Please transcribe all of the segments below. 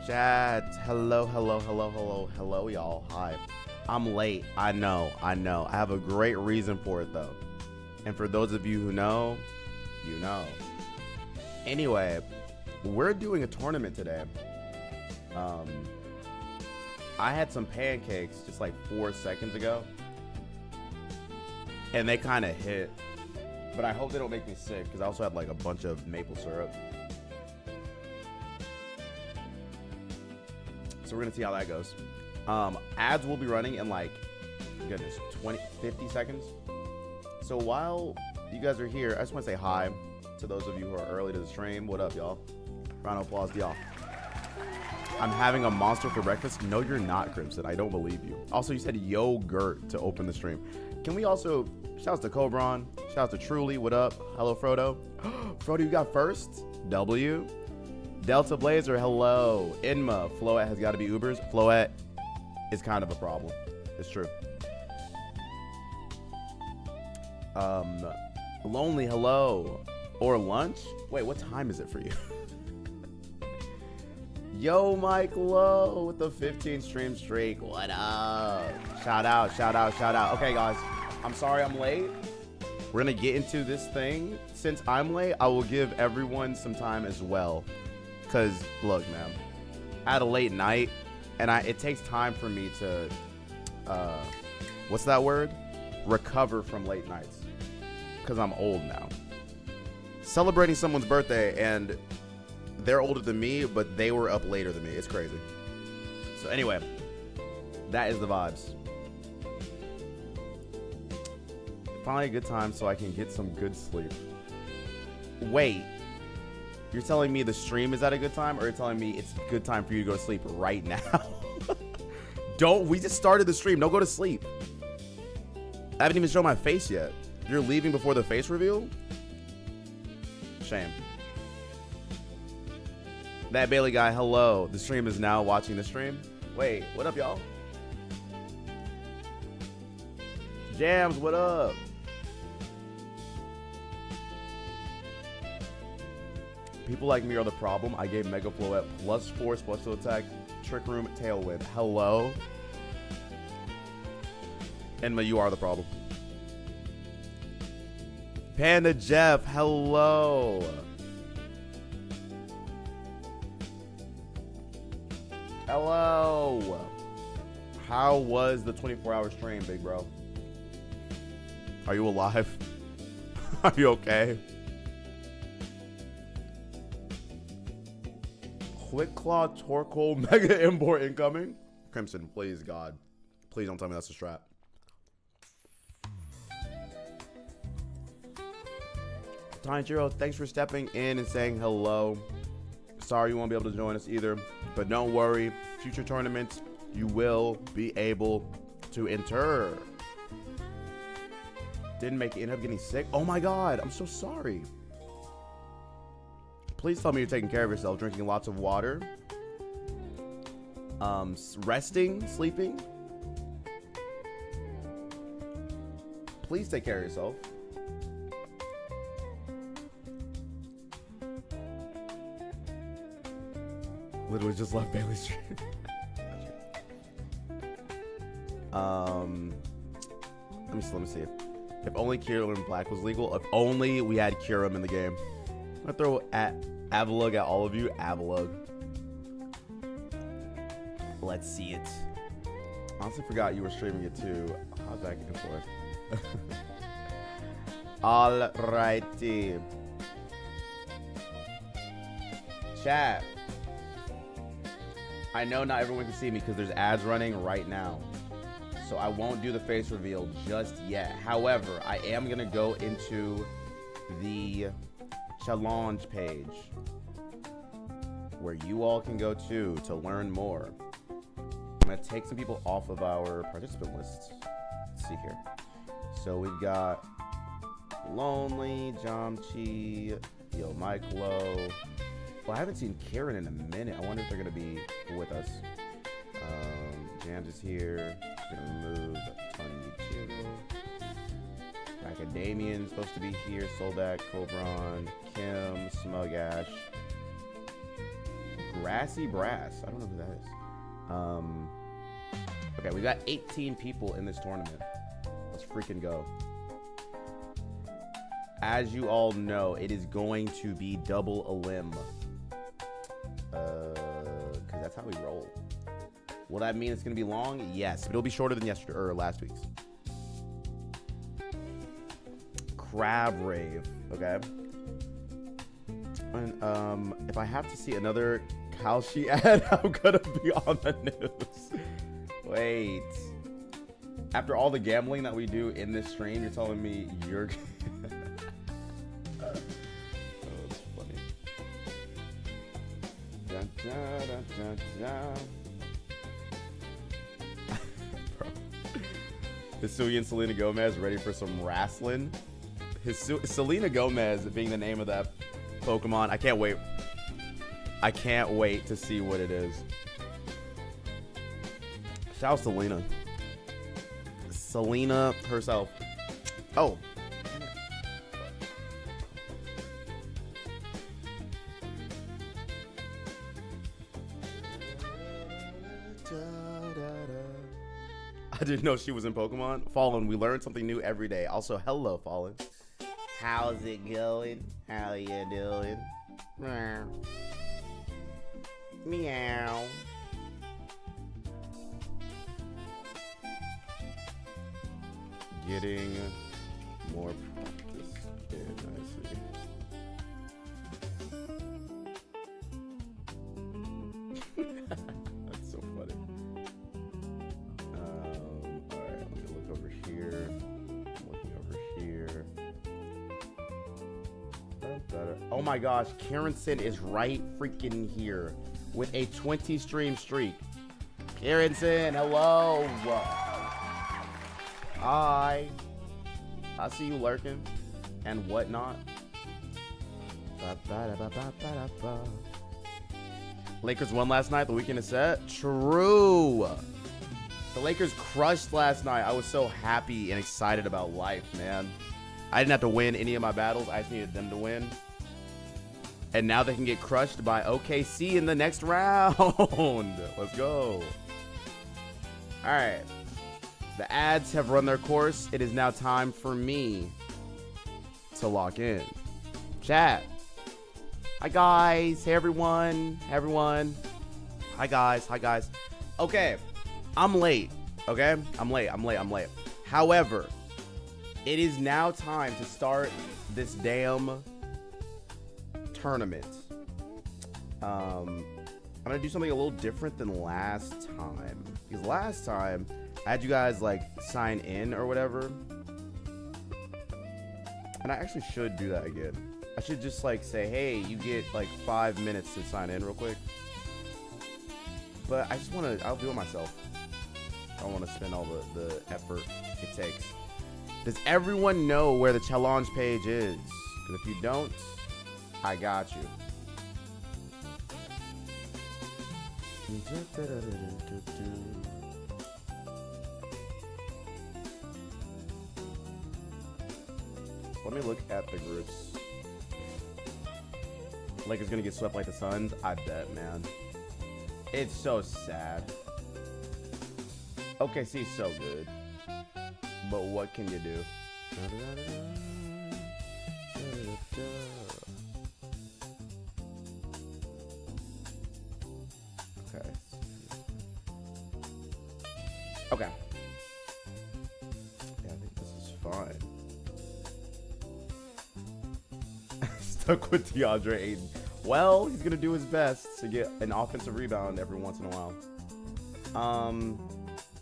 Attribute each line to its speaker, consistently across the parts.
Speaker 1: Chat. Hello, hello, hello, hello, hello, y'all. Hi. I'm late. I know. I have a great reason for it, though. And for those of you who know, you know. Anyway, we're doing a tournament today. I had some pancakes just like 4 seconds ago. And they kind of hit. But I hope they don't make me sick, because I also had like a bunch of maple syrup. So we're going to see how that goes. Ads will be running in like, goodness, 50 seconds. So while you guys are here, I just want to say hi to those of you who are early to the stream. What up, y'all? Round of applause to y'all. I'm having a monster for breakfast. No, you're not, Crimson. I don't believe you. Also, you said yogurt to open the stream. Can we also, shouts to Cobron, shouts to Truly. What up? Hello, Frodo. Frodo, you got first. W. Delta Blazer, hello. Inma, Floette has got to be Ubers. Floette is kind of a problem. It's true. Lonely, hello. Or lunch? Wait, what time is it for you? Yo, Mike Lowe with the 15 stream streak. What up? Shout out, shout out, shout out. Okay, guys, I'm sorry I'm late. We're going to get into this thing. Since I'm late, I will give everyone some time as well. Because, look, man, I had a late night, and it takes time for me to, what's that word? Recover from late nights. Because I'm old now. Celebrating someone's birthday, and they're older than me, but they were up later than me. It's crazy. So anyway, that is the vibes. Finally a good time so I can get some good sleep. Wait. You're telling me the stream is at a good time, or you're telling me it's a good time for you to go to sleep right now? We just started the stream. Don't go to sleep. I haven't even shown my face yet. You're leaving before the face reveal? Shame. That Bailey guy, hello. The stream is now watching the stream. Wait, what up, y'all? Jams, what up? People like me are the problem. I gave Mega Floette +4 special attack, Trick Room, Tailwind. Hello? Enma, you are the problem. Panda Jeff, hello. Hello. How was the 24-hour stream, big bro? Are you alive? Are you okay? Quick Claw Torkoal Mega Import incoming. Crimson, please, God. Please don't tell me that's a strat. Tanjiro, thanks for stepping in and saying hello. Sorry you won't be able to join us either. But don't worry. Future tournaments, you will be able to enter. Didn't make it. End up getting sick. Oh my God. I'm so sorry. Please tell me you're taking care of yourself, drinking lots of water, resting, sleeping. Please take care of yourself. Literally just left Bailey's stream. Let me see. If only Kyurem Black was legal. If only we had Kyurem in the game. I'm gonna throw Avalug at all of you. Avalug. Let's see it. Honestly forgot you were streaming it too. How's that going for? Alrighty. Chat. I know not everyone can see me because there's ads running right now. So I won't do the face reveal just yet. However, I am gonna go into the challenge page where you all can go to learn more. I'm gonna take some people off of our participant list. Let's see here. So we've got Lonely, Jamchi, Yo Mike Low. Well, I haven't seen Karen in a minute. I wonder if they're gonna be with us. Jams is here. Gonna move Tony Chido. Macadamian's supposed to be here. Soldak, Cobron, Kim, Smugash, Grassy Brass. I don't know who that is. Okay, we got 18 people in this tournament. Let's freaking go. As you all know, it is going to be double a limb. Because that's how we roll. Will that mean it's going to be long? Yes, but it'll be shorter than yesterday or last week's. Crab Rave, okay. And, if I have to see another Kalshi ad, I'm gonna be on the news. Wait. After all the gambling that we do in this stream, you're telling me you're... Oh, that's funny. Dun, dun, dun, dun, dun. Bro. Hisui and Selena Gomez ready for some wrestling? Selena Gomez being the name of that Pokemon. I can't wait. I can't wait to see what it is. Shout out Selena. Selena herself. Oh. I didn't know she was in Pokemon. Fallen, we learn something new every day. Also, hello, Fallen. How's it going? How you doing? Meow. Meow. Getting more practice in, I see. That's so funny. Alright, let me look over here. I'm looking over here. Oh my gosh, Karenson is right freaking here with a 20 stream streak. Karenson, hello. Hi. I see you lurking and whatnot. Lakers won last night. The weekend is set. True. The Lakers crushed last night. I was so happy and excited about life, man. I didn't have to win any of my battles. I just needed them to win. And now they can get crushed by OKC in the next round. Let's go. All right. The ads have run their course. It is now time for me to lock in. Chat. Hi, guys. Hey, everyone. Hey, everyone. Hi, guys. Hi, guys. Okay. I'm late. Okay? I'm late. However, it is now time to start this damn tournament. I'm gonna do something a little different than last time. Because last time, I had you guys like sign in or whatever. And I actually should do that again. I should just like say, hey, you get like 5 minutes to sign in real quick. But I just wanna, I'll do it myself. I don't wanna spend all the effort it takes. Does everyone know where the challenge page is? Because if you don't, I got you. Let me look at the groups. Lakers gonna get swept like the Suns? I bet, man. It's so sad. OKC's so good. But what can you do? Okay. Okay. Yeah, I think this is fine. Stuck with DeAndre Ayton. Well, he's gonna do his best to get an offensive rebound every once in a while.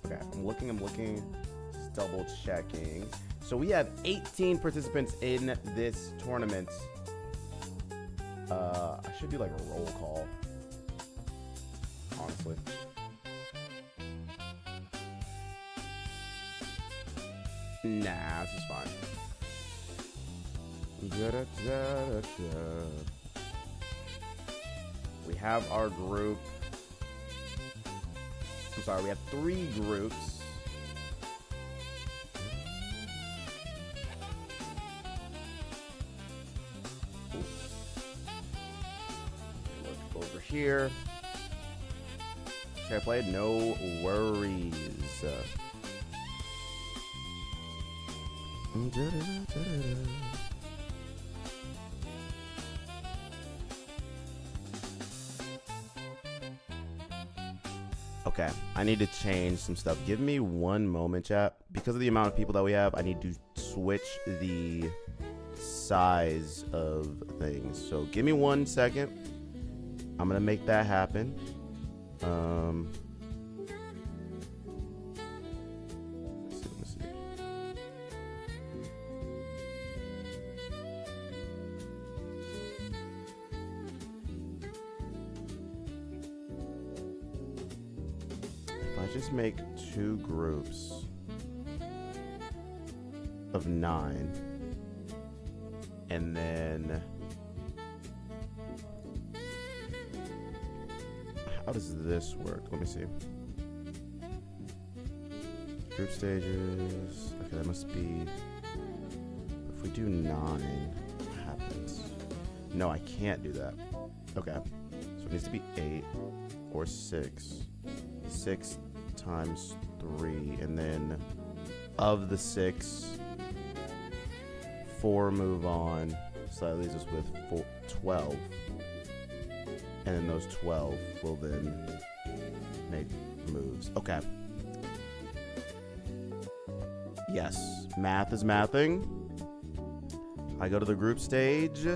Speaker 1: Okay, I'm looking. Just double checking. So we have 18 participants in this tournament. I should do like a roll call. Honestly. Nah, this is fine. We have our group. I'm sorry, we have 3 groups. Look over here. Should I play it? No worries. Okay, I need to change some stuff. Give me one moment, chat. Because of the amount of people that we have, I need to switch the size of things. So give me 1 second. I'm gonna make that happen. Let's see. If I just make 2 groups of 9, and then how does this work? Let me see. Group stages. Okay, that must be. If we do 9, what happens? No, I can't do that. Okay, so it needs to be 8 or 6. 6 times 3, and then of the 6, 4 move on. So that leaves us with 12. And then those 12 will then make moves. Okay. Yes, math is mathing. I go to the group stage.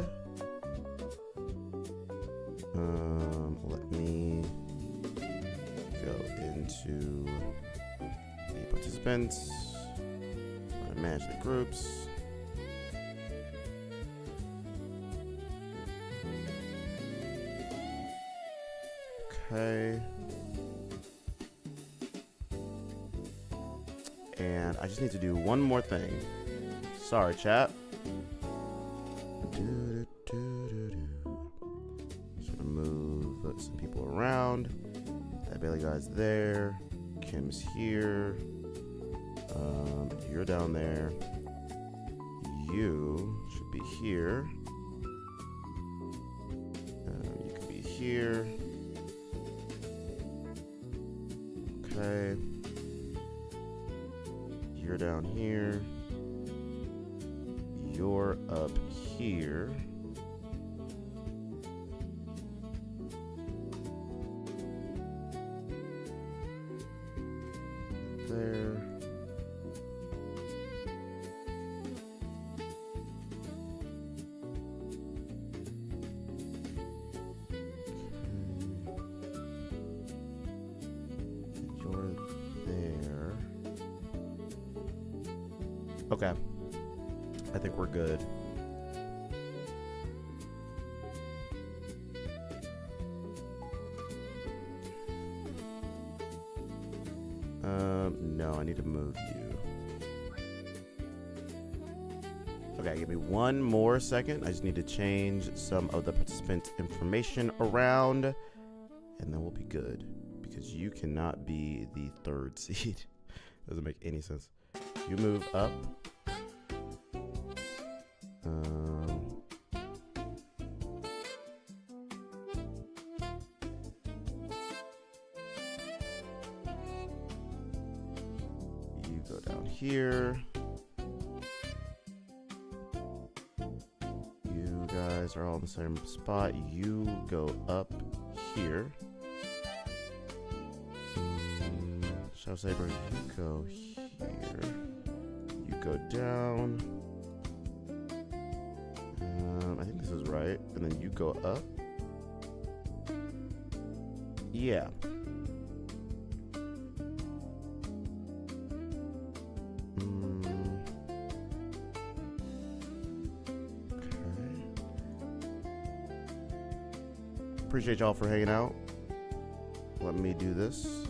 Speaker 1: Let me go into the participants. I manage the groups. Okay. And I just need to do one more thing. Sorry, chat. Just gonna move some people around. That Bailey guy's there. Kim's here. You're down there. You should be here. You could be here. Okay. You're down here. You're up here. There. Okay, I think we're good. No, I need to move you. Okay, give me one more second. I just need to change some of the participant information around, and then we'll be good. Because you cannot be the 3rd seed. Doesn't make any sense. You move up. You go down here. You guys are all in the same spot. You go up here. Shadow Saber, you go here. You go down. I think this is right. And then you go up. Yeah. Okay. Appreciate y'all for hanging out. Let me do this.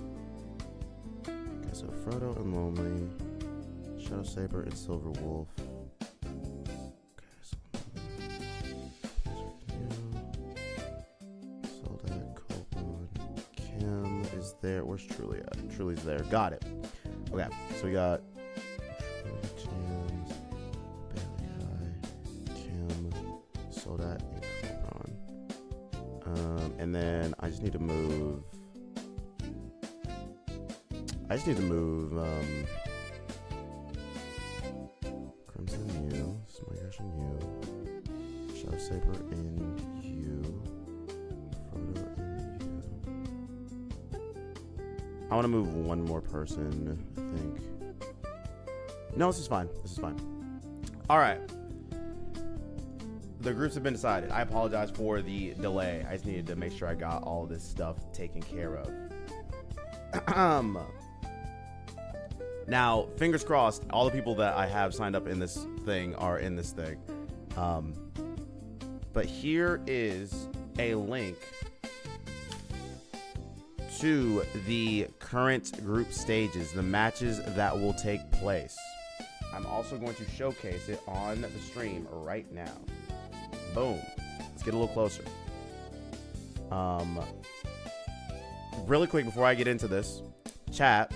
Speaker 1: Okay, so Frodo and Lonely, Shadow Saber and Silver Wolf. There, where's Truly at? Truly's there. Got it. Okay, so we got James, Bailey, Kim, Soldat, and Colron. And then I just need to move I just need to move Crimson you, Smite and you, Shadow Saber and you, Frodo and you. I want to move one more person, I think. No, this is fine. This is fine. All right. The groups have been decided. I apologize for the delay. I just needed to make sure I got all this stuff taken care of. Now, fingers crossed, all the people that I have signed up in this thing are in this thing. But here is a link to the current group stages, the matches that will take place. I'm also going to showcase it on the stream right now. Boom. Let's get a little closer. Really quick before I get into this, chat.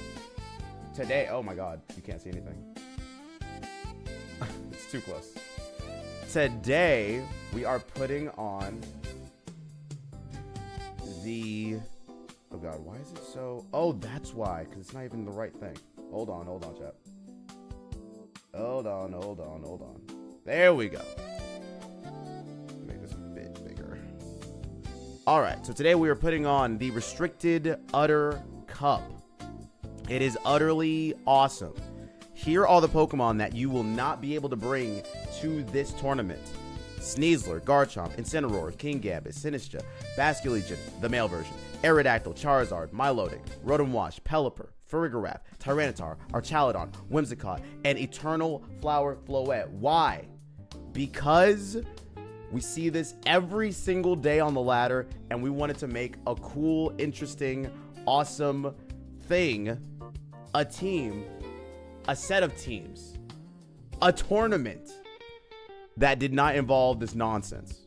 Speaker 1: Today, oh my God, you can't see anything. It's too close. Today, we are putting on the, oh God, why is it so, oh, that's why, because it's not even the right thing. Hold on, chat. Hold on. There we go. Make this a bit bigger. All right, so today we are putting on the Restricted Utter Cup. It is utterly awesome. Here are the Pokemon that you will not be able to bring to this tournament. Sneasler, Garchomp, Incineroar, Kingambit, Sinistcha, Basculegion, the male version, Aerodactyl, Charizard, Milotic, Rotom-Wash, Pelipper, Farigiraf, Tyranitar, Archaludon, Whimsicott, and Eternal Flower Floette. Why? Because we see this every single day on the ladder, and we wanted to make a cool, interesting, awesome thing, a team, a set of teams, a tournament that did not involve this nonsense.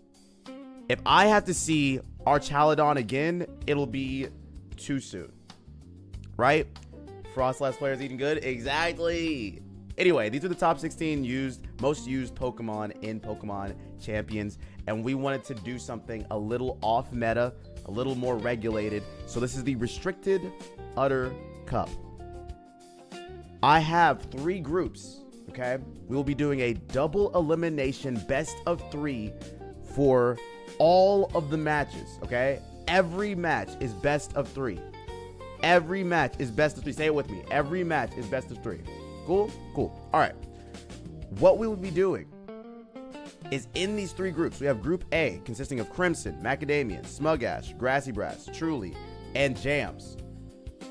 Speaker 1: If I have to see Archaludon again, it'll be too soon, right? Frost Last players eating good? Exactly. Anyway, these are the top 16 most used Pokemon in Pokemon Champions, and we wanted to do something a little off meta, a little more regulated. So this is the Restricted Utter Cup. I have 3 groups, okay? We will be doing a double elimination best of 3 for all of the matches, okay? Every match is best of 3. Every match is best of 3. Say it with me. Every match is best of 3. Cool? Cool. All right. What we will be doing is in these 3 groups, we have Group A consisting of Crimson, Macadamian, Smugash, Grassy Brass, Truly, and Jams.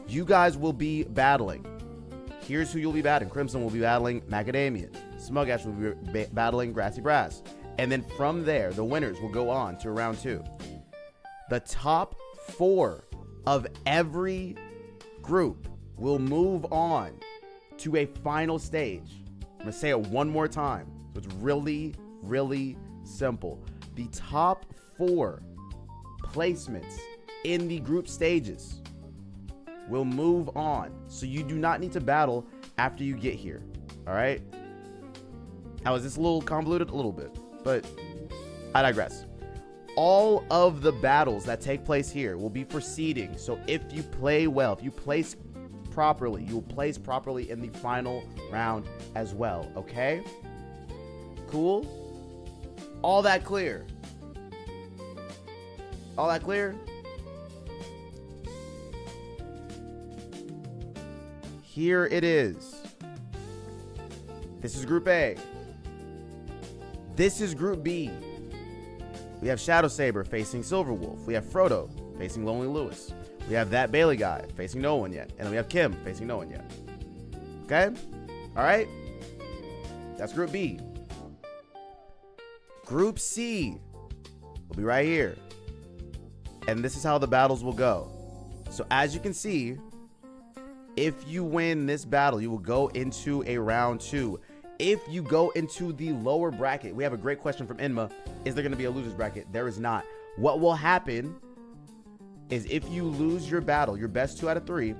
Speaker 1: You guys will be battling. Here's who you'll be battling. Crimson will be battling Macadamian. Smugash will be battling Grassy Brass. And then from there, the winners will go on to round 2. The top 4 of every group will move on to a final stage. I'm going to say it one more time. So it's really, really simple. The top 4 placements in the group stages will move on. So you do not need to battle after you get here. All right. Now, is this a little convoluted? A little bit, but I digress. All of the battles that take place here will be for seeding. So if you play well, if you place properly, you will place properly in the final round as well. Okay? Cool? All that clear? All that clear? Here it is. This is Group A. This is Group B. We have Shadow Saber facing Silverwolf. We have Frodo facing Lonely Lewis. We have that Bailey guy facing no one yet. And then we have Kim facing no one yet. Okay? All right? That's Group B. Group C will be right here. And this is how the battles will go. So as you can see, if you win this battle, you will go into a round 2. If you go into the lower bracket, we have a great question from Inma. Is there going to be a loser's bracket? There is not. What will happen is if you lose your battle, your best 2 out of 3,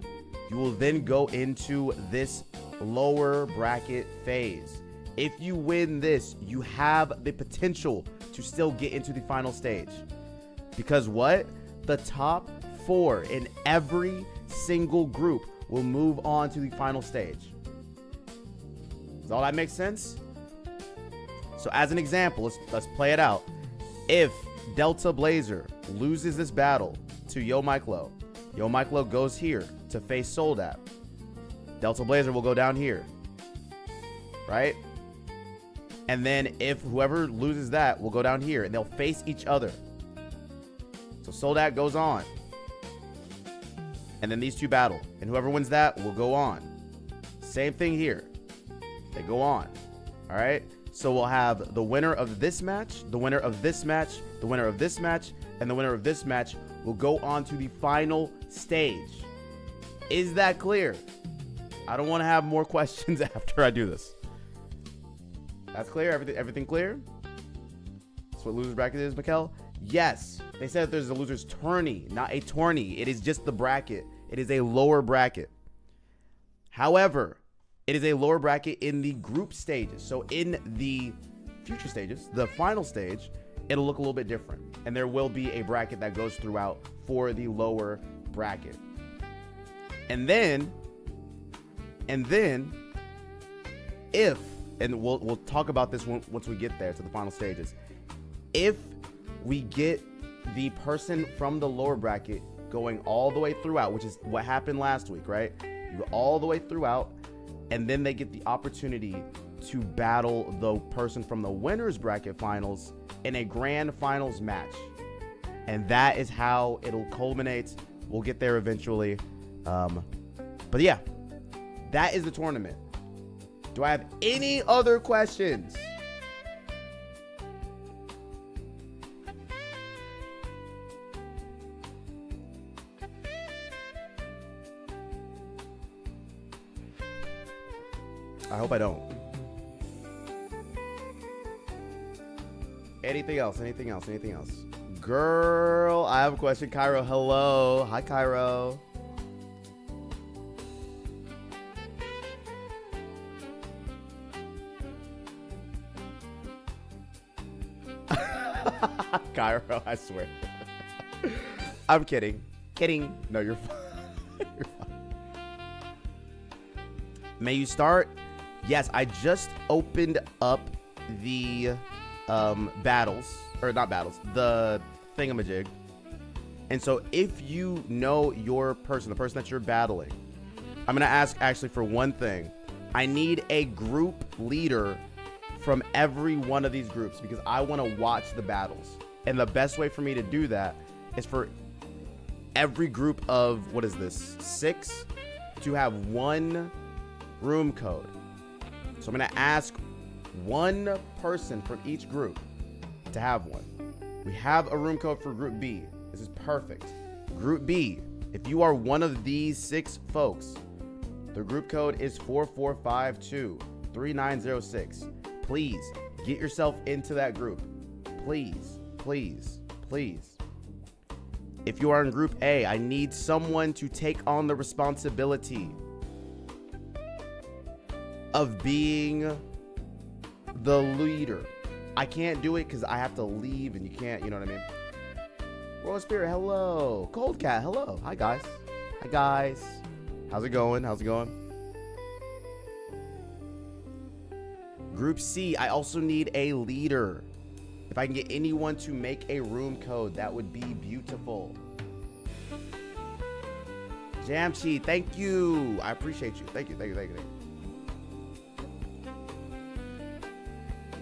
Speaker 1: you will then go into this lower bracket phase. If you win this, you have the potential to still get into the final stage. Because what? The top 4 in every single group will move on to the final stage. Does all that make sense? So as an example, let's play it out. If Delta Blazer loses this battle to Yo Mike Lo goes here to face Soldat. Delta Blazer will go down here, right? And then if whoever loses that will go down here, and they'll face each other. So Soldat goes on, and then these two battle, and whoever wins that will go on. Same thing here. They go on. All right. So we'll have the winner of this match, the winner of this match, the winner of this match, and the winner of this match will go on to the final stage. Is that clear? I don't want to have more questions after I do this. That's clear? Everything clear? That's what loser's bracket is, Mikkel? Yes. They said that there's a loser's tourney, not a tourney. It is just the bracket. It is a lower bracket. However, it is a lower bracket in the group stages. So in the future stages, the final stage, it'll look a little bit different. And there will be a bracket that goes throughout for the lower bracket. And then if, and we'll talk about this once we get there to the final stages. If we get the person from the lower bracket going all the way throughout, which is what happened last week, right? You go all the way throughout, and then they get the opportunity to battle the person from the winner's bracket finals in a grand finals match. And that is how it'll culminate. We'll get there eventually. But yeah, that is the tournament. Do I have any other questions? I hope I don't. Anything else? Anything else? Anything else? Girl, I have a question. Cairo, hello. Hi, Cairo. Cairo, I swear. I'm kidding. Kidding. No, you're fine. You're fine. May you start? Yes, I just opened up the battles, or not battles, the thingamajig. And so if you know your person, the person that you're battling, I'm going to ask actually for one thing. I need a group leader from every one of these groups because I want to watch the battles. And the best way for me to do that is for every group of, what is this, 6, to have one room code. So I'm going to ask one person from each group to have one. We have a room code for Group B. This is perfect. Group B, if you are one of these 6 folks, the group code is 44523906. Please get yourself into that group. Please, please, please. If you are in Group A, I need someone to take on the responsibility of being the leader. I can't do it because I have to leave and you can't, you know what I mean? Royal Spirit, hello. Cold Cat, hello. Hi, guys. Hi, guys. How's it going? How's it going? Group C, I also need a leader. If I can get anyone to make a room code, that would be beautiful. Jamchi, thank you. I appreciate you. Thank you, thank you, thank you, thank you.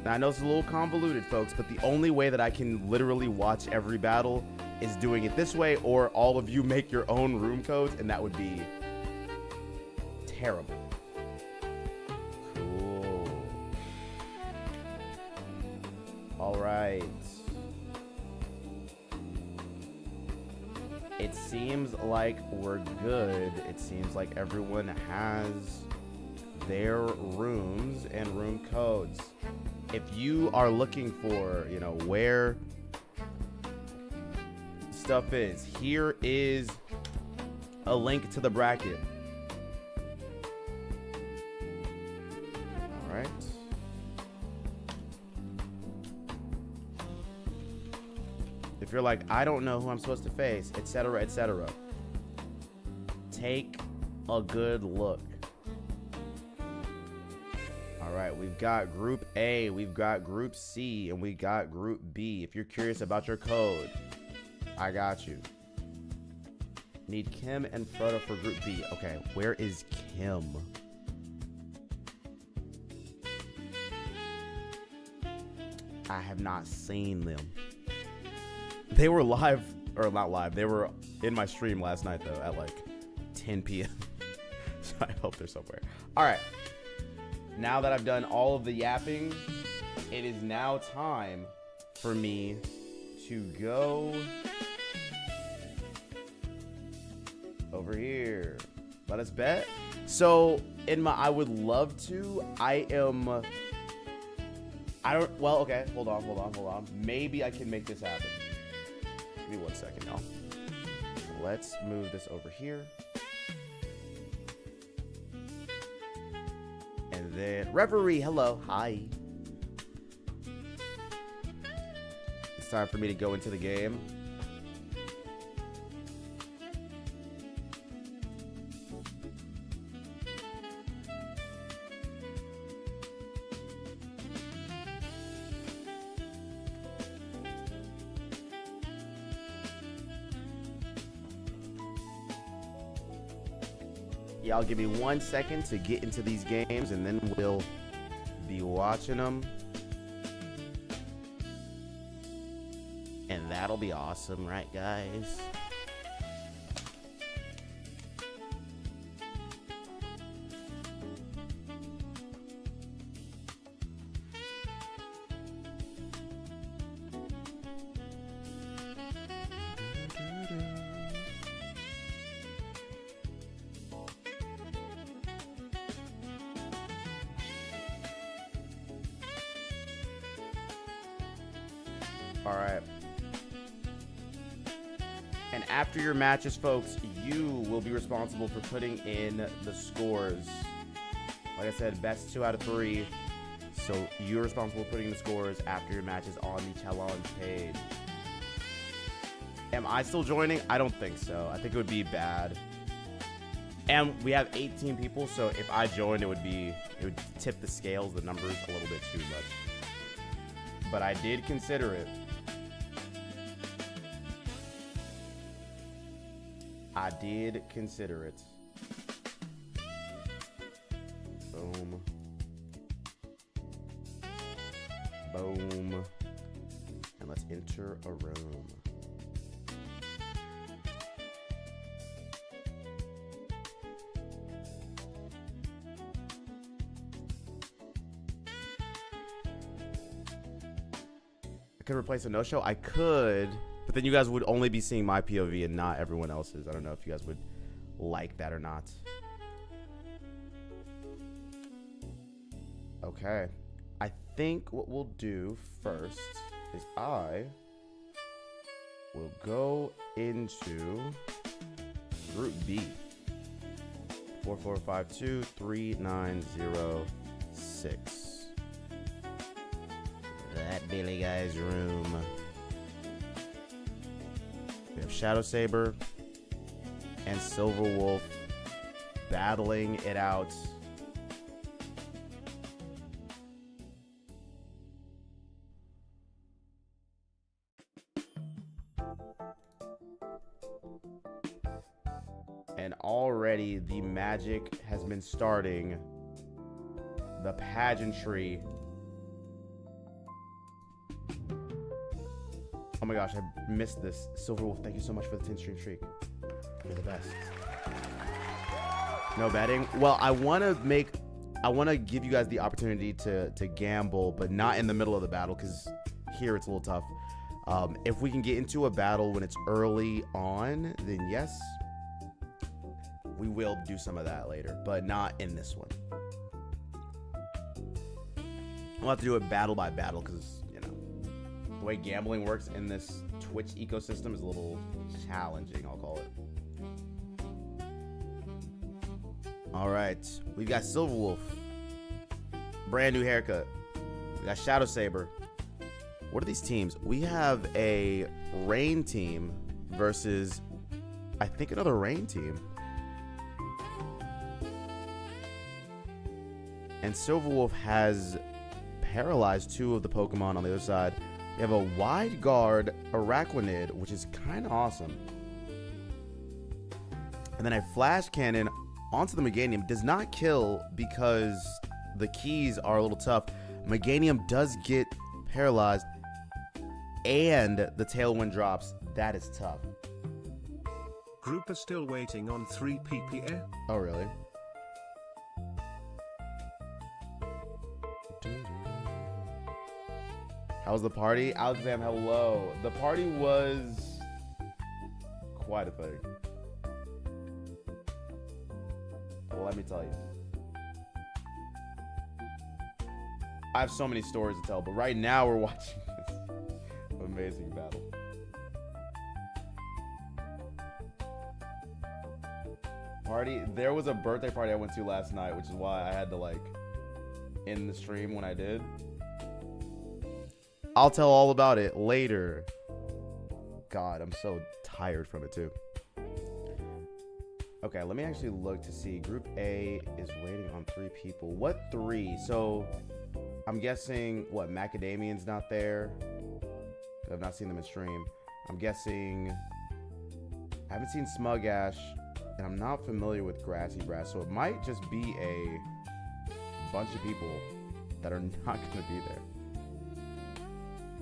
Speaker 1: Now, I know it's a little convoluted, folks, but the only way that I can literally watch every battle is doing it this way, or all of you make your own room codes, and that would be terrible. Cool. All right. It seems like we're good. It seems like everyone has their rooms and room codes. If you are looking for, you know, where stuff is, here is a link to the bracket. All right. If you're like, I don't know who I'm supposed to face, etc., etc., take a good look. All right, we've got Group A, we've got Group C, and we got Group B. If you're curious about your code, I got you. Need Kim and Frodo for Group B. Okay, where is Kim? I have not seen them. They were live, or not live, they were in my stream last night, though, at like 10 p.m. So I hope they're somewhere. All right. Now that I've done all of the yapping, it is now time for me to go over here. Let us bet. So I would love to. Well, okay, hold on. Maybe I can make this happen. Give me 1 second, y'all. Let's move this over here. And then, Reverie, hello, hi. It's time for me to go into the game. Y'all give me 1 second to get into these games, and then we'll be watching them. And that'll be awesome, right, guys? All right. And after your matches, folks, you will be responsible for putting in the scores. Like I said, best 2 out of 3. So you're responsible for putting the scores after your matches on the challenge page. Am I still joining? I don't think so. I think it would be bad. And we have 18 people, so if I joined, it would tip the scales, the numbers, a little bit too much. But I did consider it. I did consider it. Boom. Boom. And let's enter a room. I could replace a no-show. I could, but then you guys would only be seeing my POV and not everyone else's. I don't know if you guys would like that or not. Okay. I think what we'll do first is I will go into Group B. 44523906. That Billy guy's room. We have Shadow Saber and Silver Wolf battling it out. And already the magic has been starting. The pageantry. Oh my gosh, I missed this. Silver Wolf, thank you so much for the 10 stream streak. You're the best. No betting. Well, I want to give you guys the opportunity to gamble, but not in the middle of the battle, because here it's a little tough. If we can get into a battle when it's early on, then yes, we will do some of that later, but not in this one. We'll have to do it battle by battle, because the way gambling works in this Twitch ecosystem is a little challenging, I'll call it. All right, we've got Silver Wolf, brand new haircut. We got Shadow Saber. What are these teams? We have a Rain team versus, I think, another Rain team. And Silverwolf has paralyzed 2 of the Pokemon on the other side. We have a Wide Guard Araquanid, which is kind of awesome. And then a Flash Cannon onto the Meganium. Does not kill because the keys are a little tough. Meganium does get paralyzed. And the Tailwind drops. That is tough.
Speaker 2: Group are still waiting on 3 PPA.
Speaker 1: Oh, really? How was the party? Alexam, hello. The party was quite a thing. Let me tell you. I have so many stories to tell, but right now we're watching this amazing battle. Party. There was a birthday party I went to last night, which is why I had to like end the stream when I did. I'll tell all about it later. God, I'm so tired from it too. Okay, let me actually look to see. Group A is waiting on 3 people. What 3? So I'm guessing what, Macadamian's not there. I've not seen them in stream. I'm guessing I haven't seen Smug Ash, and I'm not familiar with Grassy Brass, so it might just be a bunch of people that are not gonna be there.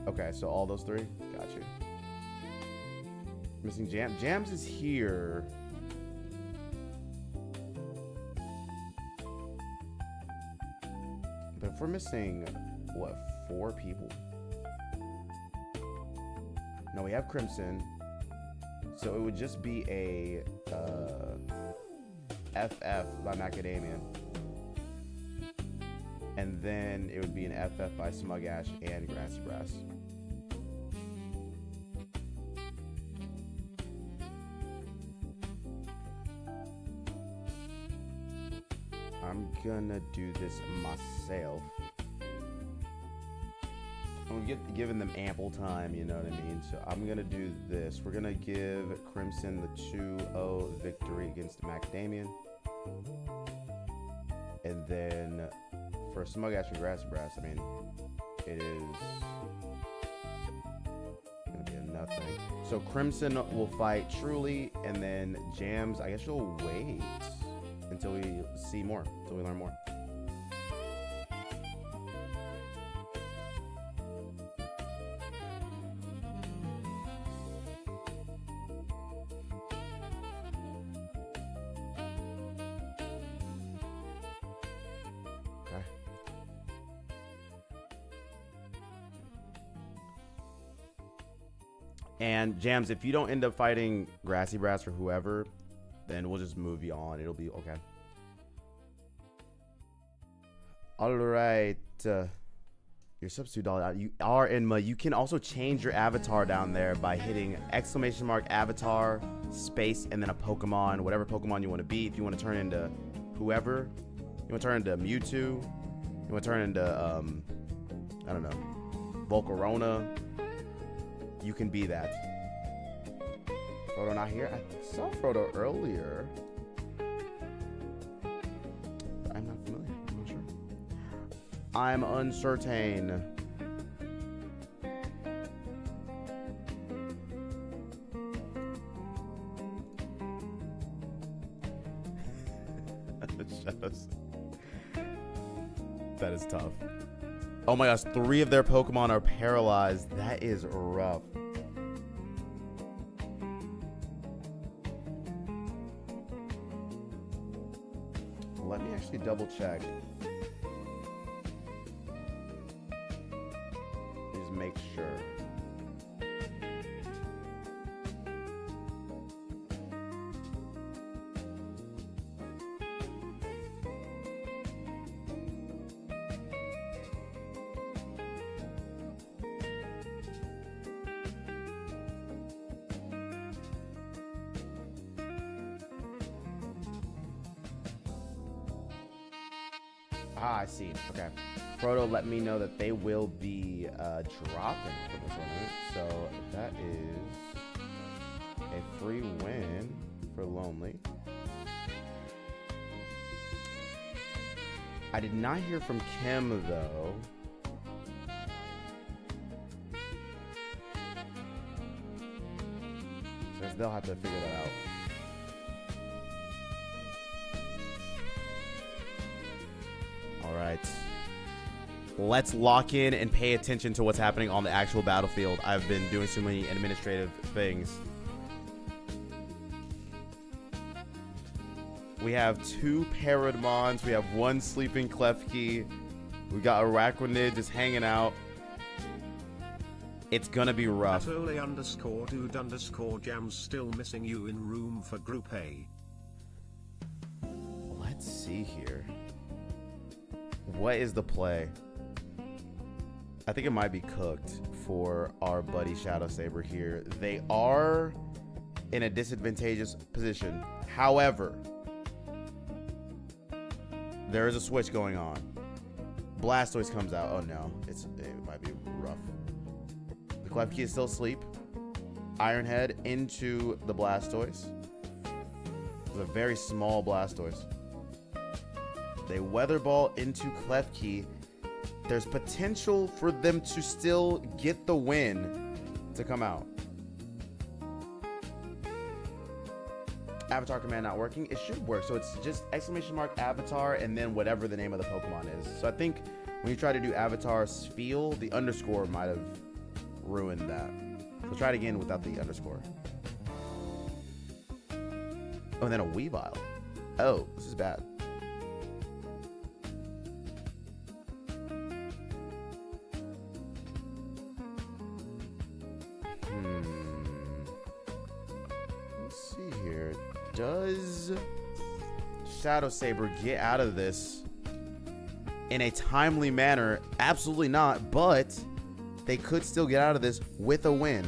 Speaker 1: Okay, so all those 3? Got you. Missing Jams is here. But if we're missing, what, 4 people? No, we have Crimson. So it would just be a FF by Macadamian. And then it would be an FF by Smug Ash and Grassy Brass. I'm gonna do this myself. I'm giving them ample time, you know what I mean? So I'm gonna do this. We're gonna give Crimson the 2-0 victory against Macadamian. And then for Smug Ash and Grassy Brass, I mean, it is gonna be a nothing. So Crimson will fight Truly, and then Jams, I guess you'll wait until we see more, until we learn more. Okay. And Jams, if you don't end up fighting Grassy Brass or whoever, then we'll just move you on. It'll be okay. All right. Your substitute dollar. You are in my. You can also change your avatar down there by hitting !avatar space and then a Pokemon, whatever Pokemon you want to be. If you want to turn into whoever, you want to turn into Mewtwo, you want to turn into I don't know, Volcarona. You can be that. Frodo not here? I saw Frodo earlier. But I'm not familiar. I'm not sure. I'm uncertain. That is tough. Oh my gosh, 3 of their Pokemon are paralyzed. That is rough. Let me actually double check. Just make sure. Ah, I see. Okay. Frodo let me know that they will be dropping from the tournament. So that is a free win for Lonely. I did not hear from Kim, though. So they'll have to figure that out. All right. Let's lock in and pay attention to what's happening on the actual battlefield. I've been doing so many administrative things. We have 2 Paradmons. We have 1 sleeping Klefki. We got Araquanid just hanging out. It's gonna be rough.
Speaker 2: @ole_dude_jams still missing you in room for Group A.
Speaker 1: Let's see here. What is the play? I think it might be cooked for our buddy Shadow Saber here. They are in a disadvantageous position. However, there is a switch going on. Blastoise comes out. Oh no, it might be rough. The Klefki is still asleep. Iron Head into the Blastoise. It's a very small Blastoise. They Weather Ball into Klefki. There's potential for them to still get the win to come out. Avatar command not working. It should work. So it's just !avatar and then whatever the name of the Pokemon is. So I think when you try to do Avatar Spiel, the underscore might have ruined that. So try it again without the underscore. Oh, and then a Weavile. Oh, this is bad. Let's see here. Does Shadow Saber get out of this in a timely manner? Absolutely not, but they could still get out of this with a win.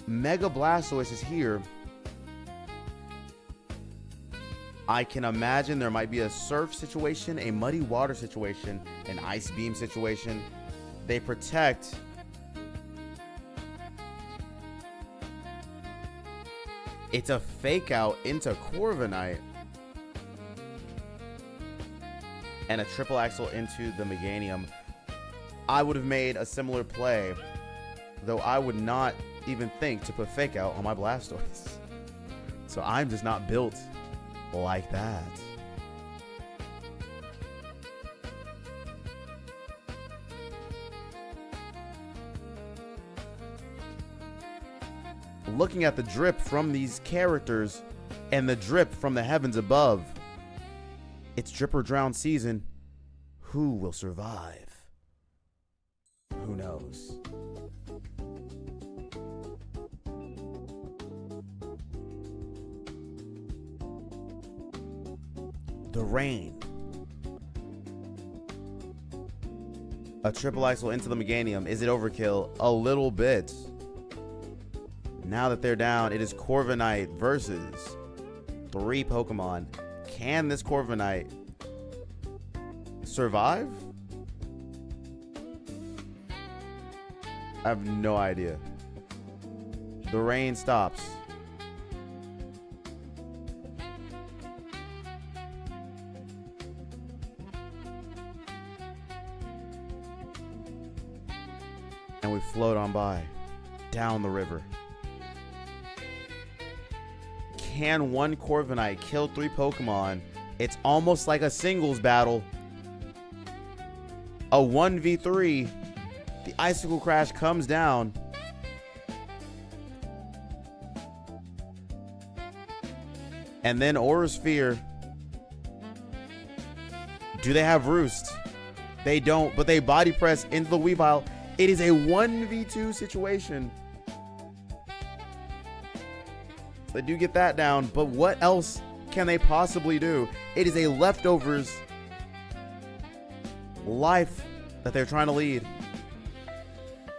Speaker 1: Mega Blastoise is here. I can imagine there might be a surf situation, a muddy water situation, an ice beam situation. They protect. It's a fake out into Corviknight. And a triple axle into the Meganium. I would have made a similar play, though I would not even think to put fake out on my Blastoise. So I'm just not built like that. Looking at the drip from these characters and the drip from the heavens above, it's drip or drown season. Who will survive? Who knows? The rain. A triple axle into the Meganium. Is it overkill? A little bit. Now that they're down, it is Corviknight versus 3 Pokemon. Can this Corviknight survive? I have no idea. The rain stops. And we float on by, down the river. Can one Corviknight kill 3 Pokemon? It's almost like a singles battle. A 1v3. The Icicle Crash comes down. And then Aura's Sphere. Do they have Roost? They don't, but they body press into the Weavile. It is a 1v2 situation. They do get that down, but what else can they possibly do? It is a leftovers life that they're trying to lead.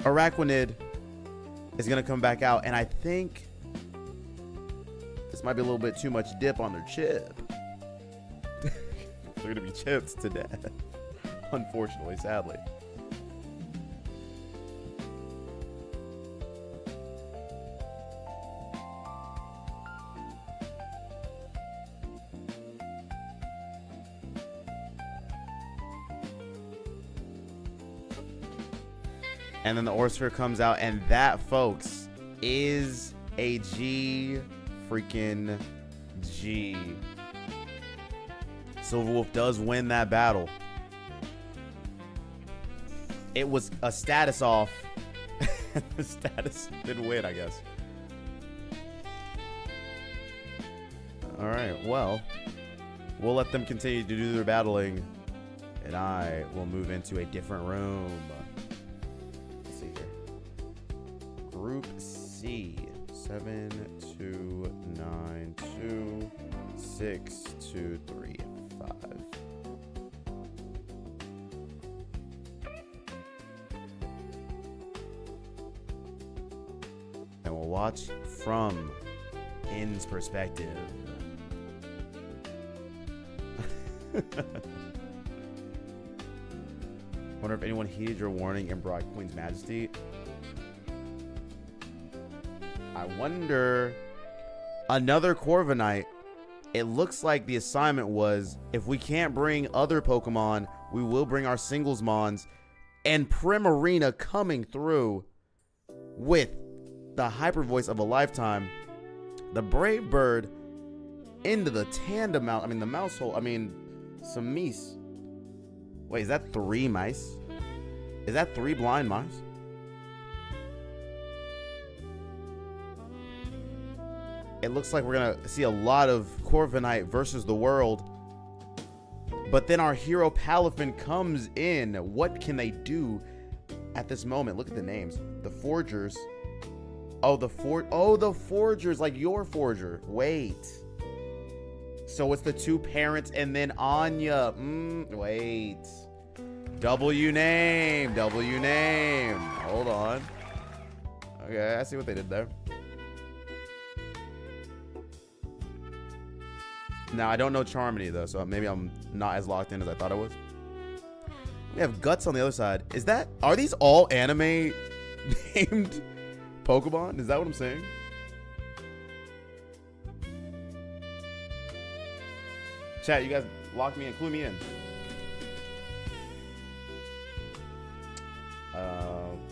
Speaker 1: Araquanid is going to come back out, and I think this might be a little bit too much dip on their chip. They're going to be chipped to death, unfortunately, sadly. And then the Orsphere comes out, and that, folks, is a G freaking G. Silverwolf does win that battle. It was a status off. The status didn't win, I guess. Alright, well, we'll let them continue to do their battling, and I will move into a different room. Let's see here. Group C. 7, 2, 9, 2, 6, 2, 3, 5. And we'll watch from In's perspective. Wonder if anyone heeded your warning and brought Queen's Majesty. I wonder. Another Corviknight. It looks like the assignment was, if we can't bring other Pokemon, we will bring our singles mons. And Primarina coming through with the hyper voice of a lifetime. The Brave Bird into the tandem mouse. I mean, the mouse hole. I mean, some mice. Wait, is that 3 mice? Is that 3 blind mice? It looks like we're going to see a lot of Corviknight versus the world. But then our hero Palafin comes in. What can they do at this moment? Look at the names. The Forgers. Oh, the Forgers, like your Forger. Wait. So it's the 2 parents and then Anya. Wait. W name. Hold on. Okay, I see what they did there. Now, I don't know Charmony, though, so maybe I'm not as locked in as I thought I was. We have Guts on the other side. Are these all anime named Pokemon? Is that what I'm saying? Chat, you guys lock me in, clue me in.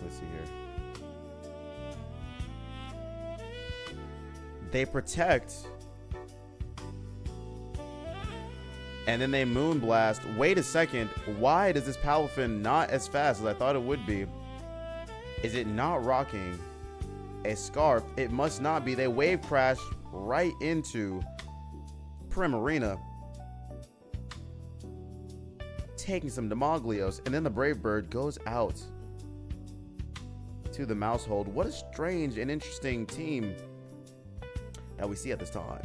Speaker 1: Let's see here. They protect, and then they Moonblast. Wait a second. Why does this Palafin not as fast as I thought it would be? Is it not rocking a scarf? It must not be. They wave crash right into Primarina, taking some Demoglios, and then the Brave Bird goes out to the Mousehold. What a strange and interesting team that we see at this time.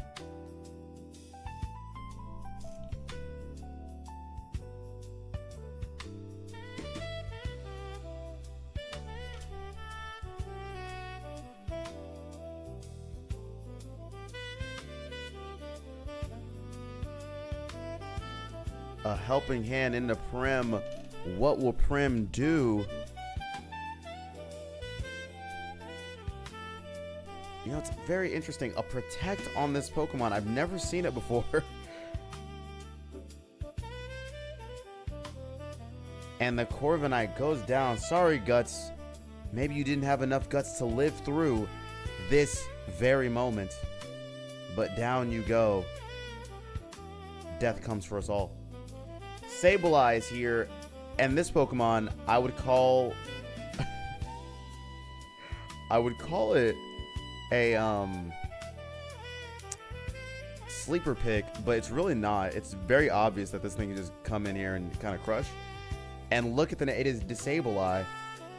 Speaker 1: A helping hand into Prim. What will Prim do? You know, it's very interesting. A protect on this Pokemon. I've never seen it before. And the Corviknight goes down. Sorry, Guts. Maybe you didn't have enough guts to live through this very moment. But down you go. Death comes for us all. Sableye is here, and this Pokemon I would call it a sleeper pick, but it's really not. It's very obvious that this thing can just come in here and kind of crush. And look at it is Sableye.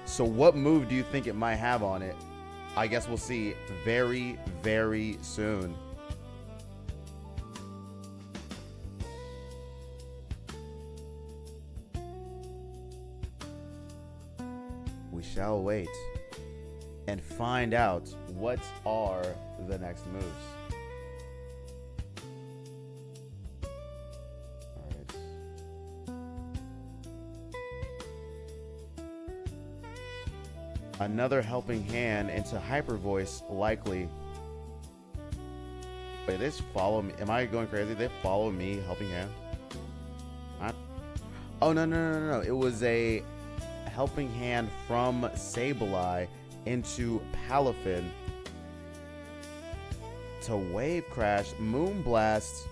Speaker 1: So what move do you think it might have on it? I guess we'll see very, very soon. We shall wait and find out what are the next moves. All right. Another helping hand into Hyper Voice, likely. Wait, they just follow me. Am I going crazy? They follow me, helping hand? Oh, no. It was a Helping Hand from Sableye into Palafin to Wave Crash, Moonblast.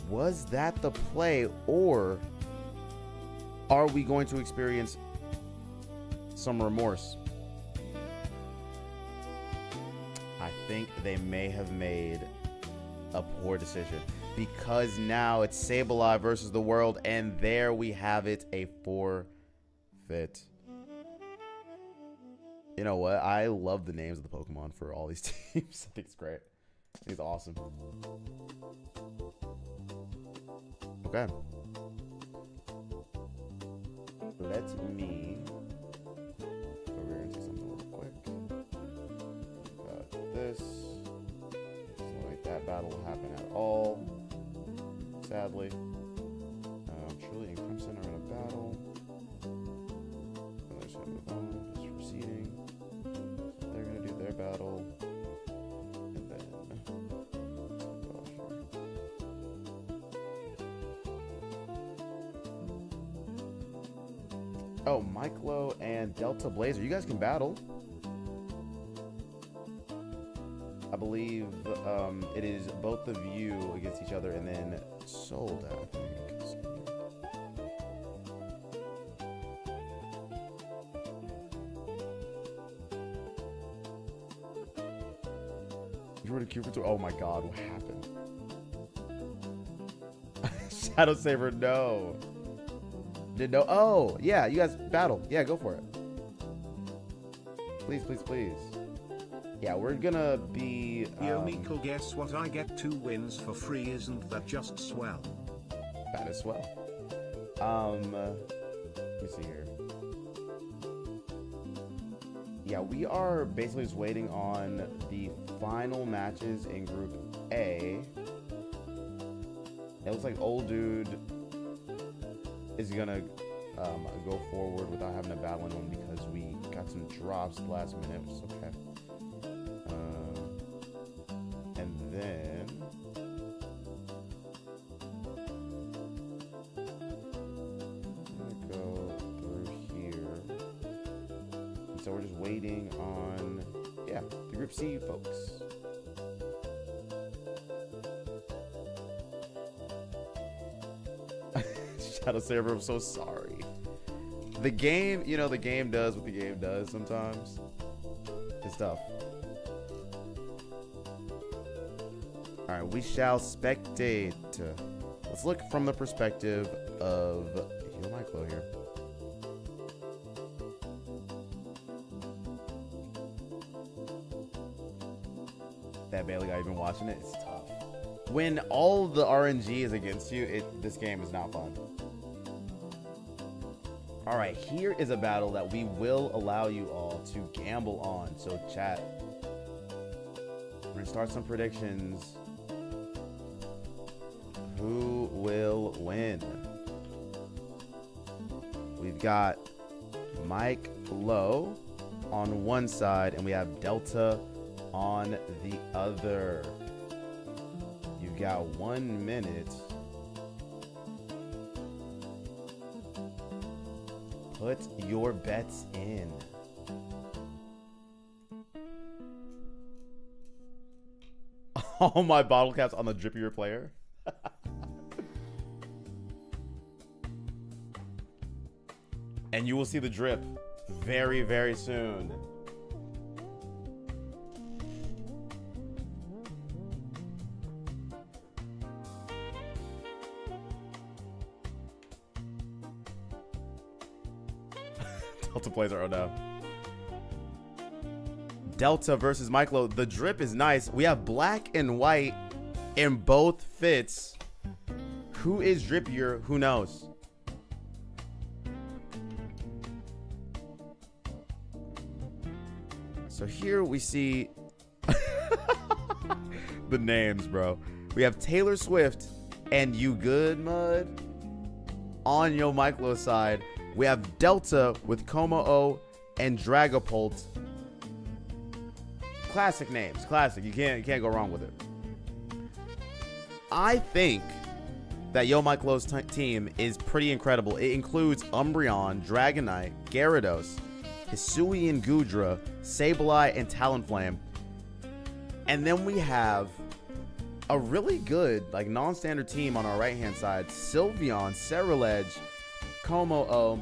Speaker 1: Was that the play, or are we going to experience some remorse? I think they may have made a poor decision, because now it's Sableye versus the world, and there we have it, a forfeit. You know what? I love the names of the Pokemon for all these teams. I think it's great. I think it's awesome. Okay. Let me go over here and see something real quick. Got this. Doesn't look like that battle will happen at all, sadly. Truly and Crimson are in a battle. Just proceeding. So they're gonna do their battle. And then oh, Myclo and Delta Blazer. You guys can battle. I believe it is both of you against each other, and then sold out, I think. You were to Cupid tour. Oh my god, what happened? Shadow Saber, no. Didn't know. Oh, yeah, you guys battle. Yeah, go for it. Please, please, please. Yeah, we're gonna be.
Speaker 2: Yo, Mikkel, guess what? I get 2 wins for free. Isn't that just swell?
Speaker 1: That is swell. Let me see here. Yeah, we are basically just waiting on the final matches in Group A. It looks like Old Dude is gonna go forward without having to battle anyone because we got some drops last minute, which is okay. And then I'm gonna go through here. And so we're just waiting on, yeah, the Group C folks. Shadow Saber, I'm so sorry. The game, you know, the game does what the game does sometimes. It's tough. Alright, we shall spectate. Let's look from the perspective of Heal Myclo here. That Bailey guy, you've been watching it? It's tough. When all the RNG is against you, this game is not fun. All right, here is a battle that we will allow you all to gamble on. So chat, we're gonna start some predictions. Who will win? We've got Mike Lowe on one side, and we have Delta on the other. You've got 1 minute. Put your bets in. All my bottle caps on the drippier player. And you will see the drip very, very soon. Delta Blazer, oh no. Delta versus Myclo. The drip is nice. We have black and white in both fits. Who is drippier? Who knows? So here we see the names, bro. We have Taylor Swift and You Good Mud on Yo Myclo side. We have Delta with Como-O and Dragapult. Classic names, classic. You can't go wrong with it. I think that Yo Mike Lowe's team is pretty incredible. It includes Umbreon, Dragonite, Gyarados, Hisuian Gudra, Sableye, and Talonflame. And then we have a really good, like, non-standard team on our right-hand side. Sylveon, Ceruledge, Como-O,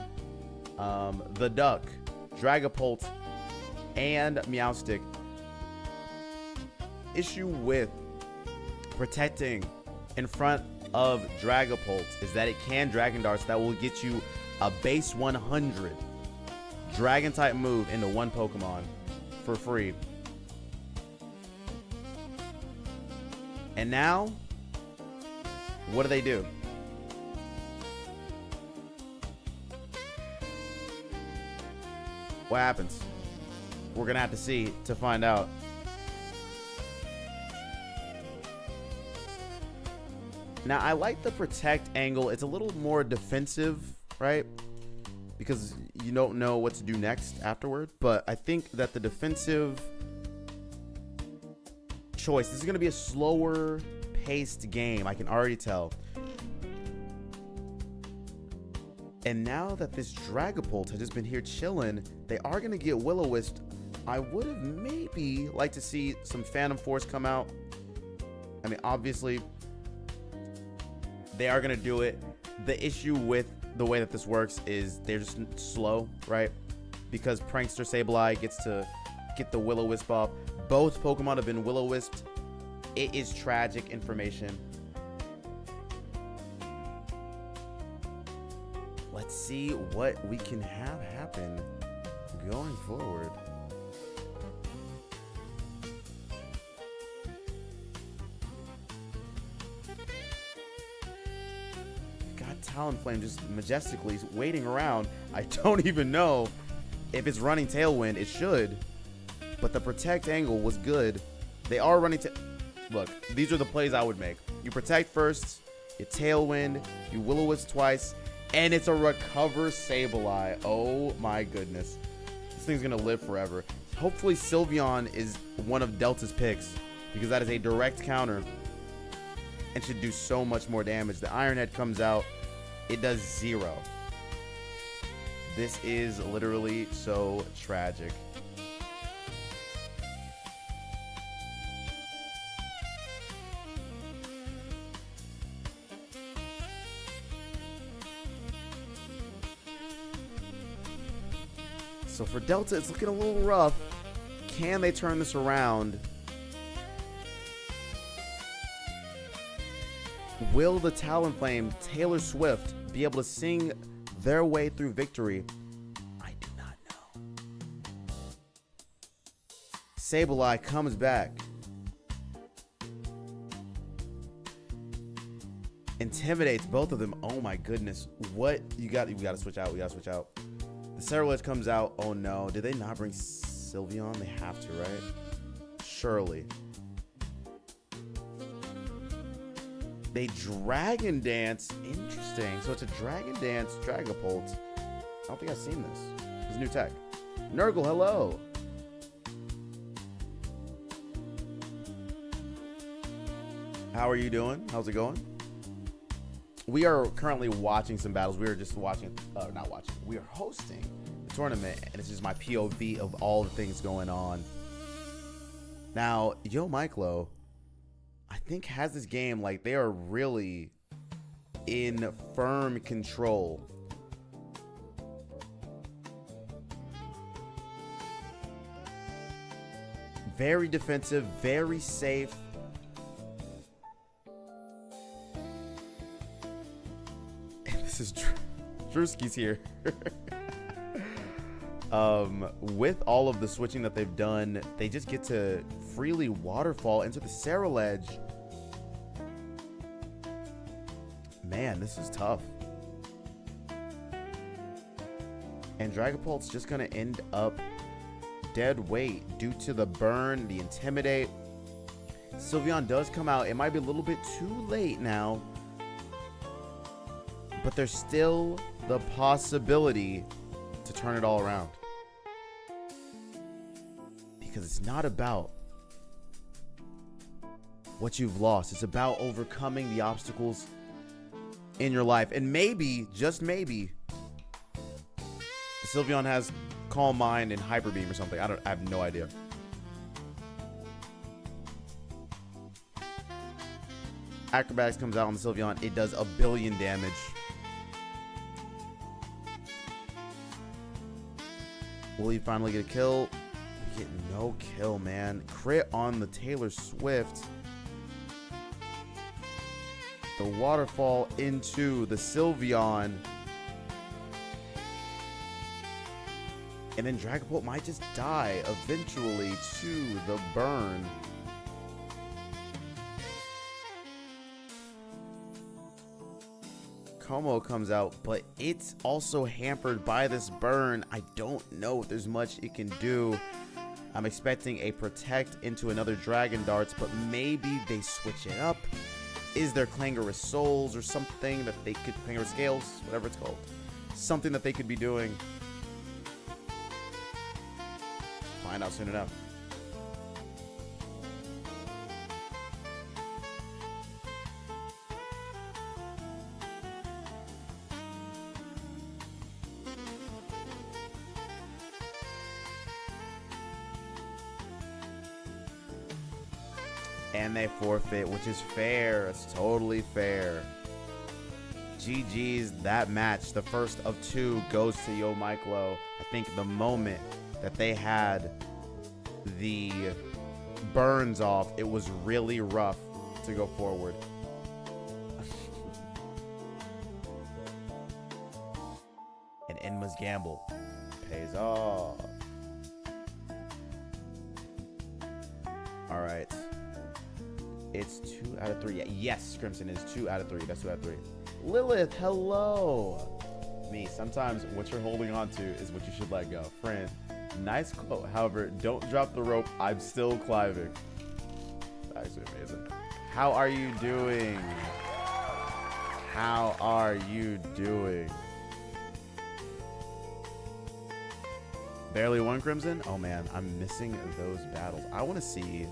Speaker 1: the Duck, Dragapult, and Meowstic. Issue with protecting in front of Dragapult is that it can Dragon Dart, so that will get you a base 100 Dragon type move into one Pokemon for free. And now, what do they do? What happens? We're gonna have to see to find out. Now, I like the protect angle. It's a little more defensive, right? Because you don't know what to do next afterward. But I think that the defensive choice, this is going to be a slower paced game. I can already tell. And now that this Dragapult has just been here chilling, they are going to get Will-O-Wisp. I would have maybe liked to see some Phantom Force come out. I mean, obviously, they are going to do it. The issue with the way that this works is they're just slow, right? Because Prankster Sableye gets to get the Will-O-Wisp off. Both Pokemon have been Will-O-Wisped. It is tragic information. Let's see what we can have happen going forward. Talonflame just majestically waiting around. I don't even know if it's running Tailwind. It should, but the protect angle was good. They are running look, these are the plays I would make. You protect first, you Tailwind, you Will-O-Wisp twice, and it's a recover Sableye. Oh my goodness, this thing's gonna live forever. Hopefully Sylveon is one of Delta's picks, because that is a direct counter and should do so much more damage. The Iron Head comes out. It does 0. This is literally so tragic. So for Delta, it's looking a little rough. Can they turn this around? Will the Talonflame, Taylor Swift, be able to sing their way through victory? I do not know. Sableye comes back. Intimidates both of them. Oh my goodness. What? We gotta switch out. We gotta switch out. The Ceruledge comes out. Oh no. Did they not bring Sylveon? They have to, right? Surely. They Dragon Dance. Interesting. So it's a Dragon Dance Dragapult. I don't think I've seen this. It's new tech. Nurgle, hello. How are you doing? How's it going? We are currently watching some battles. We are just watching, not watching. We are hosting the tournament, and it's just my POV of all the things going on. Now, Yo Mike-Lo, I think, has this game like they are really in firm control. Very defensive, very safe. This is Drewski's here. With all of the switching that they've done, they just get to freely waterfall into the Ceruledge. Man, this is tough. And Dragapult's just gonna end up dead weight due to the burn, the Intimidate. Sylveon does come out. It might be a little bit too late now, but there's still the possibility to turn it all around. Because it's not about what you've lost. It's about overcoming the obstacles in your life. And maybe, just maybe, Sylveon has Calm Mind and Hyper Beam or something. I have no idea. Acrobatics comes out on the Sylveon. It does 1 billion damage. Will he finally get a kill? Get no kill, man. Crit on the Taylor Swift. The waterfall into the Sylveon. And then Dragapult might just die eventually to the burn. Como comes out, but it's also hampered by this burn. I don't know if there's much it can do. I'm expecting a Protect into another Dragon Darts, but maybe they switch it up. Is there Clangorous Souls or something that they could, Clangorous Scales, whatever it's called, something that they could be doing? Find out soon enough. And they forfeit, which is fair. It's totally fair. GG's that match. The first of 2 goes to Yo Miclo. I think the moment that they had the burns off, it was really rough to go forward. And Enma's gamble pays off. All right. It's 2 out of 3. Yes, Crimson is 2 out of 3. That's 2 out of 3. Lilith, hello. Me, sometimes what you're holding on to is what you should let go. Friend, nice quote. However, don't drop the rope. I'm still climbing. That's actually amazing. How are you doing? How are you doing? Barely won, Crimson? Oh man, I'm missing those battles. I want to see.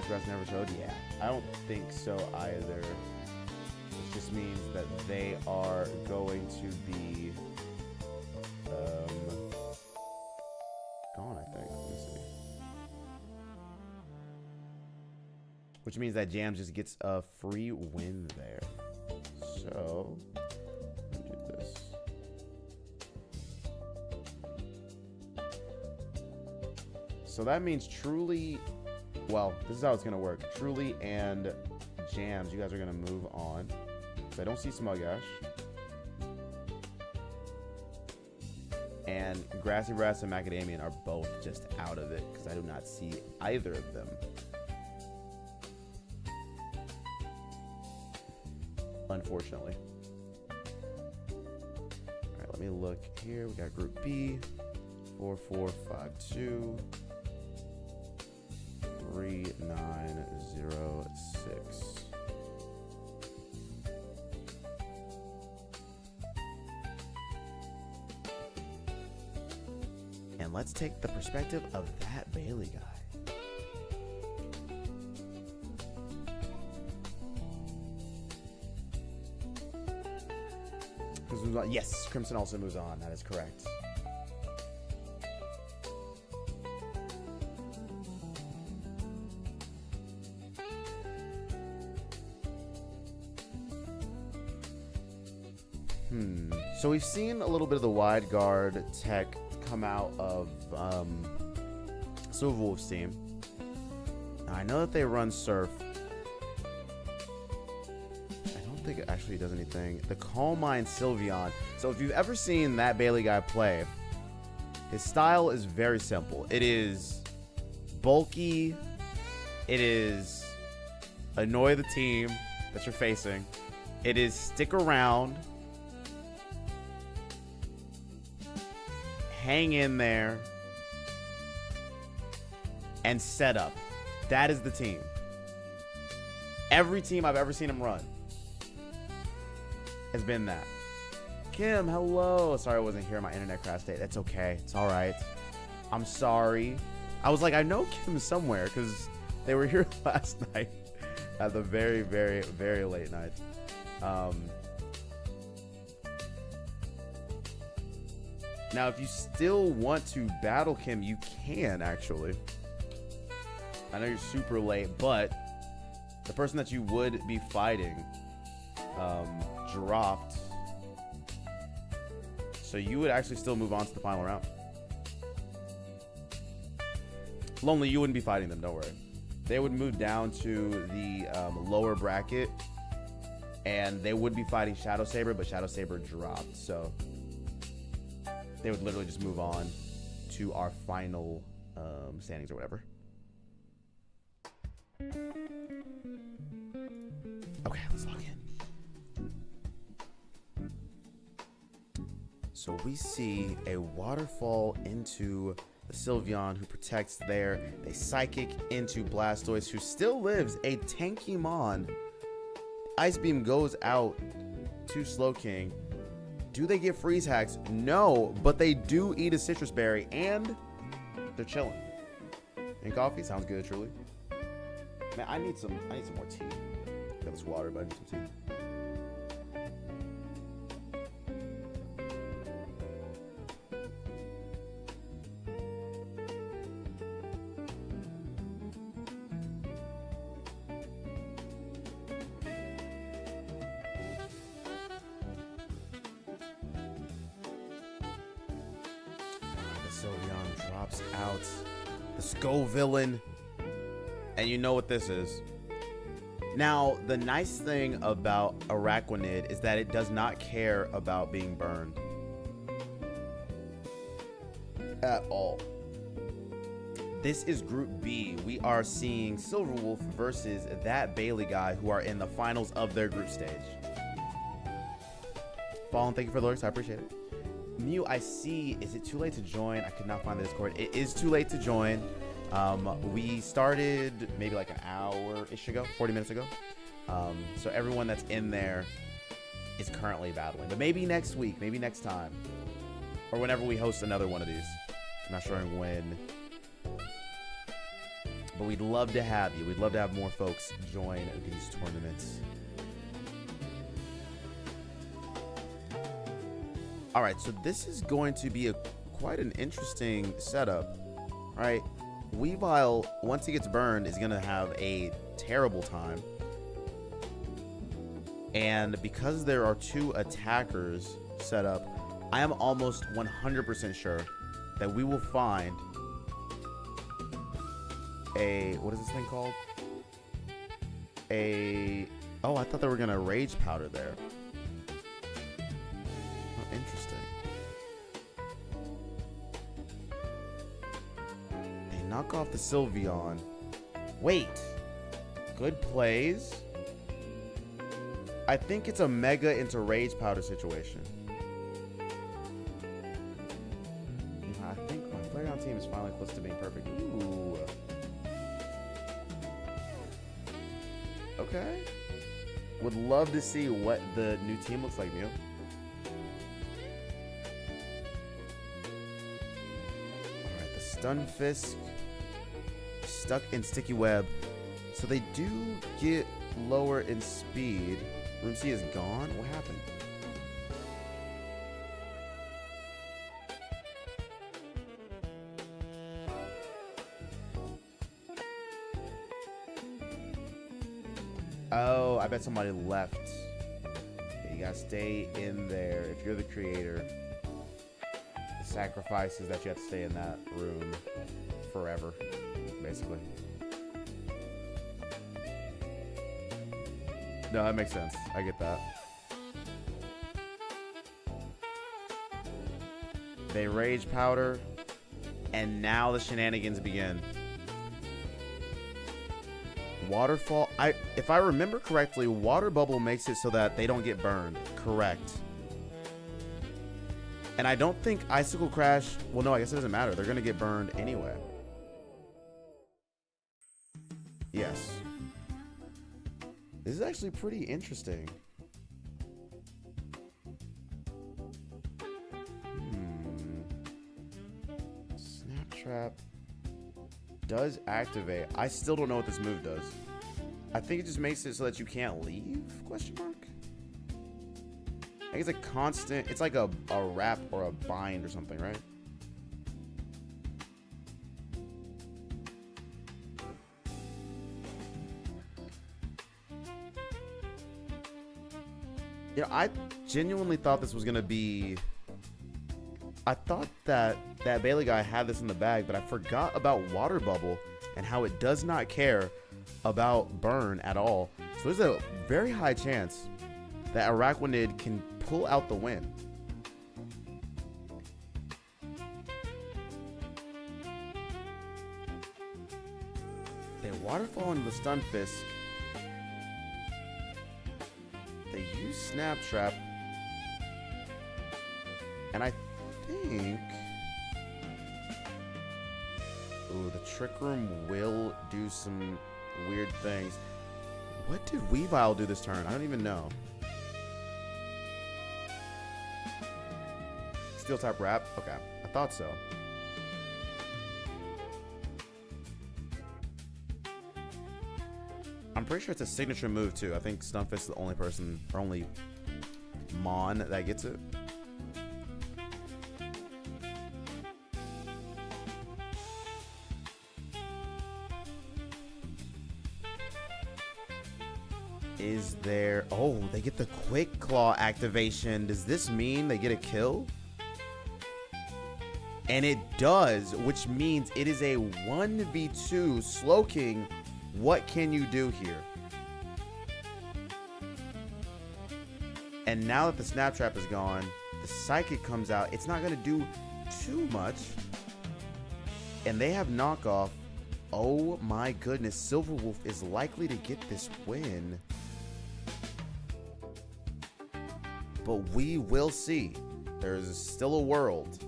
Speaker 1: Grass never showed? Yeah. I don't think so either. Which just means that they are going to be gone, I think. Let me see. Which means that Jam just gets a free win there. So let me do this. So that means Truly. Well, this is how it's going to work. Truly and Jams, you guys are going to move on. So I don't see Smugash. And Grassy Grass and Macadamian are both just out of it because I do not see either of them. Unfortunately. All right, let me look here. We got Group B, 4452. 3906. And let's take the perspective of that Bailey guy. Yes, Crimson also moves on. That is correct. So we've seen a little bit of the wide guard tech come out of Silver Wolf's team. Now, I know that they run Surf. I don't think it actually does anything. The Calm Mind Sylveon. So if you've ever seen that Bailey guy play, his style is very simple. It is bulky. It is annoy the team that you're facing. It is stick around. Hang in there and set up. That is the team. Every team I've ever seen him run has been that. Kim, hello. Sorry I wasn't here. My internet crashed. That's okay. It's all right. I'm sorry. I was like, I know Kim somewhere because They were here last night at the very, very, very late night. Now, if you still want to battle Kim, you can actually. I know you're super late, but the person that you would be fighting dropped. So you would actually still move on to the final round. Lonely, you wouldn't be fighting them, don't worry. They would move down to the lower bracket, and they would be fighting Shadow Saber, but Shadow Saber dropped. So they would literally just move on to our final standings or whatever. Okay, let's log in. So we see a waterfall into the Sylveon, who protects there. They psychic into Blastoise, who still lives, a tanky Mon. Ice Beam goes out to Slowking. Do they get freeze hacks? No, but they do eat a citrus berry, and they're chilling. And coffee sounds good, truly. Man, I need some more tea. Got this water, but I need some tea. Sylveon drops out the Skull Villain, and you know what this is. Now, the nice thing about Araquanid is that it does not care about being burned at all. This is Group B. We are seeing Silverwolf versus that Bailey guy, who are in the finals of their group stage. Fallen, thank you for the lurks. I appreciate it. Mew, I see. Is it too late to join? I could not find the Discord. It is too late to join. We started maybe like an hour-ish ago, 40 minutes ago. So everyone that's in there is currently battling. But maybe next week, maybe next time, or whenever we host another one of these. I'm not sure when. But we'd love to have you. We'd love to have more folks join these tournaments. All right, so this is going to be quite an interesting setup. All right, Weavile, once he gets burned, is going to have a terrible time. And because there are two attackers set up, I am almost 100% sure that we will find a, what is this thing called? Oh, I thought they were going to Rage Powder there. Oh, interesting. They knock off the Sylveon. Wait. Good plays. I think it's a Mega into Rage Powder situation. I think my Flareon team is finally close to being perfect. Ooh. Okay. Would love to see what the new team looks like, Mew. Alright, the Stunfisk stuck in Sticky Web. So they do get lower in speed. Room C is gone? What happened? Oh, I bet somebody left. Okay, you gotta stay in there. If you're the creator, the sacrifice is that you have to stay in that room forever, basically. No, that makes sense. I get that. They Rage Powder, and now the shenanigans begin. Waterfall. If I remember correctly, Water Bubble makes it so that they don't get burned. Correct. And I don't think Icicle Crash. Well, no, I guess it doesn't matter. They're going to get burned anyway. Yes. This is actually pretty interesting. Snap Trap. does activate. I still don't know what this move does. I think it just makes it so that you can't leave? Question mark? I think it's a constant. It's like a wrap or a bind or something, right? You know, I genuinely thought this was gonna be. I thought that Bailey guy had this in the bag, but I forgot about Water Bubble and how it does not care about burn at all. So there's a very high chance that Araquanid can pull out the win. They waterfall into the Stun Fisk. They use Snap Trap. And I think... Ooh, the Trick Room will do some weird things. What did Weavile do this turn? I don't even know. Steel type wrap? Okay, I thought so. I'm pretty sure it's a signature move too. I think Stunfisk is the only person, or only Mon that gets it. Is there... Oh, they get the Quick Claw activation. Does this mean they get a kill? And it does, which means it is a 1v2 Slowking. What can you do here? And now that the Snap Trap is gone, the Psychic comes out. It's not going to do too much. And they have knockoff. Oh my goodness. Silverwolf is likely to get this win. But we will see. There's still a world.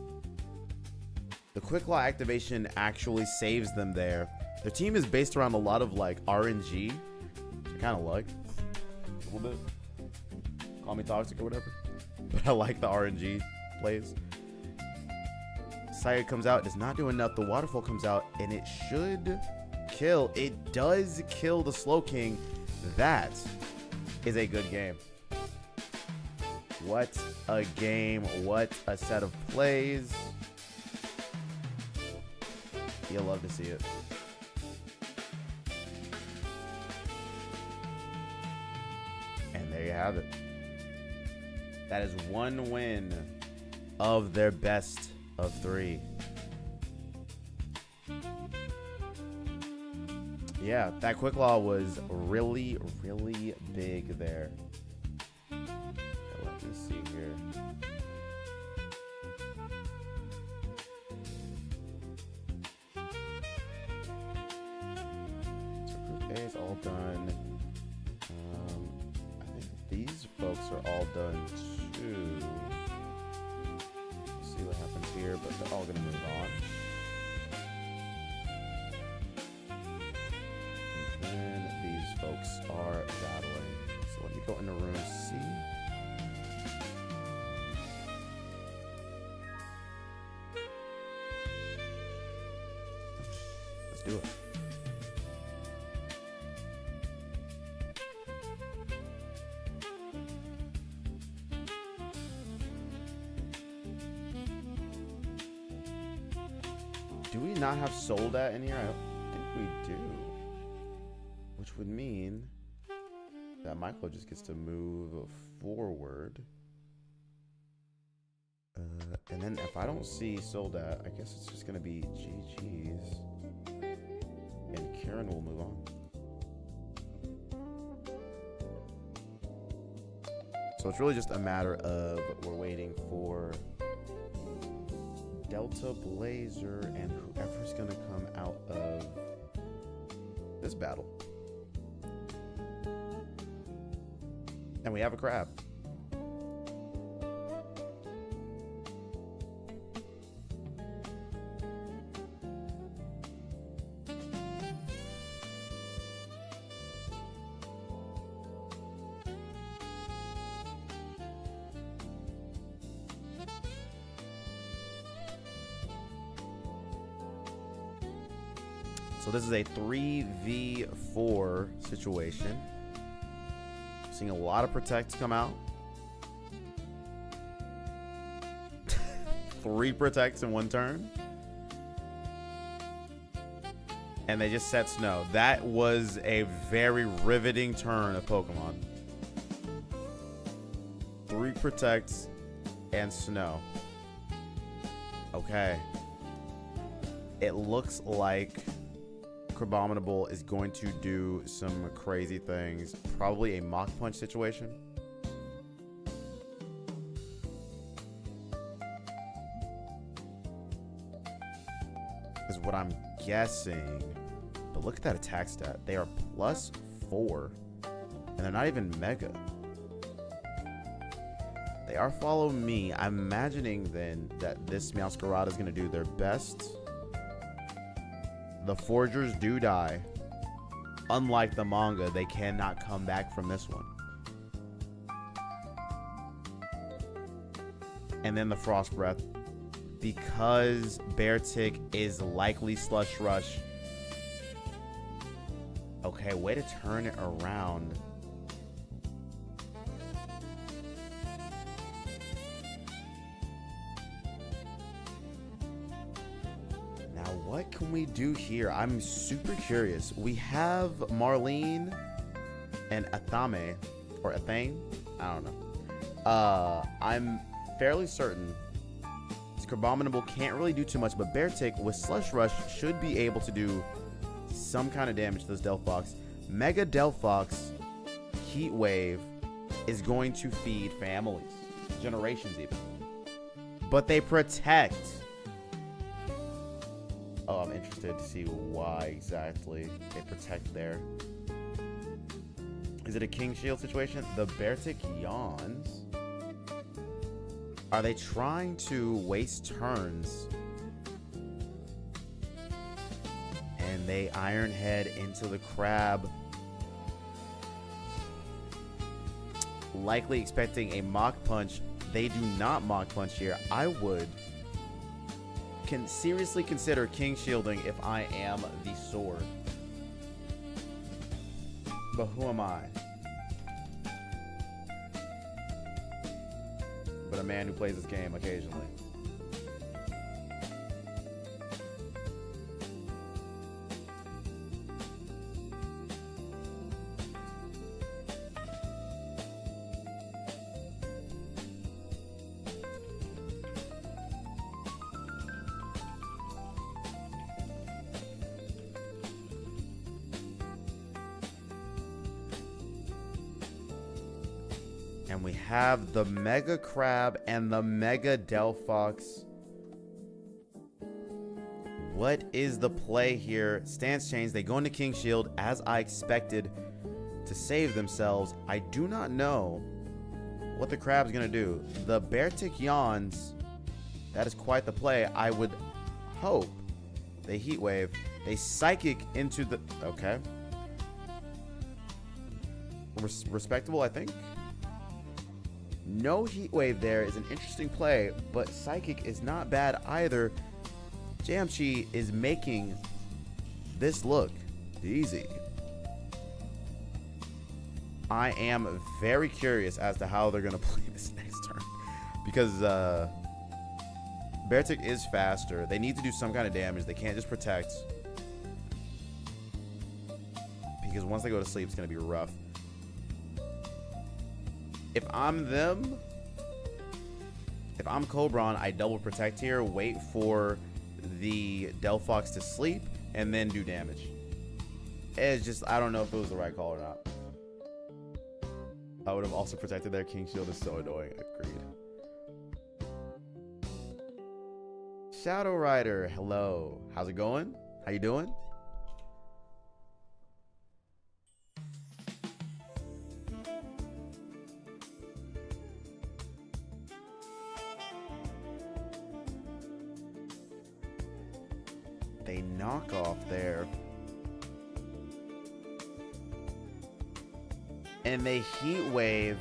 Speaker 1: The Quick Claw activation actually saves them there. Their team is based around a lot of like RNG. I kind of like a little bit. Call me toxic or whatever. But I like the RNG plays. Psychic comes out, does not do enough. The Waterfall comes out, and it should kill. It does kill the Slowking. That is a good game. What a game. What a set of plays. You'll love to see it. And there you have it. That is one win of their best of 3. Yeah, that Quick Claw was really, really big there. Let me see here. So Group A is all done. I think these folks are all done too. See what happens here, but they're all gonna move on. And then these folks are battling. So let me go into room C. Let's do it. Do we not have Soldat in here? I don't think we do. Which would mean that Michael just gets to move forward. And then if I don't see Soldat, I guess it's just going to be GG's. And Karen will move on. So it's really just a matter of we're waiting for Delta, Blazer, and whoever's gonna come out of this battle. And we have a crab. So this is a 3v4 situation. Seeing a lot of protects come out. 3 protects in one turn. And they just set snow. That was a very riveting turn of Pokemon. 3 protects and snow. Okay. It looks like Crabominable is going to do some crazy things. Probably a Mach Punch situation. Is what I'm guessing. But look at that attack stat. They are +4. And they're not even Mega. They are Follow Me. I'm imagining then that this Meowscarada is going to do their best. The Forgers do die. Unlike the manga, they cannot come back from this one. And then the Frost Breath. Because Beartic is likely Slush Rush. Okay, way to turn it around. What can we do here? I'm super curious. We have Marlene and Athame, or Athane? I don't know. I'm fairly certain Crabominable can't really do too much, but Beartic with Slush Rush should be able to do some kind of damage to this Delphox. Mega Delphox Heat Wave is going to feed families, generations even. But they protect. Oh, I'm interested to see why exactly they protect there. Is it a King Shield situation? The Beartic yawns. Are they trying to waste turns? And they Iron Head into the Crab. Likely expecting a Mach Punch. They do not Mach Punch here. I would can seriously consider King Shielding if I am the sword. But who am I? But a man who plays this game occasionally. And we have the Mega Crab and the Mega Delphox. What is the play here? Stance change. They go into King Shield as I expected to save themselves. I do not know what the Crab's going to do. The Beartic yawns. That is quite the play. I would hope they Heat Wave. They Psychic into the... Okay. Respectable, I think. No Heat Wave there is an interesting play, but Psychic is not bad either. Jamchi is making this look easy. I am very curious as to how they're going to play this next turn. Because Beartic is faster. They need to do some kind of damage. They can't just protect. Because once they go to sleep, it's going to be rough. If I'm them, if I'm Cobron, I double protect here, wait for the Delphox to sleep, and then do damage. It's just, I don't know if it was the right call or not. I would have also protected their King Shield. Is so annoying. Agreed. Shadow Rider, hello. How's it going? How you doing? They knock off there. And they Heat Wave.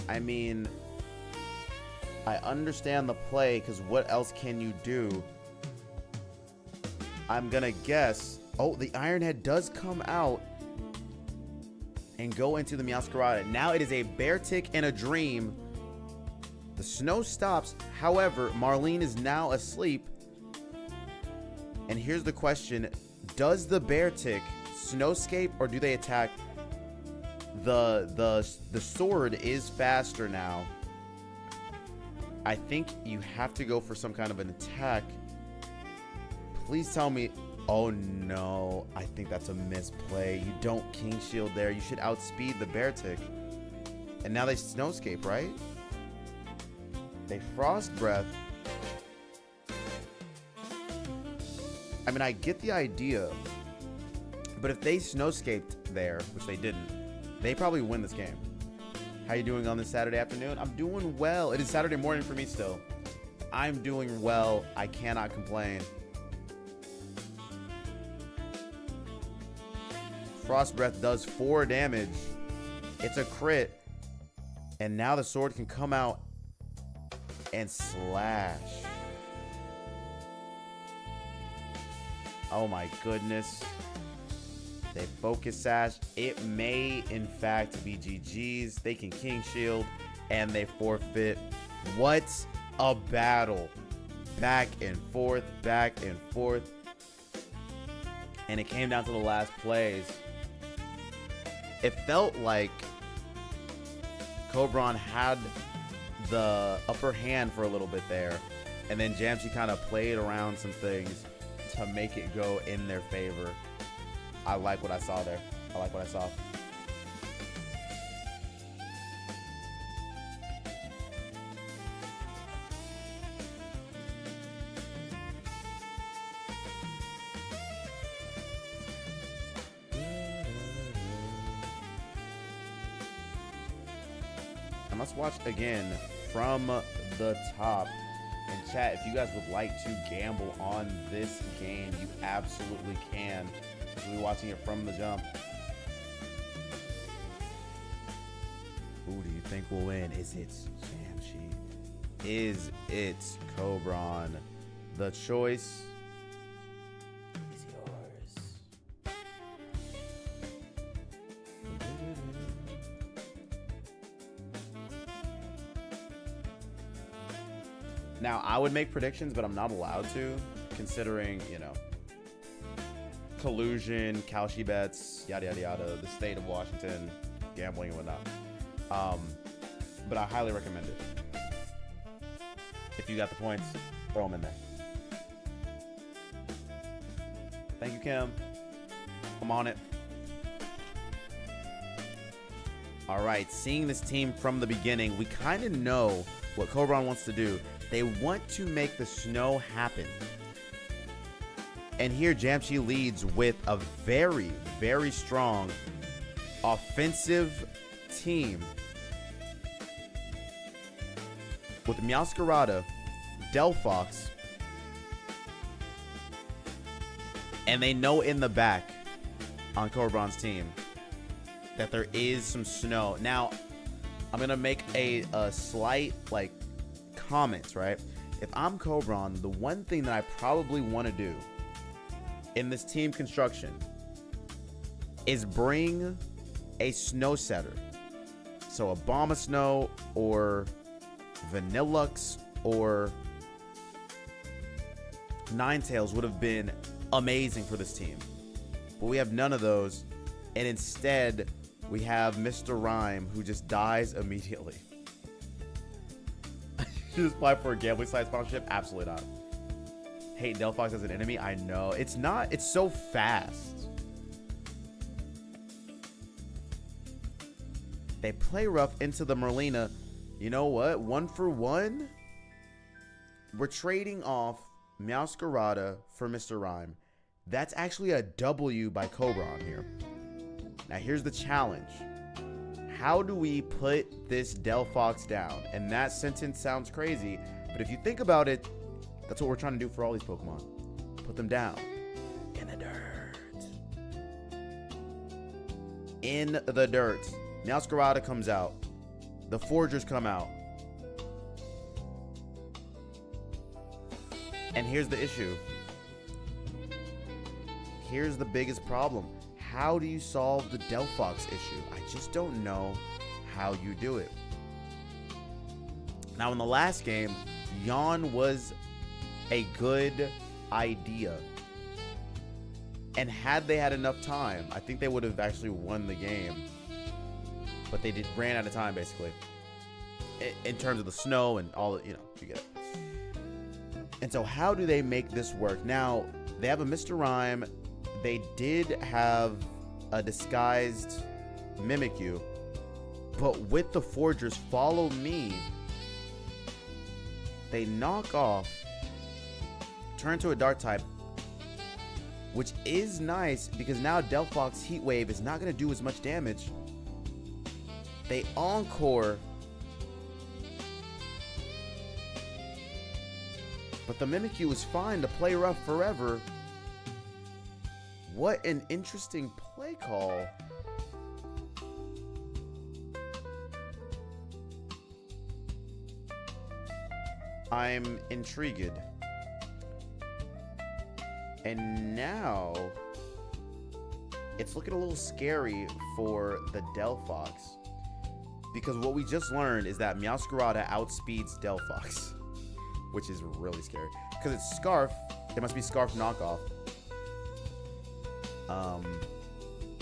Speaker 1: I mean, I understand the play, because what else can you do? I'm gonna guess. Oh, the Iron Head does come out and go into the Meowscarada. Now it is a Beartic and a Dream. The snow stops. However, Marlene is now asleep. And here's the question. Does the Beartic snowscape or do they attack? The sword is faster now. I think you have to go for some kind of an attack. Please tell me. Oh no, I think that's a misplay. You don't King Shield there. You should outspeed the Beartic. And now they snowscape, right? They Frost Breath. I mean, I get the idea. But if they snowscaped there, which they didn't, they probably win this game. How you doing on this Saturday afternoon? I'm doing well. It is Saturday morning for me still. I'm doing well. I cannot complain. Frost Breath does 4 damage. It's a crit. And now the sword can come out and slash. Oh my goodness. They focus sash. It may in fact be GG's. They can King Shield and they forfeit. What a battle. Back and forth, back and forth. And it came down to the last plays. It felt like Cobron had the upper hand for a little bit there. And then Jamshi kind of played around some things to make it go in their favor. I like what I saw there. I like what I saw. And let's watch again from the top. And chat, if you guys would like to gamble on this game, you absolutely can. We'll be watching it from the jump. Who do you think will win? Is it Jamshi? Is it Cobron? The choice is yours. Now, I would make predictions, but I'm not allowed to, considering, you know, collusion, Kalshi bets, yada yada yada, the state of Washington, gambling and whatnot. But I highly recommend it. If you got the points, throw them in there. Thank you, Kim. I'm on it. All right, seeing this team from the beginning, we kind of know what Cobron wants to do. They want to make the snow happen. And here Jamshi leads with a very, very strong offensive team. With Meowscarada, Delphox, and they know in the back on Cobron's team that there is some snow. Now, I'm going to make a slight, like, comment, right? If I'm Cobron, the one thing that I probably want to do in this team construction is bring a snow setter. So a Bomb of Snow or Vanillux or Ninetales would have been amazing for this team. But we have none of those. And instead, we have Mr. Rhyme, who just dies immediately. Should just apply for a gambling site sponsorship? Absolutely not. Hate Delphox as an enemy? I know. It's not. It's so fast. They play rough into the Merlina. You know what? 1 for 1? We're trading off Meowscarada for Mr. Rhyme. That's actually a W by Cobron here. Now here's the challenge. How do we put this Delphox down? And that sentence sounds crazy, but if you think about it, that's what we're trying to do for all these Pokemon. Put them down. In the dirt. In the dirt. Meowscarada comes out. The Forgers come out. And here's the issue. here's the biggest problem. How do you solve the Delphox issue? I just don't know how you do it. Now, in the last game, Yawn was a good idea. And had they had enough time, I think they would have actually won the game. But they ran out of time, basically. In terms of the snow and all, you get it. And so how do they make this work? Now, they have a Mr. Rhyme. They did have a disguised Mimikyu. But with the Forgers Follow Me, they knock off, turn to a Dark type, which is nice because now Delphox Heat Wave is not going to do as much damage. They Encore, but the Mimikyu is fine to play rough forever. What an interesting play call. I'm intrigued. And now it's looking a little scary for the Delphox, because what we just learned is that Meowscarada outspeeds Delphox, which is really scary because it's Scarf. It must be Scarf knockoff.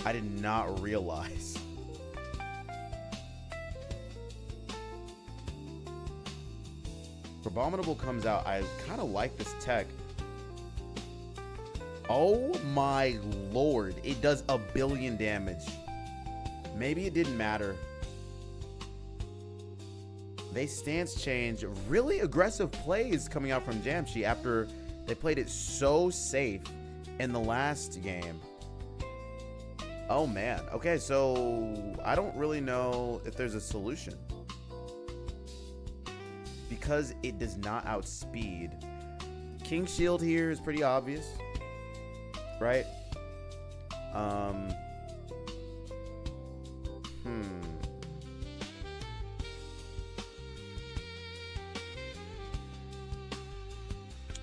Speaker 1: I did not realize. Abominable comes out. I kind of like this tech. Oh my lord. It does 1 billion damage. Maybe it didn't matter. They stance change. Really aggressive plays coming out from Jamshi after they played it so safe in the last game. Oh man. Okay, so I don't really know if there's a solution, because it does not outspeed. King Shield here is pretty obvious, right?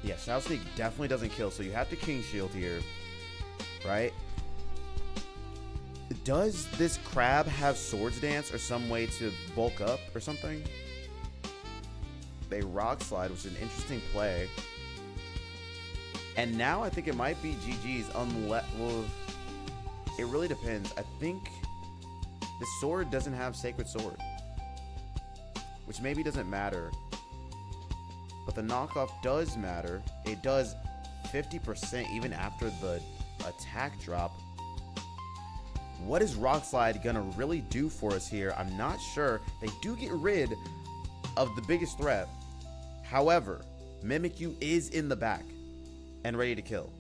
Speaker 1: Yeah, Shadow Sneak definitely doesn't kill, so you have to King Shield here, right? Does this crab have Swords Dance or some way to bulk up or something? They Rock Slide, which is an interesting play. And now I think it might be GG's unless, well, it really depends. I think the sword doesn't have Sacred Sword, which maybe doesn't matter. But the knockoff does matter. It does 50% even after the attack drop. What is Rock Slide gonna really do for us here? I'm not sure. They do get rid of the biggest threat. However, Mimikyu is in the back and ready to kill.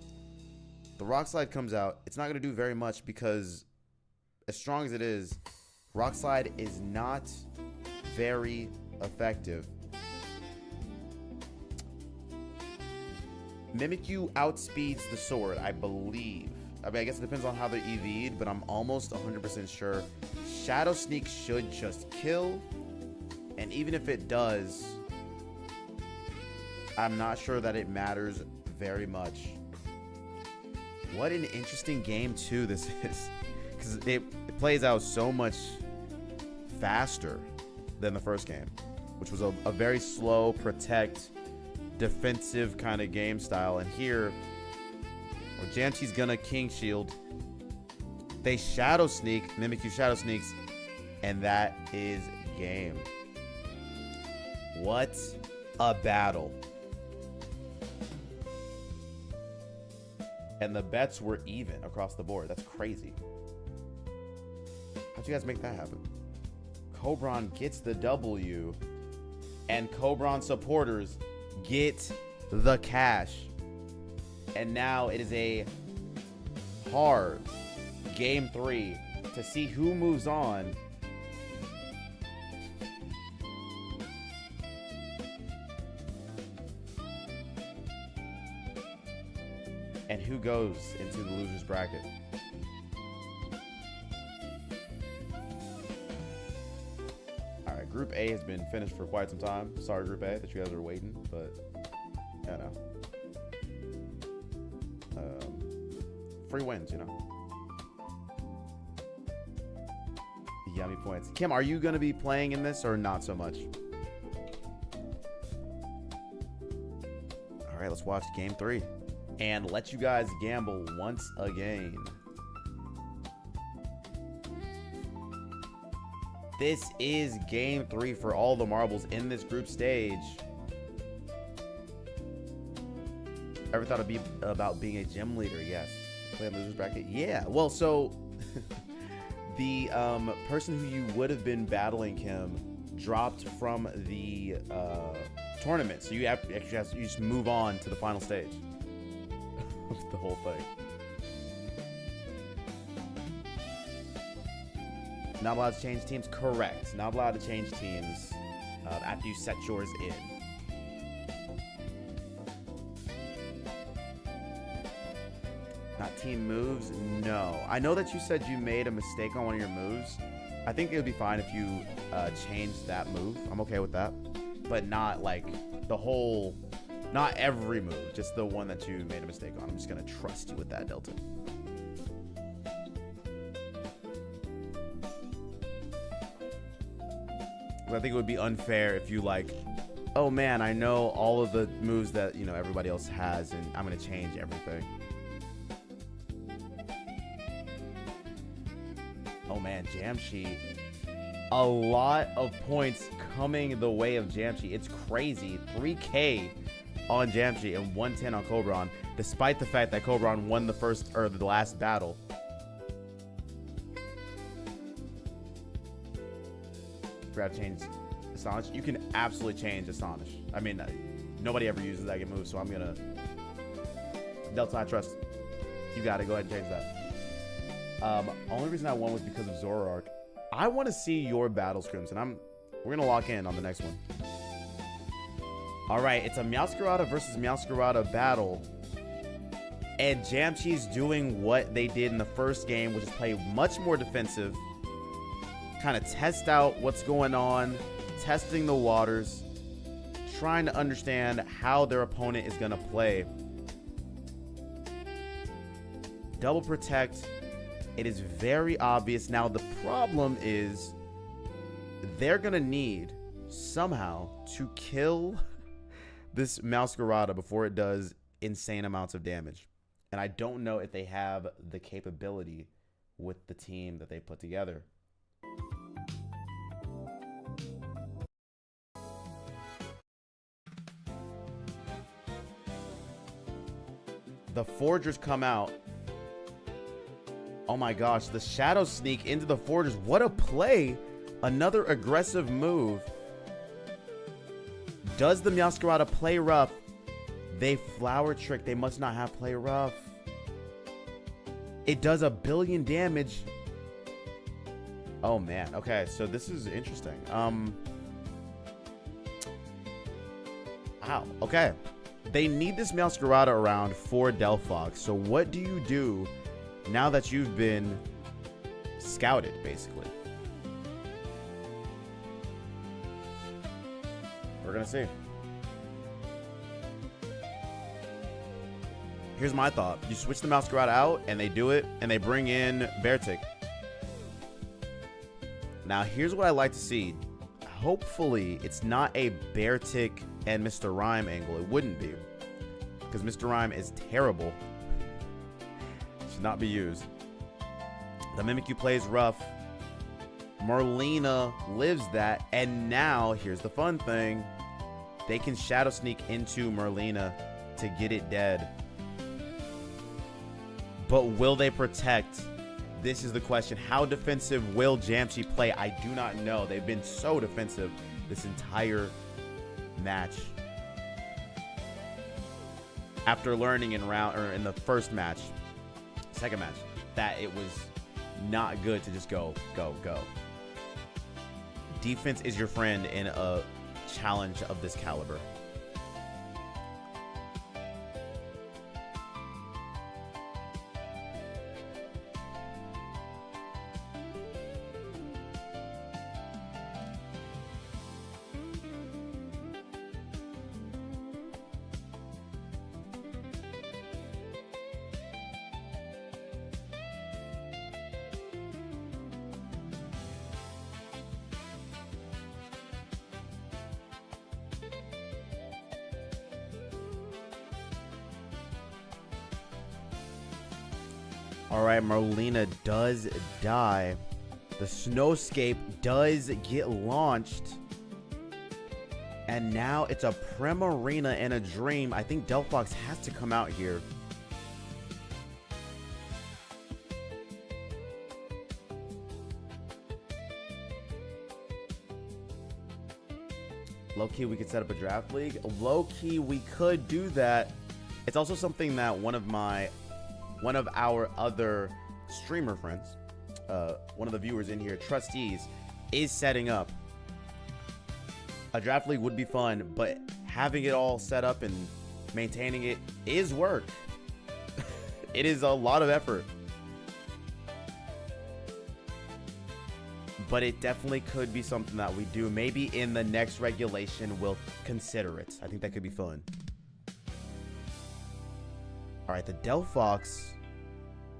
Speaker 1: The Rock Slide comes out. It's not going to do very much because, as strong as it is, Rock Slide is not very effective. Mimikyu outspeeds the sword, I believe. I mean, I guess it depends on how they're EV'd, but I'm almost 100% sure. Shadow Sneak should just kill. And even if it does, I'm not sure that it matters very much. What an interesting game, too, this is. Because it plays out so much faster than the first game, which was a very slow, protect, defensive kind of game style. And here, well, Jamchi's gonna King Shield. They Shadow Sneak, Mimikyu Shadow Sneaks, and that is game. What a battle. And the bets were even across the board. That's crazy. How'd you guys make that happen? Cobron gets the W, and Cobron supporters get the cash. And now it is a hard game 3 to see who moves on. And who goes into the loser's bracket. Alright, Group A has been finished for quite some time. Sorry, Group A, that you guys are waiting, but, you know. free wins, you know. Yummy points. Kim, are you gonna be playing in this or not so much? All right, let's watch game 3 and let you guys gamble once again. This is game 3 for all the marbles in this group stage. Ever thought it'd be about being a gym leader? Yes. Play a losers bracket? Yeah. Well, so the person who you would have been battling, Kim, dropped from the tournament. So you actually you just move on to the final stage of the whole thing. Not allowed to change teams? Correct. Not allowed to change teams after you set yours in. Not team moves? No. I know that you said you made a mistake on one of your moves. I think it would be fine if you changed that move. I'm okay with that. But not like the whole, not every move, just the one that you made a mistake on. I'm just going to trust you with that, Delta. I think it would be unfair if you like, oh man, I know all of the moves that, you know, everybody else has, and I'm going to change everything. Oh man, Jamshi. A lot of points coming the way of Jamshi. It's crazy. 3K on Jamshi and 110 on Cobron, despite the fact that Cobron won the first or the last battle. Grab change Astonish. You can absolutely change Astonish. I mean, nobody ever uses that move, so I'm gonna Delta. I trust you. Got to go ahead and change that. Only reason I won was because of Zoroark. I want to see your battle scrims, and we're gonna lock in on the next one. All right, it's a Meowscarada versus Meowscarada battle, and Jamshi's doing what they did in the first game, which is play much more defensive. Kind of test out what's going on, testing the waters, trying to understand how their opponent is going to play. Double protect. It is very obvious. Now, the problem is they're going to need somehow to kill this Meowscarada before it does insane amounts of damage. And I don't know if they have the capability with the team that they put together. The Forgers come out. Oh my gosh, the Shadow Sneak into the Forgers. What a play. Another aggressive move. Does the Meowscarada play rough? They Flower Trick. They must not have play rough. It does 1 billion damage. Oh man. Okay, so this is interesting. Wow. Okay. They need this Meowscarada around for Delphox. So what do you do now that you've been scouted, basically? We're going to see. Here's my thought. You switch the Meowscarada out, and they do it, and they bring in Beartic. Now, here's what I like to see. Hopefully, it's not a Beartic and Mr. Rhyme angle. It wouldn't be, because Mr. Rhyme is terrible. Should not be used. The Mimikyu plays rough. Merlina lives that, and now here's the fun thing. They can Shadow Sneak into Merlina to get it dead. But will they protect? This is the question. How defensive will Jamshi play? I do not know. They've been so defensive this entire match. After learning in the first match, second match, that it was not good to just go. Defense is your friend in a challenge of this caliber. All right, Marlena does die. The Snowscape does get launched. And now it's a Primarina and a Dream. I think Delphox has to come out here. Low-key, we could set up a draft league. Low-key, we could do that. It's also something that one of our other streamer friends, one of the viewers in here, Trustees, is setting up. A draft league would be fun, but having it all set up and maintaining it is work. It is a lot of effort. But it definitely could be something that we do. Maybe in the next regulation, we'll consider it. I think that could be fun. All right, the Delphox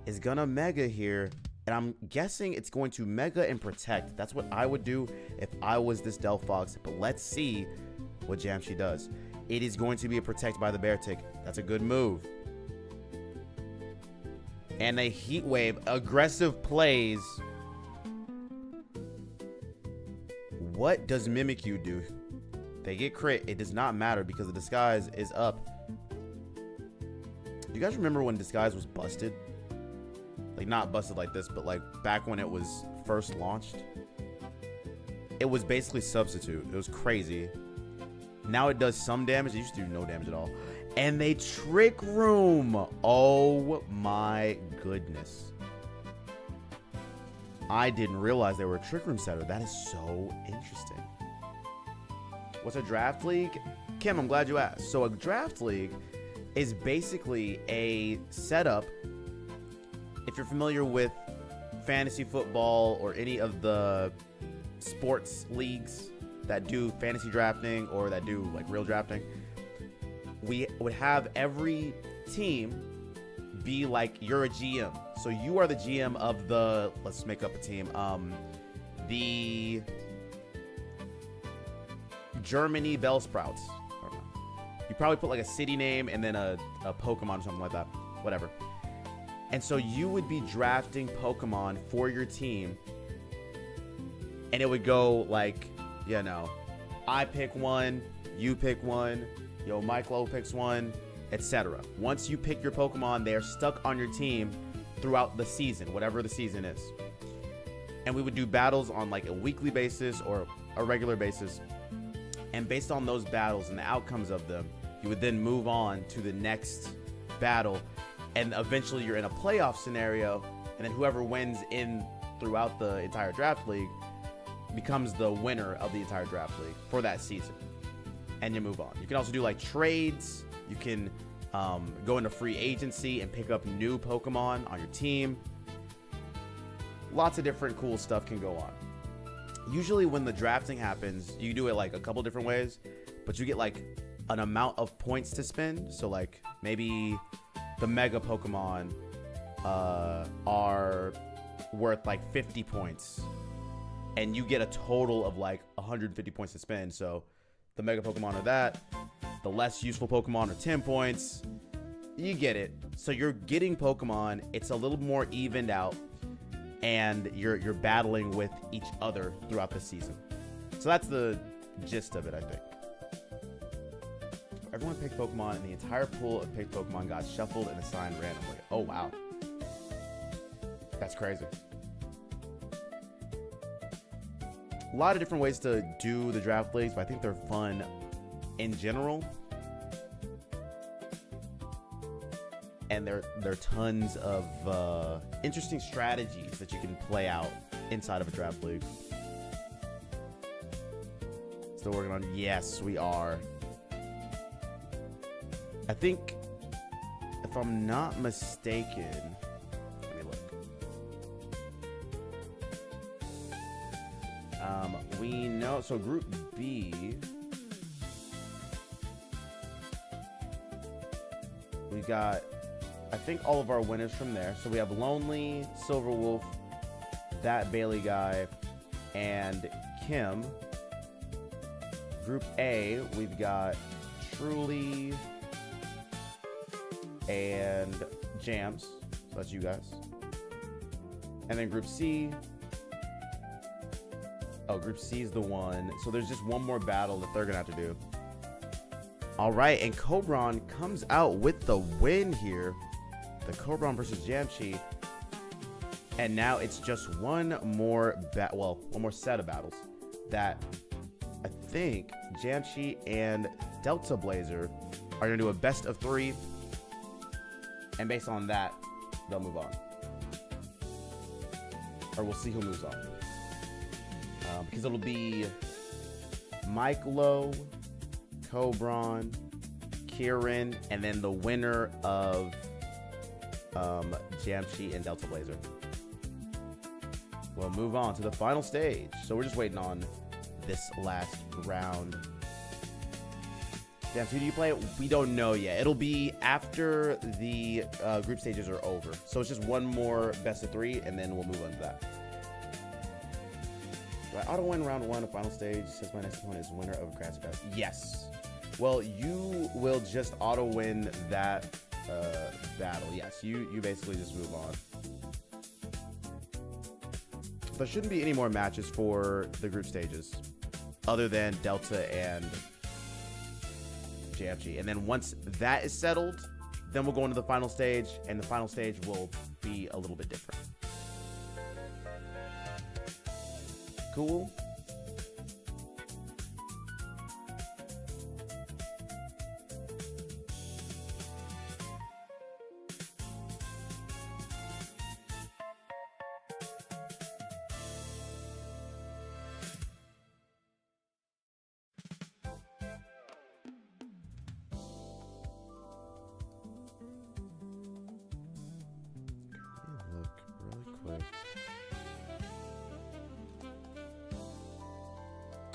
Speaker 1: is gonna Mega here. And I'm guessing it's going to Mega and Protect. That's what I would do if I was this Delphox. But let's see what Jamshi does. It is going to be a Protect by the Beartic. That's a good move. And a Heat Wave. Aggressive plays. What does Mimikyu do? They get crit. It does not matter because the Disguise is up. You guys remember when Disguise was busted? Like, not busted like this, but like back when it was first launched. It was basically Substitute. It was crazy. Now it does some damage. It used to do no damage at all. And they Trick Room. Oh my goodness. I didn't realize they were a Trick Room setter. That is so interesting. What's a draft league? Kim, I'm glad you asked. So a draft league is basically a setup. If you're familiar with fantasy football or any of the sports leagues that do fantasy drafting or that do like real drafting, we would have every team be like you're a GM. So you are the GM of the, let's make up a team, the Germany Bellsprouts. You probably put like a city name and then a Pokemon or something like that. Whatever. And so you would be drafting Pokemon for your team. And it would go like, you know, I pick one, you pick one, yo, Michael picks one, etc. Once you pick your Pokemon, they are stuck on your team throughout the season, whatever the season is. And we would do battles on like a weekly basis or a regular basis. And based on those battles and the outcomes of them, you would then move on to the next battle. And eventually you're in a playoff scenario, and then whoever wins in throughout the entire draft league becomes the winner of the entire draft league for that season. And you move on. You can also do like trades. You can go into free agency and pick up new Pokemon on your team. Lots of different cool stuff can go on. Usually when the drafting happens, you do it like a couple different ways, but you get like an amount of points to spend. So like maybe the Mega Pokemon are worth like 50 points. And you get a total of like 150 points to spend. So the Mega Pokemon are that. The less useful Pokemon are 10 points. You get it. So you're getting Pokemon. It's a little more evened out. And you're battling with each other throughout the season. So that's the gist of it, I think. Everyone picked Pokemon, and the entire pool of picked Pokemon got shuffled and assigned randomly. Oh, wow. That's crazy. A lot of different ways to do the draft leagues, but I think they're fun in general. And there are tons of interesting strategies that you can play out inside of a draft league. Still working on, yes, we are. I think, if I'm not mistaken, let me look. We know, so Group B, we got, I think, all of our winners from there. So we have Lonely, Silverwolf, that Bailey guy, and Kim. Group A, we've got Truly and Jams. So that's you guys. And then Group C. Oh, Group C is the one. So there's just one more battle that they're going to have to do. All right, and Cobron comes out with the win here. The Cobron versus Jamchi. And now it's just one more set of battles that I think Jamchi and Delta Blazer are going to do a best of 3. And based on that, they'll move on. Or we'll see who moves on. Because it'll be Mike Lowe, Cobron, Kieran, and then the winner of Jamchi and Delta Blazer. We'll move on to the final stage. So we're just waiting on this last round. Damn, who do you play? We don't know yet. It'll be after the group stages are over. So it's just one more best of 3, and then we'll move on to that. Do I auto-win round 1 of final stage? Says my next opponent is winner of Crash Pass. Yes. Well, you will just auto-win that battle. Yes, you basically just move on. There shouldn't be any more matches for the group stages other than Delta and Jamchi. And then once that is settled, then we'll go into the final stage, and the final stage will be a little bit different. Cool?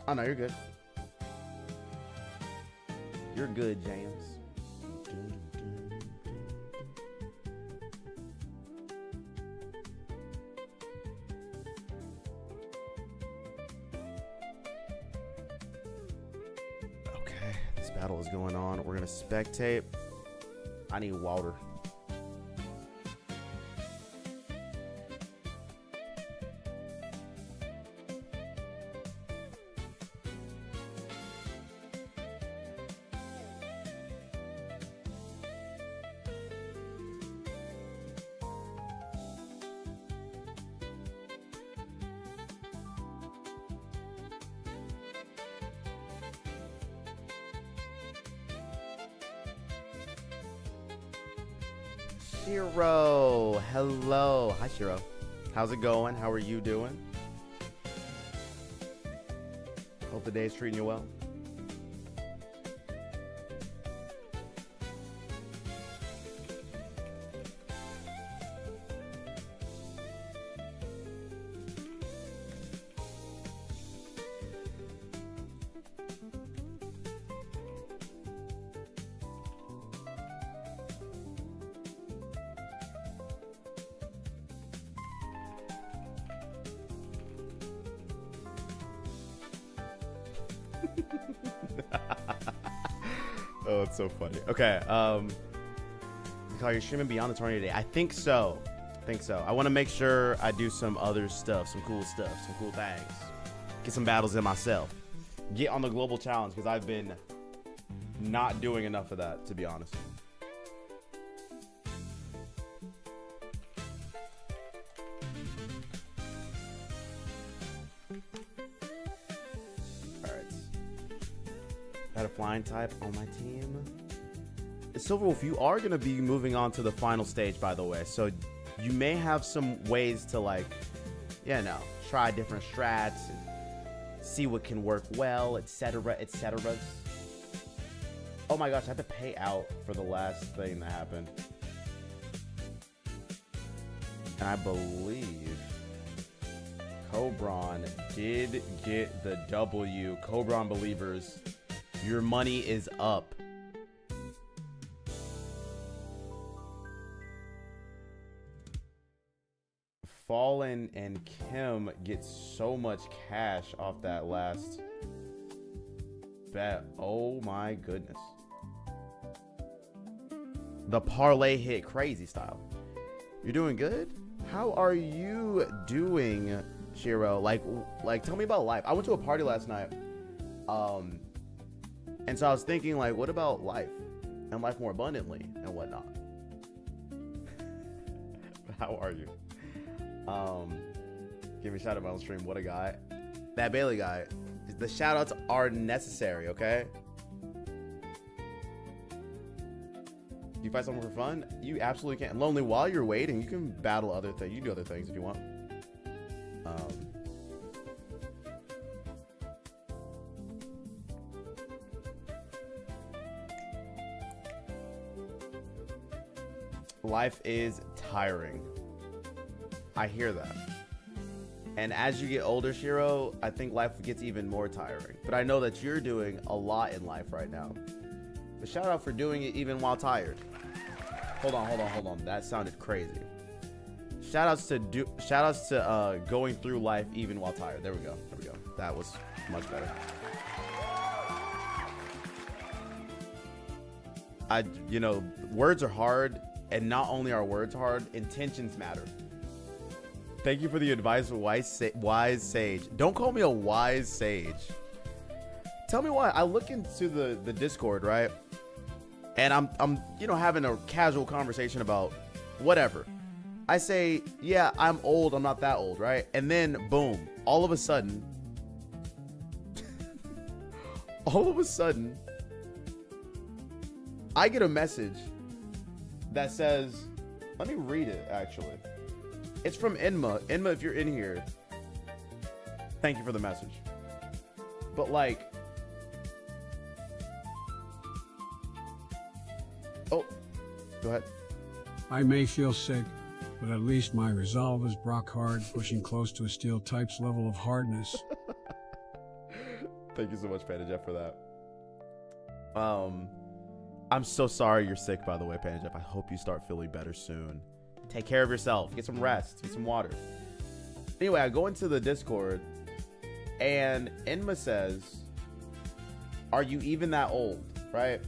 Speaker 1: Oh, no, you're good. You're good, James. Okay, this battle is going on. We're going to spectate. I need water. Shiro, hello. Hi, Shiro. How's it going? How are you doing? Hope the day's treating you well. Oh, it's so funny. Okay, call your streaming beyond the tournament today. I think so. I want to make sure I do some other stuff, some cool stuff, some cool things. Get some battles in myself. Get on the global challenge, because I've been not doing enough of that, to be honest. A flying type on my team. Silverwolf, you are going to be moving on to the final stage, by the way, so you may have some ways to, like, try different strats and see what can work well, etc., etc. Oh my gosh, I had to pay out for the last thing that happened, and I believe Cobron did get the W. Cobron believers, your money is up. Fallen and Kim get so much cash off that last bet. Oh my goodness. The parlay hit crazy style. You're doing good? How are you doing, Shiro? Like, tell me about life. I went to a party last night, and so I was thinking, like, what about life and life more abundantly and whatnot? How are you? Give me a shout out on stream. What a guy. That Bailey guy. The shout outs are necessary, okay? You fight someone for fun? You absolutely can. Lonely, while you're waiting, you can battle other things. You do other things if you want. Life is tiring. I hear that. And as you get older, Shiro, I think life gets even more tiring. But I know that you're doing a lot in life right now. But shout out for doing it even while tired. Hold on. That sounded crazy. Shout outs to going through life even while tired. There we go. That was much better. Words are hard, and not only are words hard, intentions matter. Thank you for the advice, wise sage. Don't call me a wise sage. Tell me why. I look into the Discord, right? And I'm having a casual conversation about whatever. I say, yeah, I'm old. I'm not that old, right? And then boom, all of a sudden, I get a message that says, let me read it actually. It's from Inma. Inma, if you're in here, thank you for the message. But like, oh, go ahead.
Speaker 3: I may feel sick, but at least my resolve is rock hard, pushing close to a steel type's level of hardness.
Speaker 1: Thank you so much, Panda Jeff, for that. I'm so sorry you're sick, by the way, Panda Jeff. I hope you start feeling better soon. Take care of yourself. Get some rest. Get some water. Anyway, I go into the Discord, and Enma says, are you even that old? Right?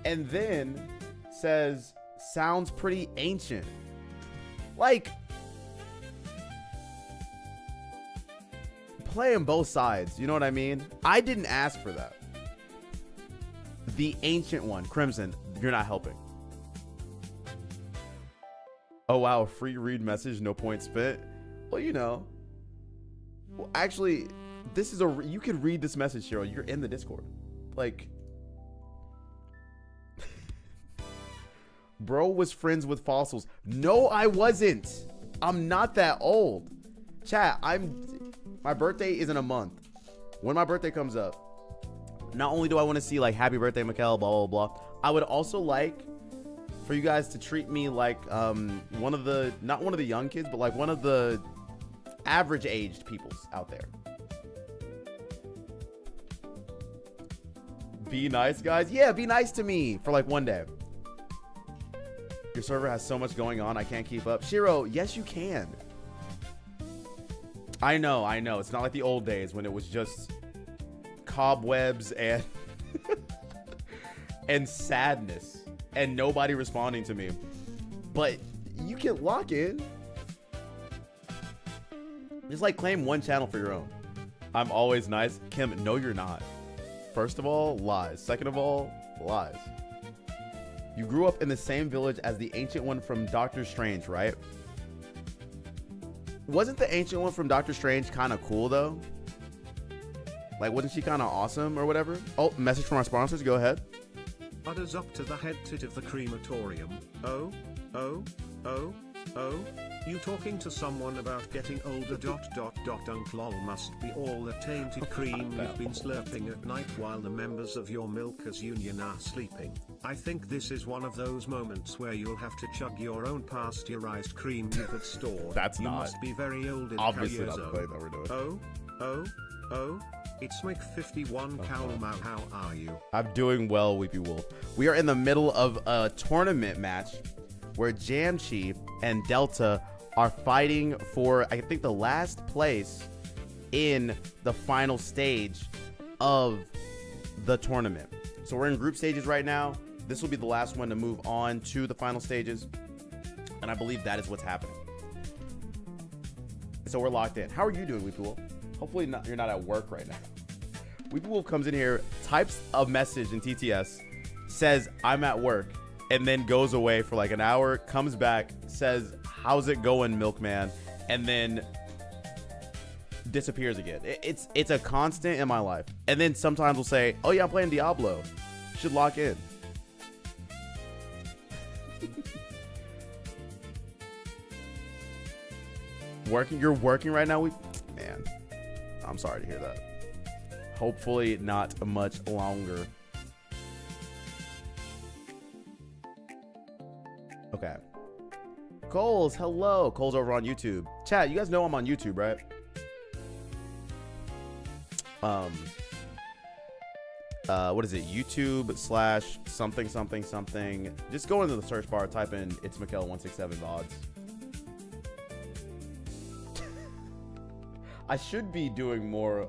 Speaker 1: And then says, sounds pretty ancient. Like, playing both sides. You know what I mean? I didn't ask for that. The ancient one, Crimson, you're not helping. Oh, wow. Free read message, no point spent. Well, Well, actually, this is you could read this message, Cheryl. You're in the Discord. Like, bro was friends with fossils. No, I wasn't. I'm not that old. Chat, my birthday is in a month. When my birthday comes up, not only do I want to see like happy birthday, Mikkel, blah, blah, blah. I would also like for you guys to treat me like not one of the young kids, but like one of the average aged peoples out there. Be nice, guys. Yeah, be nice to me for like one day. Your server has so much going on, I can't keep up. Shiro, yes you can. I know. It's not like the old days when it was just cobwebs and and sadness and nobody responding to me. But you can lock in. Just like claim one channel for your own. I'm always nice. Kim, no you're not. First of all, lies. Second of all, lies. You grew up in the same village as the ancient one from Doctor Strange, right? Wasn't the ancient one from Doctor Strange kind of cool though? Like, wasn't she kind of awesome or whatever? Oh, message from our sponsors. Go ahead.
Speaker 2: Udders up to the head tit of the crematorium. Oh. You talking to someone about getting older ... Uncle Ol must be all the tainted cream you've been slurping at night while the members of your Milkers Union are sleeping. I think this is one of those moments where you'll have to chug your own pasteurized cream you've had stored.
Speaker 1: That's
Speaker 2: you
Speaker 1: not.
Speaker 2: Must be very old in
Speaker 1: Obviously not the play that we're doing.
Speaker 2: Oh. It's Mick 51 Kalmau, how are you?
Speaker 1: I'm doing well, Weepy Wolf. We are in the middle of a tournament match where Jamchi and Delta are fighting for, I think, the last place in the final stage of the tournament. So we're in group stages right now. This will be the last one to move on to the final stages. And I believe that is what's happening. So we're locked in. How are you doing, Weepy Wolf? Hopefully you're not at work right now. Weepy Wolf comes in here, types a message in TTS, says, I'm at work, and then goes away for like an hour, comes back, says, how's it going, milkman? And then disappears again. It's a constant in my life. And then sometimes we'll say, oh yeah, I'm playing Diablo. Should lock in. You're working right now? Man, I'm sorry to hear that. Hopefully not much longer. Okay. Coles, hello. Cole's over on YouTube. Chat, you guys know I'm on YouTube, right? What is it? YouTube / something something something. Just go into the search bar, type in it's Mikkel167 VODs. I should be doing more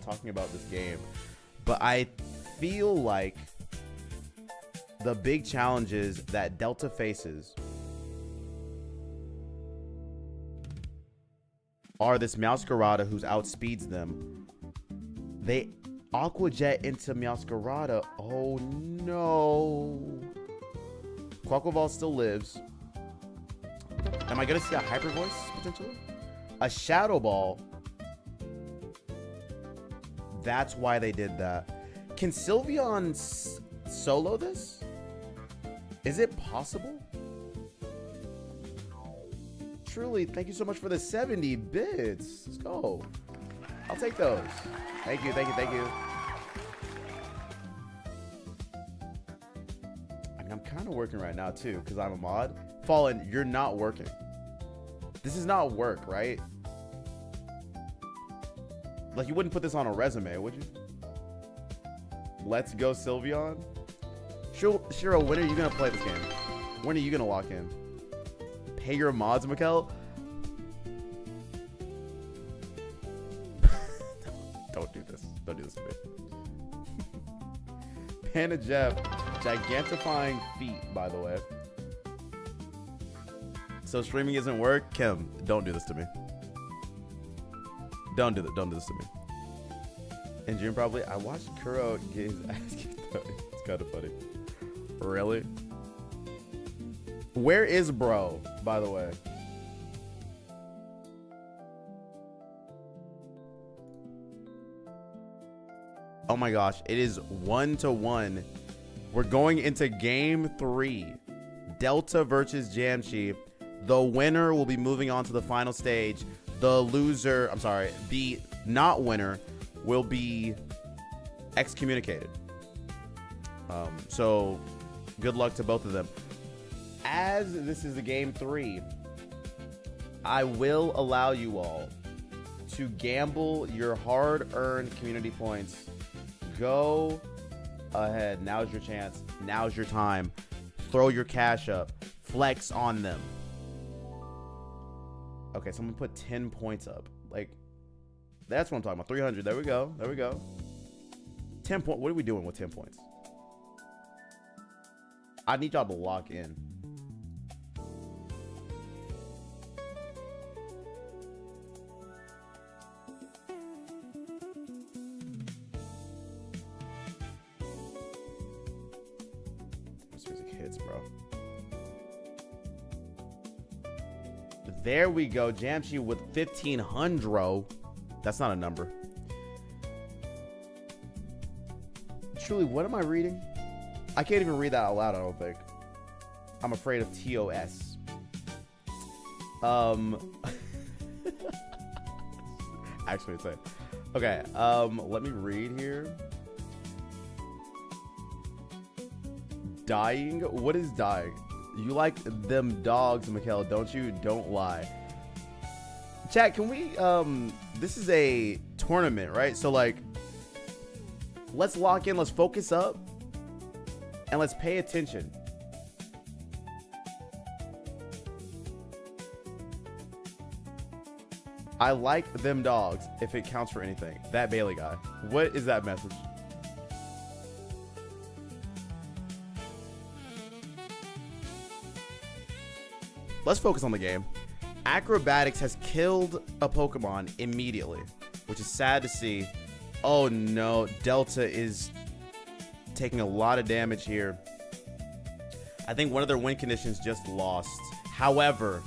Speaker 1: talking about this game, but I feel like the big challenges that Delta faces are this Meowscarada who's outspeeds them. They Aqua Jet into Meowscarada. Oh no. Quaquaval still lives. Am I gonna see a Hyper Voice potentially? A Shadow Ball. That's why they did that. Can Sylveon solo this? Is it possible? Truly, thank you so much for the 70 bits. Let's go. I'll take those. Thank you, thank you, thank you. I mean, I'm kind of working right now too, because I'm a mod. Fallen, you're not working. This is not work, right? Like, you wouldn't put this on a resume, would you? Let's go, Sylveon. Shiro, when are you going to play this game? When are you going to lock in? Pay your mods, Mikkel? Don't do this. Don't do this to me. Panda Jeff, gigantifying feet, by the way. So streaming isn't work? Kim, don't do this to me. Don't do this to me. In June, probably. I watched Kuro get his ass kicked. It's kind of funny. Really? Where is bro, by the way? Oh my gosh, it is 1-1. We're going into game 3. Delta versus Jamshi. The winner will be moving on to the final stage. The loser, I'm sorry, the not winner will be excommunicated. So good luck to both of them. As this is the game 3, I will allow you all to gamble your hard-earned community points. Go ahead. Now's your chance. Now's your time. Throw your cash up. Flex on them. Okay, someone put 10 points up. Like, that's what I'm talking about. 300. There we go. There we go. 10 points. What are we doing with 10 points? I need y'all to lock in. This music hits, bro. There we go. Jamshi with 1,500. That's not a number. Truly, what am I reading? I can't even read that out loud, I don't think. I'm afraid of TOS. Actually, it's it. Okay, let me read here. Dying? What is dying? You like them dogs, Mikkel, don't you? Don't lie. Chat, can we, this is a tournament, right? So, like, let's lock in, let's focus up, and let's pay attention. I like them dogs, if it counts for anything. That Bailey guy. What is that message? Let's focus on the game. Acrobatics has killed a Pokemon immediately, which is sad to see. Oh no, Delta is taking a lot of damage here. I think one of their win conditions just lost. However,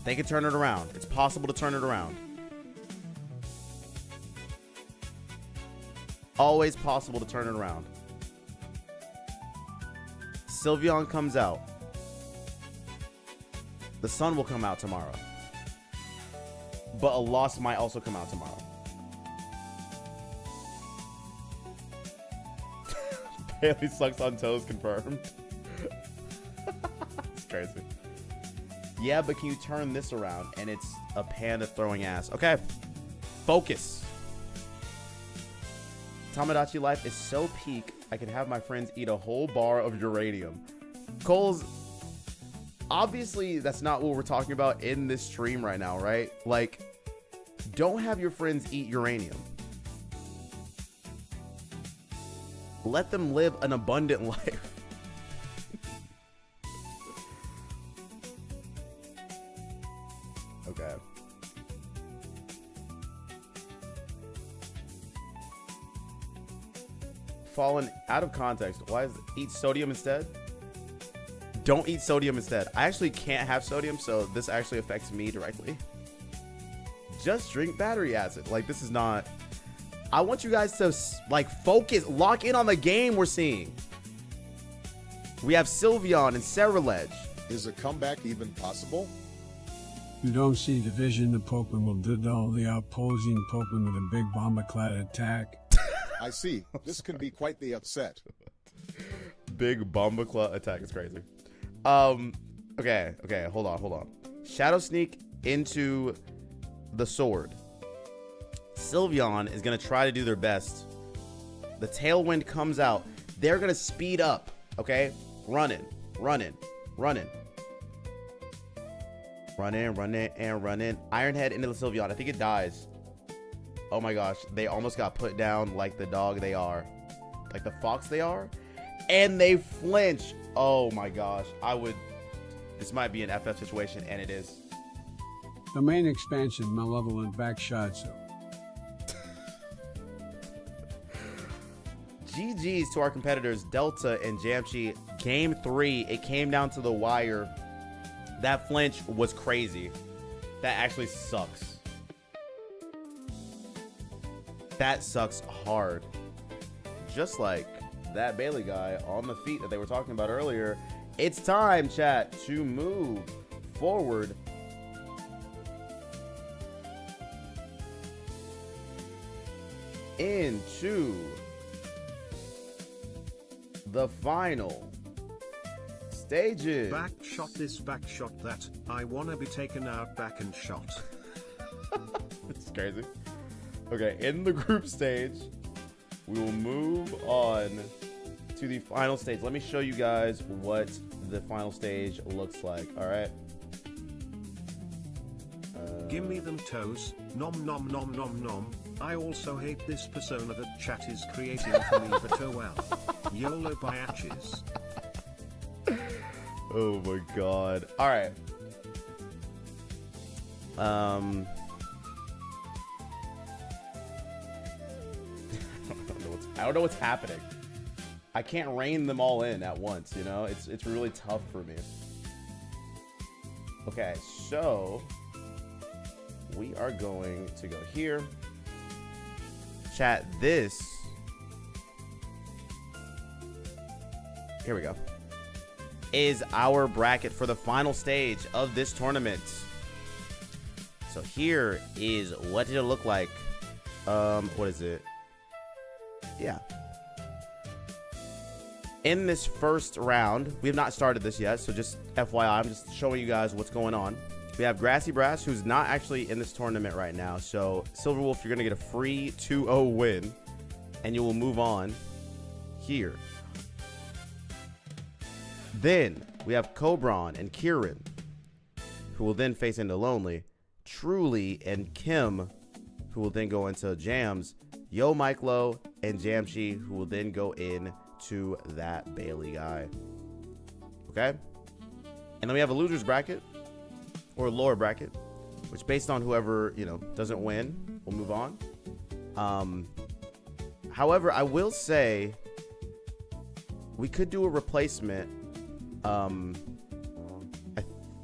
Speaker 1: they can turn it around. It's possible to turn it around. Always possible to turn it around. Sylveon comes out. The sun will come out tomorrow. But a loss might also come out tomorrow. Bailey sucks on toes confirmed. It's crazy. Yeah, but can you turn this around? And it's a panda throwing ass. Okay. Focus. Tamagotchi life is so peak, I can have my friends eat a whole bar of uranium. Cole's... Obviously, that's not what we're talking about in this stream right now, right? Like, don't have your friends eat uranium. Let them live an abundant life. Okay. Fallen out of context. Why is eat sodium instead? Don't eat sodium instead. I actually can't have sodium, so this actually affects me directly. Just drink battery acid. Like, this is not... I want you guys to, like, focus. Lock in on the game we're seeing. We have Sylveon and Cerulege.
Speaker 4: Is a comeback even possible?
Speaker 3: You don't see division. The Pokemon will diddle the opposing Pokemon with a big bomb-clad attack.
Speaker 4: I see. This can be quite the upset.
Speaker 1: Big Bombacla attack is crazy. Okay, hold on. Shadow Sneak into the sword. Sylveon is gonna try to do their best. The Tailwind comes out. They're gonna speed up, okay? Running. Running, Ironhead into the Sylveon. I think it dies. Oh my gosh, they almost got put down like the dog they are. Like the fox they are. And they flinch. Oh my gosh. This might be an FF situation, and it is.
Speaker 3: The main expansion, Malevolent Backshot, so.
Speaker 1: GG's to our competitors, Delta and Jamchi. Game 3, it came down to the wire. That flinch was crazy. That actually sucks. That sucks hard. Just like that Bailey guy on the feet that they were talking about earlier. It's time, chat, to move forward. Into the final stages.
Speaker 2: Back shot this, back shot that. I wanna be taken out back and shot.
Speaker 1: It's crazy. Okay, in the group stage, we will move on to the final stage. Let me show you guys what the final stage looks like. All right.
Speaker 2: Give me them toes. Nom nom nom nom nom. I also hate this persona that chat is creating for me, but oh well. YOLO biatches.
Speaker 1: Oh my god. All right. I don't know what's happening. I can't rein them all in at once, you know? It's really tough for me. Okay, so we are going to go here. Chat, this. Here we go. Is our bracket for the final stage of this tournament. So here is what did it look like. What is it? Yeah. In this first round, we have not started this yet, so just FYI, I'm just showing you guys what's going on. We have Grassy Brass, who's not actually in this tournament right now. So, Silverwolf, you're going to get a free 2-0 win, and you will move on here. Then, we have Cobron and Kieran, who will then face into Lonely. Truly and Kim, who will then go into Jams. Yo Mikelo and Jamshi, who will then go in to that Bailey guy. Okay? And then we have a loser's bracket, or a lower bracket. which based on whoever, doesn't win, we'll move on. However, I will say we could do a replacement. I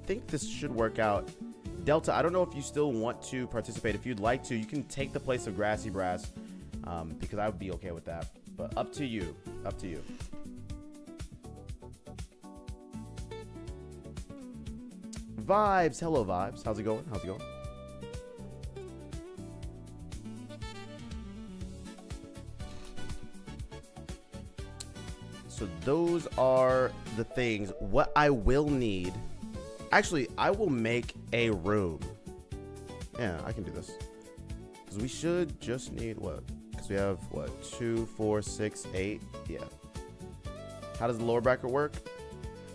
Speaker 1: think this should work out. Delta, I don't know if you still want to participate. If you'd like to, you can take the place of Grassy Brass, because I would be okay with that. But up to you. Up to you. Vibes. Hello, Vibes. How's it going? How's it going? So those are the things. What I will need... Actually, I will make a room. Yeah, I can do this. Because we should just need what? Because we have what? 2, 4, 6, 8. Yeah. How does the lower bracket work?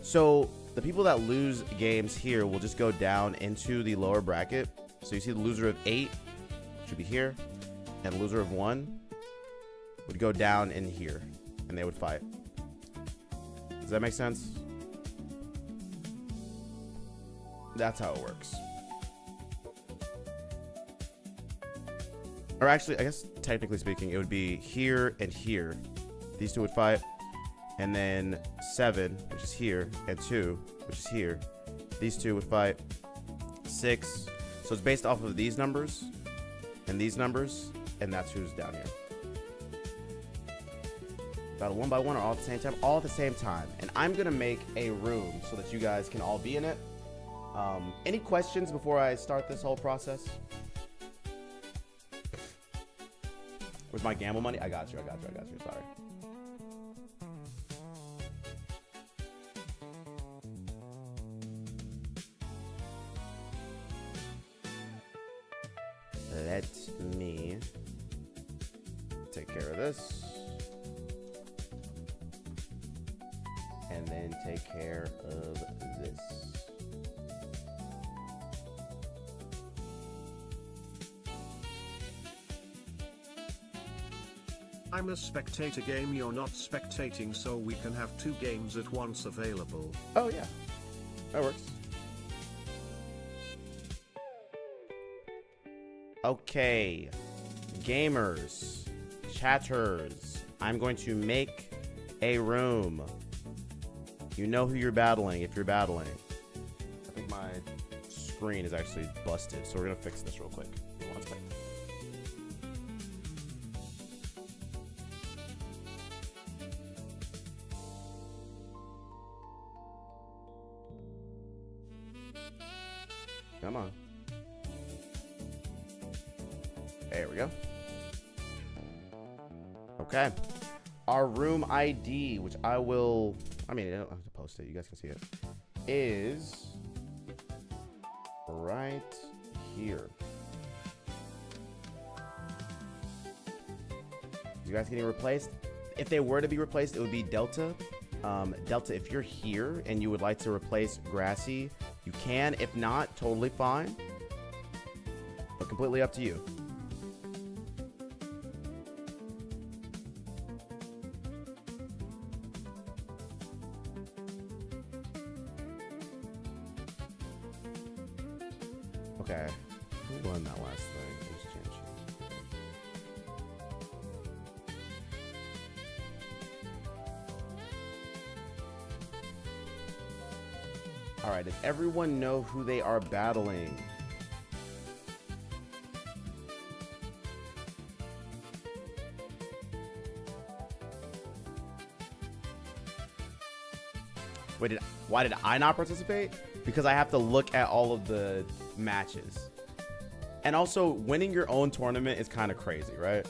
Speaker 1: So the people that lose games here will just go down into the lower bracket. So you see the loser of 8 should be here. And the loser of 1 would go down in here. And they would fight. Does that make sense? That's how it works. Or actually, I guess technically speaking, it would be here and here. These two would fight. And then 7, which is here, and 2, which is here. These two would fight. 6. So it's based off of these numbers and these numbers, and that's who's down here. Battle 1 by 1 or all at the same time? All at the same time. And I'm going to make a room so that you guys can all be in it. Any questions before I start this whole process? With my gamble money? I got you. Sorry. Let me take care of this. And then take care of this.
Speaker 2: I'm a spectator game, you're not spectating, so we can have 2 games at once available.
Speaker 1: Oh yeah, that works. Okay, gamers, chatters, I'm going to make a room. You know who you're battling if you're battling. I think my screen is actually busted, so we're gonna fix this real quick. One second. Come on. There we go. Okay. Our room ID, which I don't have to post it. You guys can see it. Is right here. You guys getting replaced? If they were to be replaced, it would be Delta. Delta, if you're here and you would like to replace Grassy, you can. If not, totally fine. But completely up to you. Okay. Who won that last thing? Who's changing? Alright, does everyone know who they are battling? Wait, why did I not participate? Because I have to look at all of the matches. And also, winning your own tournament is kind of crazy, right?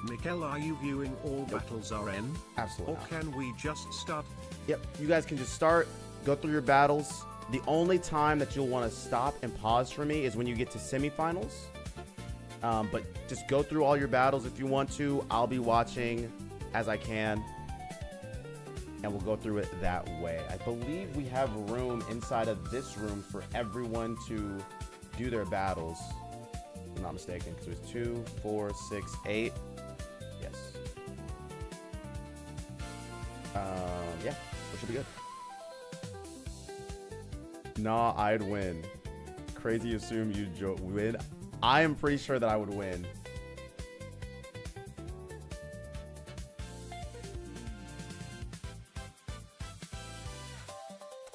Speaker 2: Mikkel, are you viewing all battles RN?
Speaker 1: Absolutely
Speaker 2: Or
Speaker 1: not.
Speaker 2: can we just start?
Speaker 1: Yep, you guys can just start, go through your battles. The only time that you'll want to stop and pause for me is when you get to semifinals. But just go through all your battles if you want to. I'll be watching as I can. And we'll go through it that way. I believe we have room inside of this room for everyone to do their battles. I'm not mistaken, because it was 2, 4, 6, 8. Yes. Yeah, that should be good. Nah, I'd win. Crazy assume you'd win. I am pretty sure that I would win.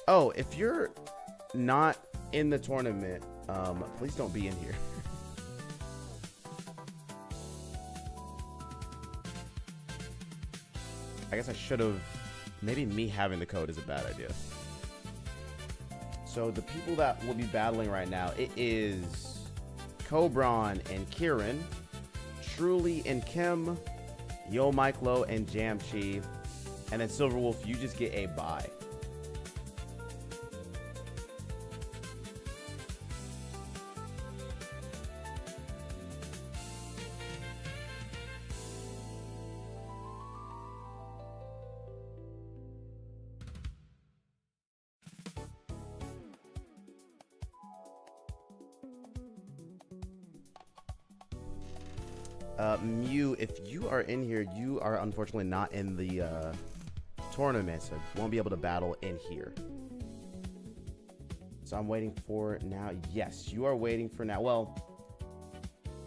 Speaker 1: Oh, if you're not in the tournament, please don't be in here. I guess I should have. Maybe me having the code is a bad idea. So the people that will be battling right now, it is Cobron and Kieran, Truly and Kim, Yo Mike Low and Jamchi, and then Silverwolf, you just get a bye. Mew, if you are in here, you are unfortunately not in the tournament, so won't be able to battle in here. So I'm waiting for now. Yes, you are waiting for now. Well,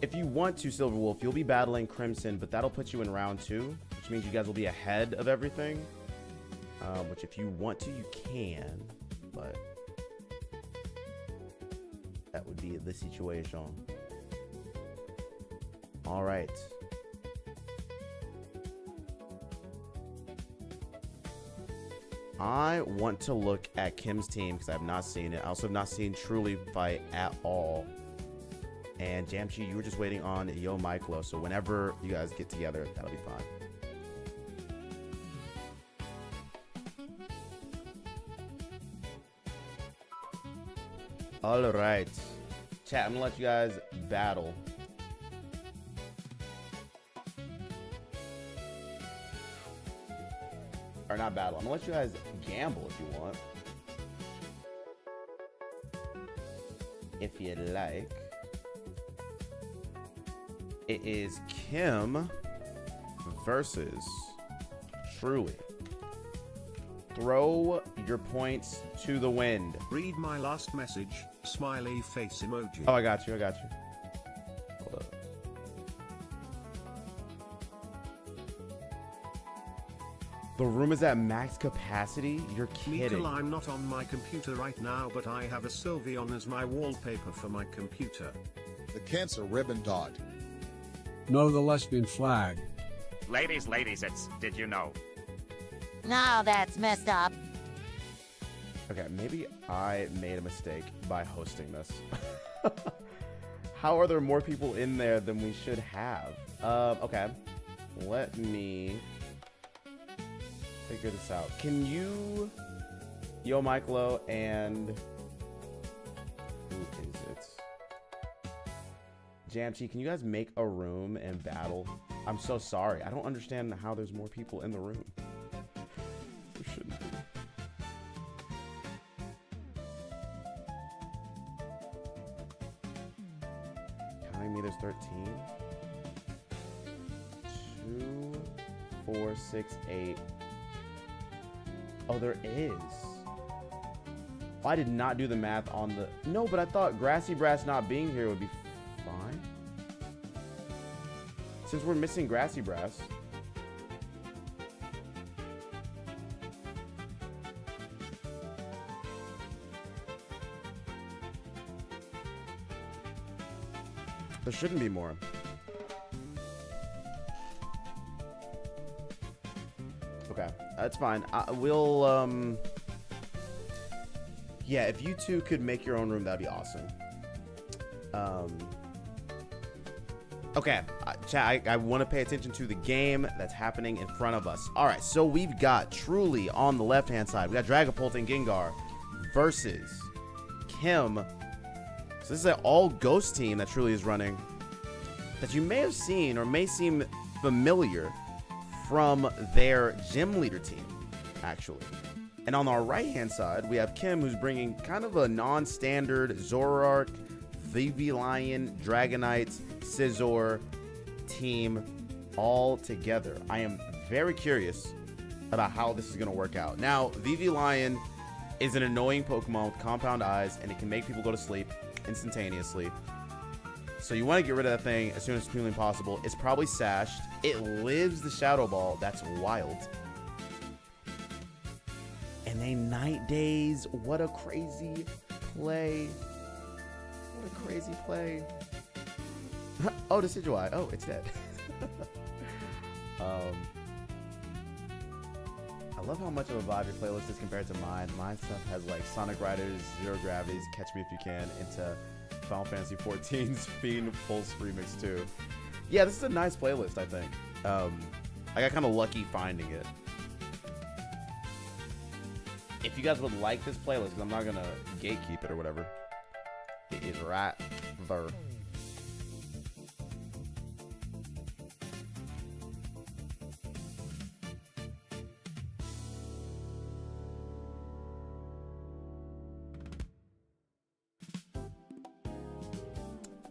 Speaker 1: if you want to, Silverwolf, you'll be battling Crimson, but that'll put you in round 2, which means you guys will be ahead of everything. Which if you want to, you can, but that would be the situation. All right. I want to look at Kim's team because I have not seen it. I also have not seen Truly fight at all. And Jamchi, you were just waiting on Yo Miklo, so whenever you guys get together, that'll be fine. All right. Chat, I'm gonna let you guys battle. Or not battle. I'm gonna let you guys gamble if you want. If you like. It is Kim versus Truly. Throw your points to the wind.
Speaker 2: Read my last message, smiley face emoji.
Speaker 1: Oh, I got you. Hold up. the room is at max capacity? You're kidding.
Speaker 2: Mikkel, I'm not on my computer right now, but I have a Sylveon as my wallpaper for my computer.
Speaker 4: The cancer ribbon dot.
Speaker 3: No, the lesbian flag.
Speaker 5: Ladies, did you know?
Speaker 6: No, that's messed up.
Speaker 1: Okay, maybe I made a mistake by hosting this. How are there more people in there than we should have? Okay. Let me figure this out. Can you, Yo Miklo and who is it? Jamchi, can you guys make a room and battle? I'm so sorry. I don't understand how there's more people in the room. There shouldn't be. Counting me, there's 13. 2, 4, 6, 8. Oh, there is. Oh, I did not do the math on the... No, but I thought Grassy Brass not being here would be fine. Since we're missing Grassy Brass. There shouldn't be more. Okay, that's fine. We'll, yeah, if you two could make your own room, that'd be awesome. Okay, chat, I want to pay attention to the game that's happening in front of us. All right, so we've got Truly on the left-hand side. We got Dragapult and Gengar versus Kim. So this is an all-ghost team that Truly is running that you may have seen or may seem familiar from their gym leader team, actually. And on our right-hand side, we have Kim, who's bringing kind of a non-standard Zoroark VV Lion, Dragonites, Scizor team all together. I am very curious about how this is going to work out. Now, VV Lion is an annoying Pokemon with compound eyes, and it can make people go to sleep instantaneously. So you want to get rid of that thing as soon as humanly possible. It's probably sashed. It lives the Shadow Ball. That's wild. And they Night Days. What a crazy play. What a crazy play. Oh, Decidueye. Oh, it's dead. I love how much of a vibe your playlist is compared to mine. My stuff has like Sonic Riders, Zero Gravities, Catch Me If You Can, into Final Fantasy XIV's Fiend Pulse Remix too. Yeah, this is a nice playlist, I think. I got kind of lucky finding it. If you guys would like this playlist, because I'm not gonna gatekeep it or whatever, it is right there.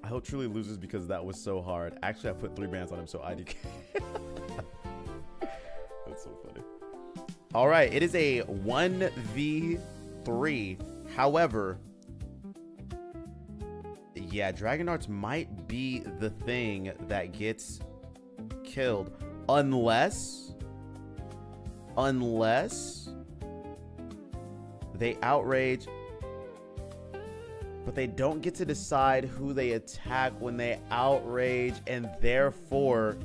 Speaker 1: I hope Truly loses because that was so hard. Actually, I put 3 bands on him, so IDK. That's so funny. All right, it is a 1v3. However, yeah, Dragonarts might be the thing that gets killed. Unless they outrage. But they don't get to decide who they attack when they outrage, and therefore,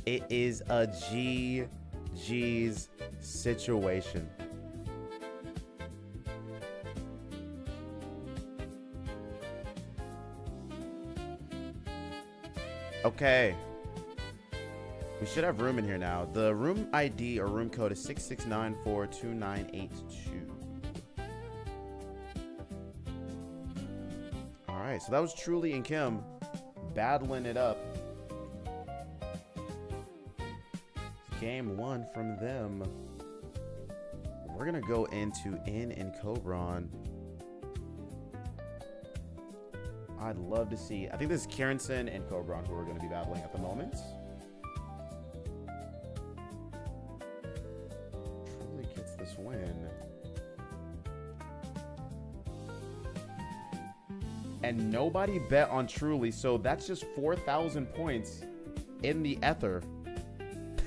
Speaker 1: it is a GG's situation. Okay. We should have room in here now. The room ID or room code is 66942982. So that was Truly and Kim battling it up. Game 1 from them. We're gonna go into In and Cobron. I'd love to see. I think this is Karenson and Cobron who are gonna be battling at the moment. Truly gets this win. And nobody bet on Truly, so that's just 4,000 points in the ether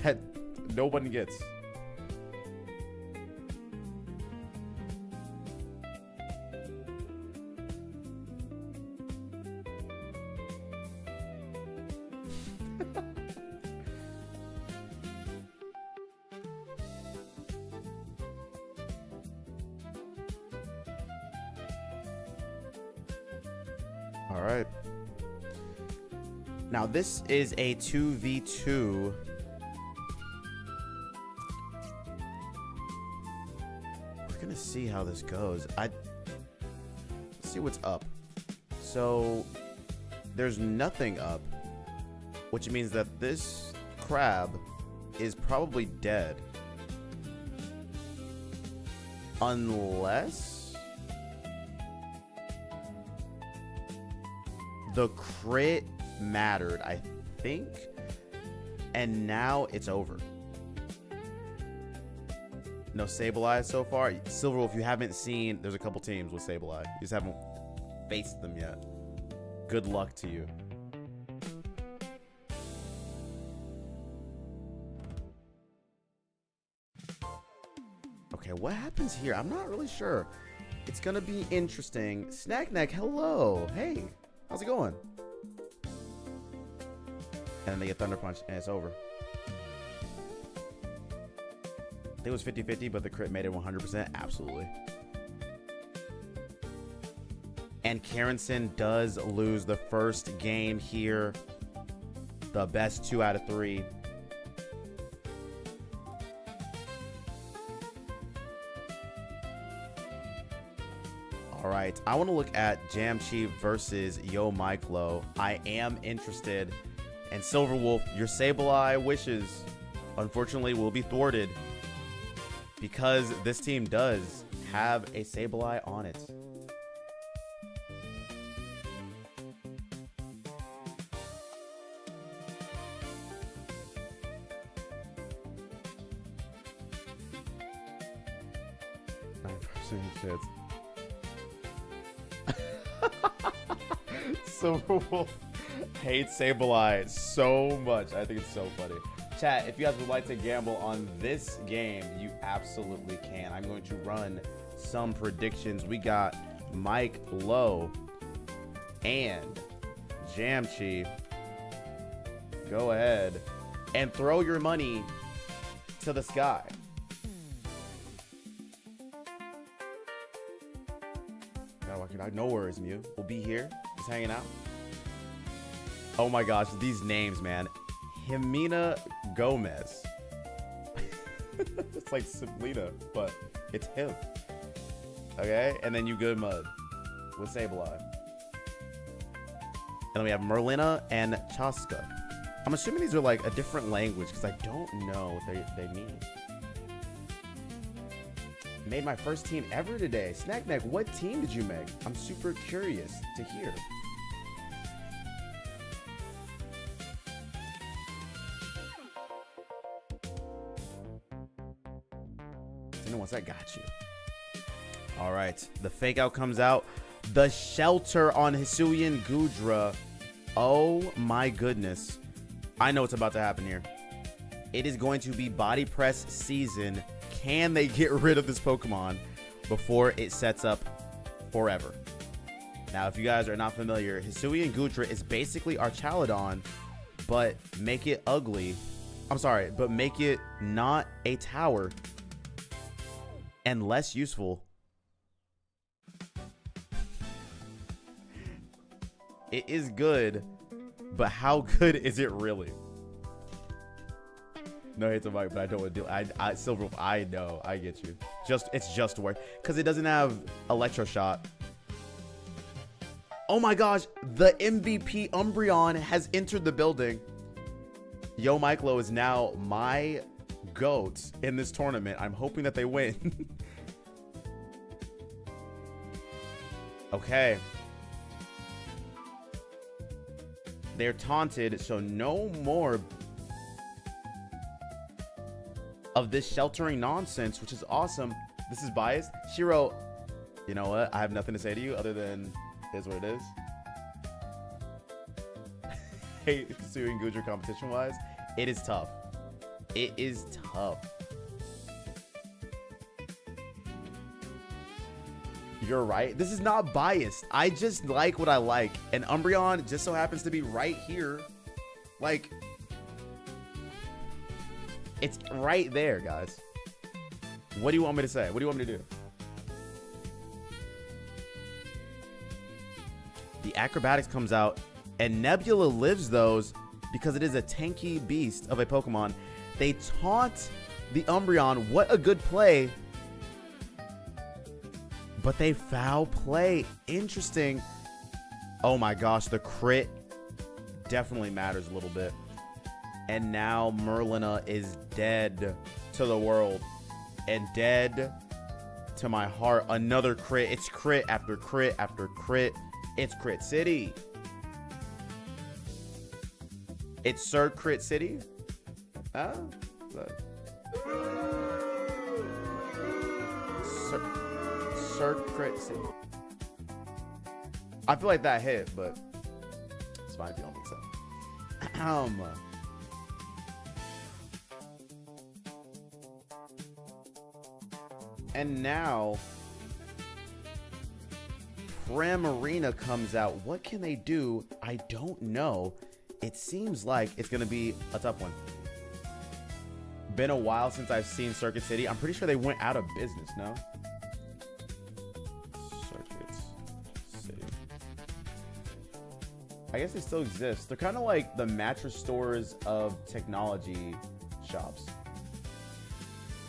Speaker 1: that nobody gets. All right. Now this is a 2v2. We're gonna see how this goes. Let's see what's up. So there's nothing up, which means that this crab is probably dead. Unless the crit mattered, I think. And now it's over. No Sableye so far. Silverwolf, if you haven't seen, there's a couple teams with Sableye. You just haven't faced them yet. Good luck to you. Okay, what happens here? I'm not really sure. It's gonna be interesting. Snackneck, hello. Hey. How's it going? And then they get Thunder Punch, and it's over. I think it was 50-50, but the crit made it 100%. Absolutely. And Karenson does lose the first game here. The best 2 out of 3. All right, I want to look at Jamchi versus Yo Myclo. I am interested. And Silverwolf, your Sableye wishes, unfortunately, will be thwarted because this team does have a Sableye on it. 100% chance. Silver Wolf hates Sableye so much. I think it's so funny. Chat, if you guys would like to gamble on this game, you absolutely can. I'm going to run some predictions. We got Mike Lowe and Jamchi. Go ahead and throw your money to the sky. No worries, Mew. We'll be here, just hanging out. Oh my gosh, these names, man. Jimena Gomez. It's like Sablina, but it's him. Okay, and then you good mud with Sableye. And then we have Merlina and Chaska. I'm assuming these are like a different language because I don't know what they mean. Made my first team ever today. Snackneck, what team did you make? I'm super curious to hear. Once I got you. All right, the fake out comes out. The shelter on Hisuian Gudra. Oh my goodness. I know what's about to happen here. It is going to be body press season. Can they get rid of this Pokemon before it sets up forever? Now, if you guys are not familiar, Hisuian Gudra is basically Archaludon, but make it ugly. I'm sorry, but make it not a tower and less useful. It is good, but how good is it really? No hate to Mike, but I don't want to do. Silver, I know, I get you. It's just worth because it doesn't have Electroshock. Oh my gosh, the MVP Umbreon has entered the building. Yo, Myclo is now my GOAT in this tournament. I'm hoping that they win. Okay. They're taunted, so no more of this sheltering nonsense, which is awesome. This is biased. Shiro, you know what? I have nothing to say to you other than it is what it is. Hey, suing Gudra competition-wise, it is tough. It is tough. You're right. This is not biased. I just like what I like. And Umbreon just so happens to be right here. Like, it's right there, guys. What do you want me to say? What do you want me to do? The acrobatics comes out, and Nebula lives those because it is a tanky beast of a Pokemon. They taunt the Umbreon. What a good play. But they foul play. Interesting. Oh my gosh, the crit definitely matters a little bit. And now Merlina is dead to the world. And dead to my heart. Another crit. It's crit after crit after crit. It's Crit City. It's Sir Crit City. Sir Crit City. I feel like that hit, but it's fine if you don't think so. And now Primarina comes out. What can they do? I don't know. It seems like it's going to be a tough one. Been a while since I've seen Circuit City. I'm pretty sure they went out of business, no? Circuit City. I guess they still exist. They're kind of like the mattress stores of technology shops,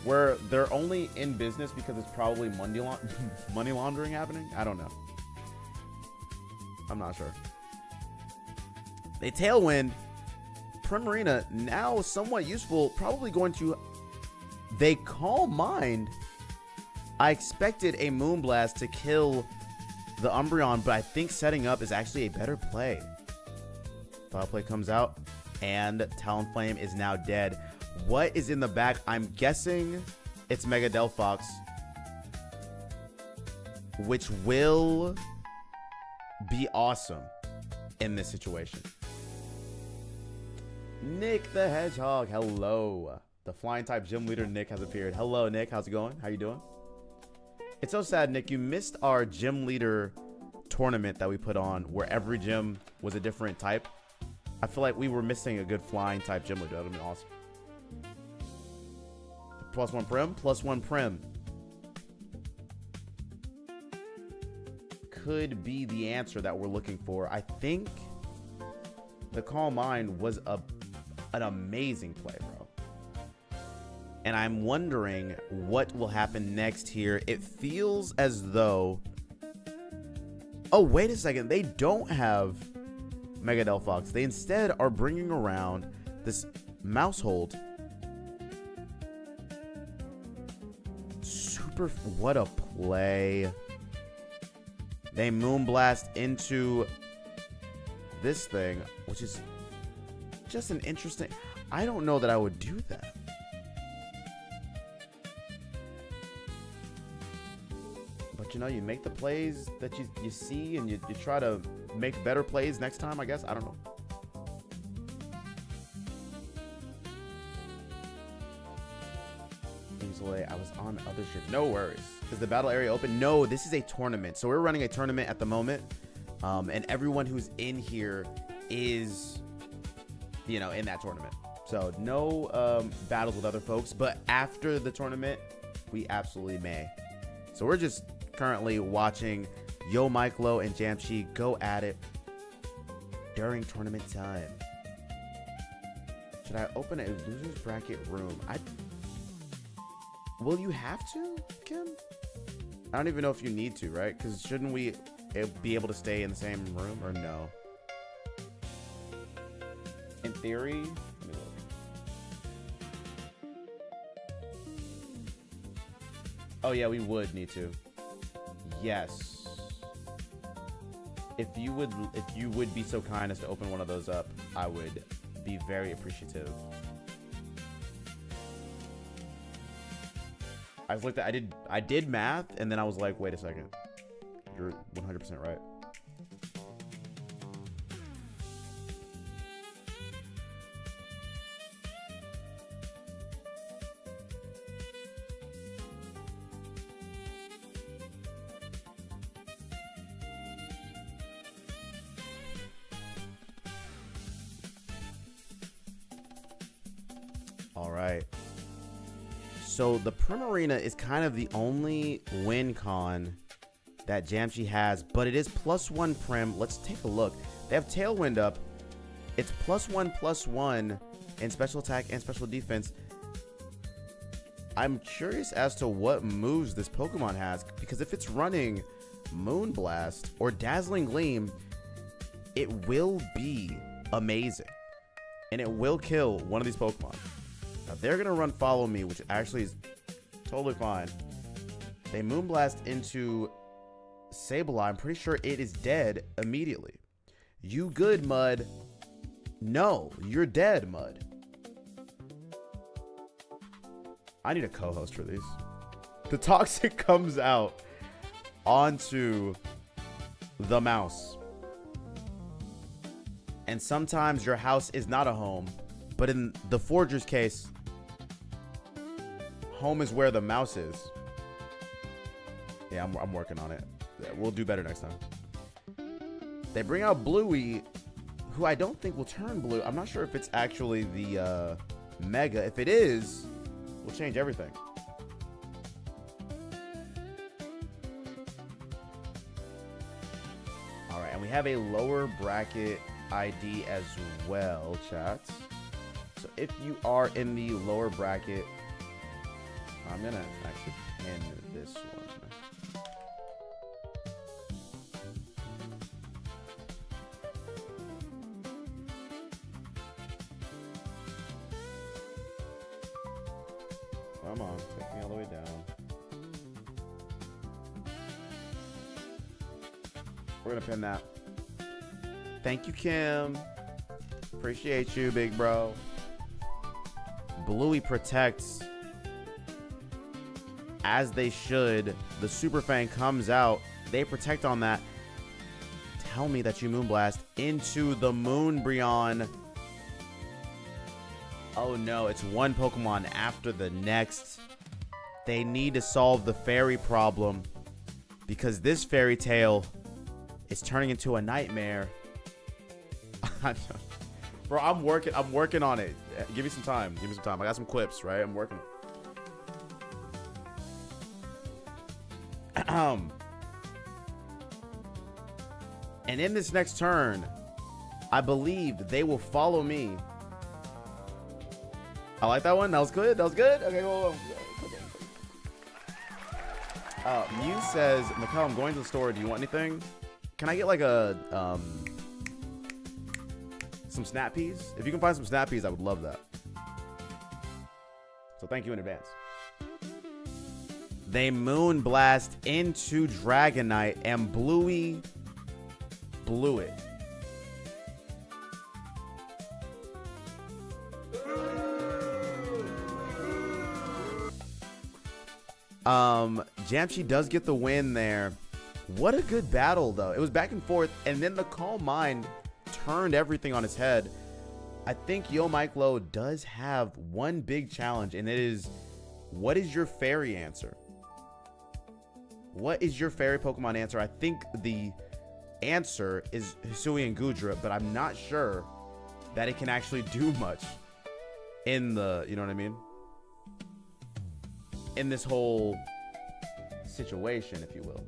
Speaker 1: where they're only in business because it's probably money laundering happening. I don't know. I'm not sure. They Tailwind. Primarina now somewhat useful. Probably going to... They Calm Mind. I expected a Moonblast to kill the Umbreon, but I think setting up is actually a better play. Foul play comes out, and Talonflame is now dead. What is in the back? I'm guessing it's Mega Delphox. which will be awesome in this situation. Nick the Hedgehog, hello. The flying type gym leader Nick has appeared. Hello, Nick. How's it going? How you doing? It's so sad, Nick. You missed our gym leader tournament that we put on where every gym was a different type. I feel like we were missing a good flying type gym leader. That would have been awesome. +1 prim, +1 prim. Could be the answer that we're looking for. I think the Calm Mind was an amazing play, bro. And I'm wondering what will happen next here. It feels as though... Oh, wait a second. They don't have Mega Delphox. They instead are bringing around this mouse hold. Super... What a play. They Moonblast into this thing, which is just an interesting... I don't know that I would do that. But, you know, you make the plays that you see, and you try to make better plays next time, I guess. I don't know. I was on other ships. No worries. Is the battle area open? No, this is a tournament. So we're running a tournament at the moment. And everyone who's in here is, you know, in that tournament. So no battles with other folks. But after the tournament, we absolutely may. So we're just currently watching Yo Miclo and Jamshi go at it during tournament time. Should I open a loser's bracket room? Will you have to, Kim? I don't even know if you need to, right? Because shouldn't we be able to stay in the same room, or no? In theory, let me look. Oh yeah, we would need to. Yes. If you would be so kind as to open one of those up, I would be very appreciative. I was like that. I did math, and then I was like, wait a second. You're 100% right. All right. So the Prim Arena is kind of the only win con that Jamshi has, but it is +1 Prim. Let's take a look. They have Tailwind up. It's +1/+1 in special attack and special defense. I'm curious as to what moves this Pokemon has, because if it's running Moonblast or Dazzling Gleam, it will be amazing. And it will kill one of these Pokemon. Now, they're going to run Follow Me, which actually is totally fine. They Moonblast into Sableye. I'm pretty sure it is dead immediately. You good, Mud? No, you're dead, Mud. I need a co-host for these. The Toxic comes out onto the mouse. And sometimes your house is not a home. But in the Forger's case, home is where the mouse is. Yeah, I'm working on it. Yeah, we'll do better next time. They bring out Bluey, who I don't think will turn blue. I'm not sure if it's actually the Mega. If it is, we'll change everything. All right, and we have a lower bracket ID as well, chats. So if you are in the lower bracket, I'm gonna actually pin this one. Come on, take me all the way down. We're gonna pin that. Thank you, Kim. Appreciate you, big bro. Bluey protects as they should. The Super Fang comes out. They protect on that. Tell me that you Moonblast into the Moonbreon. Oh no, it's one Pokemon after the next. They need to solve the fairy problem because this fairy tale is turning into a nightmare. Bro, I'm working on it. Give me some time. Give me some time. I got some quips, right? I'm working. And in this next turn, I believe they will follow me. I like that one. That was good. That was good. Okay, well, Mew says, Mikkel, I'm going to the store. Do you want anything? Can I get like a some snap peas? If you can find some snap peas, I would love that. So thank you in advance. They Moonblast into Dragonite, and Bluey blew it. Jamshi does get the win there. What a good battle, though. It was back and forth, and then the Calm Mind turned everything on its head. I think Yo Mike Low does have one big challenge, and it is, what is your fairy answer? What is your fairy Pokemon answer? I think the answer is Hisui and Gudra, but I'm not sure that it can actually do much in the, you know what I mean? In this whole situation, if you will.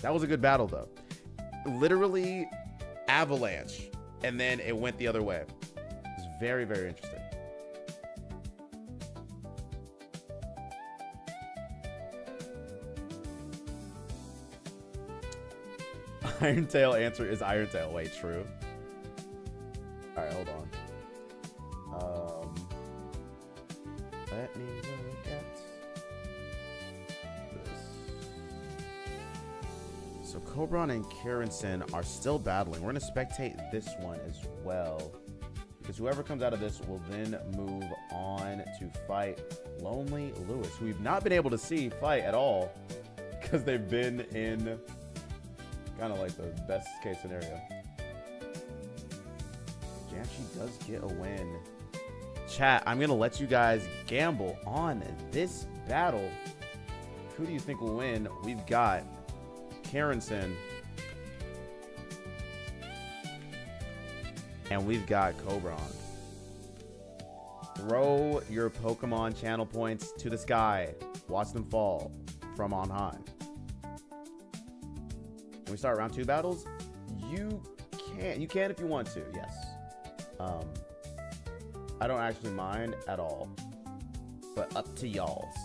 Speaker 1: That was a good battle, though. Literally avalanche, and then it went the other way. It's very, very interesting. Iron Tail answer is Iron Tail. Wait, true. All right, hold on. Let me look at this. So Cobron and Karenson are still battling. We're going to spectate this one as well, because whoever comes out of this will then move on to fight Lonely Lewis, who we've not been able to see fight at all because they've been in kind of like the best case scenario. Jamshi does get a win. Chat, I'm going to let you guys gamble on this battle. Who do you think will win? We've got Karenson. And we've got Cobron. Throw your Pokemon channel points to the sky. Watch them fall from on high. When we start round 2 battles, you can if you want to, yes. I don't actually mind at all, but up to y'all's.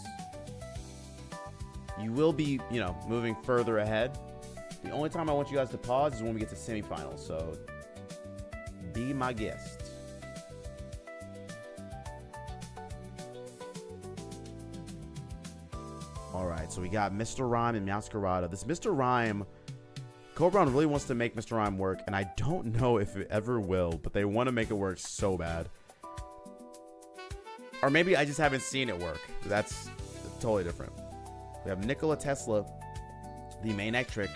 Speaker 1: You will be, moving further ahead. The only time I want you guys to pause is when we get to semifinals, so be my guest. All right, so we got Mr. Rhyme and Masquerada. This Mr. Rhyme, Cobron really wants to make Mr. Rhyme work, and I don't know if it ever will, but they want to make it work so bad. Or maybe I just haven't seen it work. That's totally different. We have Nikola Tesla, the main trick.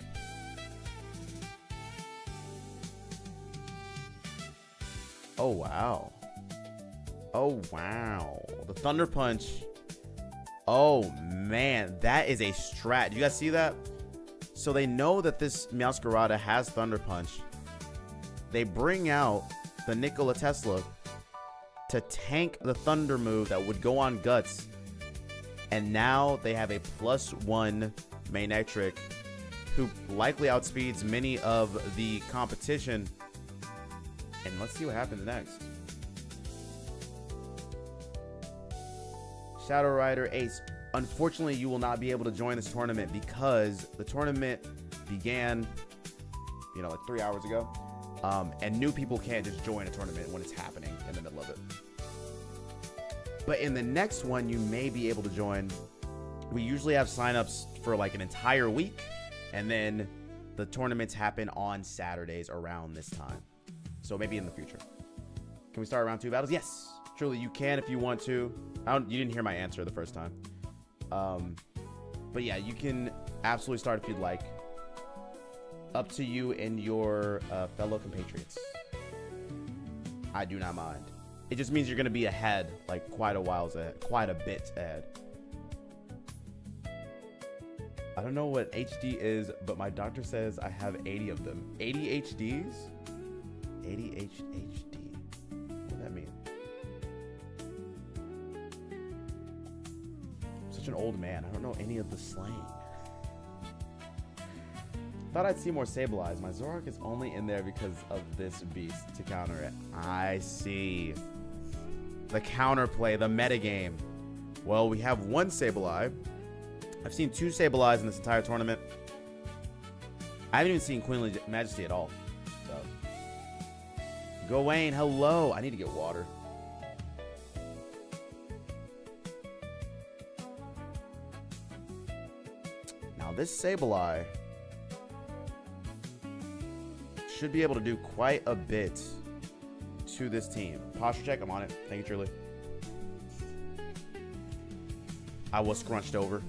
Speaker 1: Oh, wow. Oh, wow. The Thunder Punch. Oh, man. That is a strat. Do you guys see that? So they know that this Meowscarada has Thunder Punch. They bring out the Nikola Tesla to tank the Thunder move that would go on Guts. And now they have a +1 Manectric who likely outspeeds many of the competition. And let's see what happens next. Shadow Rider Ace. Unfortunately, you will not be able to join this tournament because the tournament began, like 3 hours ago. And new people can't just join a tournament when it's happening in the middle of it. But in the next one, you may be able to join. We usually have signups for like an entire week, and then the tournaments happen on Saturdays around this time. So maybe in the future. Can we start round 2 battles? Yes, truly you can if you want to. You didn't hear my answer the first time. But yeah, you can absolutely start if you'd like. Up to you and your fellow compatriots. I do not mind. It just means you're gonna be ahead, like quite a bit ahead. I don't know what HD is, but my doctor says I have 80 of them. 80 HDs? 80 HD. What does that mean? I'm such an old man. I don't know any of the slang. Thought I'd see more Sableye. My Zoroark is only in there because of this beast to counter it. I see. The counterplay, the metagame. Well, we have one Sableye. I've seen 2 Sableyes in this entire tournament. I haven't even seen Queenly Majesty at all. So, Gawain, hello. I need to get water. Now this Sableye should be able to do quite a bit to this team. Posture check, I'm on it. Thank you, truly. I was scrunched over.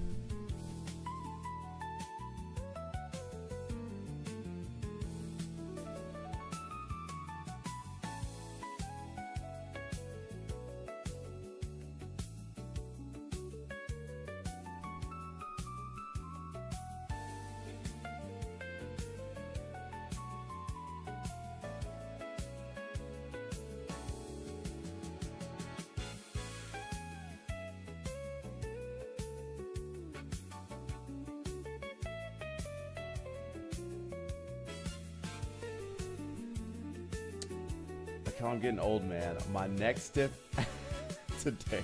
Speaker 1: How I'm getting old, man. My next step today.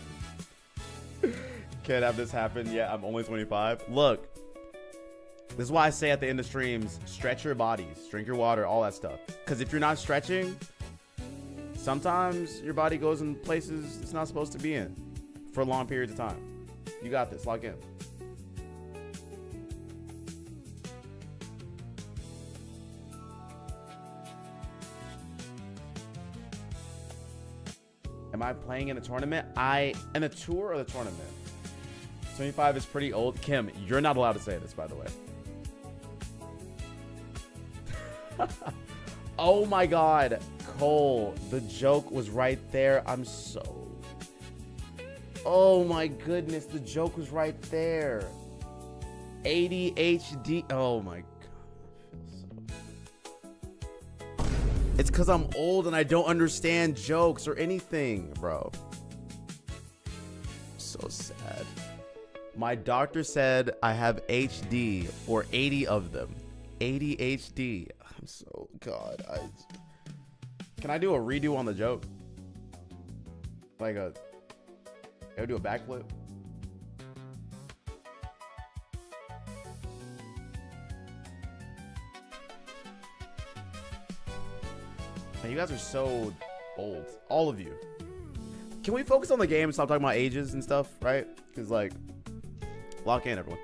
Speaker 1: Can't have this happen yet. I'm only 25. Look, this is why I say at the end of streams, stretch your bodies, drink your water, all that stuff. Because if you're not stretching, sometimes your body goes in places it's not supposed to be in for long periods of time. You got this. Lock in. Am I playing in a tournament? In a tour or the tournament? 25 is pretty old. Kim, you're not allowed to say this, by the way. Oh my God. Cole, the joke was right there. Oh my goodness, the joke was right there. ADHD. Oh my God. It's because I'm old and I don't understand jokes or anything, bro. So sad. My doctor said I have HD or 80 of them. ADHD. I'm so, God. Can I do a redo on the joke? Like can I do a backflip? Man, you guys are so old. All of you. Can we focus on the game and stop talking about ages and stuff, right? Because, like, lock in, everyone.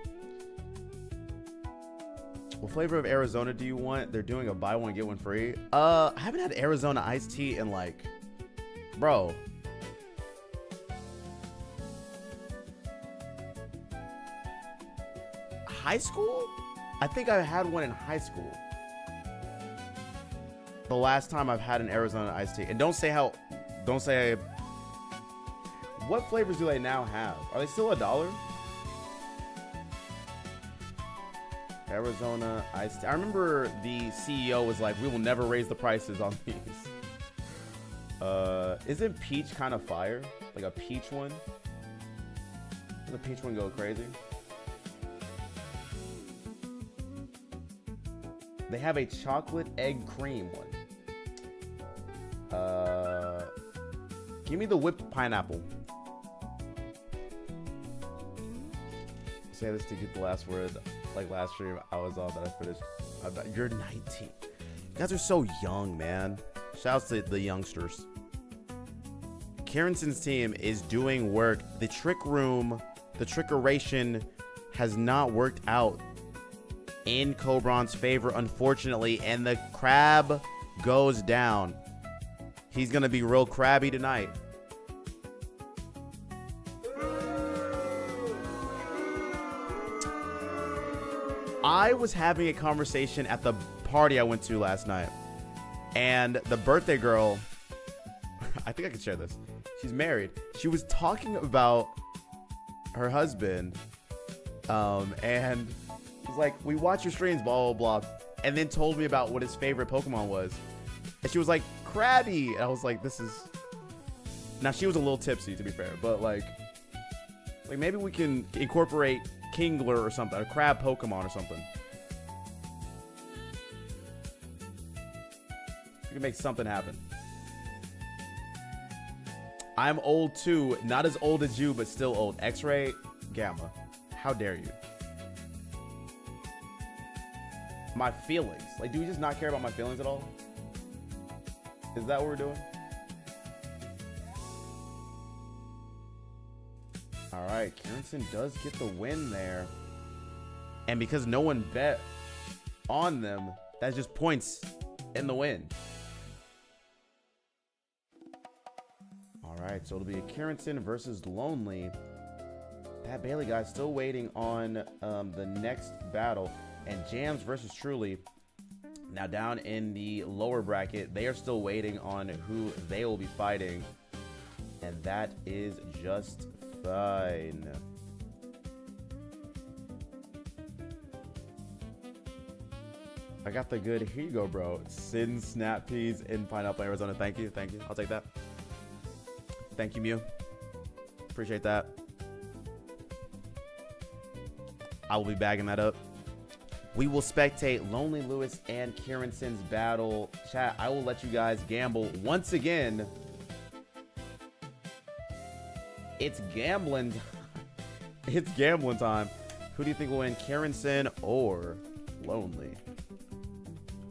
Speaker 1: What flavor of Arizona do you want? They're doing a buy one, get one free. I haven't had Arizona iced tea in, like, bro. High school? I think I had one in high school. The last time I've had an Arizona iced tea. And don't say what flavors do they now have? Are they still $1? Arizona iced tea. I remember the CEO was like, we will never raise the prices on these. Isn't peach kind of fire? Like a peach one? Does the peach one go crazy? They have a chocolate egg cream one. Give me the whipped pineapple. Say this to get the last word. Like last stream I was on that I finished. You're 19. You guys are so young, man. Shouts to the youngsters. Carrenson's team is doing work. The trick room, the trickeration has not worked out in Cobran's favor, unfortunately, and the crab goes down. He's gonna be real crabby tonight. I was having a conversation at the party I went to last night, and the birthday girl, I think I can share this. She's married. She was talking about her husband, and was like, we watch your streams, blah, blah, blah, and then told me about what his favorite Pokemon was. And she was like, Krabby. And I was like, this is... Now, she was a little tipsy, to be fair, but like maybe we can incorporate Kingler or something, a crab Pokemon or something. We can make something happen. I'm old too. Not as old as you, but still old. X-ray Gamma. How dare you? My feelings. Like, do we just not care about my feelings at all? Is that what we're doing? All right, Kieranson does get the win there. And because no one bet on them, that's just points in the win. All right, so it'll be a Kieranson versus Lonely. That Bailey guy's still waiting on the next battle. And Jams versus Truly. Now down in the lower bracket, they are still waiting on who they will be fighting. And that is just fine. I got the good, here you go, bro. Sin, snap peas in Pineapple, Arizona. Thank you, thank you. I'll take that. Thank you, Mew. Appreciate that. I will be bagging that up. We will spectate Lonely Lewis and Kierenson's battle. Chat, I will let you guys gamble once again. It's gambling. It's gambling time. Who do you think will win, Kieranson or Lonely?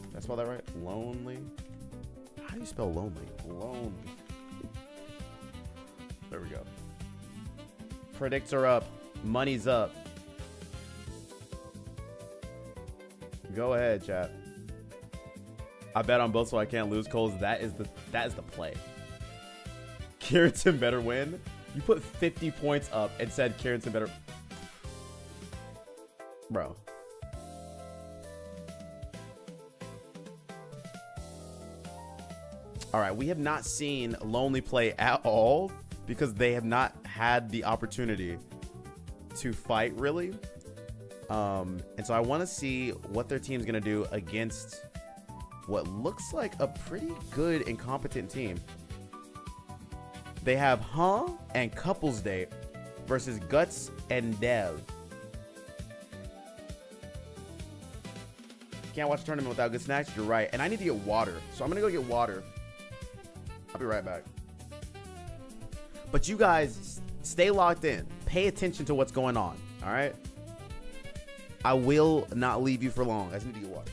Speaker 1: Did I spell that right? Lonely? How do you spell lonely? Lonely. There we go. Predicts are up. Money's up. Go ahead, chat. I bet on both so I can't lose, Coles. That is the play. Kieranson better win. You put 50 points up and said Kieranson better. Bro. All right, we have not seen Lonely play at all because they have not had the opportunity to fight, really. And so I want to see what their team's going to do against what looks like a pretty good and competent team. They have and Couples Date versus Guts and Dev. Can't watch a tournament without good snacks. You're right. And I need to get water. So I'm going to go get water. I'll be right back. But you guys stay locked in. Pay attention to what's going on. All right? I will not leave you for long. I just need to get water.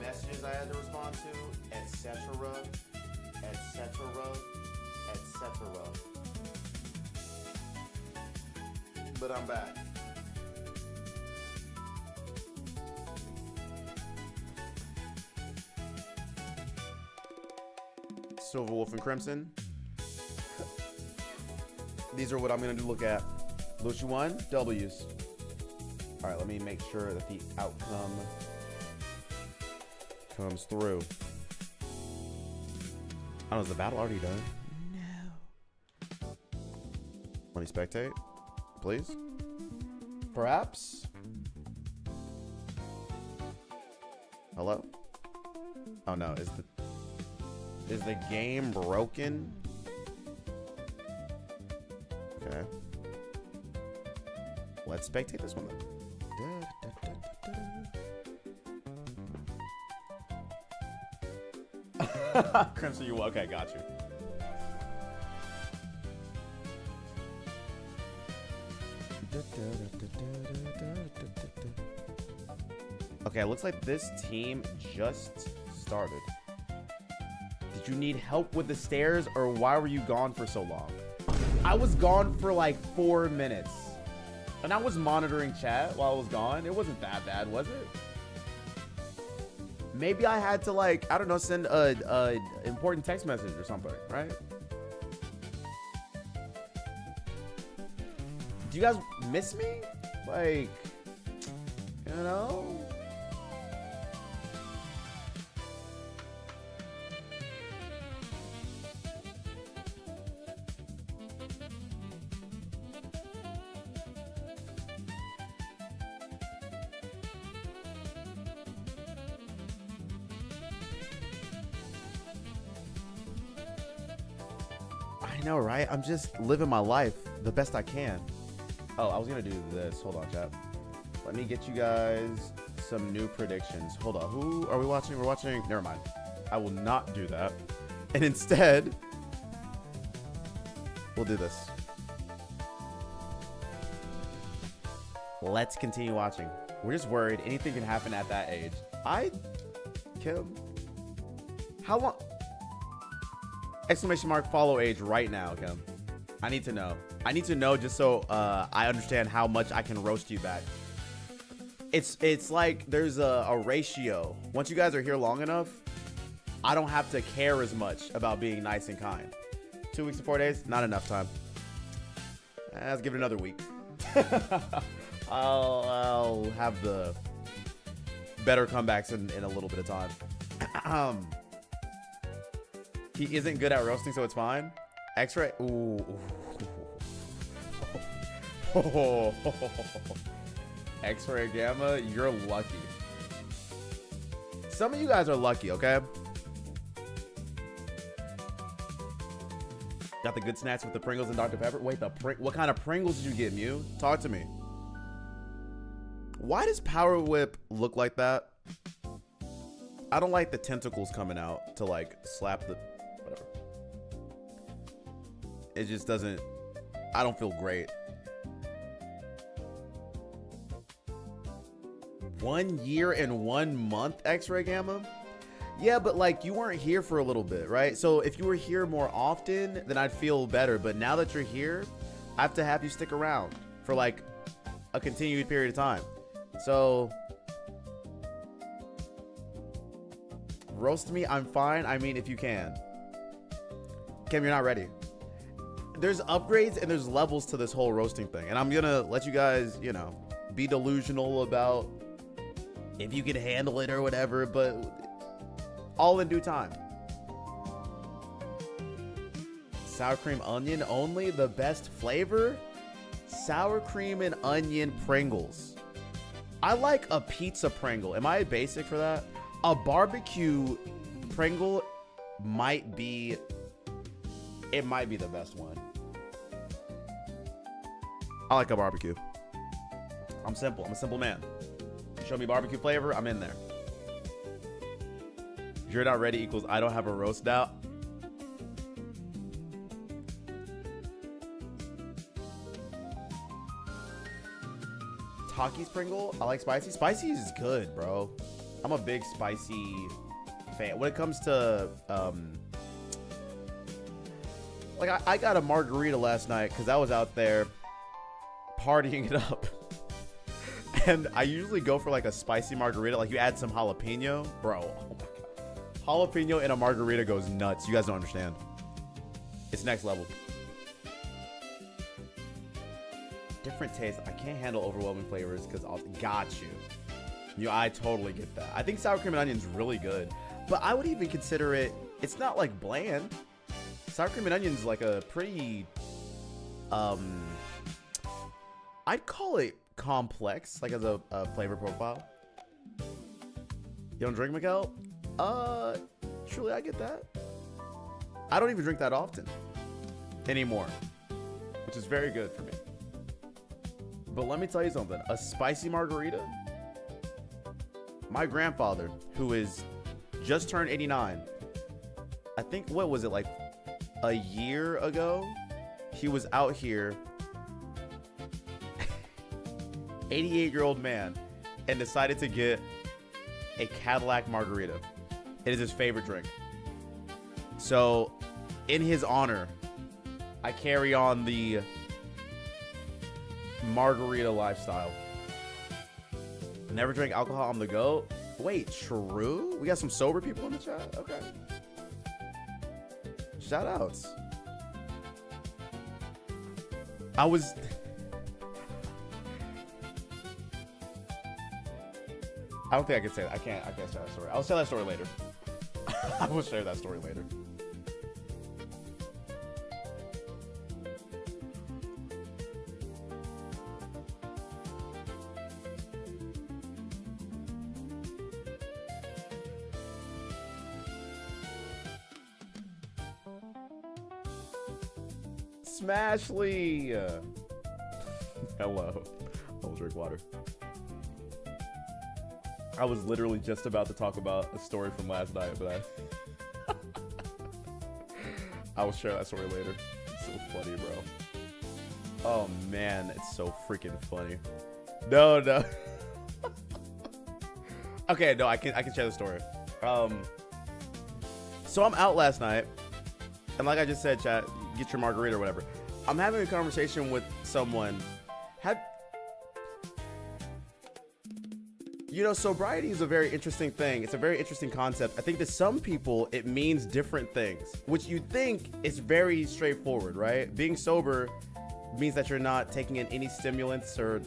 Speaker 1: messages I had to respond to, etc., etc., etc. But I'm back. Silver Wolf and Crimson. These are what I'm gonna look at. Lucia 1, W's. All right, let me make sure that the outcome comes through. Oh, is the battle already done? No. Let me spectate, please. Perhaps. Hello? Oh no, is the game broken? Okay. Let's spectate this one then. Crimson, you okay? Got you. Okay, looks like this team just started. Did you need help with the stairs, or why were you gone for so long? I was gone for like 4 minutes. And I was monitoring chat while I was gone. It wasn't that bad, was it? Maybe I had to, like, I don't know, send a important text message or something, right? Do you guys miss me? Like, you know? I know, right? I'm just living my life the best I can. Oh, I was gonna do this. Hold on, chat. Let me get you guys some new predictions. Hold on. Who are we watching? We're watching. Never mind. I will not do that. And instead, we'll do this. Let's continue watching. We're just worried anything can happen at that age. Kim, how long? Exclamation mark follow age right now, Kim. I need to know. I need to know just so I understand how much I can roast you back. It's like there's a ratio. Once you guys are here long enough, I don't have to care as much about being nice and kind. 2 weeks and 4 days, not enough time. Let's give it another week. I'll have the better comebacks in a little bit of time. He isn't good at roasting, so it's fine. X-ray. Ooh. X-ray gamma, you're lucky. Some of you guys are lucky, okay? Got the good snacks with the Pringles and Dr. Pepper. Wait, what kind of Pringles did you get, Mew? Talk to me. Why does Power Whip look like that? I don't like the tentacles coming out to like slap the whatever. It just doesn't. I don't feel great. 1 year and 1 month X-ray gamma. Yeah, but like you weren't here for a little bit, right? So if you were here more often, then I'd feel better. But now that you're here, I have to have you stick around for like a continued period of time. So roast me, I'm fine. I mean, if you can. Kim, you're not ready. There's upgrades and there's levels to this whole roasting thing. And I'm gonna let you guys, you know, be delusional about if you can handle it or whatever, but all in due time. Sour cream onion only, the best flavor? Sour cream and onion Pringles. I like a pizza Pringle. Am I basic for that? A barbecue Pringle might be, it might be the best one. I like a barbecue. I'm simple. I'm a simple man. Show me barbecue flavor, I'm in there. You're not ready equals I don't have a roast out. Takis Pringle, I like spicy. Spicy is good, bro. I'm a big spicy fan. When it comes to like I got a margarita last night because I was out there partying it up. And I usually go for like a spicy margarita. Like you add some jalapeno. Bro, oh my God. Jalapeno in a margarita goes nuts. You guys don't understand. It's next level. Different taste. I can't handle overwhelming flavors because I'll got you. I totally get that. I think sour cream and onion is really good. But I would even consider it, it's not like bland. Sour cream and onion is like a pretty, I'd call it complex, like as a flavor profile. You don't drink, Miguel? Truly, I get that. I don't even drink that often anymore, which is very good for me. But let me tell you something. A spicy margarita. My grandfather, who is just turned 89, I think, what was it, like a year ago? He was out here, 88-year-old man, and decided to get a Cadillac margarita. It is his favorite drink. So, in his honor, I carry on the margarita lifestyle. Never drink alcohol on the go. Wait, true? We got some sober people in the chat? Okay. Shout outs. I don't think I can say that. I can't share that story. I'll tell that story later. I will share that story later. Smashly. Hello. I'll drink water. I was literally just about to talk about a story from last night, but I will share that story later. It's so funny, bro. Oh man, it's so freaking funny. No. Okay, no, I can share the story. So I'm out last night, and like I just said, chat, get your margarita or whatever. I'm having a conversation with someone. You know, sobriety is a very interesting thing. It's a very interesting concept. I think to some people, it means different things, which you think is very straightforward, right? Being sober means that you're not taking in any stimulants, or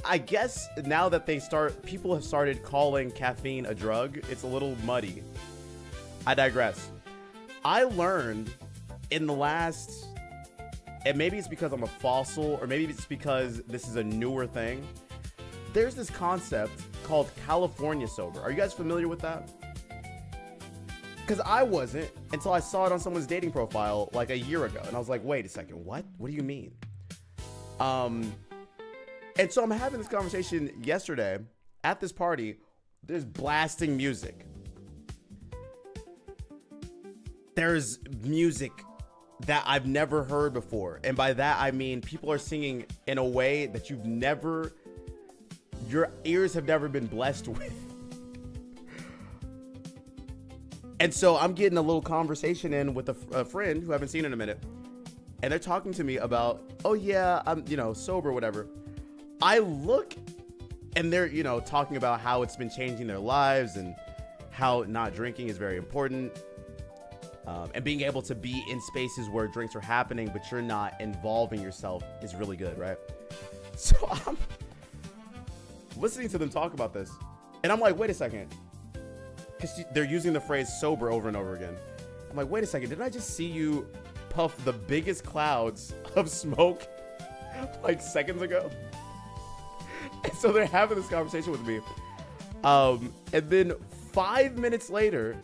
Speaker 1: I guess now that people have started calling caffeine a drug, it's a little muddy. I digress. I learned in the last, and maybe it's because I'm a fossil, or maybe it's because this is a newer thing, there's this concept called California sober. Are you guys familiar with that? Because I wasn't until I saw it on someone's dating profile like a year ago. And I was like, wait a second, what? What do you mean? And so I'm having this conversation yesterday at this party. There's blasting music. There's music that I've never heard before. And by that, I mean people are singing in a way that your ears have never been blessed with. And so I'm getting a little conversation in with a friend who I haven't seen in a minute. And they're talking to me about, oh yeah, I'm, sober, whatever. I look and they're, talking about how it's been changing their lives and how not drinking is very important. And being able to be in spaces where drinks are happening, but you're not involving yourself is really good, right? So I'm listening to them talk about this, and I'm like, wait a second, because they're using the phrase sober over and over again. I'm like, wait a second, didn't I just see you puff the biggest clouds of smoke like seconds ago? And so they're having this conversation with me, and then 5 minutes later,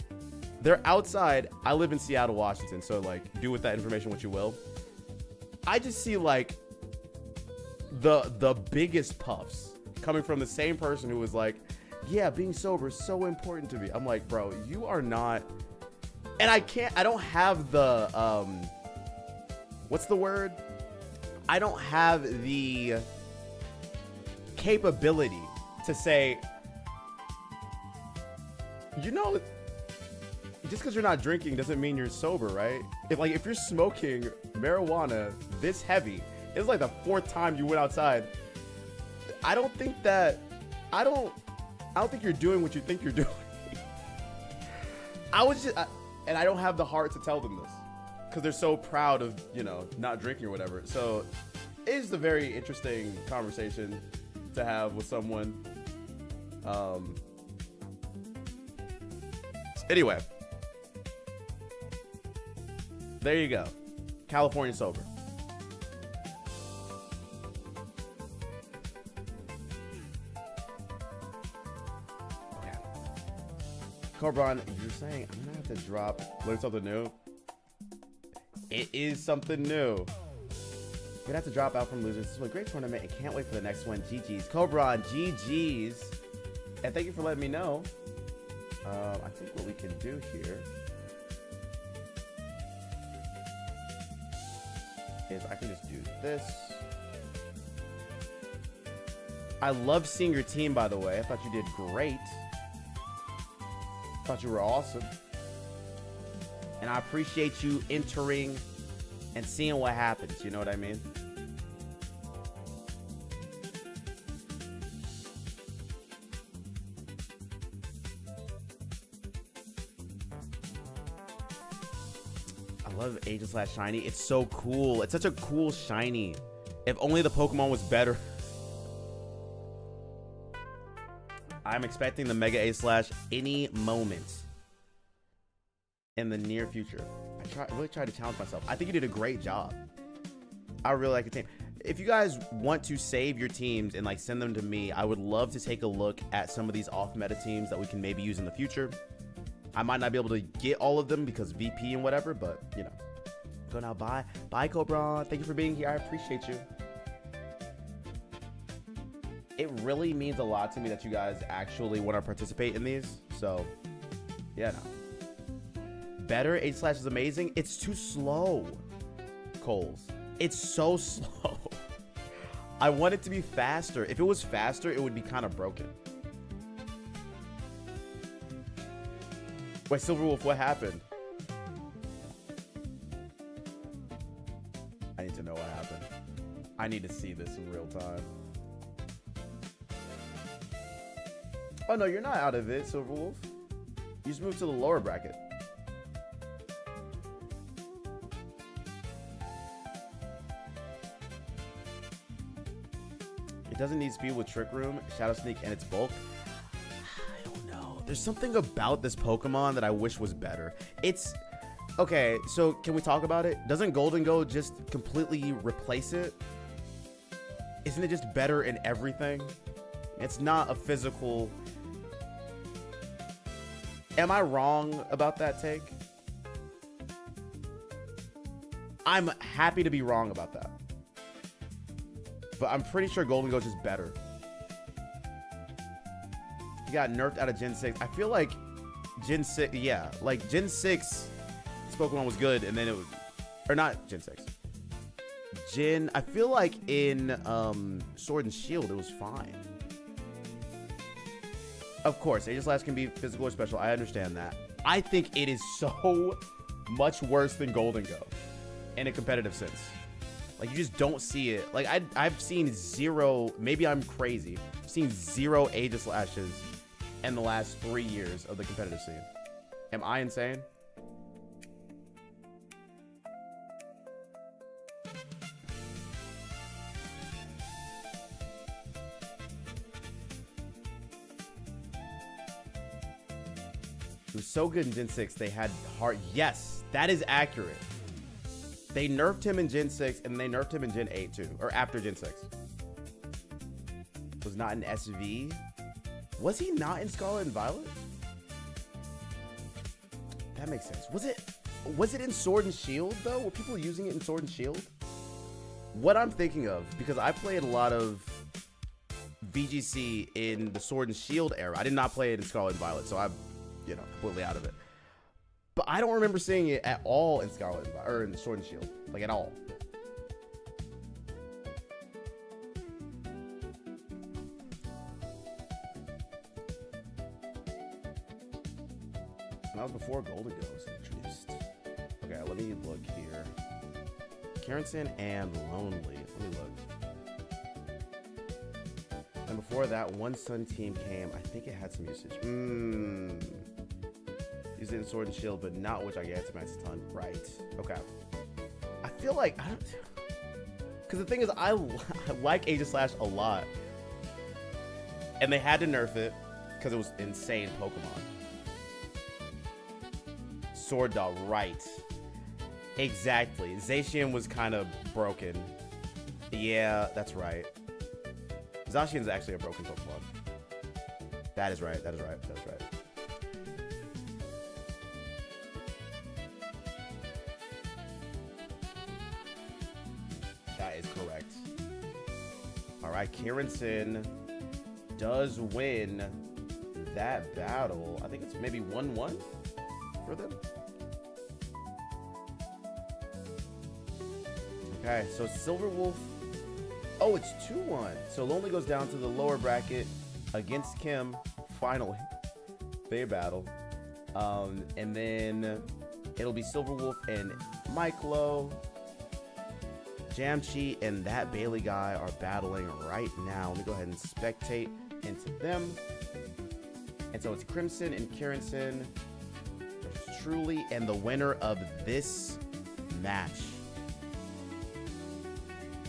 Speaker 1: they're outside. I live in Seattle, Washington, so like, do with that information what you will. I just see like the biggest puffs coming from the same person who was like, yeah, being sober is so important to me. I'm like, bro, you are not. And I don't have the, what's the word? I don't have the capability to say, You know, just because you're not drinking doesn't mean you're sober, right? If you're smoking marijuana this heavy, it's like the 4th time you went outside. I don't think you're doing what you think you're doing. And I don't have the heart to tell them this because they're so proud of, not drinking or whatever. So it is a very interesting conversation to have with someone. Anyway, there you go. California sober. Okay. Cobron, you're saying I'm gonna have to learn something new. It is something new. You're gonna have to drop out from losers. This was a great tournament and can't wait for the next one. GG's. Cobron, GG's. And thank you for letting me know. I think what we can do here is I can just do this. I love seeing your team, by the way. I thought you did great. Thought you were awesome. And I appreciate you entering and seeing what happens. You know what I mean? I love Aegis / Shiny. It's so cool. It's such a cool shiny. If only the Pokemon was better. I'm expecting the Mega A / any moment in the near future. I really tried to challenge myself. I think you did a great job. I really like your team. If you guys want to save your teams and send them to me, I would love to take a look at some of these off-meta teams that we can maybe use in the future. I might not be able to get all of them because VP and whatever, but go now. Bye Cobra. Thank you for being here. I appreciate you. It really means a lot to me that you guys actually want to participate in these. So yeah, no. Better H/ is amazing. It's too slow, Coles. It's so slow. I want it to be faster. If it was faster, it would be kind of broken. Wait, Silverwolf, what happened? I need to know what happened. I need to see this in real time. Oh no, you're not out of it, Silverwolf. You just moved to the lower bracket. It doesn't need speed with Trick Room, Shadow Sneak, and its bulk. I don't know. There's something about this Pokemon that I wish was better. It's... Okay, so can we talk about it? Doesn't Golden Go just completely replace it? Isn't it just better in everything? It's not a physical... Am I wrong about that take? I'm happy to be wrong about that. But I'm pretty sure Golden Go is just better. He got nerfed out of Gen 6. I feel like Gen 6, yeah. Like Gen 6, this Pokemon was good and then it was, or not Gen 6. I feel like in Sword and Shield, it was fine. Of course, Aegislash can be physical or special. I understand that. I think it is so much worse than Golden Go in a competitive sense. Like, you just don't see it. Like, I've seen zero, maybe I'm crazy, I've seen 0 Aegislashes in the last 3 years of the competitive scene. Am I insane? It was so good in Gen 6, they had hard... Yes, that is accurate. They nerfed him in Gen 6, and they nerfed him in Gen 8, too. Or after Gen 6. Was not in SV. Was he not in Scarlet and Violet? That makes sense. Was it in Sword and Shield, though? Were people using it in Sword and Shield? What I'm thinking of, because I played a lot of VGC in the Sword and Shield era. I did not play it in Scarlet and Violet, so I'm, completely out of it. But I don't remember seeing it at all in Scarlet and Violet, or in Sword and Shield, like at all. that was before Golden Go was introduced. Okay, let me look here. Carrington and Lonely. Let me look. And before that, One Sun Team came. I think it had some usage. Used it in Sword and Shield, but not which I get to max ton. Right. Okay. I feel like I don't. Because the thing is, I like Aegis Slash a lot, and they had to nerf it because it was insane Pokemon. Sword Dog, right? Exactly. Zacian was kind of broken. Yeah, that's right. Zacian is actually a broken Pokemon. That is right. That is right. That's right. That is correct. All right, Carrington does win that battle. I think it's maybe 1-1 for them. Okay, so Silver Wolf. Oh, it's 2-1. So Lonely goes down to the lower bracket against Kim. Finally, they battle. And then it'll be Silver Wolf and Mike Lowe. Jamchi and that Bailey guy are battling right now. Let me go ahead and spectate into them. And so it's Crimson and Carrington versus Truly, and the winner of this match.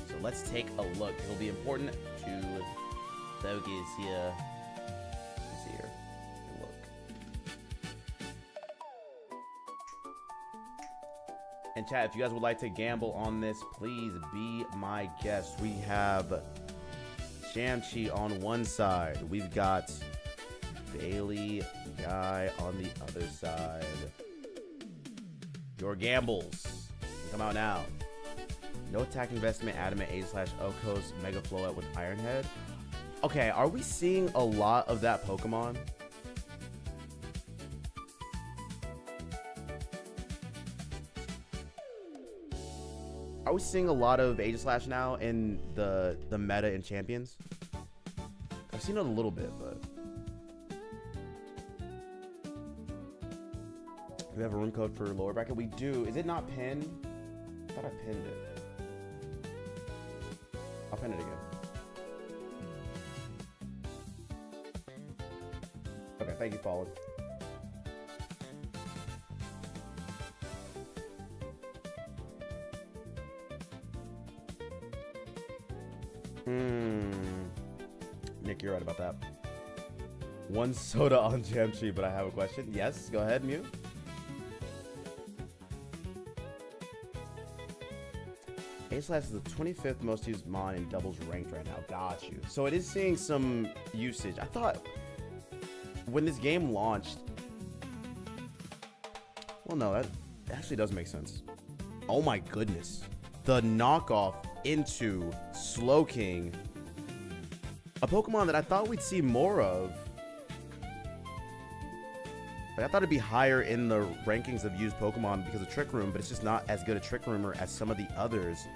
Speaker 1: So let's take a look. It'll be important to focus here. Let's see here. Look. And chat, if you guys would like to gamble on this, please be my guest. We have Jamchi on one side. We've got Bailey guy on the other side. Your gambles come out now. No attack investment, Adamant, A/Okos, Mega Flowout with Iron Head. Okay, are we seeing a lot of that Pokemon? Are we seeing a lot of Aegislash now in the meta in Champions? I've seen it a little bit, but... Do we have a room code for lower bracket? We do. Is it not pinned? I thought I pinned it. I'll pin it again. Okay, thank you, Fallen. Nick, you're right about that. One soda on Jamchi, but I have a question. Yes, go ahead, Mew. Aegislash is the 25th most used mon in doubles ranked right now. Got you. So it is seeing some usage. I thought when this game launched... Well, no, that actually does make sense. Oh my goodness. The knockoff into Slowking. A Pokemon that I thought we'd see more of. Like, I thought it'd be higher in the rankings of used Pokemon because of Trick Room, but it's just not as good a Trick Roomer as some of the others.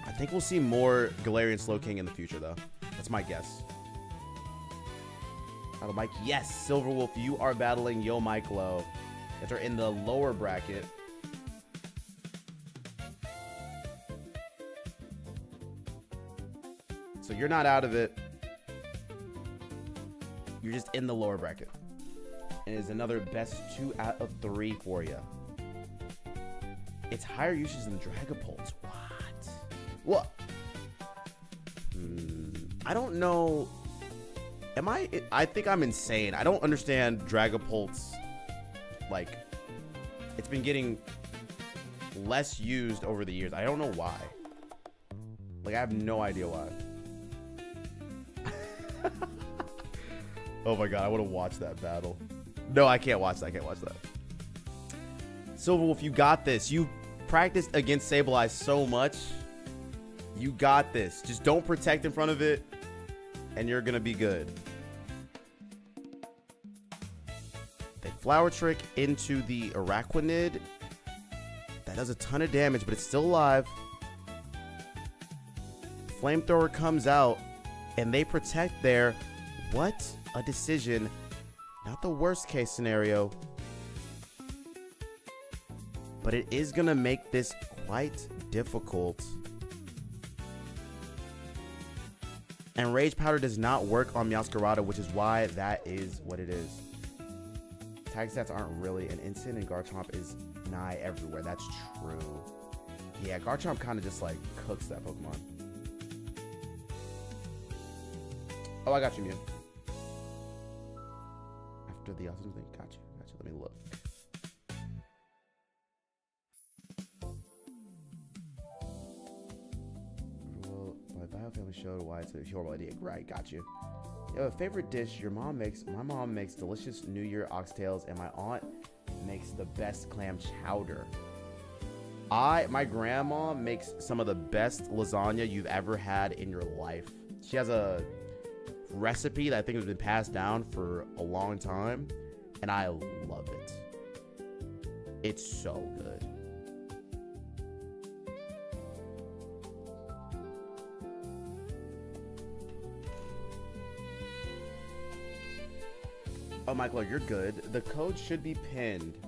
Speaker 1: I think we'll see more Galarian Slowking in the future, though. That's my guess. Battle Mike. Yes, Silverwolf, you are battling Yo Mike Low. That are in the lower bracket. So you're not out of it. You're just in the lower bracket. And it's another best 2 out of 3 for you. It's higher usage than Dragapult. What? I don't know. I think I'm insane. I don't understand Dragapult's, like, it's been getting less used over the years. I don't know why. Like, I have no idea why. Oh my god, I want to watch that battle. No, I can't watch that. I can't watch that. Silverwolf, you got this. You practiced against Sableye so much. You got this. Just don't protect in front of it, and you're going to be good. They Flower Trick into the Araquanid. That does a ton of damage, but it's still alive. Flamethrower comes out, and they protect there. What a decision. Not the worst case scenario, but it is going to make this quite difficult. And Rage Powder does not work on Meowscarada, which is why that is what it is. Tag stats aren't really an instant, and Garchomp is nigh everywhere. That's true. Yeah, Garchomp kind of just like cooks that Pokemon. Oh, I got you, Mew. After the awesome thing, got you. Let me look. Well, my bio family showed why it's a horrible idea. Right, got you. You have a favorite dish your mom makes? My mom makes delicious New Year oxtails, and my aunt makes the best clam chowder. My grandma makes some of the best lasagna you've ever had in your life. She has a recipe that I think has been passed down for a long time, and I love it. It's so good. Oh, Michael, you're good. The code should be pinned.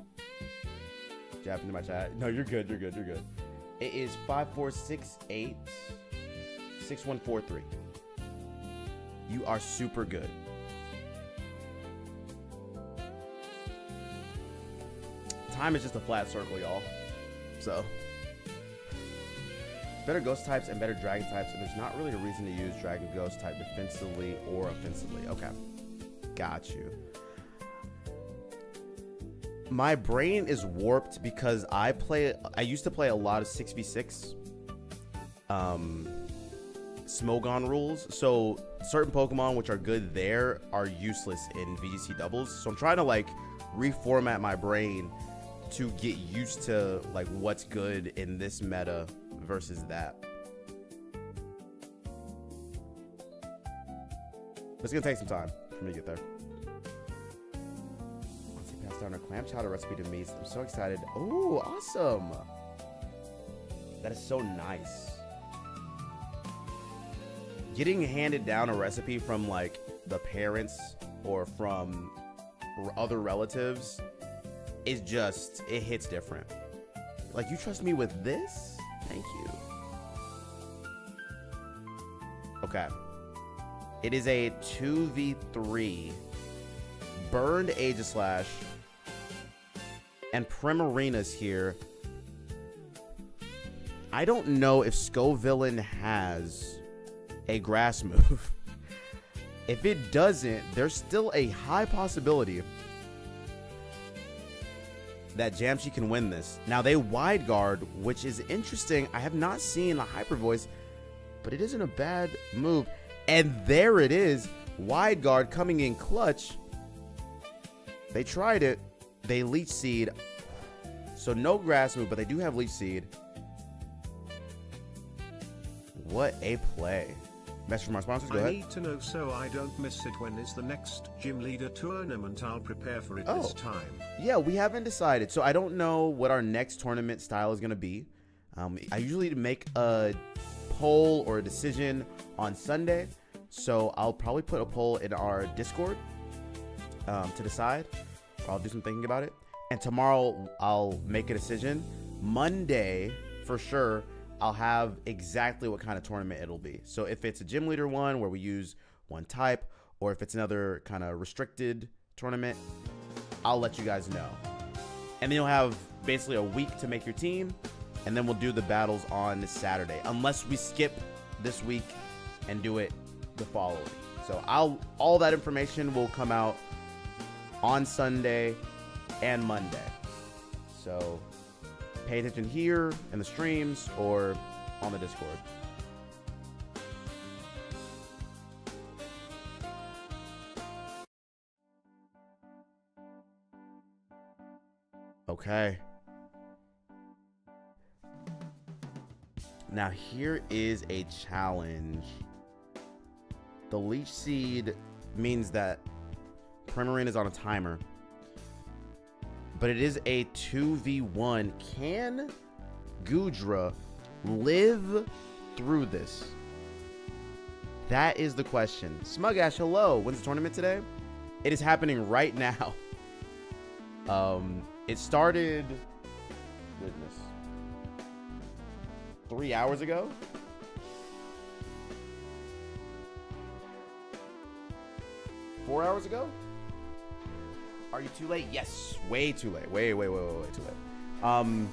Speaker 1: Jab into my chat. No, you're good. It is 5468 6143. You are super good. Time is just a flat circle, y'all. So, better ghost types and better dragon types, and there's not really a reason to use dragon ghost type defensively or offensively. Okay, got you. My brain is warped because I used to play a lot of 6v6 Smogon rules, so certain Pokemon which are good there are useless in VGC doubles. So I'm trying to like reformat my brain to get used to like what's good in this meta versus that. It's gonna take some time for me to get there. Passed down a clam chowder recipe to me. I'm so excited. Oh, awesome! That is so nice. Getting handed down a recipe from like the parents or from other relatives is just, it hits different. Like, you trust me with this? Thank you. Okay. It is a 2v3 burned Aegislash and Primarina's here. I don't know if Scovillain has a grass move. If it doesn't, there's still a high possibility that Jamshi can win this. Now, they wide guard, which is interesting. I have not seen a Hyper Voice, but it isn't a bad move. And there it is. Wide guard coming in clutch. They tried it. They Leech Seed. So no grass move, but they do have Leech Seed. What a play. Message from our sponsors. Go ahead.
Speaker 2: I need to know so I don't miss it. When is the next Gym Leader tournament? I'll prepare for it this time.
Speaker 1: Yeah, we haven't decided. So I don't know what our next tournament style is going to be. I usually make a poll or a decision on Sunday. So I'll probably put a poll in our Discord to decide. I'll do some thinking about it. And tomorrow I'll make a decision. Monday, for sure, I'll have exactly what kind of tournament it'll be. So if it's a gym leader one where we use one type, or if it's another kind of restricted tournament, I'll let you guys know. And then you'll have basically a week to make your team, and then we'll do the battles on Saturday, unless we skip this week and do it the following. So all that information will come out on Sunday and Monday. So pay attention here in the streams or on the Discord. Okay. Now here is a challenge. The Leech Seed means that Primarina is on a timer, but it is a 2v1. Can Goodra live through this? That is the question. Smugash, hello. When's the tournament today? It is happening right now. It started, goodness, 3 hours ago. Four hours ago? Are you too late? Yes, way too late. Way too late.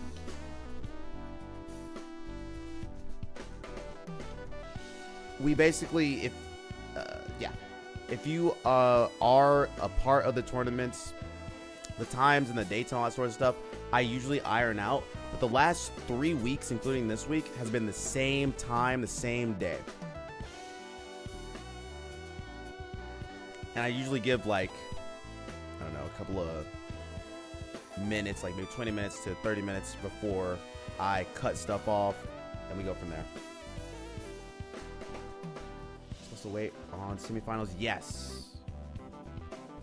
Speaker 1: We basically, if you are a part of the tournaments, the times and the dates and all that sort of stuff, I usually iron out. But the last 3 weeks, including this week, has been the same time, the same day. And I usually give like, I don't know, a couple of minutes, like maybe 20 minutes to 30 minutes before I cut stuff off, and we go from there. Supposed to wait on semifinals? Yes.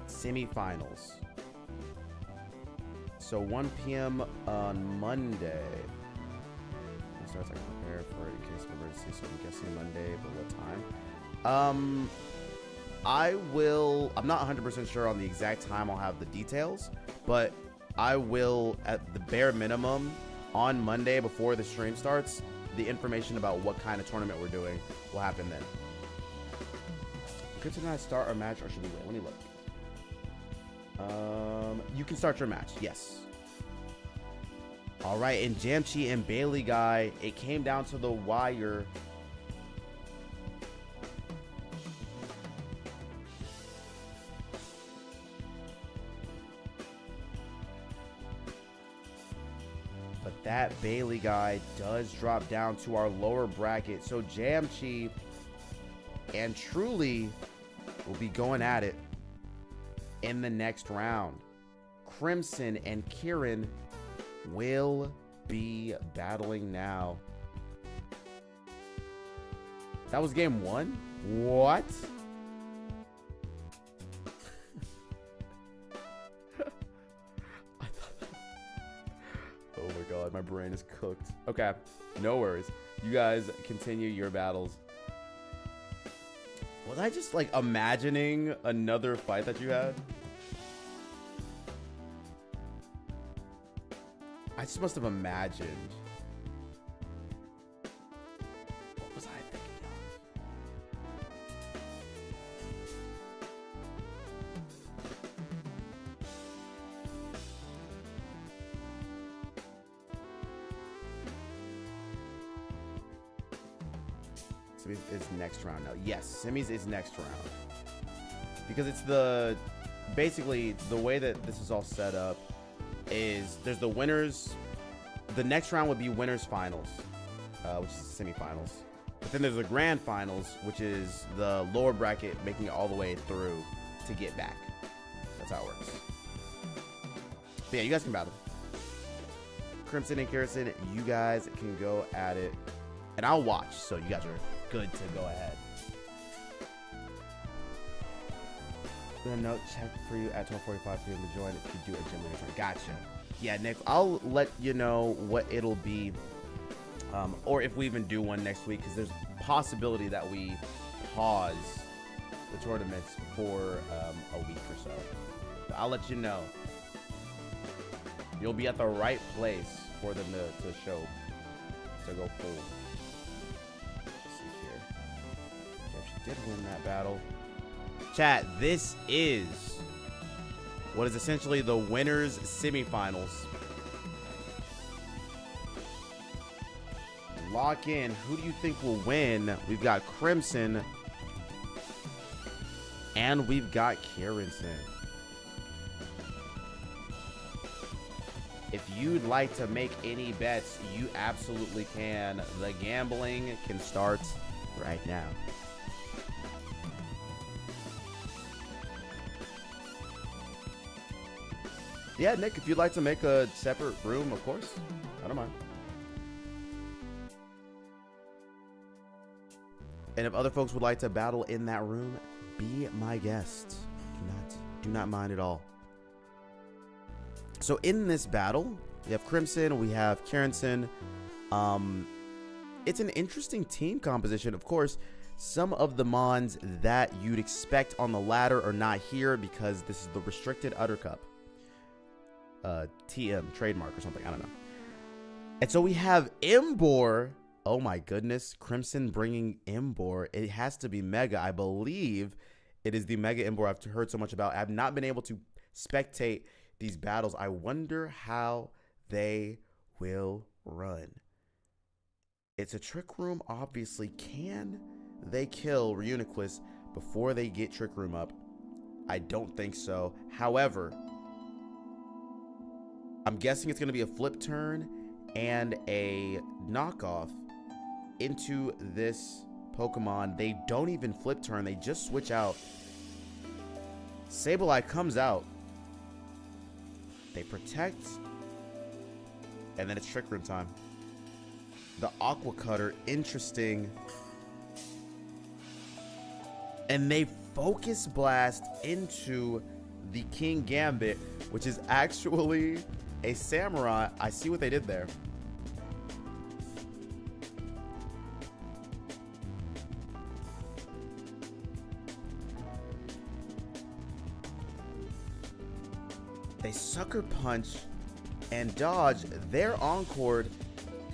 Speaker 1: Semifinals. So 1 p.m. on Monday. It starts like prepare for it in case of emergency, so I'm guessing Monday, but what time? I'm not 100% sure on the exact time I'll have the details, but I will, at the bare minimum, on Monday before the stream starts, the information about what kind of tournament we're doing will happen then. Could tonight start our match, or should we wait? Let me look. You can start your match, yes. All right, and Jamchi and Bailey guy, it came down to the wire. But that Bailey guy does drop down to our lower bracket. So Jamchi and Truly will be going at it in the next round. Crimson and Kieran will be battling now. That was game one? What? Oh my god, my brain is cooked. Okay, no worries. You guys continue your battles. Was I just like imagining another fight that you had? I just must have imagined. What was I thinking of? Semis is next round now. Yes, semis is next round. Because it's basically the way that this is all set up is there's the winners. The next round would be winners finals, which is the semifinals. But then there's the grand finals, which is the lower bracket making it all the way through to get back. That's how it works. But yeah, you guys can battle. Crimson and Kirsten, you guys can go at it. And I'll watch, so you guys are good to go ahead. The note check for you at 12:45 p.m. to join if you do a gym later. Gotcha. Yeah, Nick, I'll let you know what it'll be, or if we even do one next week, because there's a possibility that we pause the tournaments for a week or so. But I'll let you know. You'll be at the right place for them to show, to go full. Let's see here. Yeah, she did win that battle. Chat, this is what is essentially the winners semifinals. Lock in. Who do you think will win? We've got Crimson and we've got Kieranson. If you'd like to make any bets, you absolutely can. The gambling can start right now. Yeah, Nick, if you'd like to make a separate room, of course. I don't mind. And if other folks would like to battle in that room, be my guest. Do not mind at all. So in this battle, we have Crimson, we have Kieranson. It's an interesting team composition. Of course, Some of the mons that you'd expect on the ladder are not here because this is the restricted Udder Cup. TM, trademark or something, I don't know. And so we have Imbor. Oh my goodness, Crimson bringing Imbor. It has to be Mega. I believe it is the Mega Imbor I've heard so much about. I've not been able to spectate these battles. I wonder how they will run. It's a Trick Room, obviously. Can they kill Reuniclus before they get Trick Room up? I don't think so. However, I'm guessing it's going to be a flip turn and a knockoff into this Pokemon. They don't even flip turn. They just switch out. Sableye comes out. They protect. And then it's Trick Room time. The Aqua Cutter, interesting. And they Focus Blast into the King Gambit, which is actually a Samurai. I see what they did there. They Sucker Punch and dodge. They're Encored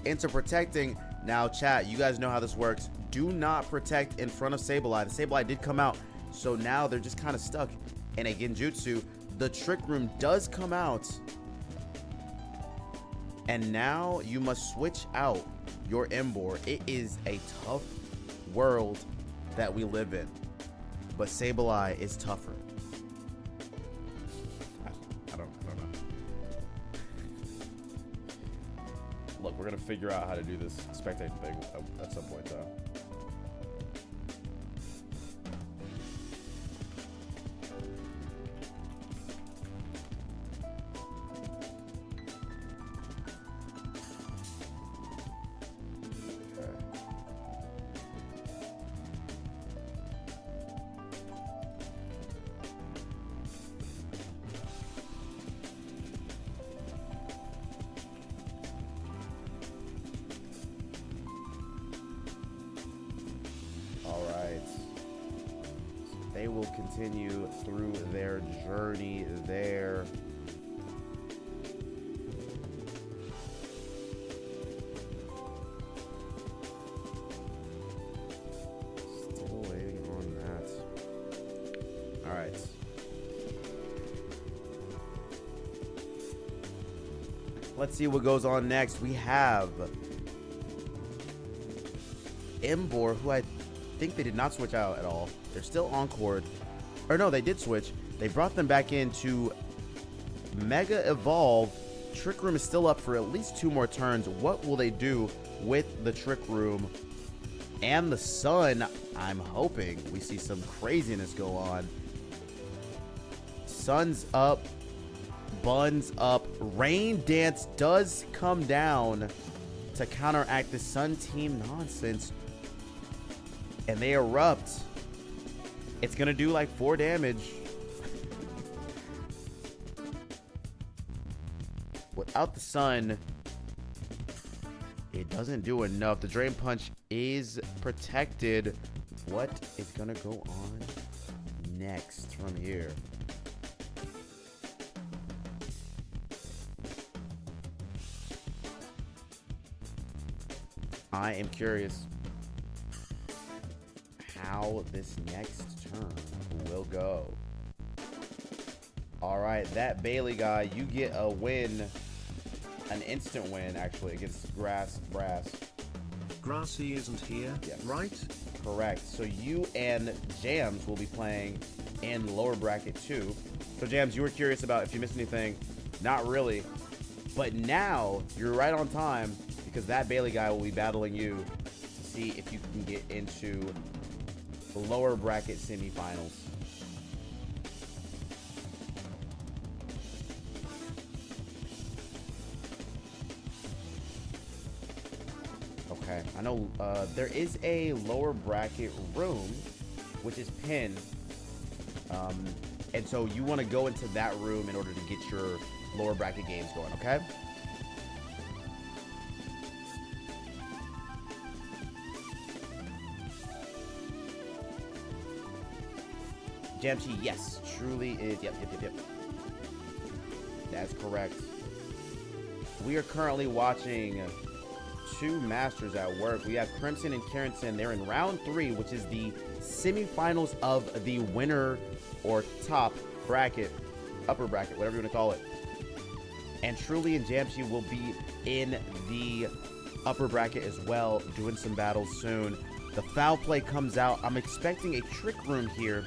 Speaker 1: into protecting. Now, chat, you guys know how this works. Do not protect in front of Sableye. The Sableye did come out, so now they're just kind of stuck in a Genjutsu. The Trick Room does come out, and now you must switch out your Imbor. It is a tough world that we live in, but Sableye is tougher. I don't know. Look, we're gonna figure out how to do this spectating thing at some point, though. They will continue through their journey there. Still waiting on that. All right. Let's see what goes on next. We have Imbor, who I think they did not switch out at all. They're still Encored. Or no, they did switch. They brought them back into Mega Evolve. Trick Room is still up for at least 2 more turns. What will they do with the Trick Room and the Sun? I'm hoping we see some craziness go on. Sun's up. Bun's up. Rain Dance does come down to counteract the Sun Team nonsense. And they erupt. It's going to do like 4 damage. Without the Sun, it doesn't do enough. The Drain Punch is protected. What is going to go on next from here? I am curious how this next turn will go. All right, that Bailey guy, you get a win, an instant win actually against Brass.
Speaker 2: Grassy isn't here,
Speaker 1: yes.
Speaker 2: Right?
Speaker 1: Correct. So you and Jams will be playing in lower bracket 2. So Jams, you were curious about if you missed anything. Not really, but now you're right on time because that Bailey guy will be battling you to see if you can get into the lower bracket semifinals. Okay, I know there is a lower bracket room, which is pinned. And so you want to go into that room in order to get your lower bracket games going, okay? Jamchi, yes, truly is. Yep. That's correct. We are currently watching two masters at work. We have Crimson and Carrington. They're in round 3, which is the semifinals of the winner or top bracket, upper bracket, whatever you want to call it. And Truly and Jamchi will be in the upper bracket as well, doing some battles soon. The foul play comes out. I'm expecting a trick room here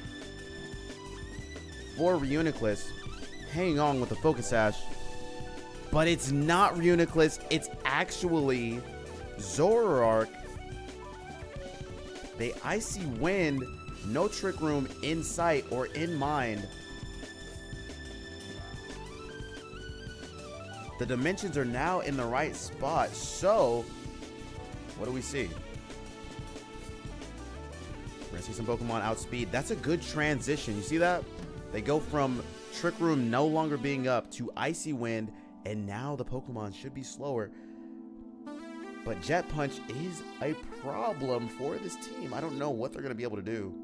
Speaker 1: for Reuniclus, hanging on with the focus sash. But it's not Reuniclus, it's actually Zoroark. They Icy Wind, no trick room in sight or in mind. The dimensions are now in the right spot. So, what do we see? We're gonna see some Pokemon outspeed. That's a good transition. You see that? They go from Trick Room no longer being up to Icy Wind, and now the Pokemon should be slower. But Jet Punch is a problem for this team. I don't know what they're gonna be able to do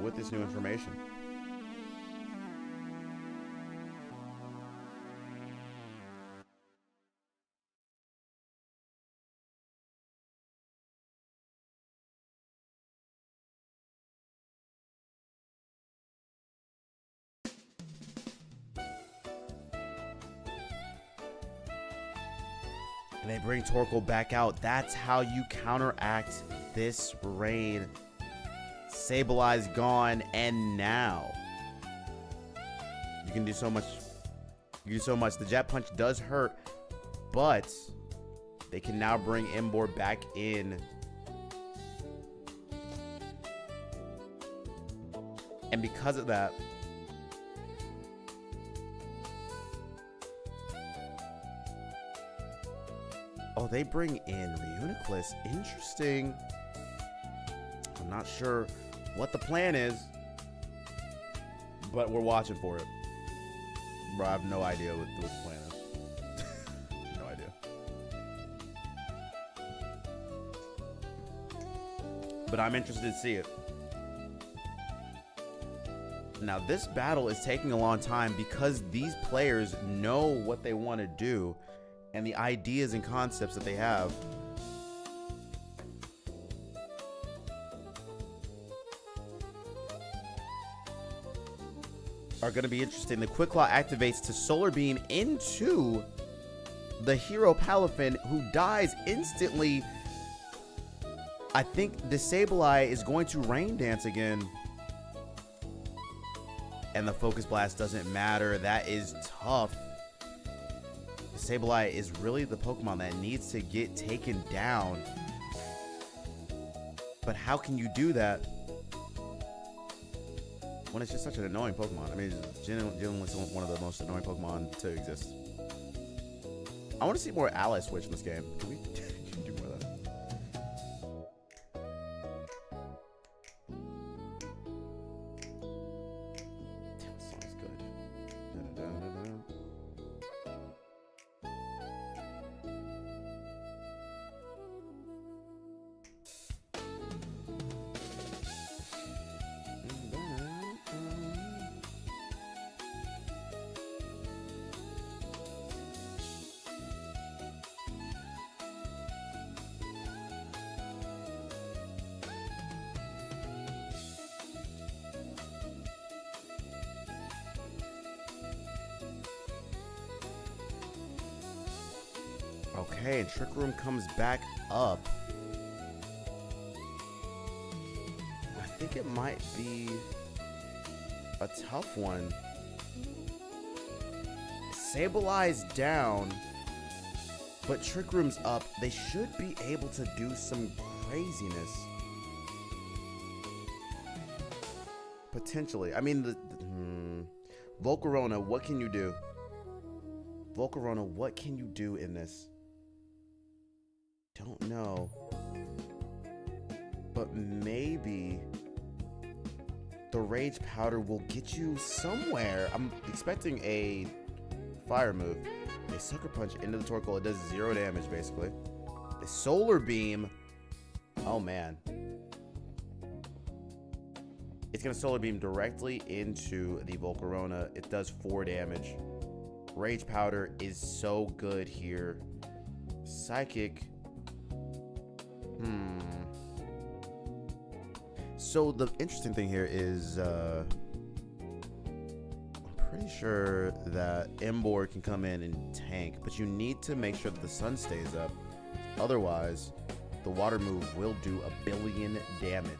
Speaker 1: with this new information. And they bring Torkoal back out. That's how you counteract this rain. Sableye's gone, and now you can do so much. You can do so much. The Jet Punch does hurt, but they can now bring Emboar back in. And because of that, oh, they bring in Reuniclus. Interesting. I'm not sure what the plan is, but we're watching for it. Bro, I have no idea what the plan is. No idea. But I'm interested to see it. Now, this battle is taking a long time because these players know what they want to do and the ideas and concepts that they have. Are going to be interesting. The Quick Claw activates to Solar Beam into the hero Palafin, who dies instantly. I think the Sableye is going to Rain Dance again. And the Focus Blast doesn't matter. That is tough. Sableye is really the Pokemon that needs to get taken down. But how can you do that when it's just such an annoying Pokemon? I mean, it's genuinely one of the most annoying Pokemon to exist. I want to see more Ally Switch in this game. Can we do more of that? Damn, this song's good. Da-da-da-da-da. Okay, and Trick Room comes back up. I think it might be a tough one. Sableye's down, but Trick Room's up. They should be able to do some craziness. Potentially. I mean, Volcarona, what can you do? Volcarona, what can you do in this? Don't know. But maybe the Rage Powder will get you somewhere. I'm expecting a fire move. A Sucker Punch into the Torkoal. It does 0 damage, basically. A Solar Beam. Oh, man. It's going to Solar Beam directly into the Volcarona. It does 4 damage. Rage Powder is so good here. Psychic. So the interesting thing here is I'm pretty sure that Embor can come in and tank, but you need to make sure that the sun stays up. Otherwise, the water move will do 1 billion damage.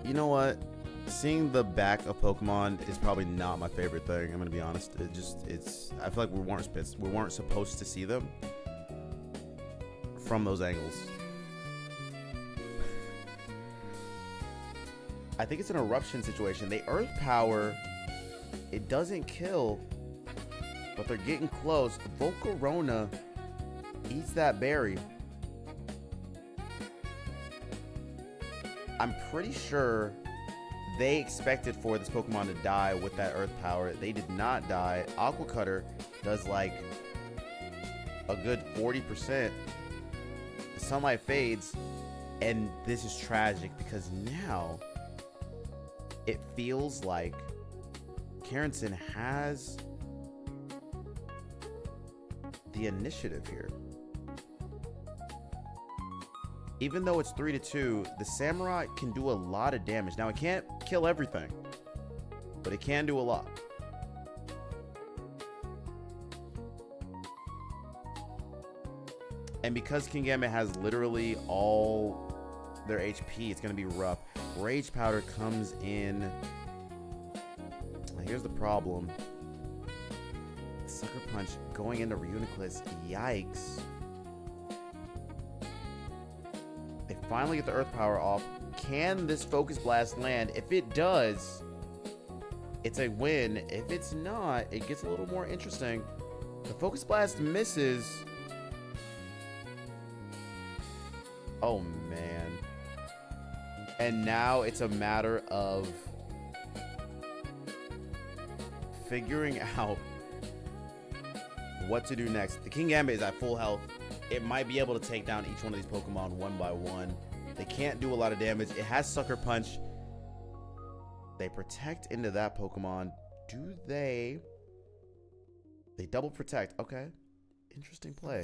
Speaker 1: You know what? Seeing the back of Pokemon is probably not my favorite thing. I'm gonna be honest. I feel like we weren't supposed to see them from those angles. I think it's an eruption situation. They Earth Power. It doesn't kill, but they're getting close. Volcarona eats that berry. I'm pretty sure they expected for this Pokemon to die with that Earth Power. They did not die. Aqua Cutter does like a good 40%. The sunlight fades, and this is tragic because now it feels like Carrington has the initiative here. Even though it's 3-2, the Samurai can do a lot of damage. Now, it can't kill everything, but it can do a lot. And because Kingambit has literally all their HP, it's going to be rough. Rage Powder comes in. Now, here's the problem. Sucker Punch going into Reuniclus. Yikes. They finally get the Earth Power off. Can this Focus Blast land? If it does, it's a win. If it's not, it gets a little more interesting. The Focus Blast misses. Oh, man. And now it's a matter of figuring out what to do next. The Kingambit is at full health. It might be able to take down each one of these Pokemon one by one. They can't do a lot of damage. It has Sucker Punch. They protect into that Pokemon. Do they? They double protect. Okay. Interesting play.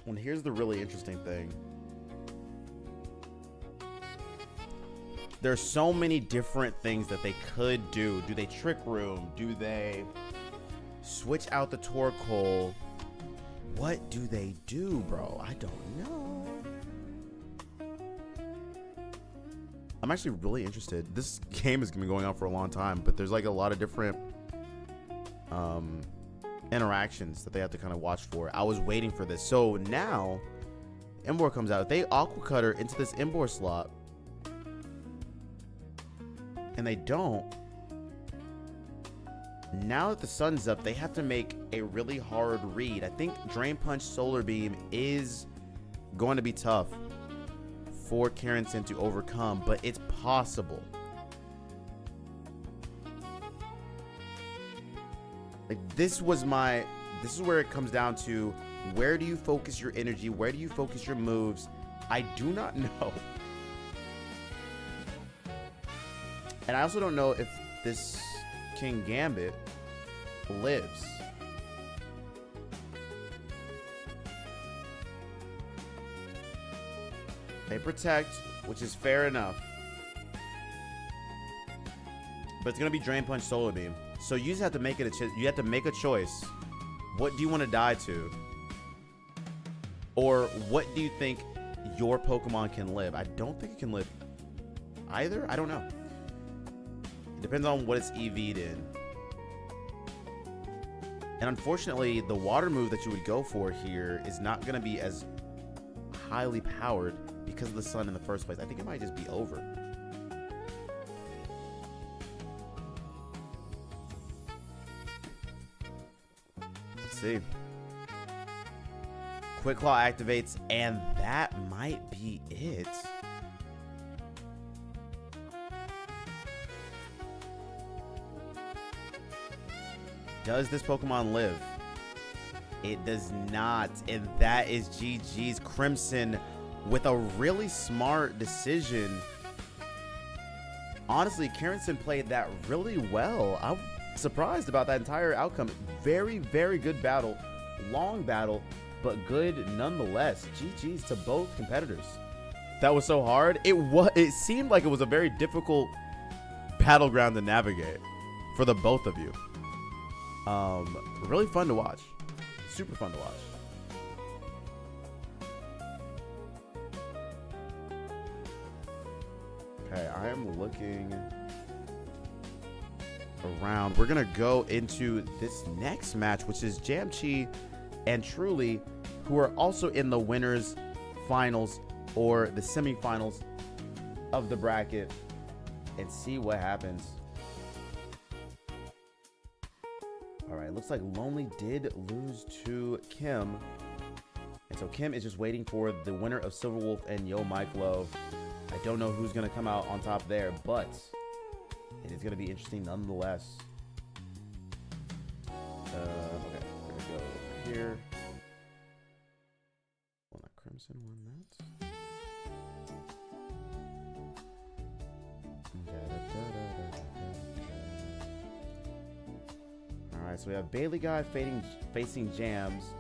Speaker 1: And here's the really interesting thing. There's so many different things that they could do. Do they Trick Room? Do they switch out the Torkoal? What do they do, bro? I don't know. I'm actually really interested. This game has been going on for a long time, but there's like a lot of different interactions that they have to kind of watch for. I was waiting for this. So now Embor comes out. If they Aqua Cutter into this Embor slot, and they don't, now that the sun's up, they have to make a really hard read. I think Drain Punch Solar Beam is going to be tough for Carrington to overcome, but it's possible. Like, this is where it comes down to, where do you focus your energy? Where do you focus your moves? I do not know. And I also don't know if this Kingambit lives. They protect, which is fair enough. But it's gonna be Drain Punch Solar Beam. So you just have to make it you have to make a choice. What do you want to die to? Or what do you think your Pokemon can live? I don't think it can live either. I don't know. It depends on what it's EV'd in. And unfortunately, the water move that you would go for here is not going to be as highly powered because of the sun in the first place. I think it might just be over. Let's see. Quick Claw activates, and that might be it. Does this Pokemon live? It does not, and that is GG's. Crimson with a really smart decision. Honestly, Crimson played that really well. I'm surprised about that entire outcome. Very, very good battle. Long battle, but good nonetheless. GG's to both competitors. That was so hard. It seemed like it was a very difficult battleground to navigate for the both of you. Really fun to watch. Super fun to watch. Okay, I am looking around. We're gonna go into this next match, which is Jamchi and Truly, who are also in the winners finals or the semifinals of the bracket, and see what happens. All right, looks like Lonely did lose to Kim, and so Kim is just waiting for the winner of Silver Wolf and Yo Mike Low. I don't know who's gonna come out on top there, but it is gonna be interesting nonetheless. Okay, we're gonna go over here. Well, not Crimson won that. All right, so we have Bailey Guy facing Jams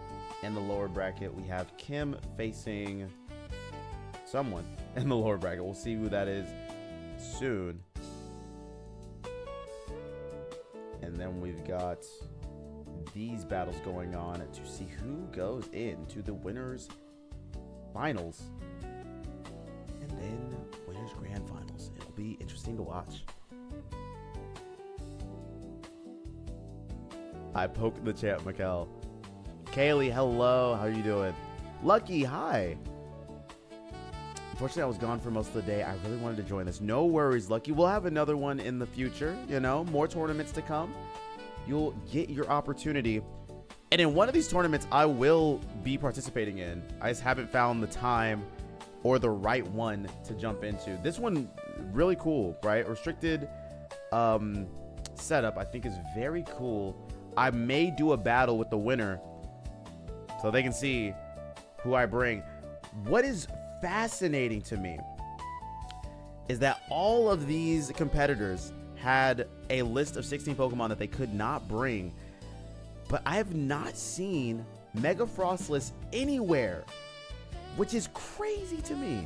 Speaker 1: in the lower bracket. We have Kim facing someone in the lower bracket. We'll see who that is soon. And then we've got these battles going on to see who goes into the winners finals and then winners grand finals. It'll be interesting to watch. I poked the chat, Mikkel. Kaylee, hello. How are you doing? Lucky, hi. Unfortunately, I was gone for most of the day. I really wanted to join this. No worries, Lucky. We'll have another one in the future. You know, more tournaments to come. You'll get your opportunity. And in one of these tournaments, I will be participating in. I just haven't found the time or the right one to jump into. This one, really cool, right? Restricted setup, I think, is very cool. I may do a battle with the winner so they can see who I bring. What is fascinating to me is that all of these competitors had a list of 16 Pokemon that they could not bring, but I have not seen Mega Frostless anywhere, which is crazy to me.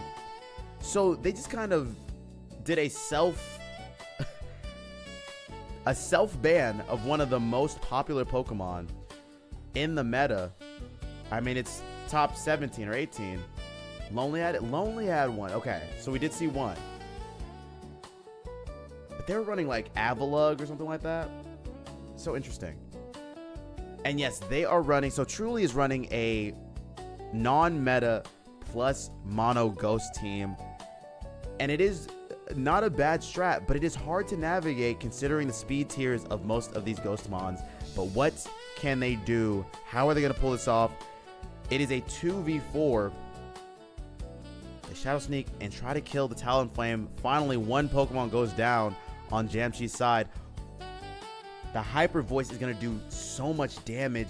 Speaker 1: So they just kind of did a self-ban of one of the most popular Pokemon in the meta. I mean, it's top 17 or 18. Lonely had one. Okay, so we did see one. But they were running like Avalug or something like that. So interesting. And yes, they are running. So Truly is running a non-meta plus mono ghost team. And it is not a bad strat, but it is hard to navigate considering the speed tiers of most of these ghost mons. But what can they do? How are they going to pull this off? It is a 2v4. They Shadow Sneak and try to kill the Talonflame. Finally, one Pokemon goes down on Jamchi's side. The Hyper Voice is going to do so much damage.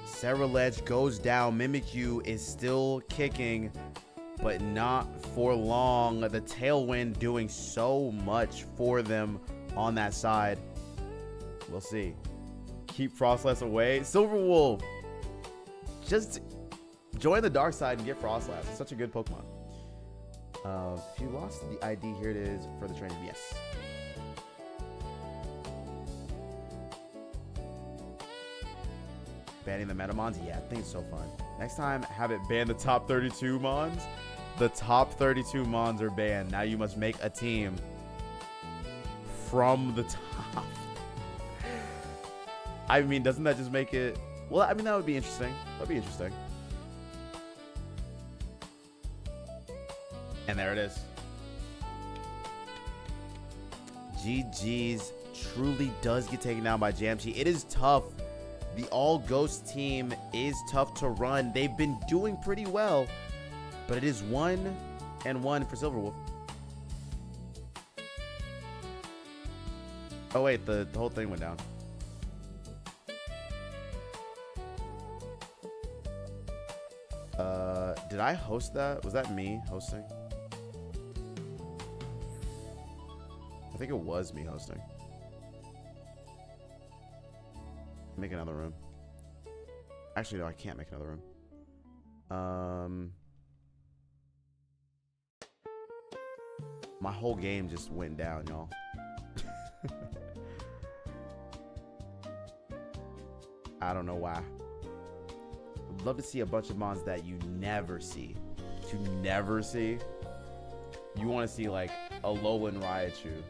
Speaker 1: Ceruledge goes down. Mimikyu is still kicking, but not for long. The Tailwind doing so much for them on that side. We'll see. Keep Frostlass away. Silver Wolf, just join the dark side and get Frostlass. It's such a good Pokemon. If you lost the ID, here it is for the training. Yes. Banning the Metamons? Yeah, I think it's so fun. Next time, have it ban the top 32 Mons. The top 32 Mons are banned. Now you must make a team from the top. I mean, doesn't that just make it... Well, I mean, that would be interesting. That would be interesting. And there it is. GG's Truly does get taken down by Jamchi. It is tough The all ghost team is tough to run. They've been doing pretty well, but it is 1-1 for Silverwolf. Oh wait, the whole thing went down. Did I host that? Was that me hosting? I think it was me hosting. Make another room. Actually, no, I can't make another room. My whole game just went down, y'all. I don't know why. I'd love to see a bunch of mons that you never see. You never see. You want to see like a Alolan Raichu.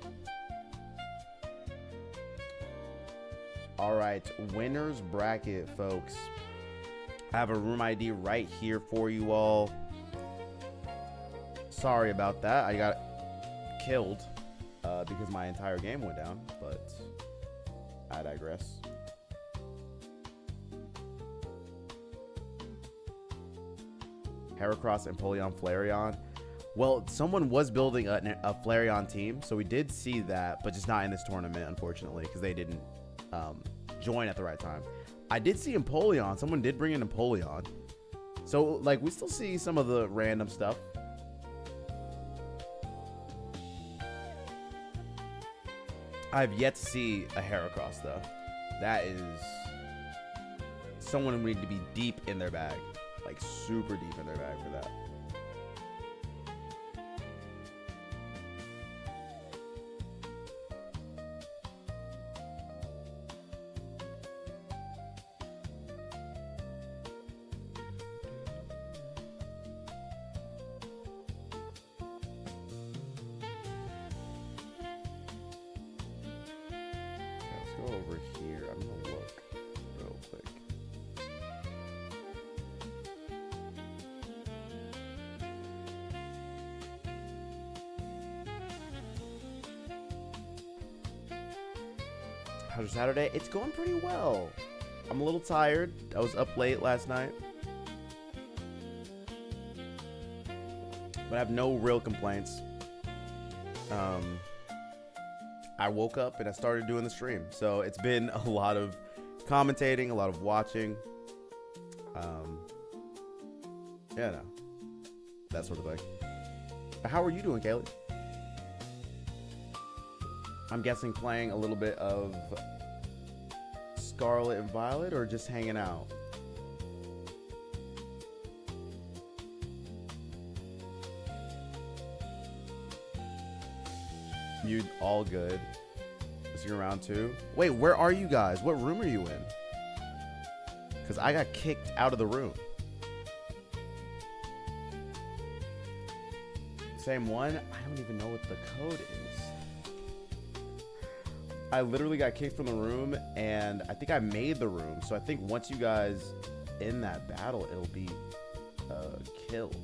Speaker 1: Alright, winners bracket, folks. I have a room ID right here for you all. Sorry about that. I got killed because my entire game went down, but I digress. Heracross and Empoleon Flareon. Well, someone was building a Flareon team, so we did see that, but just not in this tournament, unfortunately, because they didn't join at the right time. I did see Empoleon. Someone did bring in Empoleon. So, like, we still see some of the random stuff. I've yet to see a Heracross, though. That is someone who need to be deep in their bag. Like, super deep in their bag for that. Let's go over here. I'm gonna look real quick. How's your Saturday? It's going pretty well. I'm a little tired. I was up late last night. But I have no real complaints. I woke up and I started doing the stream. So it's been a lot of commentating, a lot of watching. Yeah, no. That sort of thing. How are you doing, Kaylee? I'm guessing playing a little bit of Scarlet and Violet or just hanging out? You all good? Is you around too? Wait, where are you guys? What room are you in? Because I got kicked out of the room. Same one? I don't even know what the code is. I literally got kicked from the room, and I think I made the room. So I think once you guys in that battle, it'll be killed.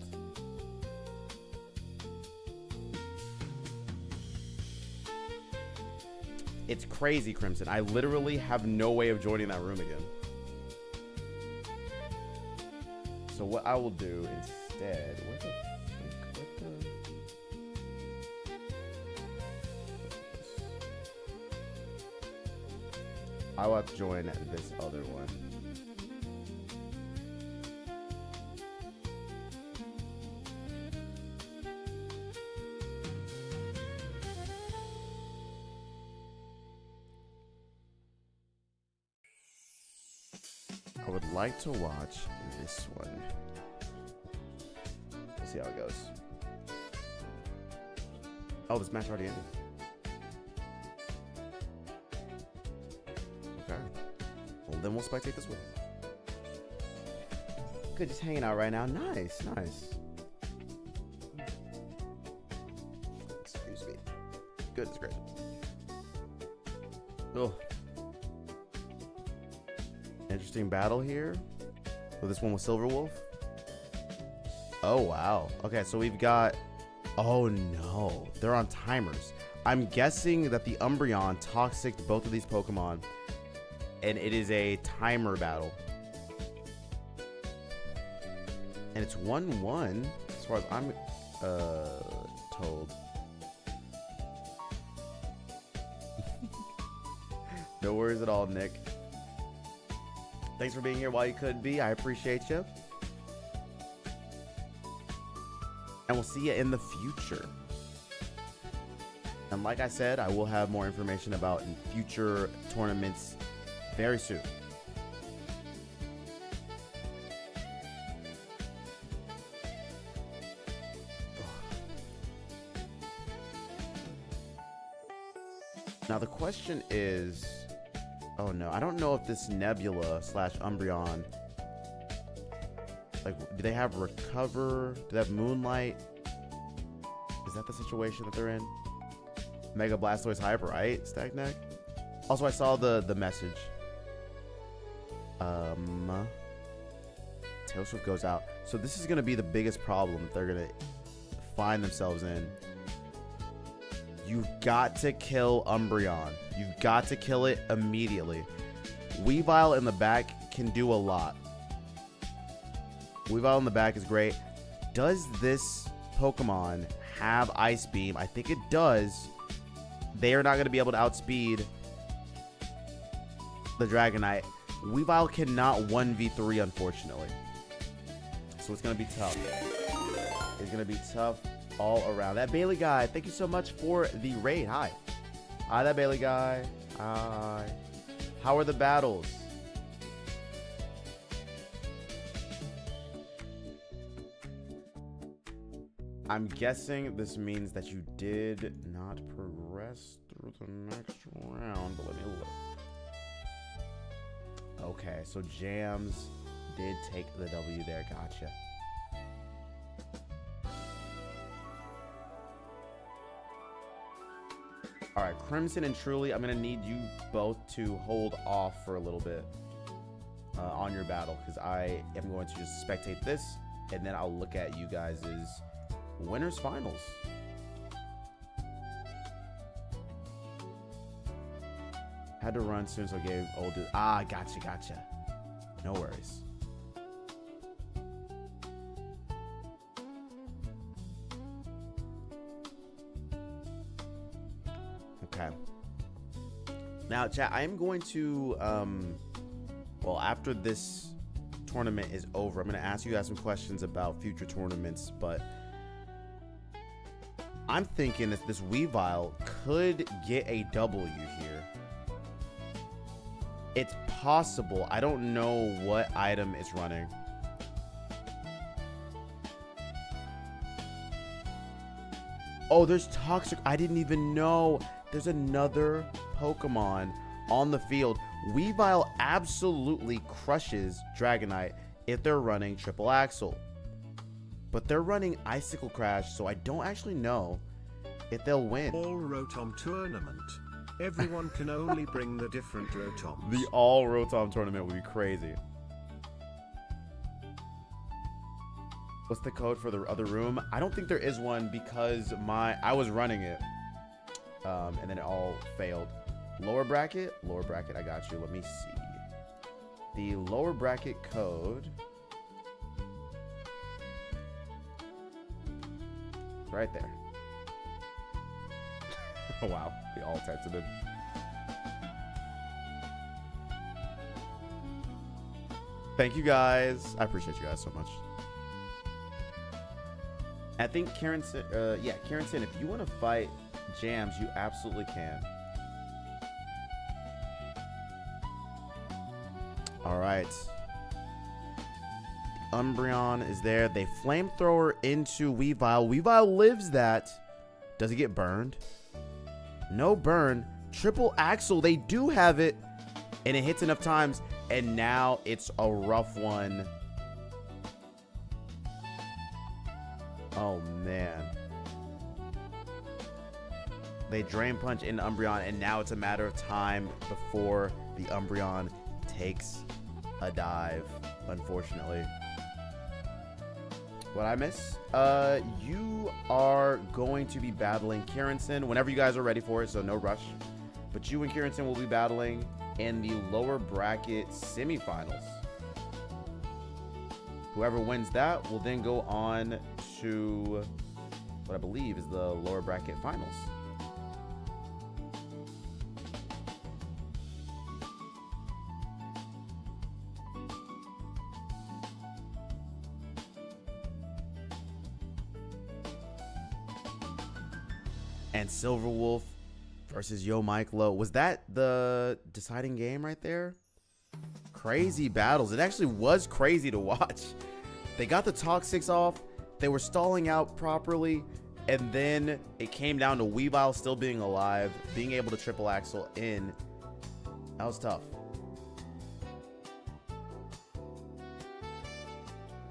Speaker 1: It's crazy, Crimson. I literally have no way of joining that room again. So what I will do instead, where the frick, what the? I will have to join this other one. I would like to watch this one. We'll see how it goes. Oh, this match already ended. Okay. Well, then we'll spectate this one. Good, just hanging out right now. Nice, nice. Excuse me. Good, it's great. Oh. Interesting battle here. So this one was Silverwolf. Oh, wow. Okay, so we've got... Oh, no. They're on timers. I'm guessing that the Umbreon toxicked both of these Pokemon. and it is a timer battle. And it's 1-1 as far as I'm told. No worries at all, Nick. Thanks for being here while you could be. I appreciate you. And we'll see you in the future. And like I said, I will have more information about in future tournaments very soon. Now the question is, oh no, I don't know if this Nebula / Umbreon, like, do they have Recover? Do they have Moonlight? Is that the situation that they're in? Mega Blastoise Hyper, right? Stagnac? Also, I saw the message. Tail Swift goes out. So this is going to be the biggest problem that they're going to find themselves in. You've got to kill Umbreon. You've got to kill it immediately. Weavile in the back can do a lot. Weavile in the back is great. Does this Pokemon have Ice Beam? I think it does. They are not going to be able to outspeed the Dragonite. Weavile cannot 1v3, unfortunately. So it's going to be tough. It's going to be tough all around. That Bailey guy, thank you so much for the raid. Hi. Hi, that Bailey guy. Hi. How are the battles? I'm guessing this means that you did not progress through the next round, but let me look. Okay, so Jams did take the W there. Gotcha. All right, Crimson and Truly, I'm going to need you both to hold off for a little bit on your battle, because I am going to just spectate this, and then I'll look at you guys' winners finals. Had to run soon, so I gave old dude. Ah, gotcha. No worries. Okay. Now, chat, I am going to, well, after this tournament is over, I'm going to ask you guys some questions about future tournaments, but I'm thinking that this Weavile could get a W here. It's possible. I don't know what item it's running. Oh, there's Toxic. I didn't even know. There's another Pokemon on the field. Weavile absolutely crushes Dragonite if they're running Triple Axle. But they're running Icicle Crash, so I don't actually know if they'll win.
Speaker 2: All Rotom tournament. Everyone can only bring the different Rotoms.
Speaker 1: The all Rotom tournament would be crazy. What's the code for the other room? I don't think there is one because I was running it. And then it all failed. Lower bracket, I got you. Let me see. The lower bracket code. It's right there. Oh, wow. We all typed it in. Thank you guys. I appreciate you guys so much. I think Karen said, Karen said, if you want to fight Jams, you absolutely can. All right. Umbreon is there. They flamethrower into Weavile. Weavile lives that. Does he get burned? No burn. Triple Axle. They do have it. And it hits enough times. And now it's a rough one. Oh, man. They Drain Punch into Umbreon. And now it's a matter of time before the Umbreon takes a dive, unfortunately. What I miss? You are going to be battling Kieranson whenever you guys are ready for it, so no rush. But you and Kieranson will be battling in the lower bracket semifinals. Whoever wins that will then go on to what I believe is the lower bracket finals. And Silverwolf versus Yo Mike Low. Was that the deciding game right there? Crazy battles. It actually was crazy to watch. They got the toxics off. They were stalling out properly. And then it came down to Weavile still being alive, being able to triple axle in. That was tough.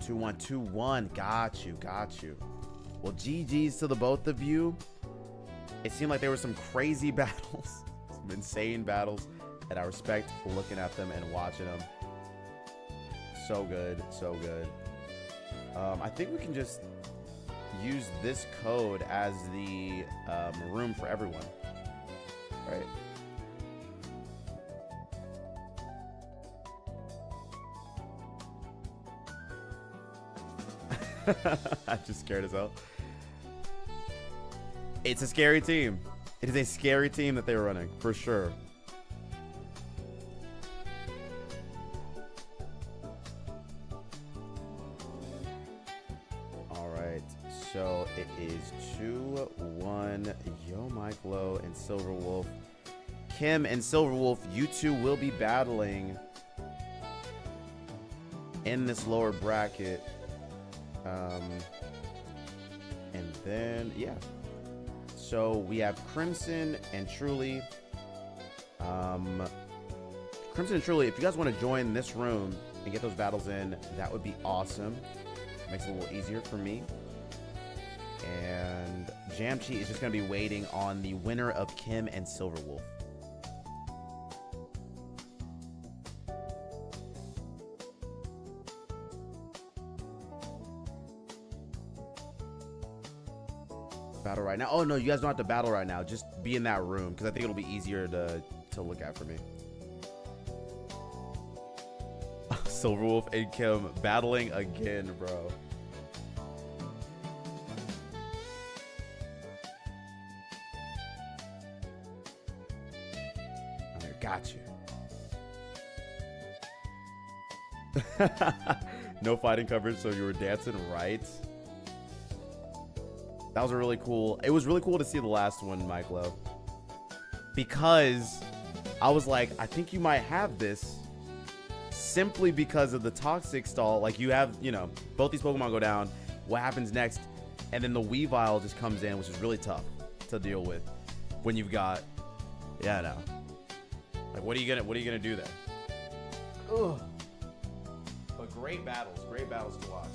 Speaker 1: 2-1, 2-1. Got you. Well, GG's to the both of you. It seemed like there were some crazy battles, some insane battles, and I respect looking at them and watching them. So good. I think we can just use this code as the room for everyone, right? I'm just scared as hell. It's a scary team. It is a scary team that they were running, for sure. All right, so it is 2-1. Yo Mike Low and Silverwolf. Kim and Silverwolf, you two will be battling in this lower bracket. And then, yeah. So we have Crimson and Truly. Crimson and Truly, if you guys want to join this room and get those battles in, that would be awesome. Makes it a little easier for me. And Jamchi is just going to be waiting on the winner of Kim and Silverwolf. Battle right now. Oh no, you guys don't have to battle right now. Just be in that room because I think it'll be easier to look at for me. Silverwolf and Kim battling again, bro. Alright, got you. No fighting coverage, so you were dancing right. That was a really cool. It was really cool to see the last one, Mike Low, because I was like, I think you might have this simply because of the toxic stall. Like you have, you know, both these Pokemon go down. What happens next? And then the Weavile just comes in, which is really tough to deal with when you've got, yeah, no. Like, what are you gonna do there? Ugh. But great battles to watch.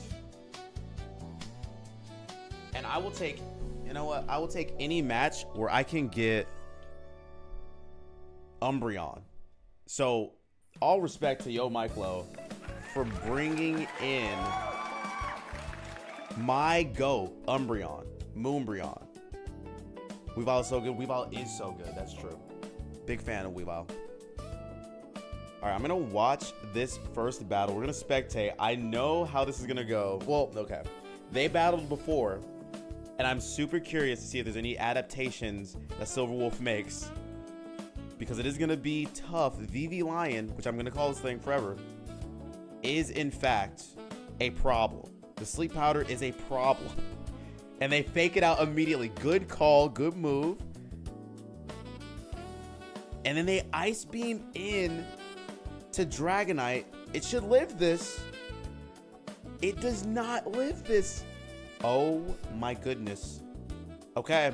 Speaker 1: And I will take, you know what? I will take any match where I can get Umbreon. So, all respect to Yo Mike Low for bringing in my GOAT, Umbreon, Moonbreon. Weavile is so good. Weavile is so good. That's true. Big fan of Weavile. All right, I'm going to watch this first battle. We're going to spectate. I know how this is going to go. Well, okay. They battled before. And I'm super curious to see if there's any adaptations that Silverwolf makes, because it is going to be tough. VV Lion, which I'm going to call this thing forever, is in fact a problem. The sleep powder is a problem. And they fake it out immediately. Good call, good move. And then they Ice Beam in to Dragonite. It should live this. It does not live this. Oh my goodness. Okay.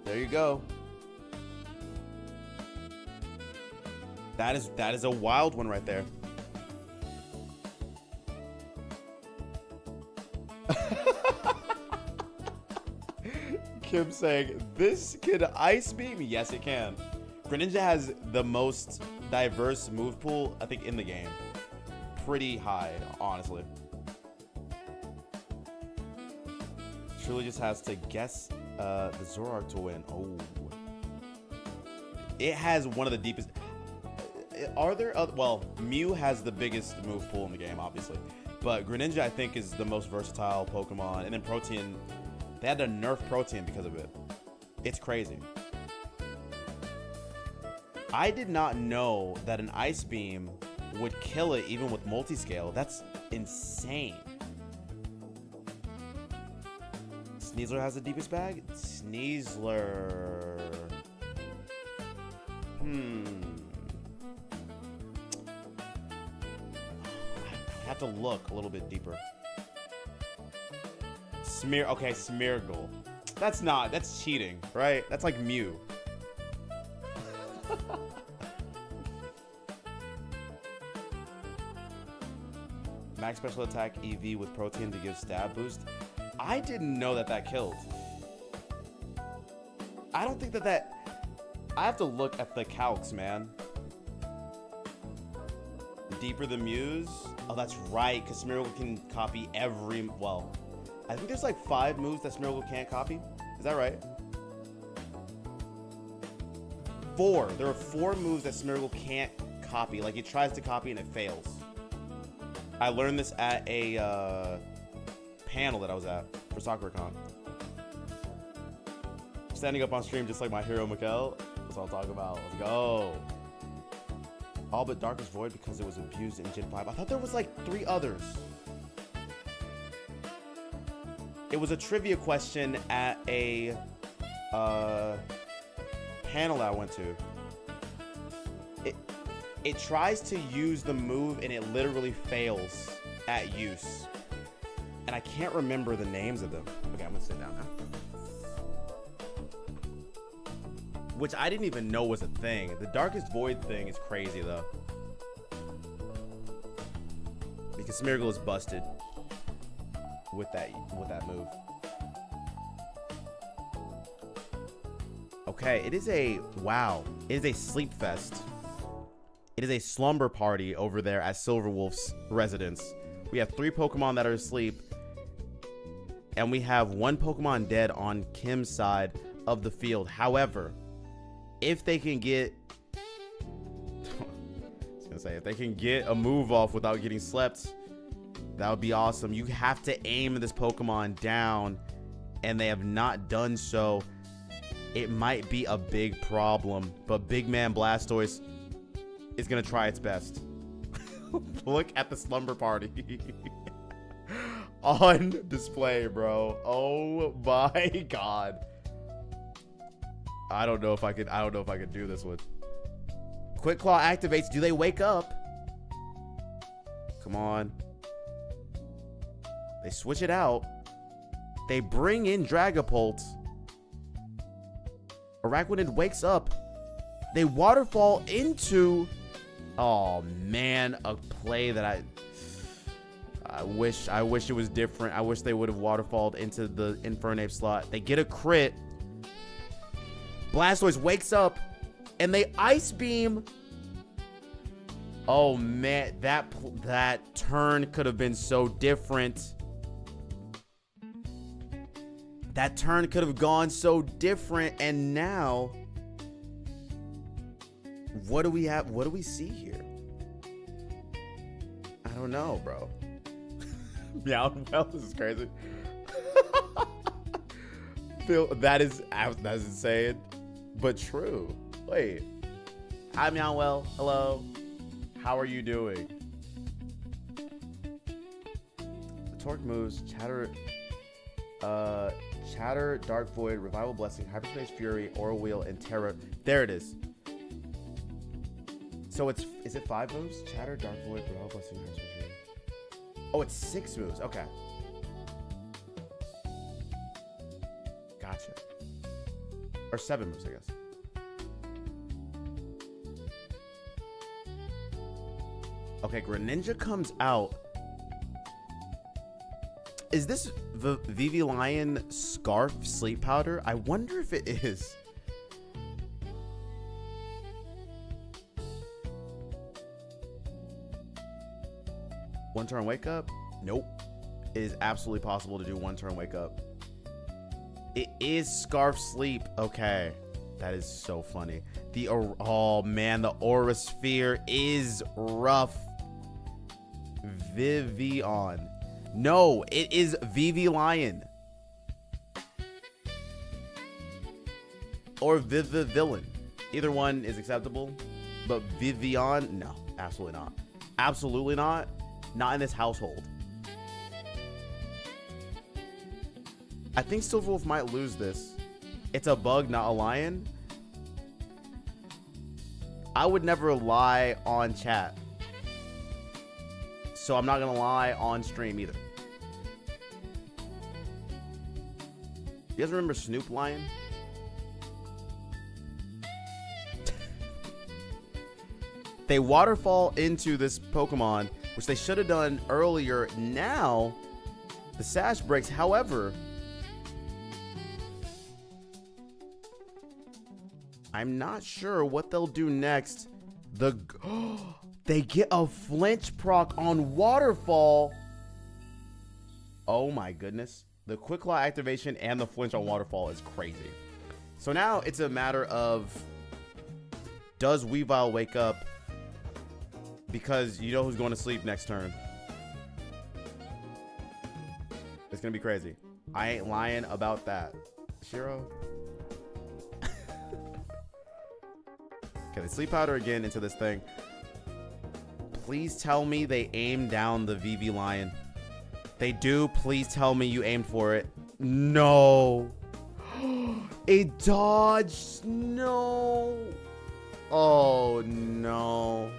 Speaker 1: There you go. That is a wild one right there. Kim saying, this can Ice Beam? Yes, it can. Greninja has the most diverse move pool, I think, in the game. Pretty high, honestly. Truly just has to guess the Zoroark to win. Oh. It has one of the deepest... are there other, well, Mew has the biggest move pool in the game, obviously. But Greninja, I think, is the most versatile Pokemon. And then Protean, they had to nerf Protean because of it. It's crazy. I did not know that an Ice Beam would kill it even with multiscale. That's insane. Sneasler has the deepest bag? Sneasler. I have to look a little bit deeper. Okay, Smeargle. That's cheating, right? That's like Mew. Max special attack EV with Protean to give stab boost. I didn't know that killed. I don't think that I have to look at the calcs, man. Deeper the Muse? Oh, that's right, because Smeargle can copy every, well, I think there's like 5 moves that Smeargle can't copy. Is that right? 4. There are 4 moves that Smeargle can't copy. Like, it tries to copy and it fails. I learned this at a panel that I was at for SoccerCon. Standing up on stream just like my hero Mikkel. That's what I'm talking about. Let's go. All but Darkest Void because it was abused in Gen 5. I thought there was like 3 others. It was a trivia question at a panel that I went to. It tries to use the move and it literally fails at use. And I can't remember the names of them. Okay, I'm gonna sit down now. Which I didn't even know was a thing. The Darkest Void thing is crazy though. Because Smeargle is busted with that move. Okay, it is a sleep fest. It is a slumber party over there at Silverwolf's residence. We have 3 Pokemon that are asleep. And we have 1 Pokemon dead on Kim's side of the field. However, if they can get if they can get a move off without getting slept, that would be awesome. You have to aim this Pokemon down, and they have not done so. It might be a big problem, but Big Man Blastoise is gonna try its best. Look at the slumber party on display, bro. Oh my god. I don't know if I could do this one. Quick Claw activates. Do they wake up? Come on. They switch it out. They bring in Dragapult. Araquanid wakes up. They waterfall into... Oh, man. A play that I wish it was different. I wish they would have waterfalled into the Infernape slot. They get a crit. Blastoise wakes up. And they Ice Beam. Oh, man. That turn could have been so different. That turn could have gone so different. And now... What do we have? What do we see here? I don't know, bro. Meowth, this is crazy. Phil, that is insane, but true. Wait. Hi, Meowth. Hello. How are you doing? The Torque moves, Chatter, Dark Void, Revival Blessing, Hyperspace Fury, Aura Wheel, and Terra. There it is. So is it 5 moves? Chatter, Dark Void, Revival Blessing, Hyperspace Fury. Oh, it's 6 moves. Okay. Gotcha. Or 7 moves, I guess. Okay, Greninja comes out. Is this the VV Lion Scarf Sleep Powder? I wonder if it is. One turn wake up? Nope. It is absolutely possible to do 1 turn wake up. It is Scarf Sleep. Okay. That is so funny. Oh man, the aura sphere is rough. Vivian. No, it is Vivi Lion. Or Villain. Either one is acceptable. But Vivian, no, absolutely not. Absolutely not. Not in this household. I think Silverwolf might lose this. It's a bug, not a lion. I would never lie on chat. So I'm not going to lie on stream either. You guys remember Snoop Lion? They waterfall into this Pokemon, which they should have done earlier. Now, the Sash breaks. However, I'm not sure what they'll do next. They get a flinch proc on Waterfall. Oh my goodness. The Quick Claw activation and the flinch on Waterfall is crazy. So now it's a matter of, does Weavile wake up? Because you know who's going to sleep next turn. It's going to be crazy. I ain't lying about that. Shiro? Okay, they sleep powder again into this thing. Please tell me they aim down the VV Lion. They do. Please tell me you aimed for it. No. It dodged. No. Oh, no.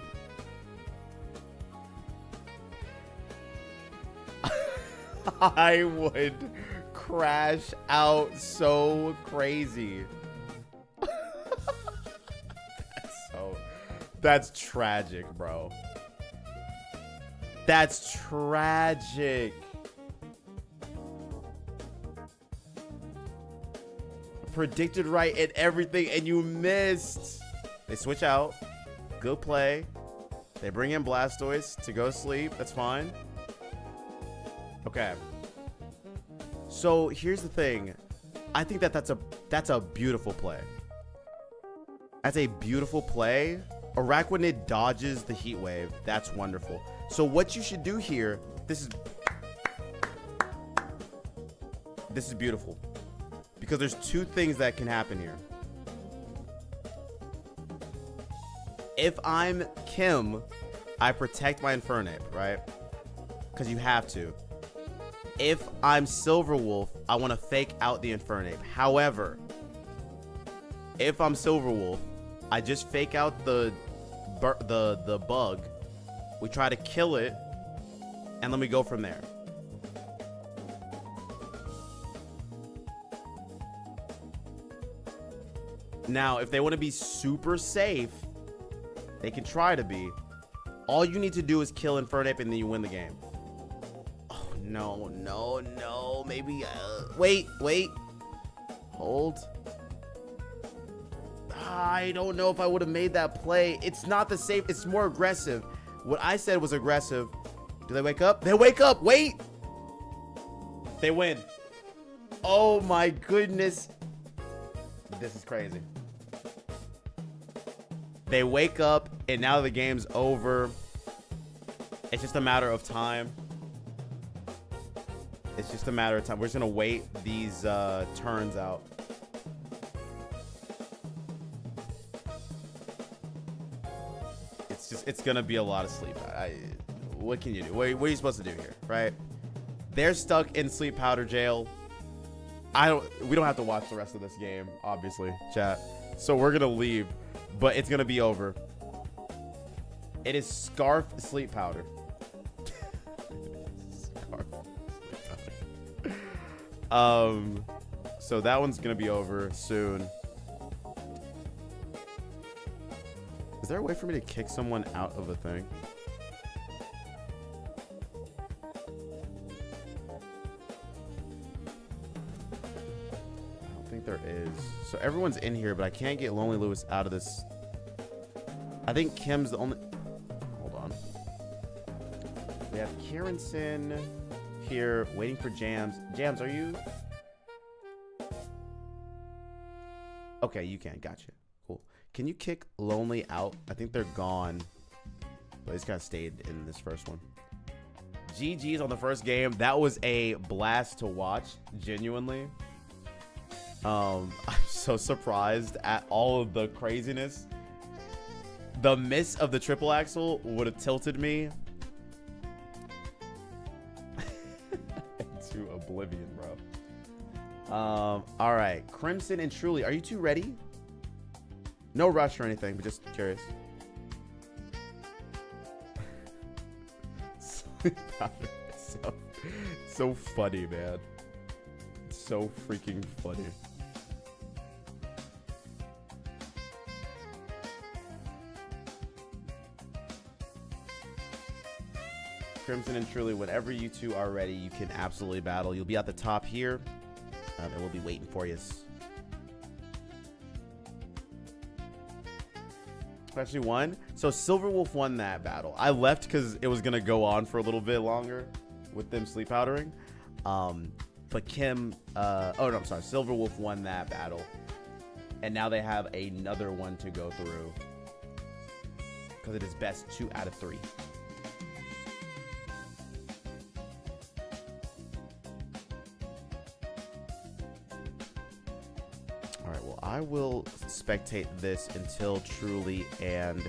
Speaker 1: I would crash out so crazy. That's tragic, bro. That's tragic. Predicted right and everything, and you missed. They switch out. Good play. They bring in Blastoise to go sleep. That's fine. Okay. So here's the thing. I think that's a beautiful play. That's a beautiful play. Araquanid dodges the heat wave. That's wonderful. So what you should do here, this is beautiful. Because there's two things that can happen here. If I'm Kim, I protect my Infernape, right? Because you have to. If I'm Silverwolf, I want to fake out the Infernape. However, if I'm Silverwolf, I just fake out the bug. We try to kill it, and then we go from there. Now, if they want to be super safe, they can try to be. All you need to do is kill Infernape, and then you win the game. Oh, no, no, no. Maybe, wait. Hold. I don't know if I would have made that play. It's not the safe. It's more aggressive. What I said was aggressive. Do they wake up? They wake up. Wait. They win. Oh my goodness. This is crazy. They wake up and now the game's over. It's just a matter of time. It's just a matter of time. We're just going to wait these turns out. It's gonna be a lot of sleep. What can you do? What are you supposed to do here, right? They're stuck in sleep powder jail. We don't have to watch the rest of this game, obviously, chat. So we're gonna leave, but it's gonna be over. It is Scarf sleep powder. Scarf sleep powder. So that one's gonna be over soon. Is there a way for me to kick someone out of a thing? I don't think there is. So everyone's in here, but I can't get Lonely Lewis out of this. I think Kim's the only... Hold on. We have Kieranson here waiting for Jams. Jams, are you... Okay, you can. Gotcha. Cool. Can you kick Lonely out? I think they're gone. But it's kind of stayed in this first one. GG's on the first game. That was a blast to watch, genuinely. I'm so surprised at all of the craziness. The miss of the triple axel would have tilted me into oblivion, bro. All right, Crimson and Truly, are you two ready? No rush or anything, but just curious. so funny, man. So freaking funny. Crimson and Truly, whenever you two are ready, you can absolutely battle. You'll be at the top here, and we'll be waiting for you. Actually won. So Silverwolf won that battle. I left because it was going to go on for a little bit longer with them sleep powdering. But Kim, oh no, I'm sorry. Silverwolf won that battle. And now they have another one to go through. Because it is best 2 out of 3. All right, well, I will spectate this until Truly and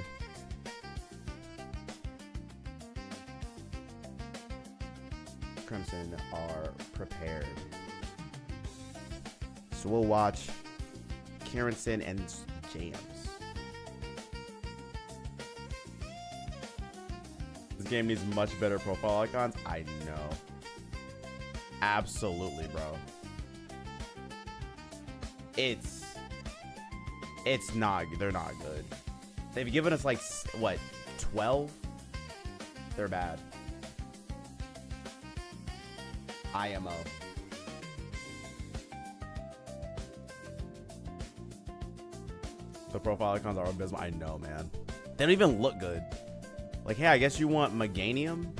Speaker 1: Crimson are prepared. So we'll watch Karenson and James. This game needs much better profile icons. I know. Absolutely, bro. It's not, they're not good. They've given us like, what, 12? They're bad. IMO. The profile icons are abysmal. I know, man. They don't even look good. Like, hey, I guess you want Meganium?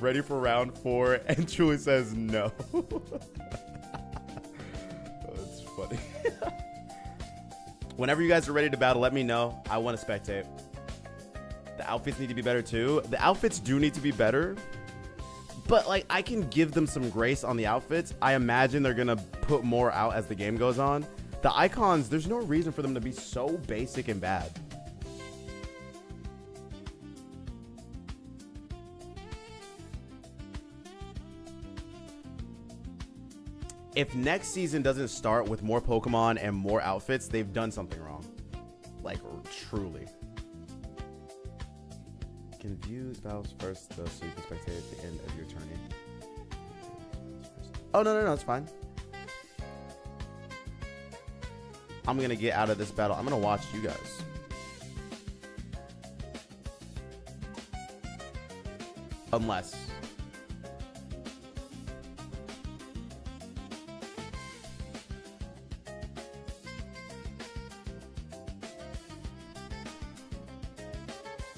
Speaker 1: Ready for round 4, and Truly says no. That's funny. Whenever you guys are ready to battle, let me know. I want to spectate. The outfits need to be better too. The outfits do need to be better, but like I can give them some grace on the outfits. I imagine they're gonna put more out as the game goes on. The icons, there's no reason for them to be so basic and bad. If next season doesn't start with more Pokemon and more outfits, they've done something wrong. Like, truly. Can view battles first, though, so you can spectate at the end of your turn. Oh, no, it's fine. I'm going to get out of this battle. I'm going to watch you guys. Unless...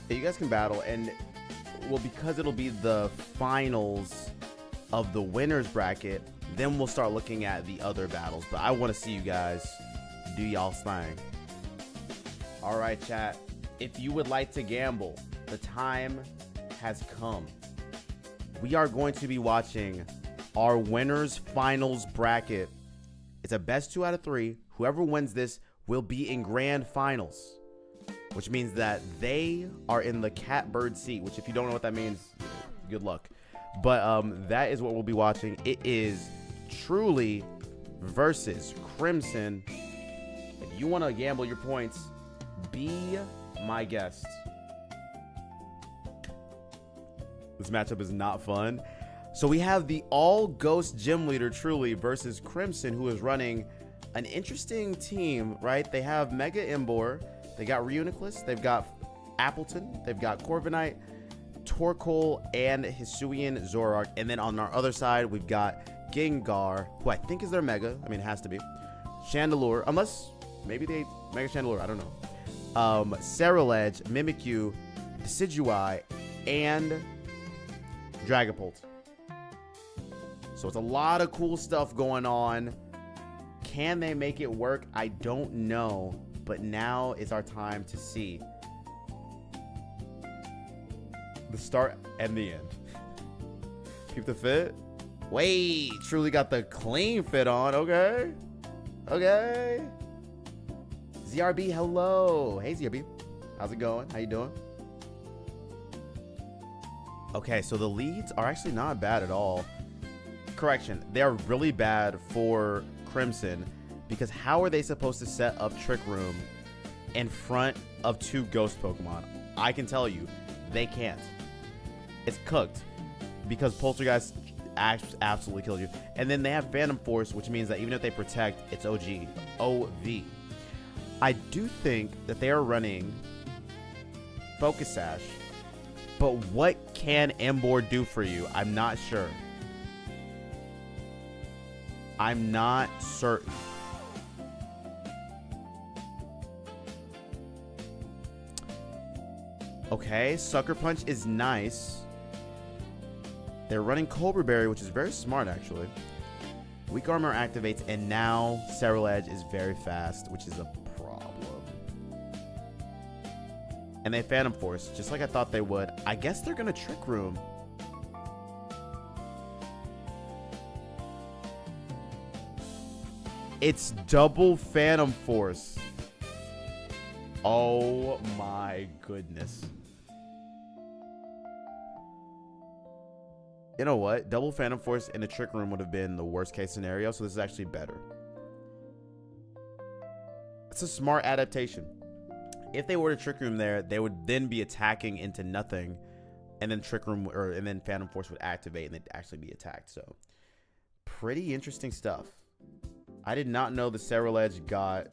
Speaker 1: you guys can battle, and well, because it'll be the finals of the winners bracket, then we'll start looking at the other battles. But I want to see you guys do y'all's thing. All right, chat, if you would like to gamble, the time has come. We are going to be watching our winners finals bracket. It's a best 2 out of 3. Whoever wins this will be in grand finals, which means that they are in the catbird seat, which if you don't know what that means, good luck. But that is what we'll be watching. It is Truly versus Crimson. If you want to gamble your points, be my guest. This matchup is not fun. So we have the all-ghost gym leader, Truly, versus Crimson, who is running an interesting team, right? They have Mega Imbor. They got Reuniclus, they've got Appleton, they've got Corviknight, Torkoal, and Hisuian Zoroark. And then on our other side, we've got Gengar, who I think is their Mega. I mean, it has to be. Chandelure, unless maybe they Mega Chandelure, I don't know. Ceruledge, Mimikyu, Decidueye, and Dragapult. So it's a lot of cool stuff going on. Can they make it work? I don't know, but now is our time to see the start and the end. Keep the fit. Wait, truly got the clean fit on. Okay. Okay. ZRB, hello. Hey, ZRB. How's it going? How you doing? Okay, so the leads are actually not bad at all. Correction, they are really bad for Crimson because how are they supposed to set up Trick Room in front of 2 ghost Pokemon? I can tell you, they can't. It's cooked because Poltergeist absolutely kills you. And then they have Phantom Force, which means that even if they protect, it's OV. I do think that they are running Focus Sash, but what can Emboar do for you? I'm not sure. I'm not certain. Okay, Sucker Punch is nice. They're running Cobra Berry, which is very smart, actually. Weak Armor activates, and now Cerulege is very fast, which is a problem. And they Phantom Force, just like I thought they would. I guess they're going to Trick Room. It's double Phantom Force. Oh my goodness. You know what? Double Phantom Force in the Trick Room would have been the worst case scenario, so this is actually better. It's a smart adaptation. If they were to Trick Room there, they would then be attacking into nothing, and then Trick Room and then Phantom Force would activate and they'd actually be attacked. So pretty interesting stuff. I did not know the Cerulege got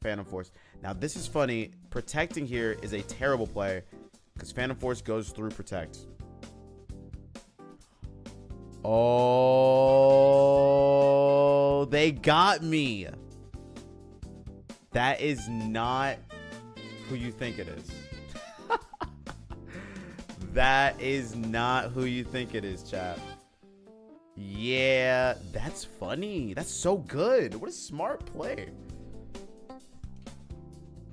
Speaker 1: Phantom Force. Now this is funny. Protecting here is a terrible play because Phantom Force goes through Protect. Oh, they got me. That is not who you think it is. That is not who you think it is, chat. Yeah, that's funny. That's so good. What a smart play.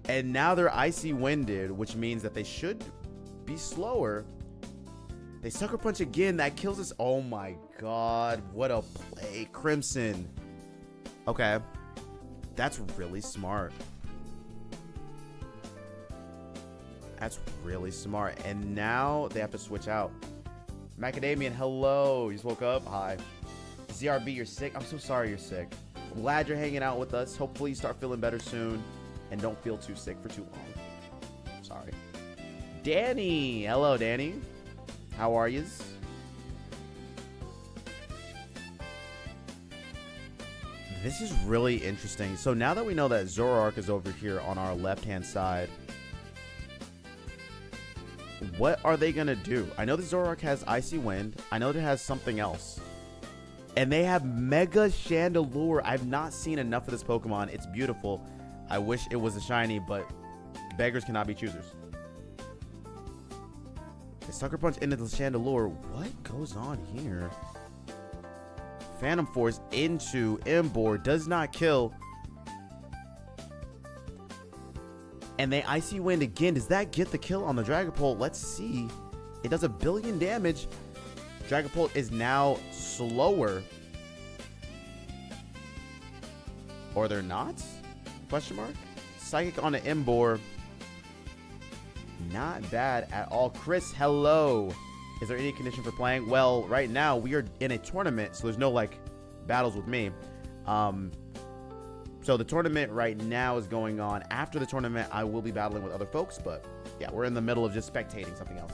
Speaker 1: And now they're Icy Winded, which means that they should be slower. They Sucker Punch again. That kills us. Oh my god. What a play. Crimson. Okay. That's really smart. That's really smart. And now they have to switch out. Macadamian, hello. You just woke up? Hi. ZRB, you're sick? I'm so sorry you're sick. I'm glad you're hanging out with us. Hopefully you start feeling better soon. And don't feel too sick for too long. Sorry. Danny. Hello, Danny. How are yous? This is really interesting. So now that we know that Zoroark is over here on our left-hand side, what are they going to do? I know the Zoroark has Icy Wind. I know it has something else. And they have Mega Chandelure. I've not seen enough of this Pokemon. It's beautiful. I wish it was a shiny, but beggars cannot be choosers. They Sucker Punch into the Chandelure. What goes on here? Phantom Force into Emboar. Does not kill. And they Icy Wind again. Does that get the kill on the Dragapult? Let's see. It does 1 billion damage. Dragapult is now slower. Or they're not? Question mark? Psychic on an Emboar. Not bad at all. Chris, hello. Is there any condition for playing? Well, right now we are in a tournament, so there's no like battles with me. So the tournament right now is going on. After the tournament, I will be battling with other folks, but yeah, we're in the middle of just spectating something else.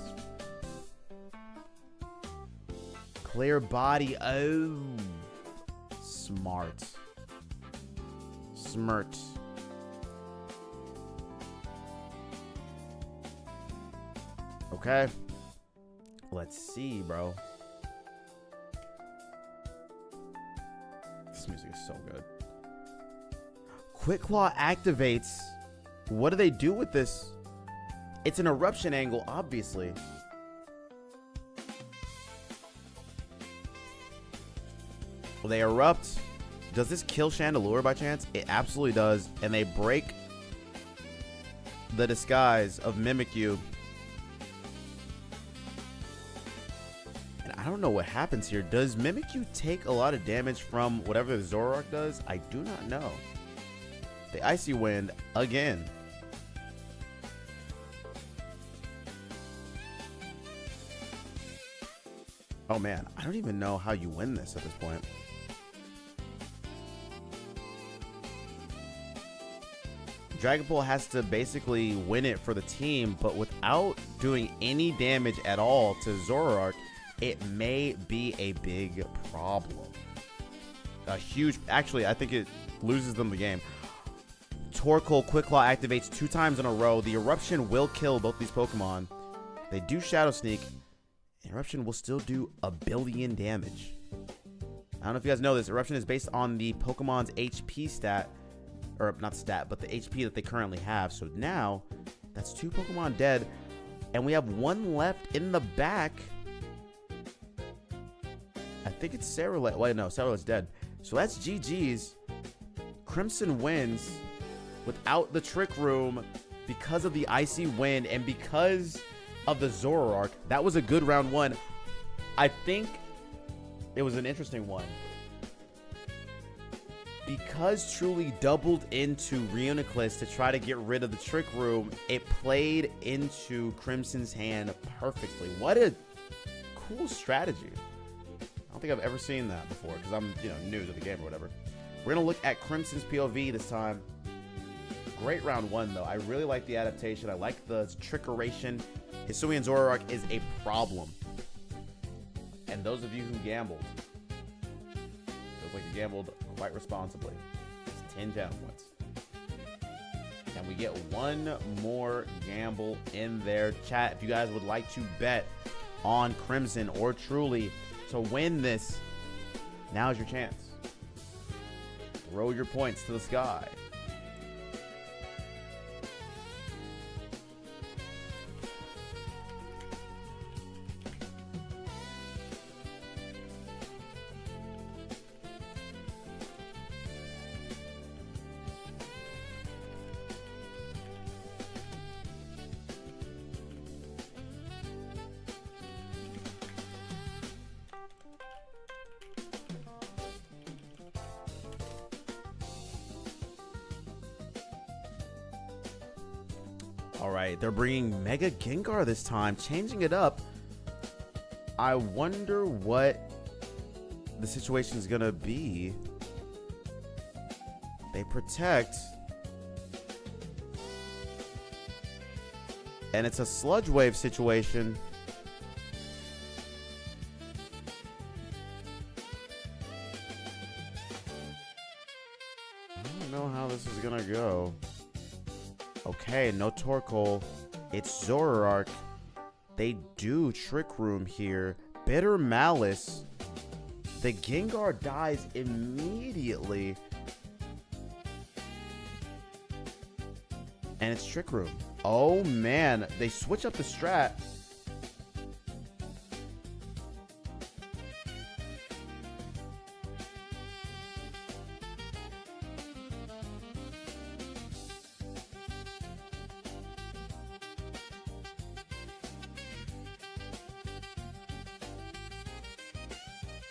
Speaker 1: Clear body. Oh, smart. Smart. Okay. Let's see, bro. This music is so good. Quick Claw activates. What do they do with this? It's an eruption angle, obviously. They erupt. Does this kill Chandelure by chance? It absolutely does. And they break the disguise of Mimikyu. And I don't know what happens here. Does Mimikyu take a lot of damage from whatever the Zoroark does? I do not know. The Icy Wind again. Oh man, I don't even know how you win this at this point. Dragapult has to basically win it for the team, but without doing any damage at all to Zoroark, it may be a big problem. A huge, actually, I think it loses them the game. Torkoal Quick Claw activates 2 times in a row. The Eruption will kill both these Pokemon. They do Shadow Sneak. Eruption will still do 1 billion damage. I don't know if you guys know this. Eruption is based on the Pokemon's HP stat. Or not stat, but the HP that they currently have. So now, that's 2 Pokemon dead. And we have 1 left in the back. I think it's Sarolet. Wait, no, Sarolet's dead. So that's GG's. Crimson wins without the Trick Room because of the Icy Wind and because of the Zoroark. That was a good round 1. I think it was an interesting one. Because Truly doubled into Reuniclus to try to get rid of the Trick Room, it played into Crimson's hand perfectly. What a cool strategy. I don't think I've ever seen that before because I'm, new to the game or whatever. We're going to look at Crimson's POV this time. Great round 1, though. I really like the adaptation. I like the trickeration. Hisuian Zoroark is a problem. And those of you who gambled, feels like you gambled quite responsibly. It's 10 channel points. And we get 1 more gamble in there. Chat, if you guys would like to bet on Crimson or Truly to win this, now's your chance. Throw your points to the sky. All right, they're bringing Mega Gengar this time, changing it up. I wonder what the situation is going to be. They protect. And it's a Sludge Wave situation. I don't know how this is going to go. Okay, no Torkoal. It's Zoroark. They do Trick Room here. Bitter Malice. The Gengar dies immediately. And it's Trick Room. Oh man, they switch up the strat.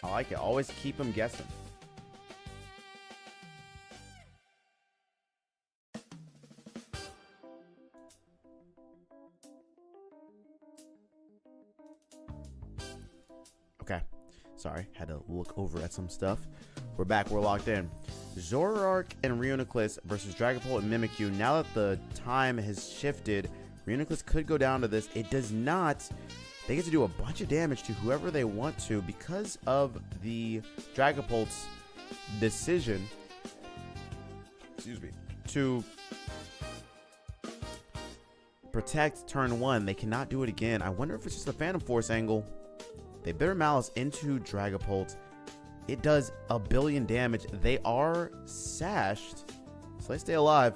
Speaker 1: I like it. Always keep them guessing. Okay. Sorry. Had to look over at some stuff. We're back. We're locked in. Zoroark and Reuniclus versus Dragapult and Mimikyu. Now that the time has shifted, Reuniclus could go down to this. It does not. They get to do a bunch of damage to whoever they want to because of the Dragapult's decision, to protect turn 1. They cannot do it again. I wonder if it's just a Phantom Force angle. They Bitter Malice into Dragapult. It does 1 billion damage. They are sashed, so they stay alive.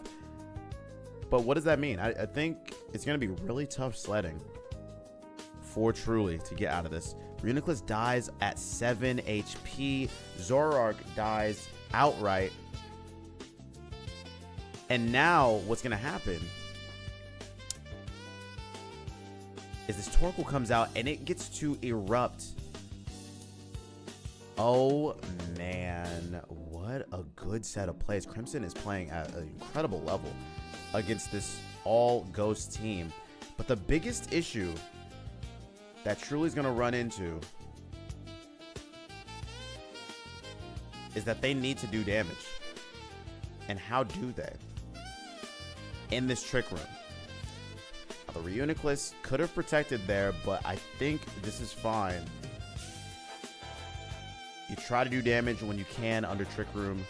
Speaker 1: But what does that mean? I think it's going to be really tough sledding for Truly to get out of this. Reuniclus dies at 7 HP. Zoroark dies outright. And now what's going to happen is this Torkoal comes out and it gets to erupt. Oh, man. What a good set of plays. Crimson is playing at an incredible level against this all-ghost team. But the biggest issue that Truly's going to run into is that they need to do damage. And how do they? In this Trick Room. The Reuniclus could have protected there, but I think this is fine. You try to do damage when you can under Trick Room,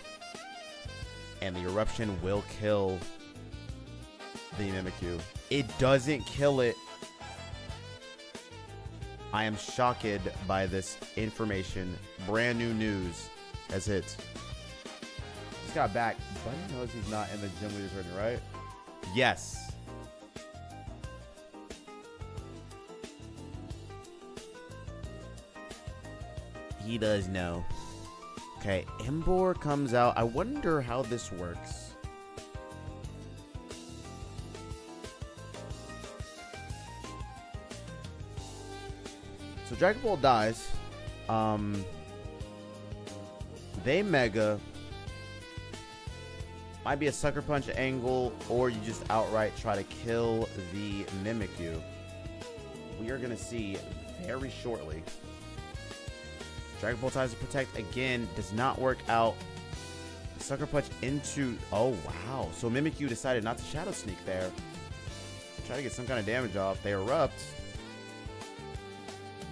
Speaker 1: and the Eruption will kill the Mimikyu. It doesn't kill it. I am shocked by this information. Brand new news has hit. Just got back. Buddy knows he's not in the gym leaders rating, right? Yes. He does know. Okay, Embor comes out. I wonder how this works. So Dragon Ball dies. They Mega. Might be a Sucker Punch angle, or you just outright try to kill the Mimikyu. We are going to see very shortly. Dragon Ball tries to protect again. Does not work out. Sucker Punch into... Oh, wow. So Mimikyu decided not to Shadow Sneak there. Try to get some kind of damage off. They erupt.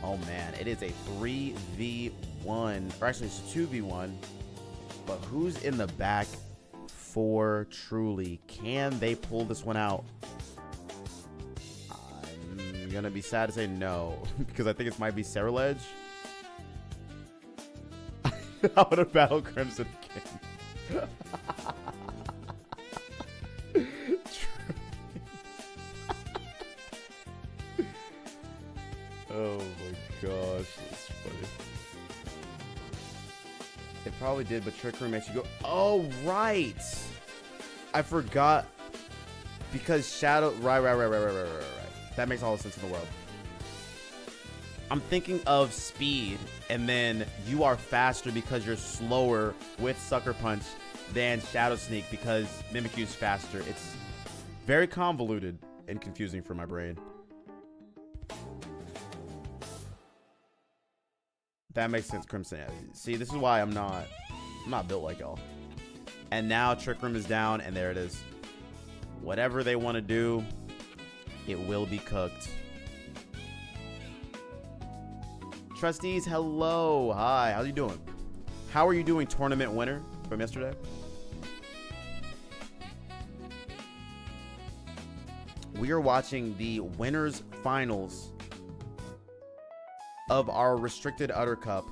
Speaker 1: Oh, man. It is a 3v1. Or actually, it's a 2v1. But who's in the back for Truly? Can they pull this one out? I'm going to be sad to say no. Because I think it might be Ceruledge. I want to battle Crimson King. Oh my gosh, that's funny. It probably did, but Trick Room makes you go, oh, right. I forgot. Because Shadow, right. That makes all the sense in the world. I'm thinking of speed, and then you are faster because you're slower with Sucker Punch than Shadow Sneak because Mimikyu's faster. It's very convoluted and confusing for my brain. That makes sense, Crimson. See, this is why I'm not built like y'all. And now Trick Room is down, and there it is. Whatever they want to do, it will be cooked. Trustees, hello. Hi, how you doing? How are you doing, tournament winner from yesterday? We are watching the winners finals of our restricted Utter Cup,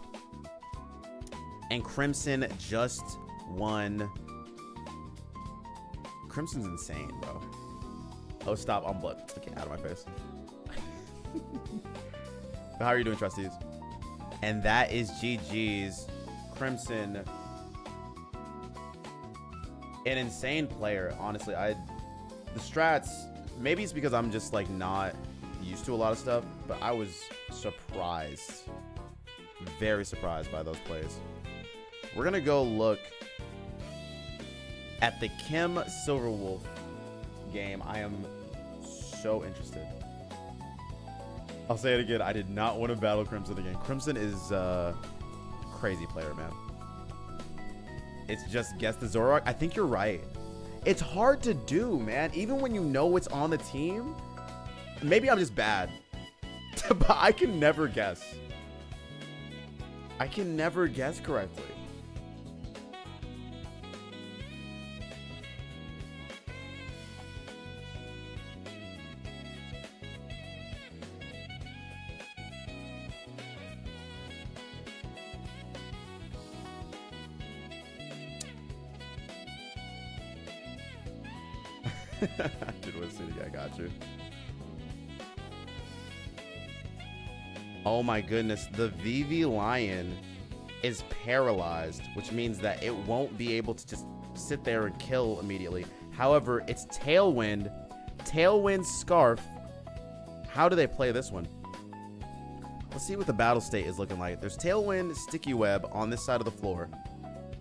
Speaker 1: and Crimson just won. Crimson's insane, bro. Oh, stop. I'm blood. Okay, out of my face. How are you doing, trustees? And that is GG's. Crimson, an insane player. Honestly, the strats, maybe it's because I'm just like not used to a lot of stuff, but I was surprised, very surprised by those plays. We're gonna go look at the Kim Silverwolf game. I am so interested. I'll say it again. I did not want to battle Crimson again. Crimson is a crazy player, man. It's just guess the Zoroark. I think you're right. It's hard to do, man. Even when you know what's on the team. Maybe I'm just bad. But I can never guess. I can never guess correctly. Dude, what's the I got you. Oh my goodness. The VV Lion is paralyzed, which means that it won't be able to just sit there and kill immediately. However, it's Tailwind. Tailwind Scarf. How do they play this one? Let's see what the battle state is looking like. There's Tailwind, Sticky Web on this side of the floor.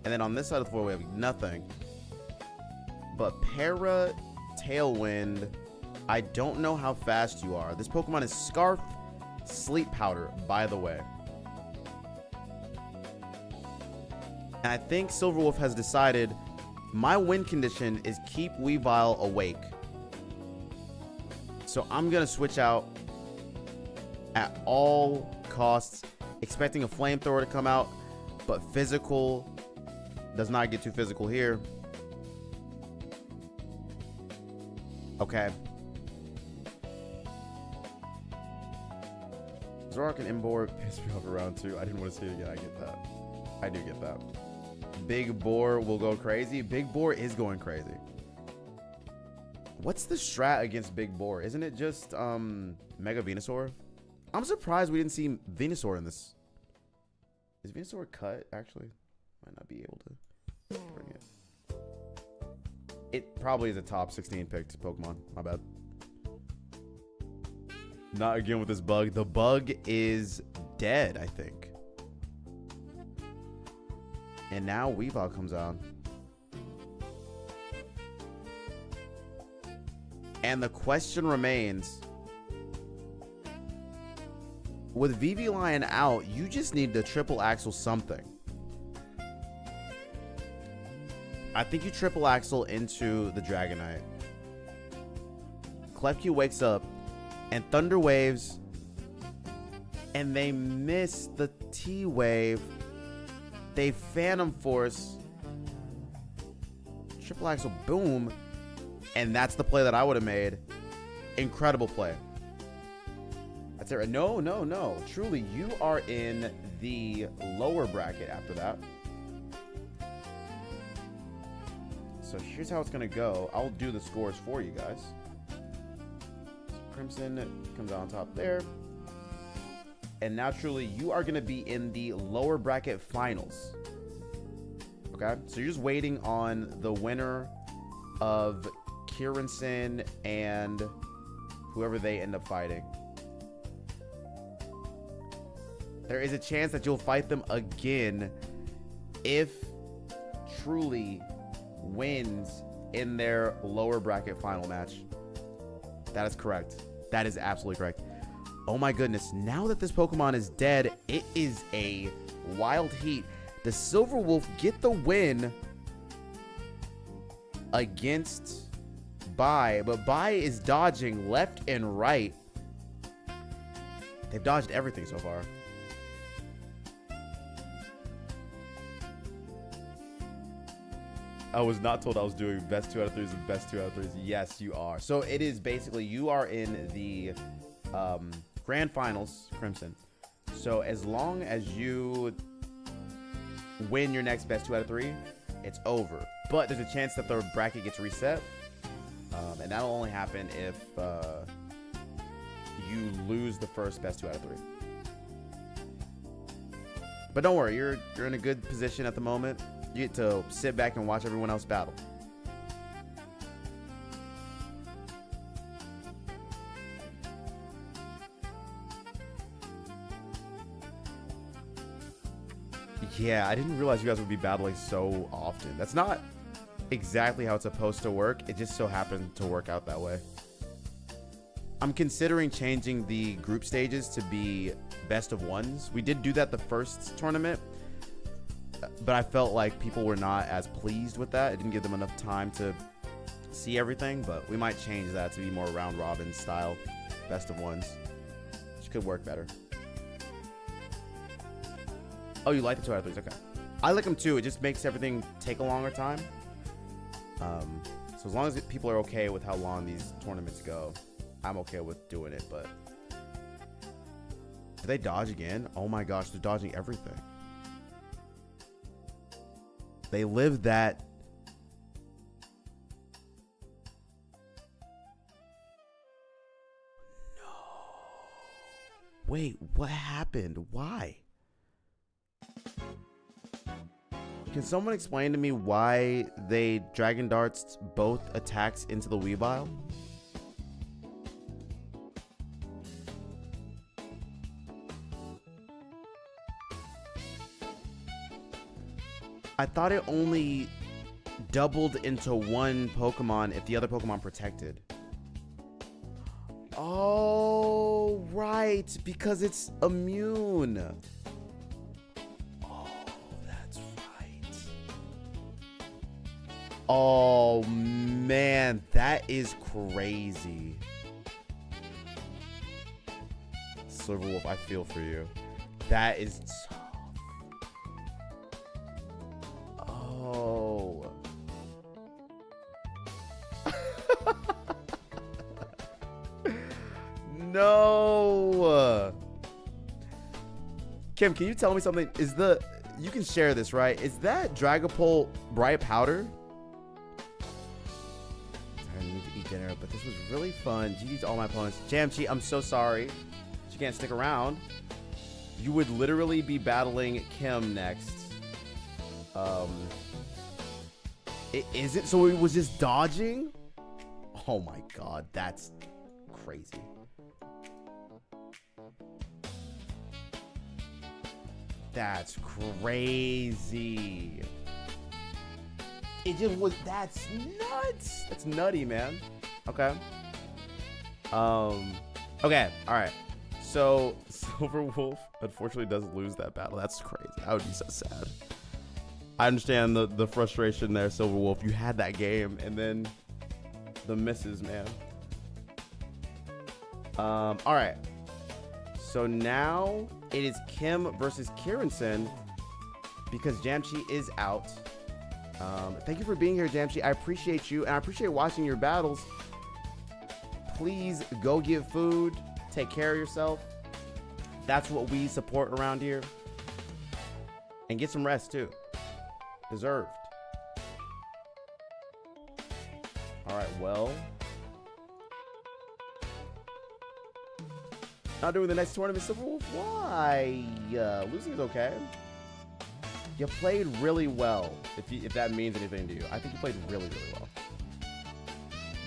Speaker 1: And then on this side of the floor, we have nothing. But Para, Tailwind, I don't know how fast you are. This Pokemon is Scarf, Sleep Powder, by the way. And I think Silverwolf has decided my win condition is keep Weavile awake. So I'm going to switch out at all costs, expecting a flamethrower to come out, but physical does not get too physical here. Okay. Zoroark and Imbor pissed me off around 2. I didn't want to see it again. I get that. I do get that. Big Boar will go crazy. Big Boar is going crazy. What's the strat against Big Boar? Isn't it just Mega Venusaur? I'm surprised we didn't see Venusaur in this. Is Venusaur cut, actually? Might not be able to bring it. It probably is a top 16 picked Pokemon. My bad. Not again with this bug. The bug is dead, I think. And now Weavile comes on. And the question remains, with VV Lion out, you just need to triple axle something. I think you triple axle into the Dragonite. Klefki wakes up and Thunder Waves, and they miss the T-Wave. They Phantom Force. Triple axle, boom. And that's the play that I would have made. Incredible play. That's it. No, no, no. Truly, you are in the lower bracket after that. So here's how it's going to go. I'll do the scores for you guys. So Crimson comes out on top there. And now, Truly, you are going to be in the lower bracket finals. Okay? So you're just waiting on the winner of Kirinson and whoever they end up fighting. There is a chance that you'll fight them again if Truly wins in their lower bracket final match. That is correct. That is absolutely correct. Oh my goodness. Now that this Pokemon is dead, it is a wild heat. Does Silverwolf get the win against Bai? But Bai is dodging left and right. They've dodged everything so far. I was not told I was doing best 2 out of 3s and best 2 out of 3s. Yes, you are. So it is basically, you are in the grand finals, Crimson. So as long as you win your next best 2 out of 3, it's over. But there's a chance that the bracket gets reset. And that'll only happen if you lose the first best 2 out of 3. But don't worry, you're in a good position at the moment. You get to sit back and watch everyone else battle. Yeah, I didn't realize you guys would be battling so often. That's not exactly how it's supposed to work. It just so happened to work out that way. I'm considering changing the group stages to be best of ones. We did do that the first tournament, but I felt like people were not as pleased with that. It didn't give them enough time to see everything, but we might change that to be more round robin style best of ones, which could work better. Oh, you like the 2 out of 3s? Okay. I like them too. It just makes everything take a longer time. So as long as people are okay with how long these tournaments go, I'm okay with doing it. But did they dodge again? Oh my gosh, they're dodging everything. They live that. No. Wait, what happened? Why? Can someone explain to me why they Dragon Darts both attacks into the Weebile? I thought it only doubled into one Pokemon if the other Pokemon protected. Oh, right, because it's immune. Oh, that's right. Oh, man, that is crazy. Silverwolf, I feel for you. That is tough. Oh. No. Kim, can you tell me something? You can share this, right? Is that Dragapult Bright Powder? I need to eat dinner, but this was really fun. GG's all my opponents. Jamchi, I'm so sorry. She can't stick around. You would literally be battling Kim next. It isn't, so it was just dodging? Oh my god, that's crazy. That's crazy. It just was, that's nuts. That's nutty, man. Okay. Okay, all right. So Silverwolf unfortunately does lose that battle. That's crazy. I would be so sad. I understand the frustration there, Silverwolf. You had that game, and then the misses, man. All right. So now it is Kim versus Kirinson because Jamchi is out. Thank you for being here, Jamchi. I appreciate you, and I appreciate watching your battles. Please go get food. Take care of yourself. That's what we support around here. And get some rest, too. Deserved. All right, well. Not doing the next tournament, Silverwolf? Why? Losing is okay. You played really well, if that means anything to you. I think you played really, really well.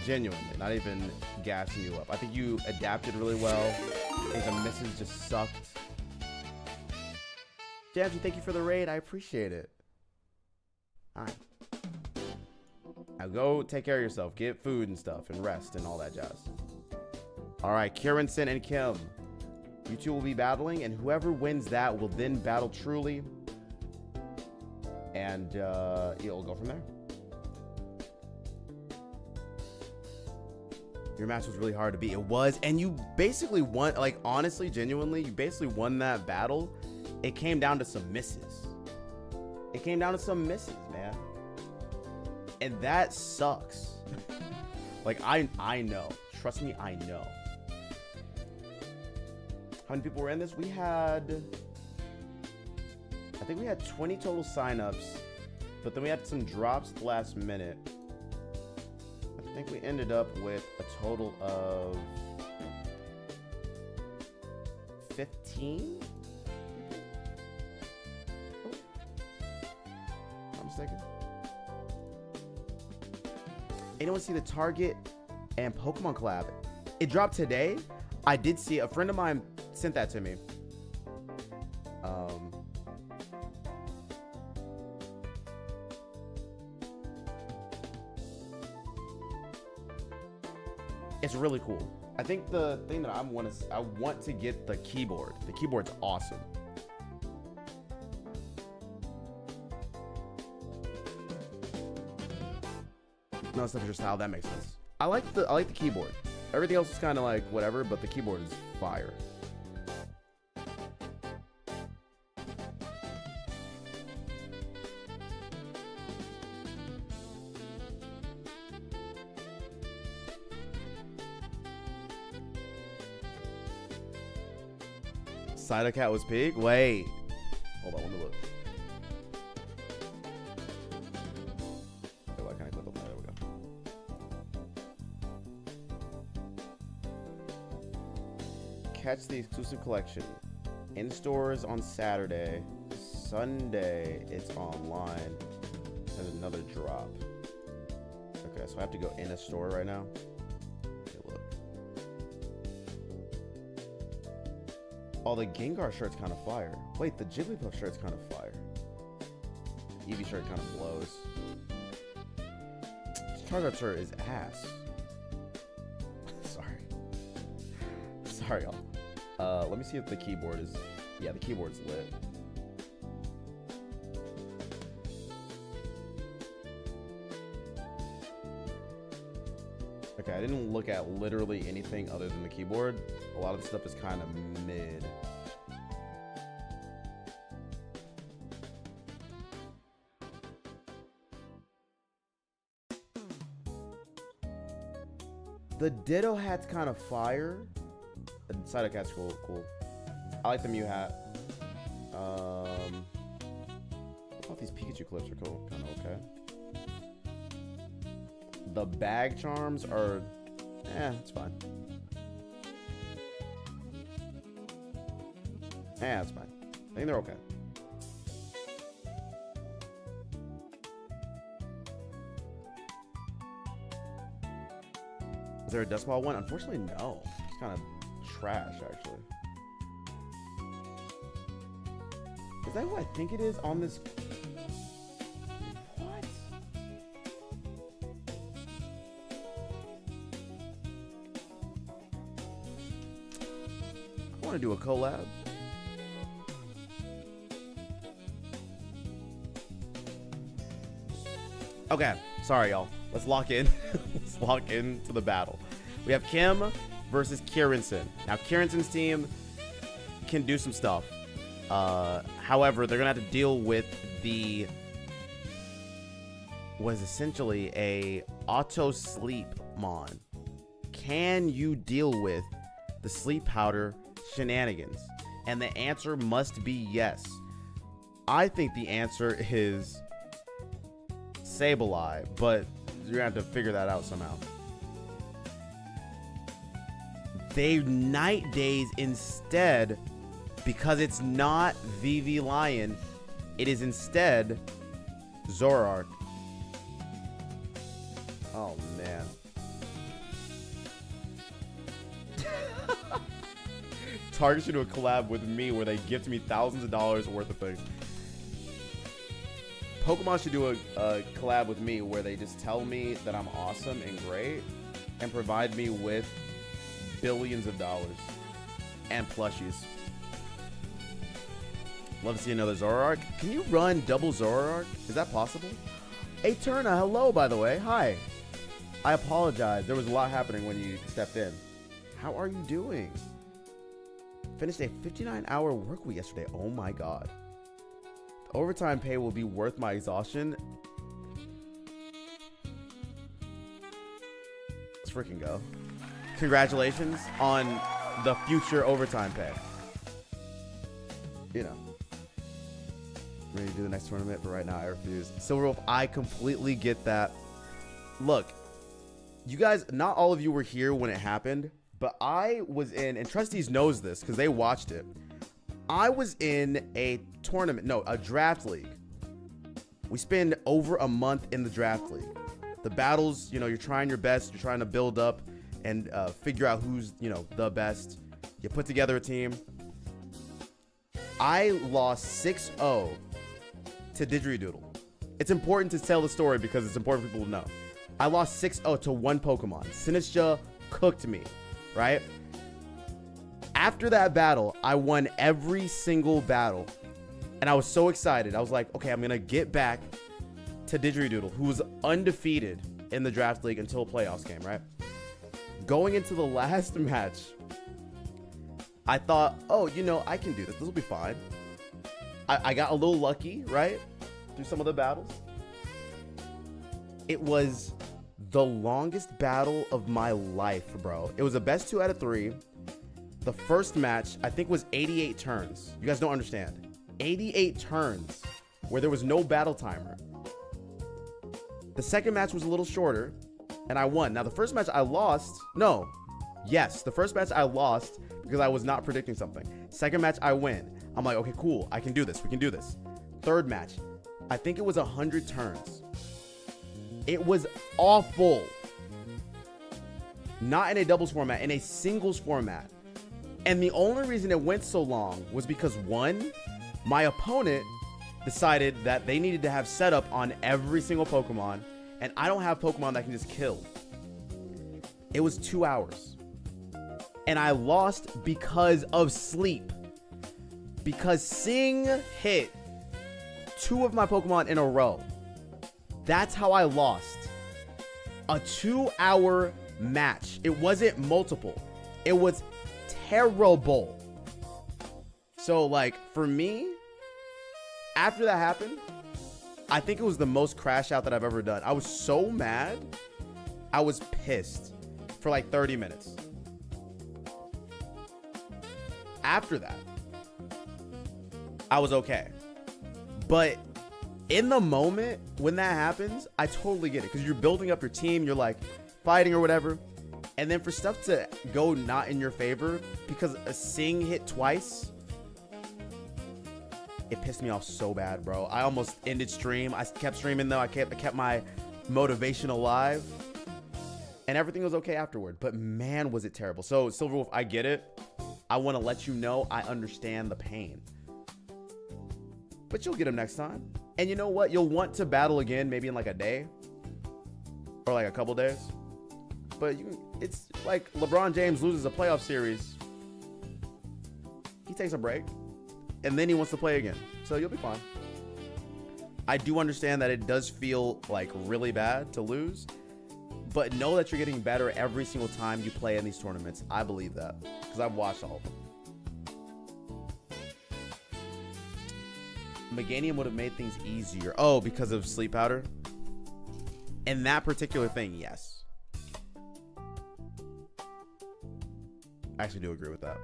Speaker 1: Genuinely, not even gassing you up. I think you adapted really well. I think the misses just sucked. Jamsy, thank you for the raid. I appreciate it. All right. Now go take care of yourself. Get food and stuff and rest and all that jazz. All right, Kirinson and Kim. You two will be battling, and whoever wins that will then battle Truly. And it'll go from there. Your match was really hard to beat. It was, and you basically won, like, honestly, genuinely, you basically won that battle. It came down to some misses. It came down to some misses, man. And that sucks. Like, I know. Trust me, I know. How many people were in this? We had, I think we had 20 total signups, but then we had some drops at the last minute. I think we ended up with a total of 15? Oh, I'm mistaken. Anyone see the Target and Pokemon collab? It dropped today. I did see, a friend of mine sent that to me. It's really cool. I think the thing that I want to get the keyboard. The keyboard's awesome. No, it's not your style. That makes sense. I like the keyboard. Everything else is kind of like whatever, but the keyboard is fire. Cytocat was peak? Wait. Hold on, let me look. Oh, I kind of clicked on that. There we go. catch the exclusive collection. In stores on Saturday. Sunday, it's online. There's another drop. Okay, so I have to go in a store right now. Okay, look. Oh, the Gengar shirt's kind of fire. Wait, the Jigglypuff shirt's kind of fire. The Eevee shirt kind of blows. This Charizard shirt is ass. Sorry. Sorry, y'all. Let me see if the keyboard is... Yeah, the keyboard's lit. Okay, I didn't look at literally anything other than the keyboard. A lot of the stuff is kind of mid. The Ditto hat's kind of fire. The Psyduck hat's cool. I like the Mew hat. I thought these Pikachu clips are cool. Kind of okay. The bag charms are, it's fine. It's fine. I think they're okay. Is there a Dust Ball one? Unfortunately, no. It's kind of trash, actually. Is that what I think it is on this? What? I want to do a collab. Okay, sorry, y'all. Let's lock in. Let's lock into the battle. We have Kim versus Kieranson. Now, Kieransen's team can do some stuff. However, they're gonna have to deal with the was essentially a auto sleep mon. Can you deal with the sleep powder shenanigans? And the answer must be yes. I think the answer is Sableye, but you're gonna have to figure that out somehow. They Night Days instead, because it's not VV Lion, it is instead Zoroark. Oh man. Target should do a collab with me where they gift me thousands of dollars worth of things. Pokemon should do a collab with me where they just tell me that I'm awesome and great and provide me with billions of dollars and plushies. Love to see another Zoroark. Can you run double Zoroark? Is that possible? Eterna, hello, by the way. Hi. I apologize. There was a lot happening when you stepped in. How are you doing? Finished a 59-hour work week yesterday. Oh my god. The overtime pay will be worth my exhaustion. Let's freaking go. Congratulations on the future overtime pay. You know. Ready to do the next tournament, but right now I refuse. Silverwolf, I completely get that. Look, you guys, not all of you were here when it happened, but I was in, and Trustees knows this because they watched it. I was in a tournament, no, a draft league. We spend over a month in the draft league. The battles, you know, you're trying your best. You're trying to build up and figure out who's, you know, the best. You put together a team. I lost 6-0 to Didgeridoo. It's important to tell the story because it's important for people to know. I lost 6-0 to one Pokemon. Sinistcha cooked me, right? After that battle, I won every single battle. And I was so excited. I was like, okay, I'm going to get back to Didgeridoo, who was undefeated in the draft league until playoffs came, right? Going into the last match, I thought, oh, you know, I can do this. This will be fine. I got a little lucky, right? Through some of the battles. It was the longest battle of my life, bro. It was a best 2 out of 3. The first match, I think, was 88 turns. You guys don't understand. 88 turns where there was no battle timer. The second match was a little shorter, and I won. Now, the first match I lost. No. Yes, the first match I lost because I was not predicting something. Second match, I win. I'm like, okay, cool. I can do this. We can do this. Third match, I think it was 100 turns. It was awful. Not in a doubles format, in a singles format. And the only reason it went so long was because, one, my opponent decided that they needed to have setup on every single Pokemon, and I don't have Pokemon that can just kill. It was 2 hours. And I lost because of sleep. Because Sing hit 2 of my Pokemon in a row. That's how I lost. A 2-hour match. It wasn't multiple. It was terrible. So, like, for me, after that happened, I think it was the most crash out that I've ever done. I was so mad. I was pissed for like 30 minutes. After that, I was okay. But in the moment when that happens, I totally get it. Because you're building up your team. You're like fighting or whatever. And then for stuff to go not in your favor because a Sing hit twice, it pissed me off so bad, bro. I almost ended stream. I kept streaming though. I kept my motivation alive. And everything was okay afterward. But man, was it terrible. So Silverwolf, I get it. I want to let you know I understand the pain. But you'll get him next time. And you know what? You'll want to battle again maybe in like a day. Or like a couple days. But it's like LeBron James loses a playoff series. He takes a break. And then he wants to play again. So you'll be fine. I do understand that it does feel like really bad to lose. But know that you're getting better every single time you play in these tournaments. I believe that. Because I've watched all of them. Meganium would have made things easier. Oh, because of sleep powder? In that particular thing, yes. I actually do agree with that.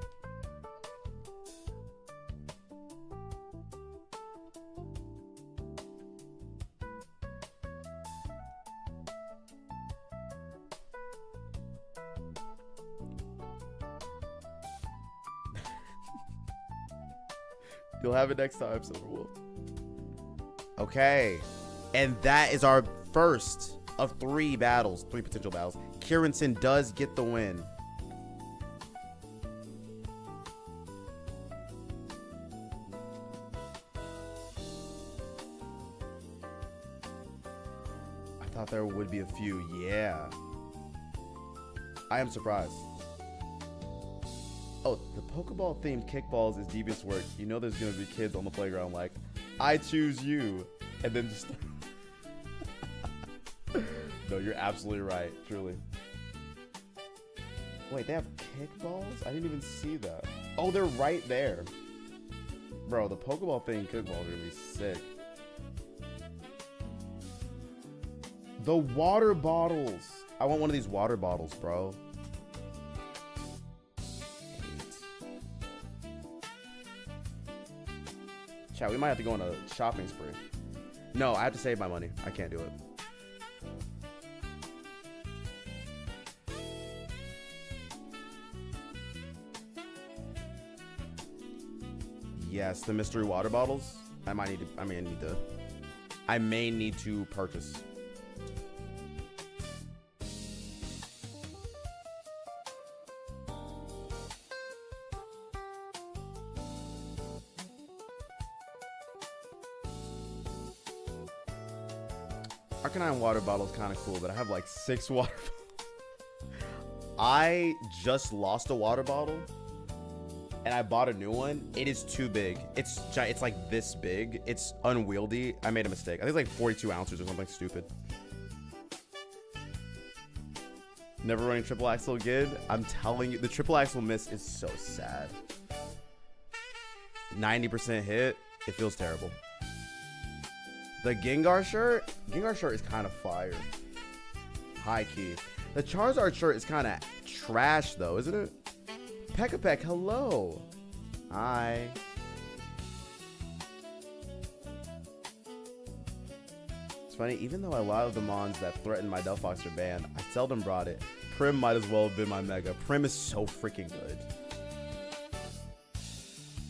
Speaker 1: You'll have it next time, Silverwolf. Okay. And that is our first of 3 battles. 3 potential battles. Kieranson does get the win. I thought there would be a few. Yeah. I am surprised. Oh, the Pokeball themed kickballs is devious work. You know there's gonna be kids on the playground like, I choose you. And then just... No, you're absolutely right. Truly. Wait, they have kickballs? I didn't even see that. Oh, they're right there. Bro, the Pokeball themed kickball is really sick. The water bottles. I want one of these water bottles, bro. Chat, we might have to go on a shopping spree. No, I have to save my money. I can't do it. Yes, the mystery water bottles. I may need to purchase. Arcanine water bottle is kind of cool, but I have like 6 water bottles. I just lost a water bottle and I bought a new one. It is too big. It's like this big. It's unwieldy. I made a mistake. I think it's like 42 ounces or something stupid. Never running triple axle again. I'm telling you, the triple axle miss is so sad. 90% hit. It feels terrible. The Gengar shirt is kind of fire. High key. The Charizard shirt is kind of trash though, isn't it? Peck, hello. Hi. It's funny, even though a lot of the mons that threaten my Delphox are banned, I seldom brought it. Prim might as well have been my mega. Prim is so freaking good.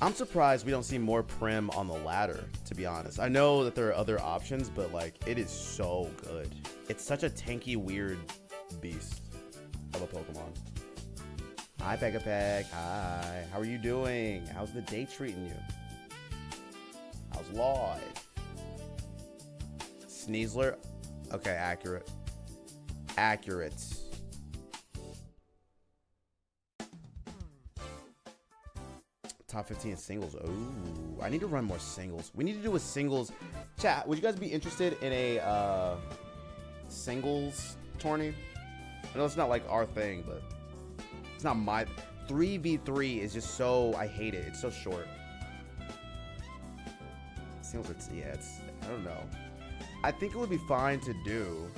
Speaker 1: I'm surprised we don't see more Prim on the ladder, to be honest. I know that there are other options, but like it is so good. It's such a tanky, weird beast of a Pokemon. Hi, Pegapeg. Hi. How are you doing? How's the day treating you? How's life? Sneasler. Okay, accurate. Accurate. Top 15 singles. Oh, I need to run more singles. We need to do a singles. Chat, would you guys be interested in a singles tourney? I know it's not like our thing, but it's not my 3v3 is just so, I hate it. It's so short. Singles are, yeah, it's, I don't know. I think it would be fine to do.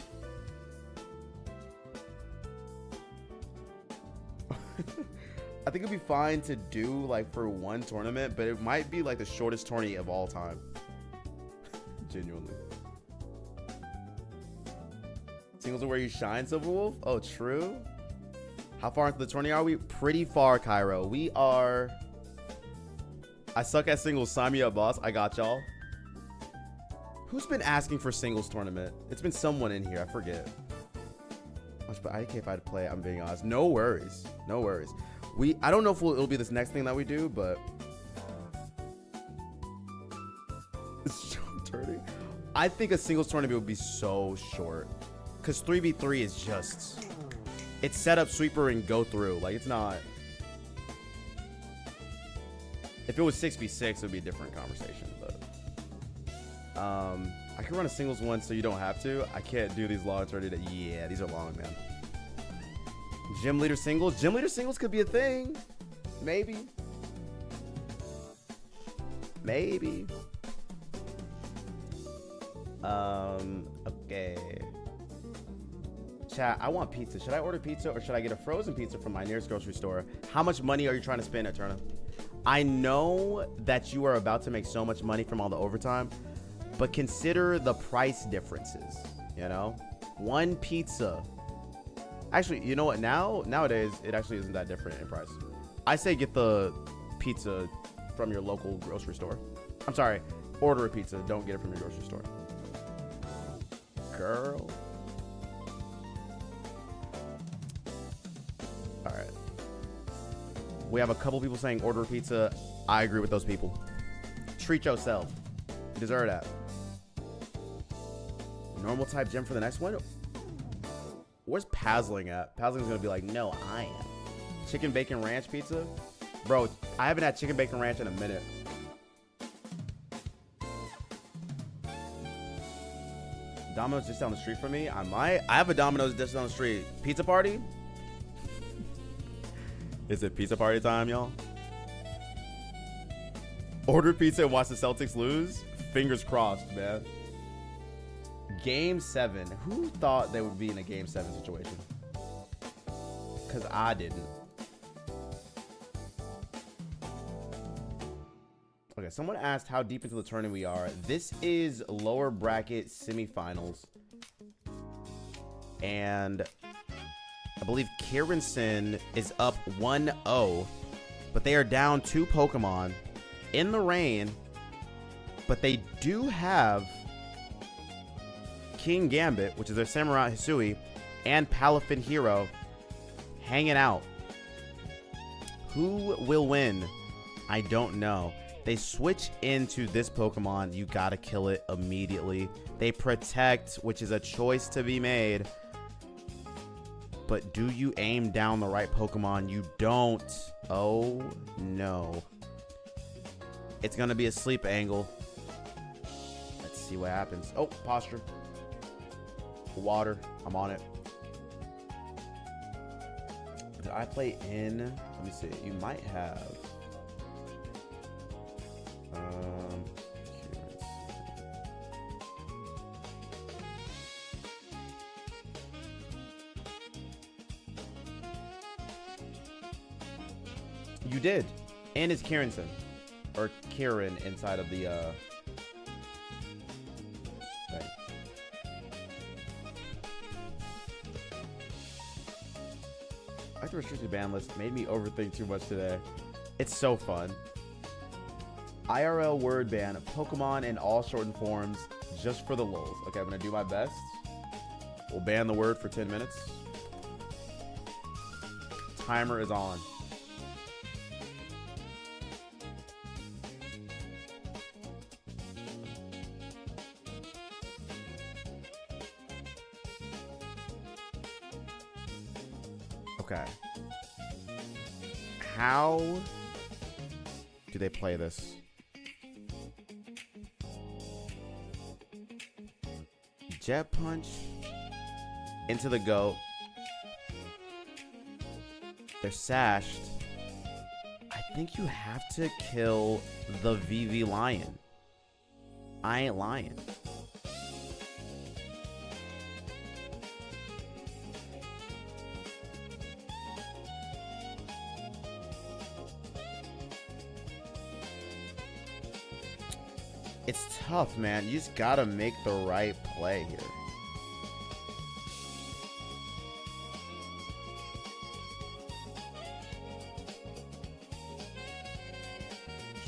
Speaker 1: I think it'd be fine to do like for one tournament, but it might be like the shortest tourney of all time. Genuinely. Singles are where you shine, Silverwolf? Oh, true. How far into the tourney are we? Pretty far, Cairo. We are... I suck at singles. Sign me up, boss. I got y'all. Who's been asking for singles tournament? It's been someone in here. I forget. But IDK if I had to play it, I'm being honest. No worries. No worries. I don't know if it'll be this next thing that we do, but... It's short tourney. I think a singles tournament would be so short. Because 3v3 is just... It's set up, sweeper, and go through. Like, it's not... If it was 6v6, it would be a different conversation, but... I can run a singles one so you don't have to. I can't do these long tourney. Yeah, these are long, man. Gym leader singles. Gym leader singles could be a thing. Maybe. Maybe. Okay. Chat, I want pizza. Should I order pizza or should I get a frozen pizza from my nearest grocery store? How much money are you trying to spend, Eterna? I know that you are about to make so much money from all the overtime, but consider the price differences, you know? One pizza. Actually, you know what? Nowadays, it actually isn't that different in price. I say get the pizza from your local grocery store. I'm sorry, order a pizza. Don't get it from your grocery store. Girl. All right. We have a couple people saying order a pizza. I agree with those people. Treat yourself. You deserve that. Normal type gym for the next one? Where's Pazling at? Pazling's gonna be like, no, I am. Chicken bacon ranch pizza? Bro, I haven't had chicken bacon ranch in a minute. Domino's just down the street from me. I have a Domino's just down the street. Pizza party? Is it pizza party time, y'all? Order pizza and watch the Celtics lose? Fingers crossed, man. Game 7. Who thought they would be in a Game 7 situation? Because I didn't. Okay, someone asked how deep into the tournament we are. This is lower bracket semifinals. And I believe Kirinson is up 1-0. But they are down 2 Pokemon in the rain. But they do have King Gambit, which is their Samurai Hisui, and Palafin Hero hanging out. Who will win? I don't know. They switch into this Pokemon. You gotta kill it immediately. They protect, which is a choice to be made. But do you aim down the right Pokemon? You don't. Oh, no. It's gonna be a sleep angle. Let's see what happens. Oh, posture. Water. I'm on it. Did I play in? Let me see. You might have. You did. And it's Kirinson. Or Kieran inside of the thing. I like the restricted ban list. Made me overthink too much today. It's so fun. IRL word ban Pokemon in all shortened forms just for the lulz. Okay, I'm gonna do my best. We'll ban the word for 10 minutes. Timer is on. Okay. How do they play this? Jet punch into the goat. They're sashed. I think you have to kill the VV lion. I ain't lying. It's tough, man. You just gotta make the right play here.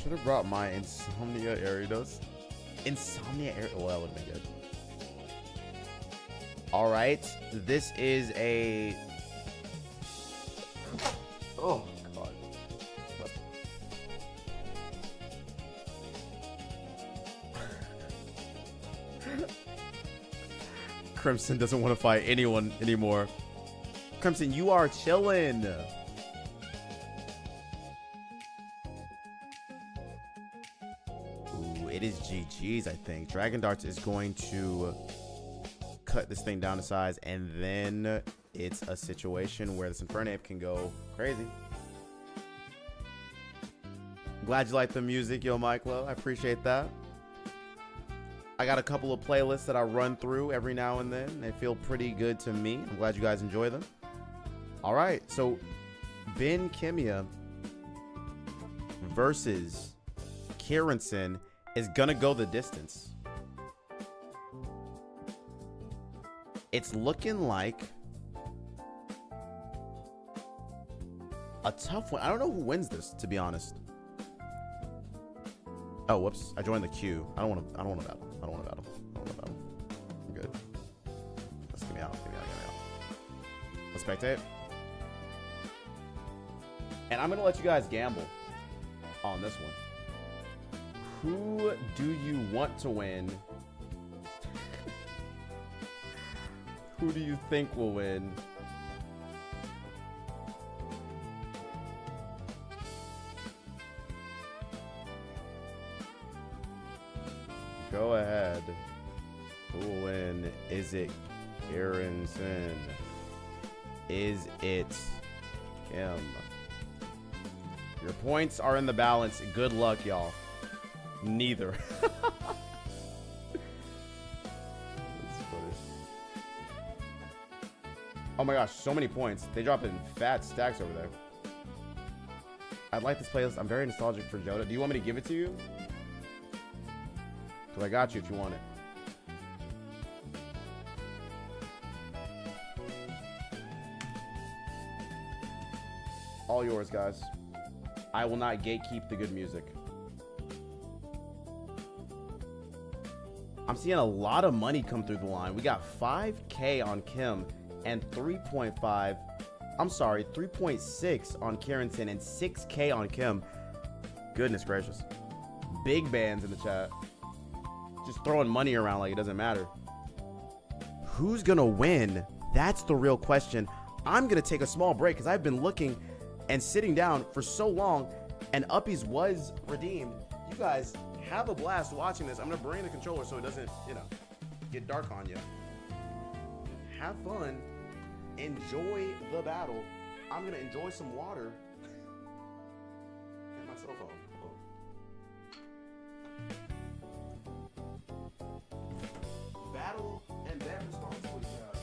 Speaker 1: Should have brought my Insomnia Aridos. Insomnia Aridos. Well, that would have been good. All right. This is a... Oh, God. Crimson doesn't want to fight anyone anymore. Crimson, you are chilling. Ooh, it is GG's, I think. Dragon Darts is going to cut this thing down to size, and then it's a situation where this Infernape can go crazy. Glad you like the music, yo, Michaelo. I appreciate that. I got a couple of playlists that I run through every now and then. They feel pretty good to me. I'm glad you guys enjoy them. All right, so Ben Kimia versus Kieranson is gonna go the distance. It's looking like a tough one. I don't know who wins this, to be honest. Oh, whoops! I joined the queue. I don't want to battle. I don't want to battle. I'm good. Let's get me out. Let's spectate. And I'm gonna let you guys gamble on this one. Who do you want to win? Who do you think will win? Go ahead. Who will win? Is it Aronson? Is it Kim? Your points are in the balance. Good luck, y'all. Neither. That's funny. Oh my gosh, so many points. They drop in fat stacks over there. I like this playlist. I'm very nostalgic for Joda. Do you want me to give it to you? Because I got you if you want it. All yours, guys. I will not gatekeep the good music. I'm seeing a lot of money come through the line. We got 5K on Kim and 3.5. I'm sorry, 3.6 on Kieranson and 6K on Kim. Goodness gracious. Big bands in the chat. Just throwing money around like it doesn't matter. Who's gonna win? That's the real question. I'm gonna take a small break because I've been looking and sitting down for so long, and Uppies was redeemed. You guys have a blast watching this. I'm gonna bring the controller so it doesn't, get dark on you. Have fun. Enjoy the battle. I'm gonna enjoy some water. And my cell phone. Battle and bet responsibly, guys.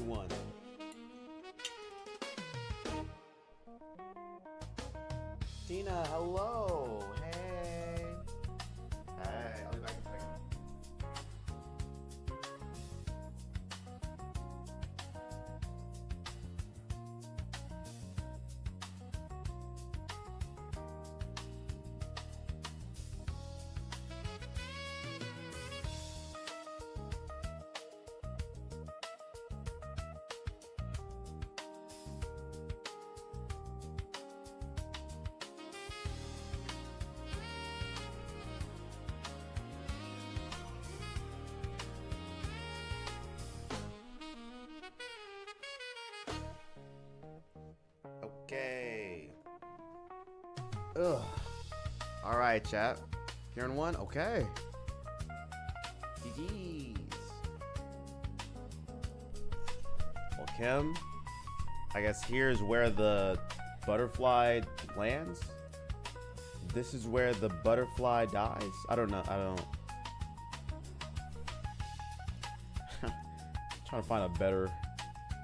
Speaker 1: 1. Tina, hello. Hey. Hey, I'll be back in a second. Okay. Ugh. All right, chat. Karen 1. Okay. GG's. Well, Kim, I guess here's where the butterfly lands. This is where the butterfly dies. I don't know. Trying to find a better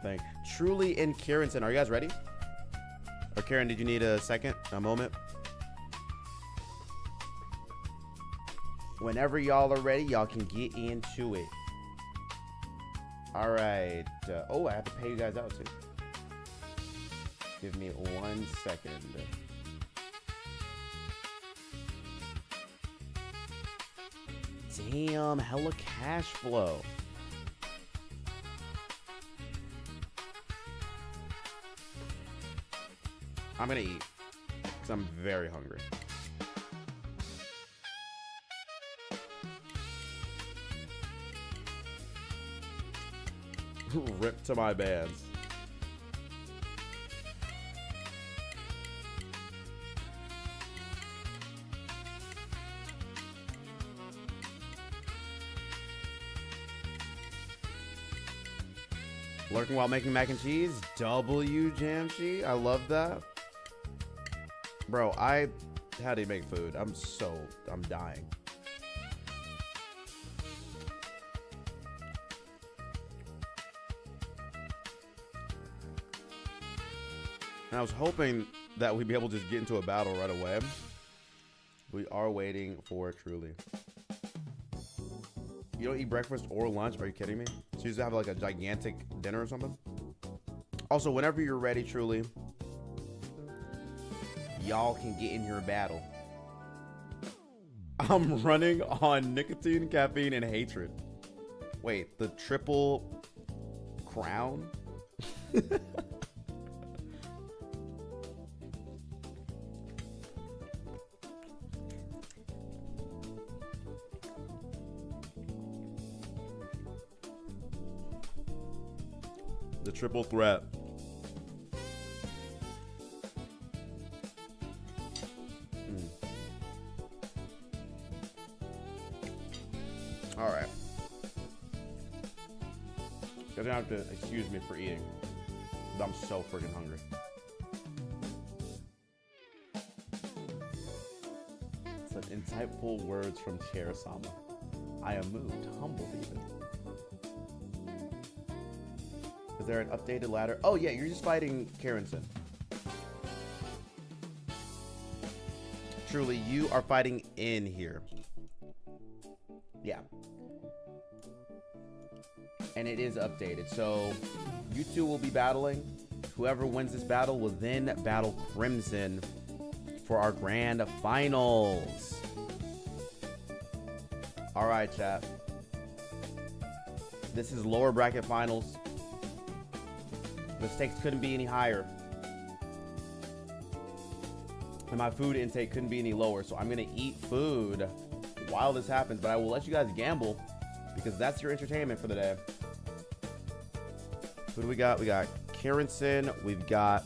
Speaker 1: thing. Truly in Karenson. Are you guys ready? Or Karen, did you need a second? A moment? Whenever y'all are ready, y'all can get into it. All right. Oh, I have to pay you guys out too. Give me 1 second. Damn, hella cash flow. I'm gonna eat because I'm very hungry. Rip to my bands. Lurking while making mac and cheese. W Jamshi. I love that. Bro, how do you make food? I'm dying. And I was hoping that we'd be able to just get into a battle right away. We are waiting for it, truly. You don't eat breakfast or lunch? Are you kidding me? So you just have like a gigantic dinner or something? Also, whenever you're ready, truly, y'all can get in your battle. I'm running on nicotine, caffeine, and hatred. Wait, the triple crown? The triple threat. All right. You're gonna have to excuse me for eating. But I'm so freaking hungry. Such insightful words from Terasama. I am moved, humbled even. Is there an updated ladder? Oh yeah, you're just fighting Karenson. Truly, you are fighting in here. Yeah. And it is updated. So you two will be battling. Whoever wins this battle will then battle Crimson for our grand finals. All right, chat. This is lower bracket finals. The stakes couldn't be any higher. And my food intake couldn't be any lower. So I'm going to eat food while this happens. But I will let you guys gamble because that's your entertainment for the day. Who do we got? We got Karenson. We've got,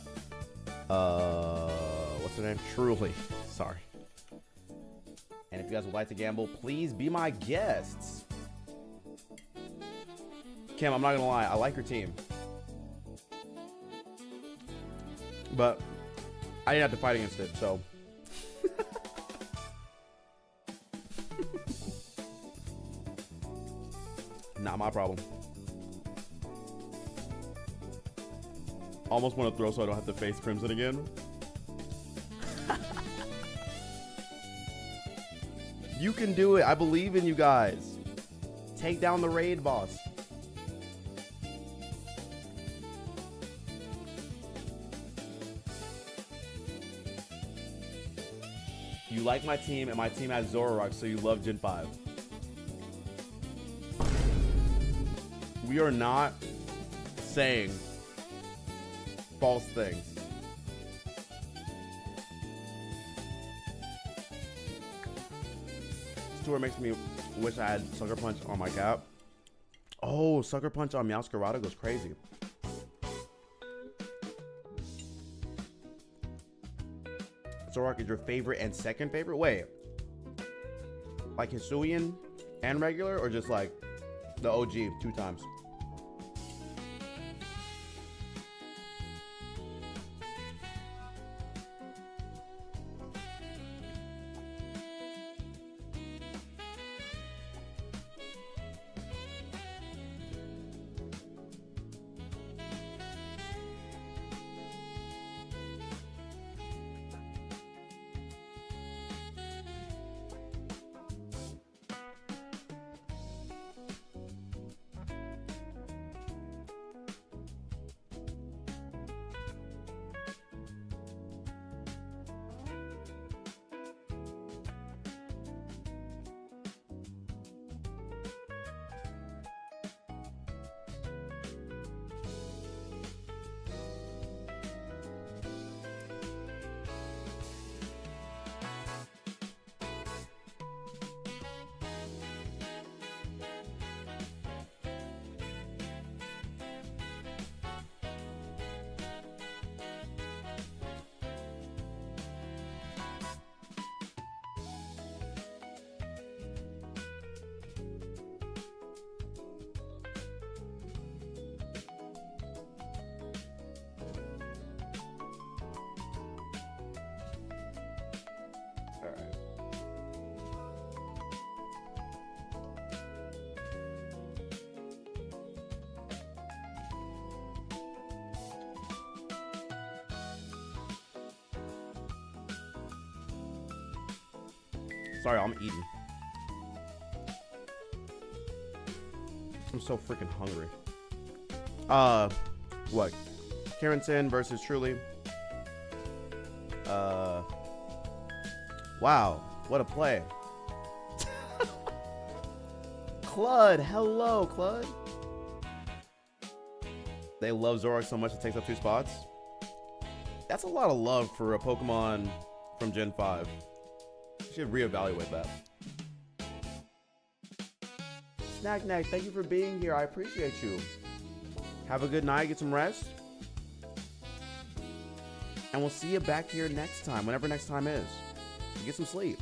Speaker 1: what's her name? Truly. Sorry. And if you guys would like to gamble, please be my guests. Kim, I'm not going to lie. I like your team. But I didn't have to fight against it, so. Not my problem. Almost want to throw so I don't have to face Crimson again. You can do it. I believe in you guys. Take down the raid boss. You like my team, and my team has Zoroark, so you love Gen 5. We are not saying false things. Stuart makes me wish I had Sucker Punch on my cap. Oh, Sucker Punch on Meowscarada goes crazy. Zoroark is your favorite and second favorite? Wait. Like Hisuian and regular, or just like the OG 2 times? Sorry, I'm eating. I'm so freaking hungry. What? Carrington versus Truly. Wow, what a play. Clud, hello, Clud. They love Zoroark so much it takes up 2 spots. That's a lot of love for a Pokemon from Gen 5. Should reevaluate that. Snack Neck, thank you for being here. I appreciate you. Have a good night. Get some rest. And we'll see you back here next time, whenever next time is. Get some sleep.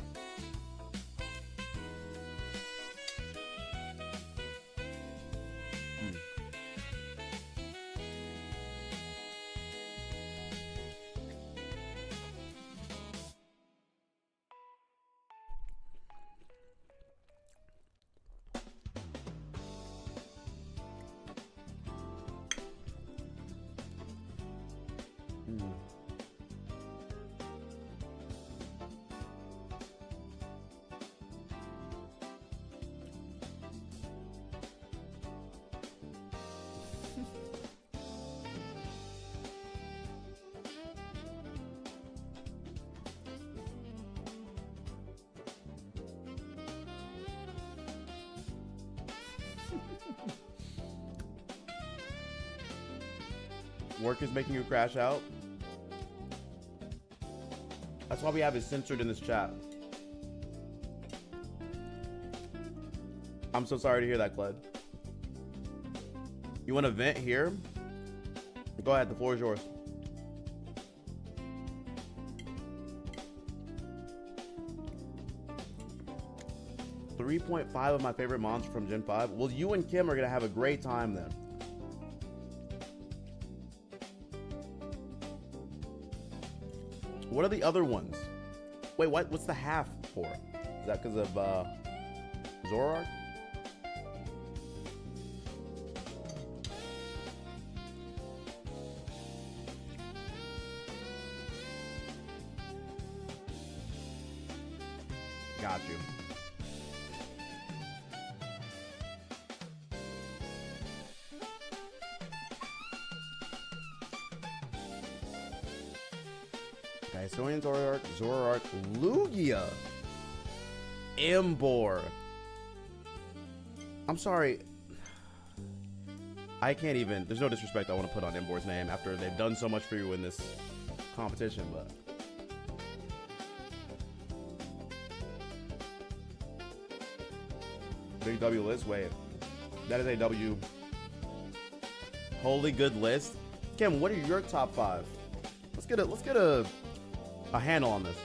Speaker 1: Work is making you crash out. That's why we have it censored in this chat. I'm so sorry to hear that, Cled. You want to vent here? Go ahead, the floor is yours. .5 of my favorite monster from Gen 5. Well, you and Kim are gonna have a great time then. What are the other ones? Wait, what? What's the half for? Is that because of Zoroark? Got you. Dysonian, Zoroark, Lugia, Embor. I'm sorry. I can't even. There's no disrespect I want to put on Embor's name after they've done so much for you in this competition, but. Big W list. Wait, that is a W. Holy good list. Kim, what are your top 5? Let's get a handle on this.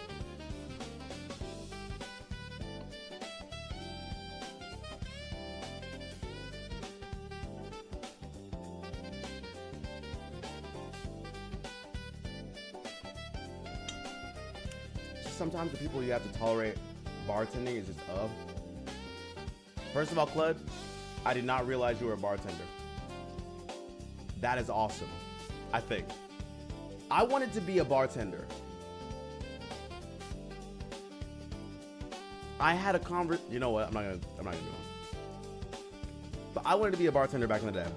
Speaker 1: Sometimes the people you have to tolerate bartending is just First of all, Clud, I did not realize you were a bartender. That is awesome, I think. I wanted to be a bartender. I had a you know what? I'm not gonna do it. But I wanted to be a bartender back in the day.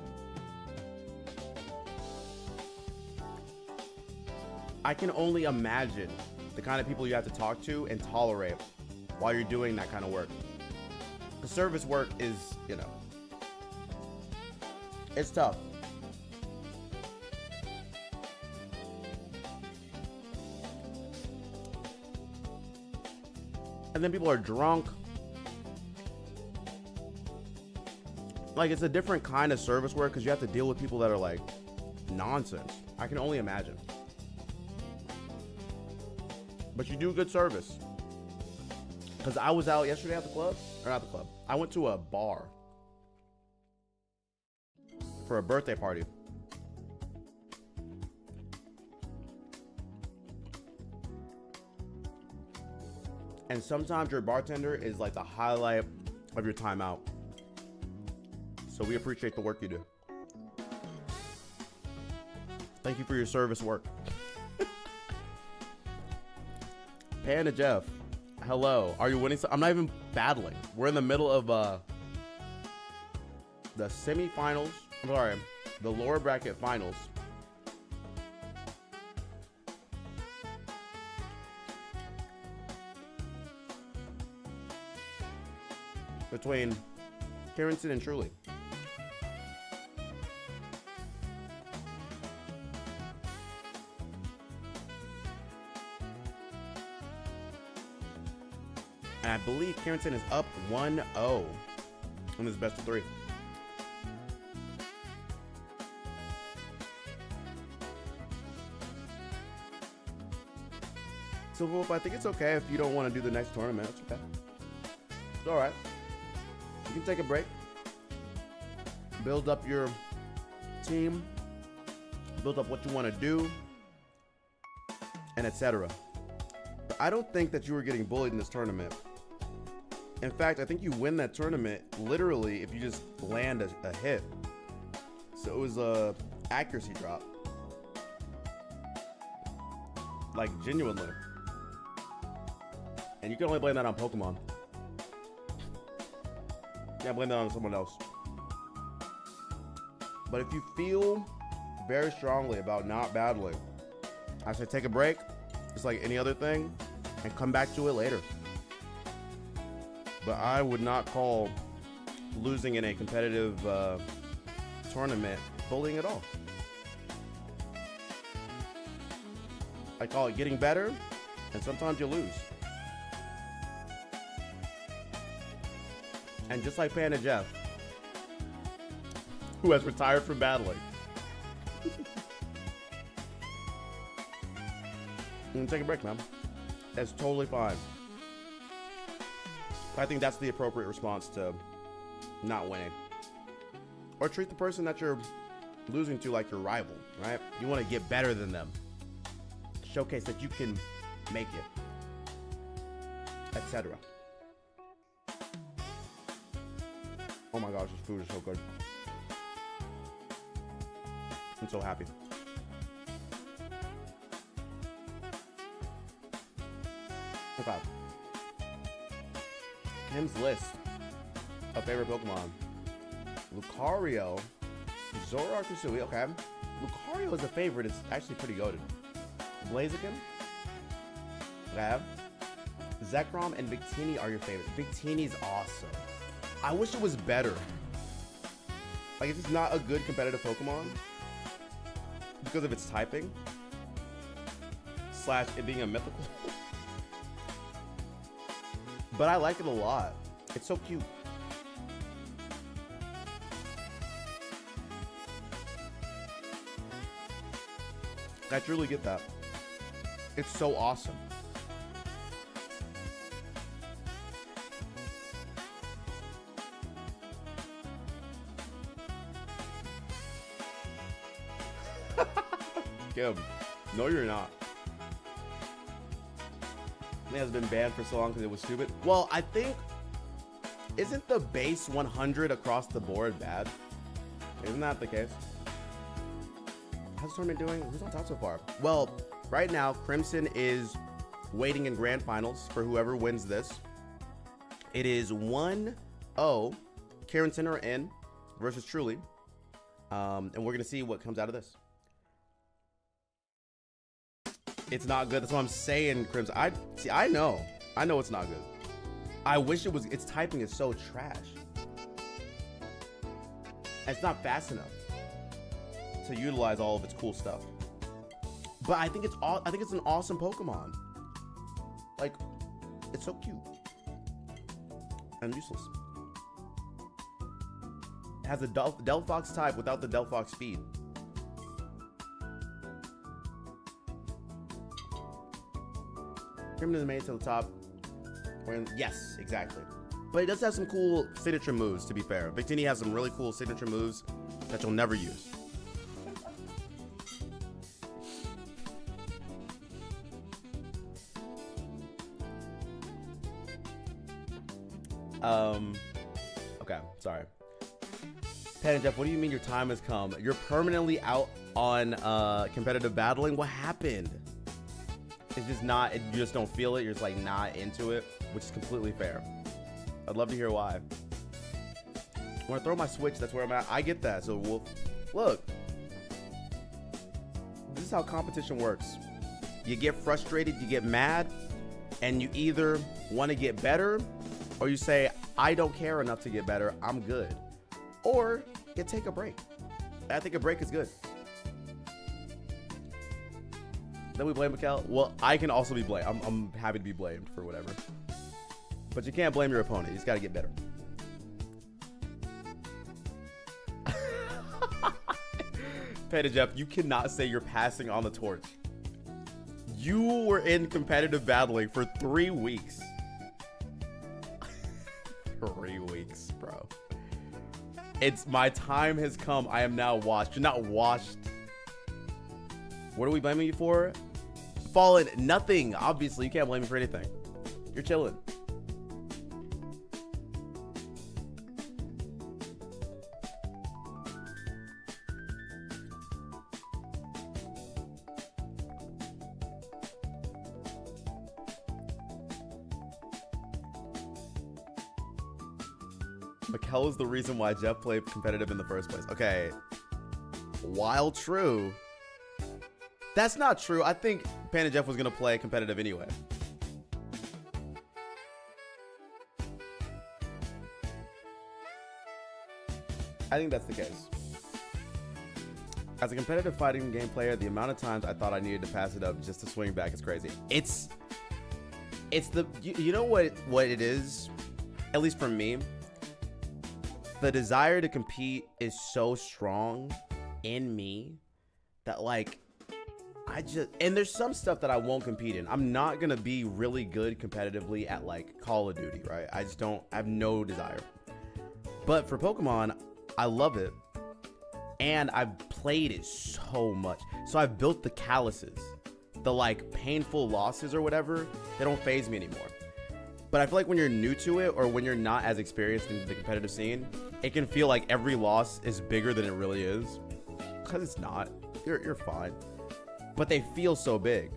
Speaker 1: I can only imagine the kind of people you have to talk to and tolerate while you're doing that kind of work. The service work is, you know, it's tough. And then people are drunk. Like, it's a different kind of service work because you have to deal with people that are like nonsense. I can only imagine. But you do good service. Because I was out yesterday at the club. Or not the club. I went to a bar for a birthday party. And sometimes your bartender is like the highlight of your time out. So we appreciate the work you do. Thank you for your service work. Panda Jeff, hello. Are you winning? I'm not even battling. We're in the middle of the semifinals. I'm sorry, the lower bracket finals. Between Carrington and Truly. And I believe Carrington is up 1-0 in this best of 3. So Wolf, I think it's okay if you don't want to do the next tournament. It's okay. It's all right. You can take a break, build up your team, build up what you want to do, and etc. But I don't think that you were getting bullied in this tournament. In fact, I think you win that tournament literally if you just land a hit. So it was a accuracy drop. Like, genuinely. And you can only blame that on Pokemon. Yeah, blame that on someone else. But if you feel very strongly about not battling, I say take a break, just like any other thing, and come back to it later. But I would not call losing in a competitive tournament bullying at all. I call it getting better, and sometimes you lose. And just like Panda Jeff, who has retired from battling, and take a break, man. That's totally fine. I think that's the appropriate response to not winning. Or treat the person that you're losing to like your rival, right? You want to get better than them. Showcase that you can make it, etc. Oh my gosh, this food is so good. I'm so happy. Okay. Kim's list of favorite Pokemon. Lucario, Zoroark, Hisui. Okay. Lucario is a favorite. It's actually pretty goated. Blaziken. Okay. Zekrom and Victini are your favorite. Victini's awesome. I wish it was better. Like, it's just not a good competitive Pokemon because of its typing / it being a mythical. But I like it a lot. It's so cute. I truly get that. It's so awesome. Kim, no you're not. It has been banned for so long because it was stupid. Well, I think, isn't the base 100 across the board bad? Isn't that the case? How's the tournament doing? Who's on top so far? Well, right now, Crimson is waiting in grand finals for whoever wins this. It is 1-0. Karen Center in versus Truly. And we're going to see what comes out of this. It's not good. That's what I'm saying, Crimson. I know it's not good. I wish it was. Its typing is so trash. And it's not fast enough to utilize all of its cool stuff. But I think it's an awesome Pokemon. Like, it's so cute and useless. It has a Delphox type without the Delphox speed. Criminal made it to the top. Yes, exactly. But it does have some cool signature moves, to be fair. Victini has some really cool signature moves that you'll never use. Okay, sorry. Pat and Jeff, what do you mean your time has come? You're permanently out on competitive battling? What happened? It's just not, you just don't feel it. You're just like not into it, which is completely fair. I'd love to hear why. When I throw my Switch, that's where I'm at. I get that. So we'll, look, this is how competition works. You get frustrated, you get mad, and you either want to get better or you say, I don't care enough to get better. I'm good. Or you take a break. I think a break is good. Then we blame Mikkel. Well, I can also be blamed. I'm happy to be blamed for whatever. But you can't blame your opponent. You just got to get better. Petty Jeff, you cannot say you're passing on the torch. You were in competitive battling for 3 weeks. 3 weeks, bro. It's my time has come. I am now washed. You're not washed. What are we blaming you for? Fallen, nothing. Obviously, you can't blame me for anything. You're chilling. Mikkel is the reason why Jeff played competitive in the first place. Okay. While true, that's not true. I think Panda Jeff was going to play competitive anyway. I think that's the case. As a competitive fighting game player, the amount of times I thought I needed to pass it up just to swing back is crazy. It's the, you know what it is? At least for me, the desire to compete is so strong in me that, like, and there's some stuff that I won't compete in. I'm not gonna be really good competitively at like Call of Duty, right? I have no desire. But for Pokemon, I love it. And I've played it so much. So I've built the calluses, the like painful losses or whatever, they don't faze me anymore. But I feel like when you're new to it or when you're not as experienced in the competitive scene, it can feel like every loss is bigger than it really is. Because it's not. You're fine. But they feel so big.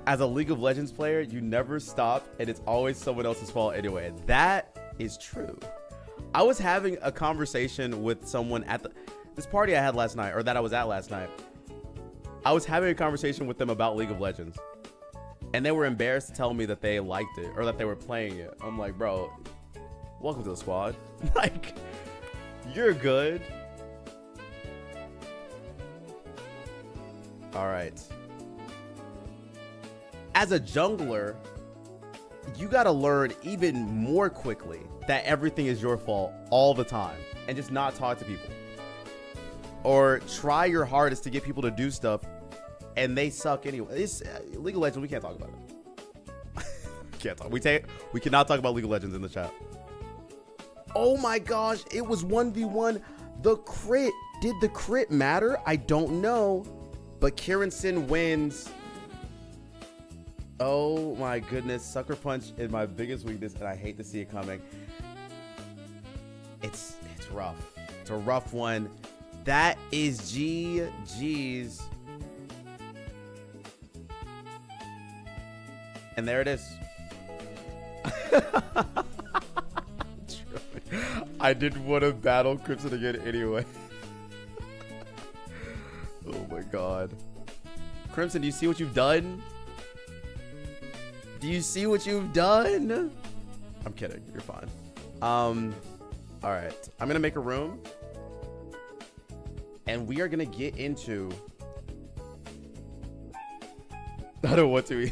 Speaker 1: as a League of Legends player, you never stop and it's always someone else's fault anyway. That is true. I was having a conversation with someone at this party I had last night, or that I was at last night. I was having a conversation with them about League of Legends, and they were embarrassed to tell me that they liked it or that they were playing it. I'm like, bro, welcome to the squad. Like, you're good. All right. As a jungler, you got to learn even more quickly that everything is your fault all the time and just not talk to people. Or try your hardest to get people to do stuff and they suck anyway. It's League of Legends, we can't talk about it. Can't talk. We cannot talk about League of Legends in the chat. Oh my gosh, it was 1v1. The crit. Did the crit matter? I don't know. But Kirinson wins. Oh my goodness. Sucker Punch is my biggest weakness, and I hate to see it coming. It's rough. It's a rough one. That is GG's. And there it is. I didn't want to battle Crimson again anyway. Oh my god. Crimson, do you see what you've done? Do you see what you've done? I'm kidding. You're fine. All right. I'm going to make a room. And we are going to get into... I don't want to.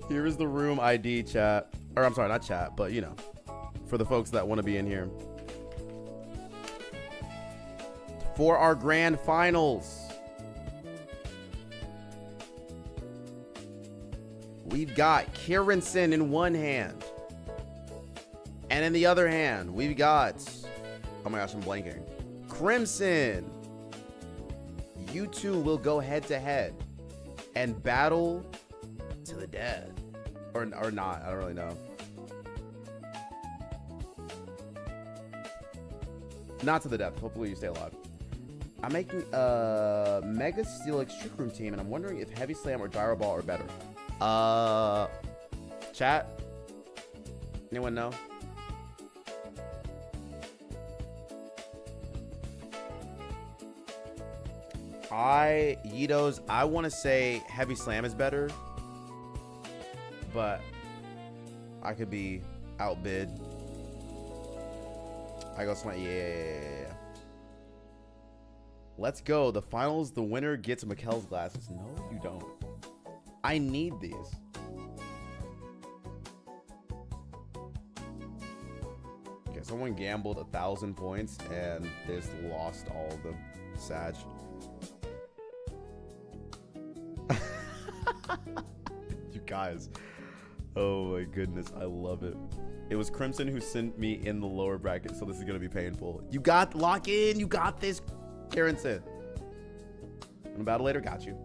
Speaker 1: Here is the room ID, chat. Or I'm sorry, not chat, but you know. For the folks that want to be in here. For our grand finals. We've got Kirinson in one hand. And in the other hand, we've got... Oh my gosh, I'm blanking. Crimson. You two will go head to head and battle to the death. Or not, I don't really know. Not to the death. Hopefully you stay alive. I'm making a Mega Steelix Trick Room team, and I'm wondering if Heavy Slam or Gyro Ball are better. Chat? Anyone know? Yitos, I want to say Heavy Slam is better, but I could be outbid. I go Slam. Yeah. Let's go. The finals, the winner gets Mikkel's glasses. No, you don't. I need these. Okay, someone gambled 1,000 points and they just lost all of them. Sag. You guys. Oh my goodness, I love it. It was Crimson who sent me in the lower bracket, so this is gonna be painful. You got lock in. You got this, Kirinson. In battle later, got you.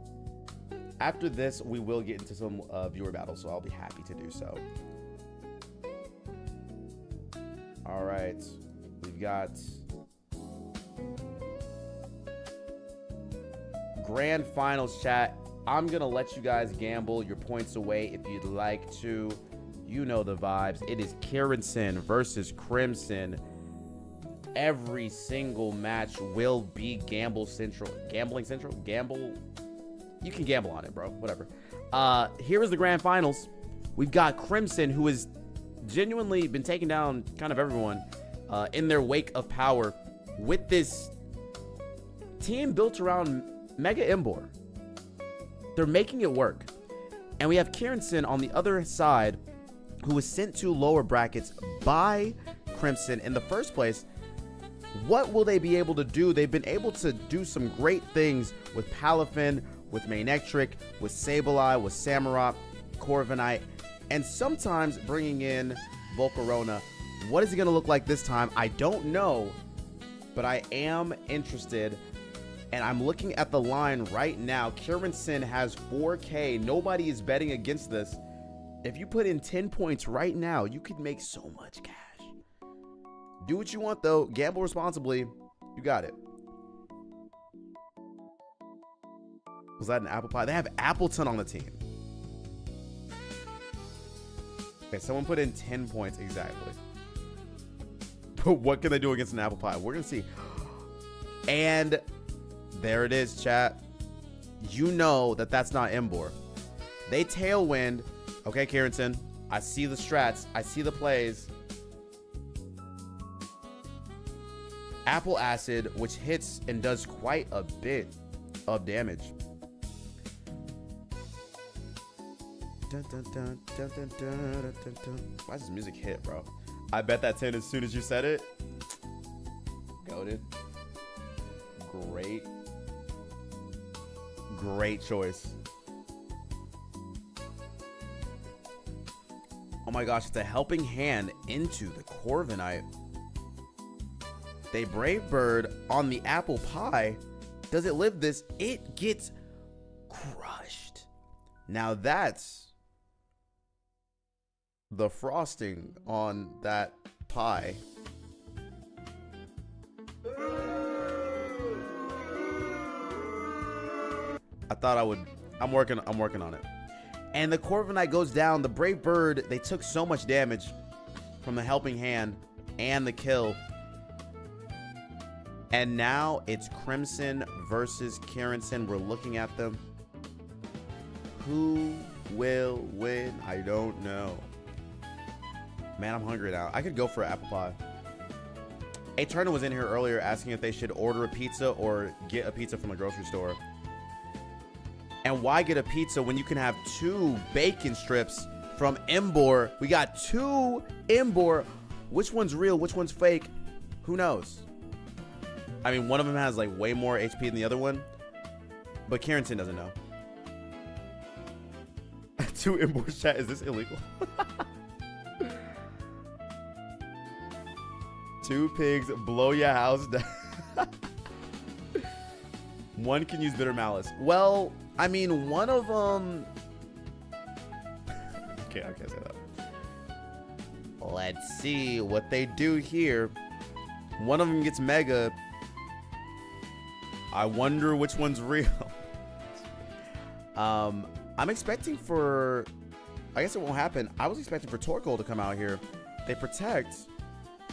Speaker 1: After this, we will get into some viewer battles, so I'll be happy to do so. All right, we've got grand finals, chat. I'm gonna let you guys gamble your points away if you'd like to. You know the vibes. It is Kirinson versus Crimson. Every single match will be Gambling Central. Gamble. You can gamble on it, bro. Whatever. Here is the grand finals. We've got Crimson, who has genuinely been taking down kind of everyone in their wake of power with this team built around Mega Imbor. They're making it work. And we have Kirinson on the other side, who was sent to lower brackets by Crimson in the first place. What will they be able to do? They've been able to do some great things with Palafin, with Mainectric, with Sableye, with Samurott, Corviknight, and sometimes bringing in Volcarona. What is it going to look like this time? I don't know, but I am interested. And I'm looking at the line right now. Kirinson has 4K. Nobody is betting against this. If you put in 10 points right now, you could make so much cash. Do what you want, though. Gamble responsibly. You got it. Was that an apple pie? They have Appleton on the team. Okay, someone put in 10 points exactly. But what can they do against an apple pie? We're going to see. And there it is, chat. You know that that's not Embor. They tailwind. Okay, Carrington. I see the strats. I see the plays. Apple Acid, which hits and does quite a bit of damage. Dun, dun, dun, dun, dun, dun, dun, dun, dun. Why does this music hit, bro? I bet that 10 as soon as you said it. Goated. Great choice. Oh my gosh, it's a helping hand into the Corviknight. They Brave Bird on the apple pie. Does it live this? It gets crushed. Now that's the frosting on that pie. I thought I would. I'm working on it. And the Corviknight goes down. The Brave Bird, they took so much damage from the helping hand and the kill. And now it's Crimson versus Carrington. We're looking at them. Who will win? I don't know. Man, I'm hungry now. I could go for an apple pie. A Turner was in here earlier asking if they should order a pizza or get a pizza from the grocery store. And why get a pizza when you can have 2 bacon strips from Embor? We got 2 Embor. Which one's real? Which one's fake? Who knows? I mean, one of them has like way more HP than the other one. But Carrington doesn't know. 2 Embor chat. Is this illegal? 2 pigs blow your house down. One can use bitter malice. Well, I mean, one of them. Okay, I can't say that. Let's see what they do here. One of them gets mega. I wonder which one's real. I'm expecting for. I guess it won't happen. I was expecting for Torkoal to come out here. They protect.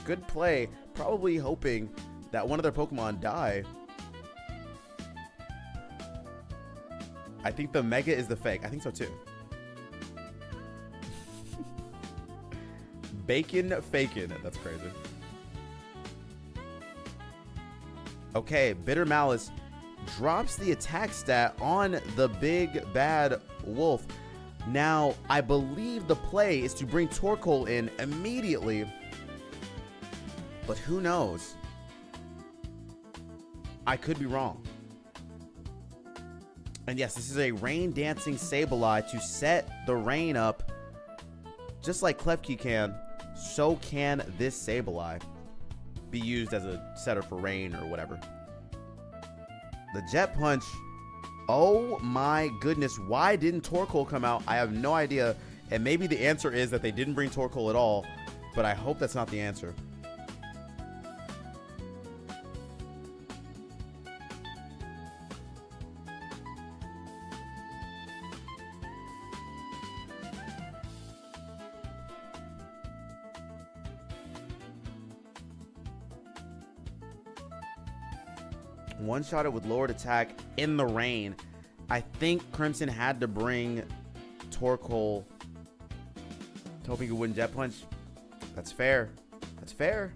Speaker 1: Good play. Probably hoping that one of their Pokemon die. I think the Mega is the fake. I think so too. Bacon fakin'. That's crazy. Okay, Bitter Malice drops the attack stat on the big bad wolf. Now, I believe the play is to bring Torkoal in immediately. But who knows? I could be wrong. And yes, this is a Rain Dancing Sableye to set the rain up. Just like Klefki can, so can this Sableye be used as a setter for rain or whatever. The Jet Punch. Oh my goodness. Why didn't Torkoal come out? I have no idea. And maybe the answer is that they didn't bring Torkoal at all. But I hope that's not the answer. One-shot it with lowered attack in the rain. I think Crimson had to bring Torkoal, hoping he wouldn't Jet Punch. That's fair. That's fair.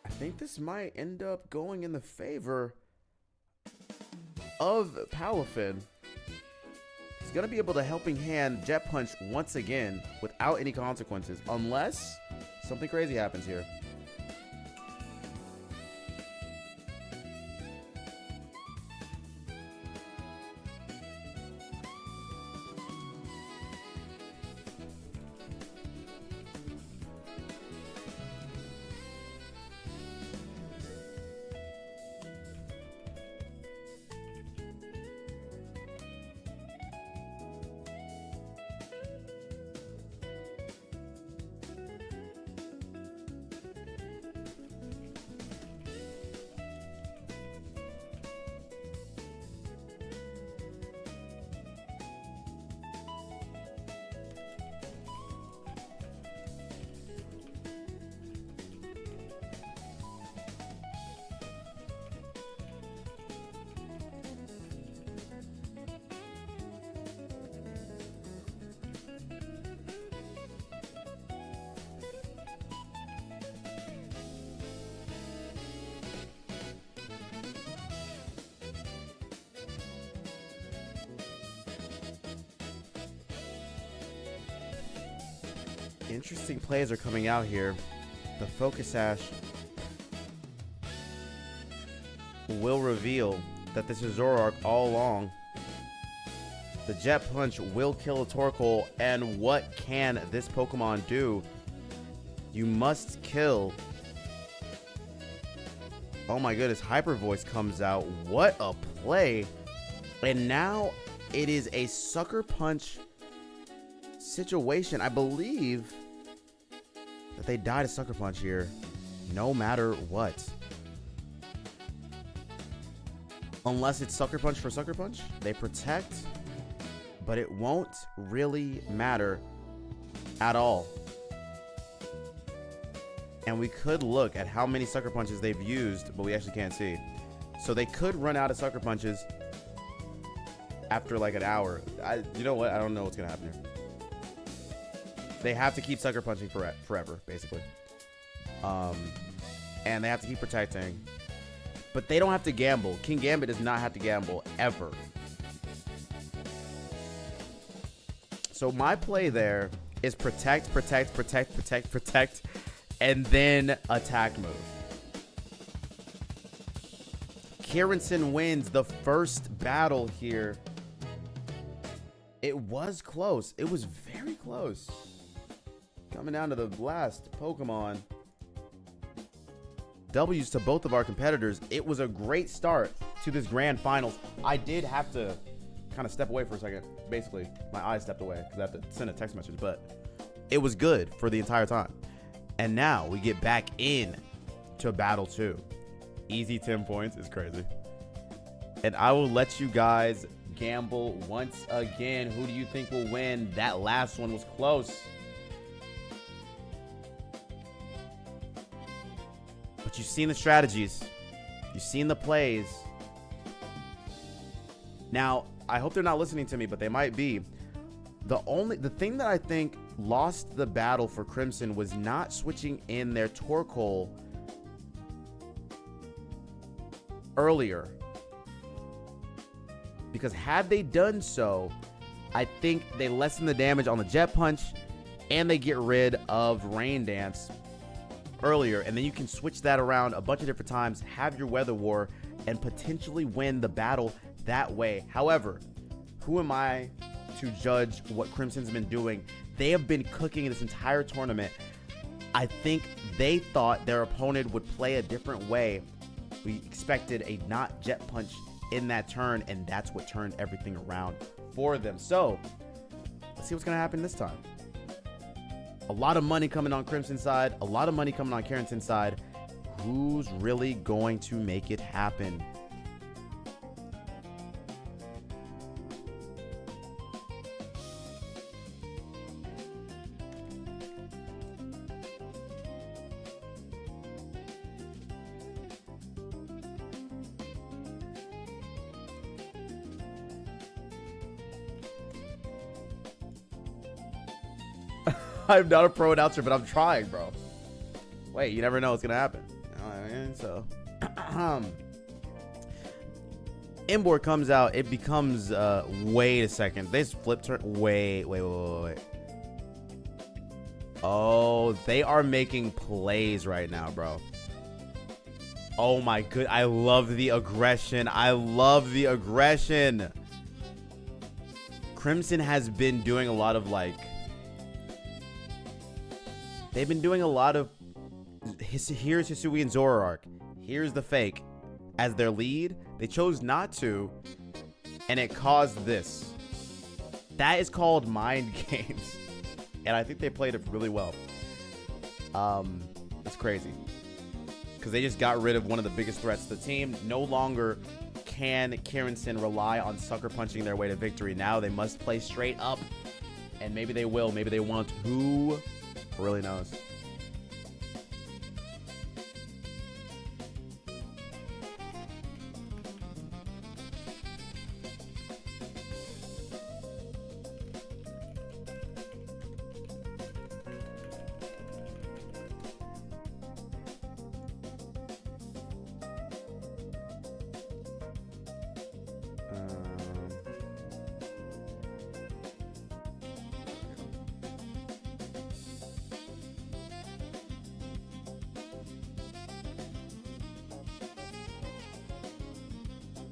Speaker 1: I think this might end up going in the favor of Palafin. Gonna be able to helping hand Jet Punch once again without any consequences, unless something crazy happens here. Interesting plays are coming out here. The Focus Sash will reveal that this is Zoroark all along. The Jet Punch will kill a Torkoal, and what can this Pokemon do? You must kill. Oh my goodness, Hyper Voice comes out. What a play. And now it is a Sucker Punch situation. I believe that they die to Sucker Punch here, no matter what. Unless it's Sucker Punch for Sucker Punch. They protect, but it won't really matter at all. And we could look at how many Sucker Punches they've used, but we actually can't see. So they could run out of Sucker Punches after like an hour. You know what? I don't know what's going to happen here. They have to keep Sucker Punching forever, basically. And they have to keep protecting. But they don't have to gamble. King Gambit does not have to gamble, ever. So my play there is protect, protect, protect, protect, protect, and then attack move. Kirinson wins the first battle here. It was close. It was very close. Coming down to the last Pokemon. W's to both of our competitors. It was a great start to this grand finals. I did have to kind of step away for a second. Basically, my eyes stepped away because I have to send a text message, but it was good for the entire time. And now we get back in to battle 2. Easy 10 points is crazy. And I will let you guys gamble once again. Who do you think will win? That last one was close. But you've seen the strategies. You've seen the plays. Now, I hope they're not listening to me, but they might be. The thing that I think lost the battle for Crimson was not switching in their Torkoal earlier. Because had they done so, I think they lessen the damage on the Jet Punch and they get rid of Rain Dance earlier, and then you can switch that around a bunch of different times, have your Weather War, and potentially win the battle that way. However, who am I to judge what Crimson's been doing? They have been cooking this entire tournament. I think they thought their opponent would play a different way. We expected a not Jet Punch in that turn, and that's what turned everything around for them. So let's see what's going to happen this time. A lot of money coming on Crimson's side, a lot of money coming on Kirinson's side. Who's really going to make it happen? I'm not a pro announcer, but I'm trying, bro. Wait, you never know what's gonna happen. You know what I mean? So, Inboard comes out. It becomes wait a second. They just flip turn. Wait. Oh, they are making plays right now, bro. Oh my good. I love the aggression. Crimson has been doing a lot of like. They've been doing a lot of, here's Hisui and Zoroark, here's the fake as their lead. They chose not to, and it caused this. That is called mind games, and I think they played it really well. It's crazy, because they just got rid of one of the biggest threats to the team. No longer can Kirinson rely on sucker punching their way to victory. Now they must play straight up, and maybe they will, maybe they won't. Who really knows?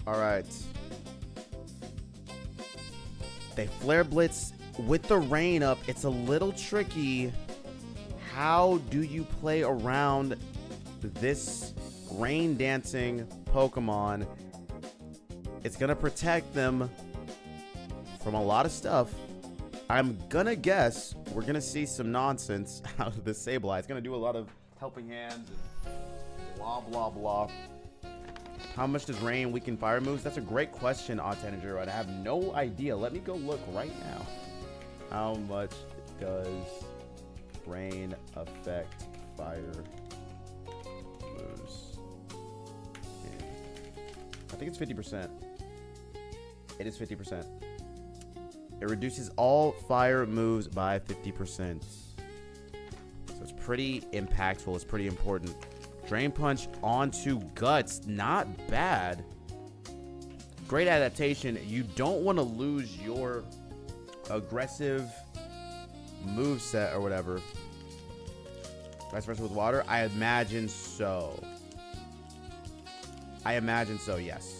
Speaker 1: All right. They flare blitz with the rain up. It's a little tricky. How do you play around this rain dancing Pokemon? It's going to protect them from a lot of stuff. I'm going to guess we're going to see some nonsense out of this Sableye. It's going to do a lot of helping hands and blah, blah, blah. How much does rain weaken fire moves? That's a great question, Odd10. I have no idea. Let me go look right now. How much does rain affect fire moves? Yeah. I think it's 50%. It is 50%. It reduces all fire moves by 50%. So it's pretty impactful. It's pretty important. Drain Punch onto Guts. Not bad. Great adaptation. You don't want to lose your aggressive move set or whatever. Vice versa with water? I imagine so. I imagine so, yes.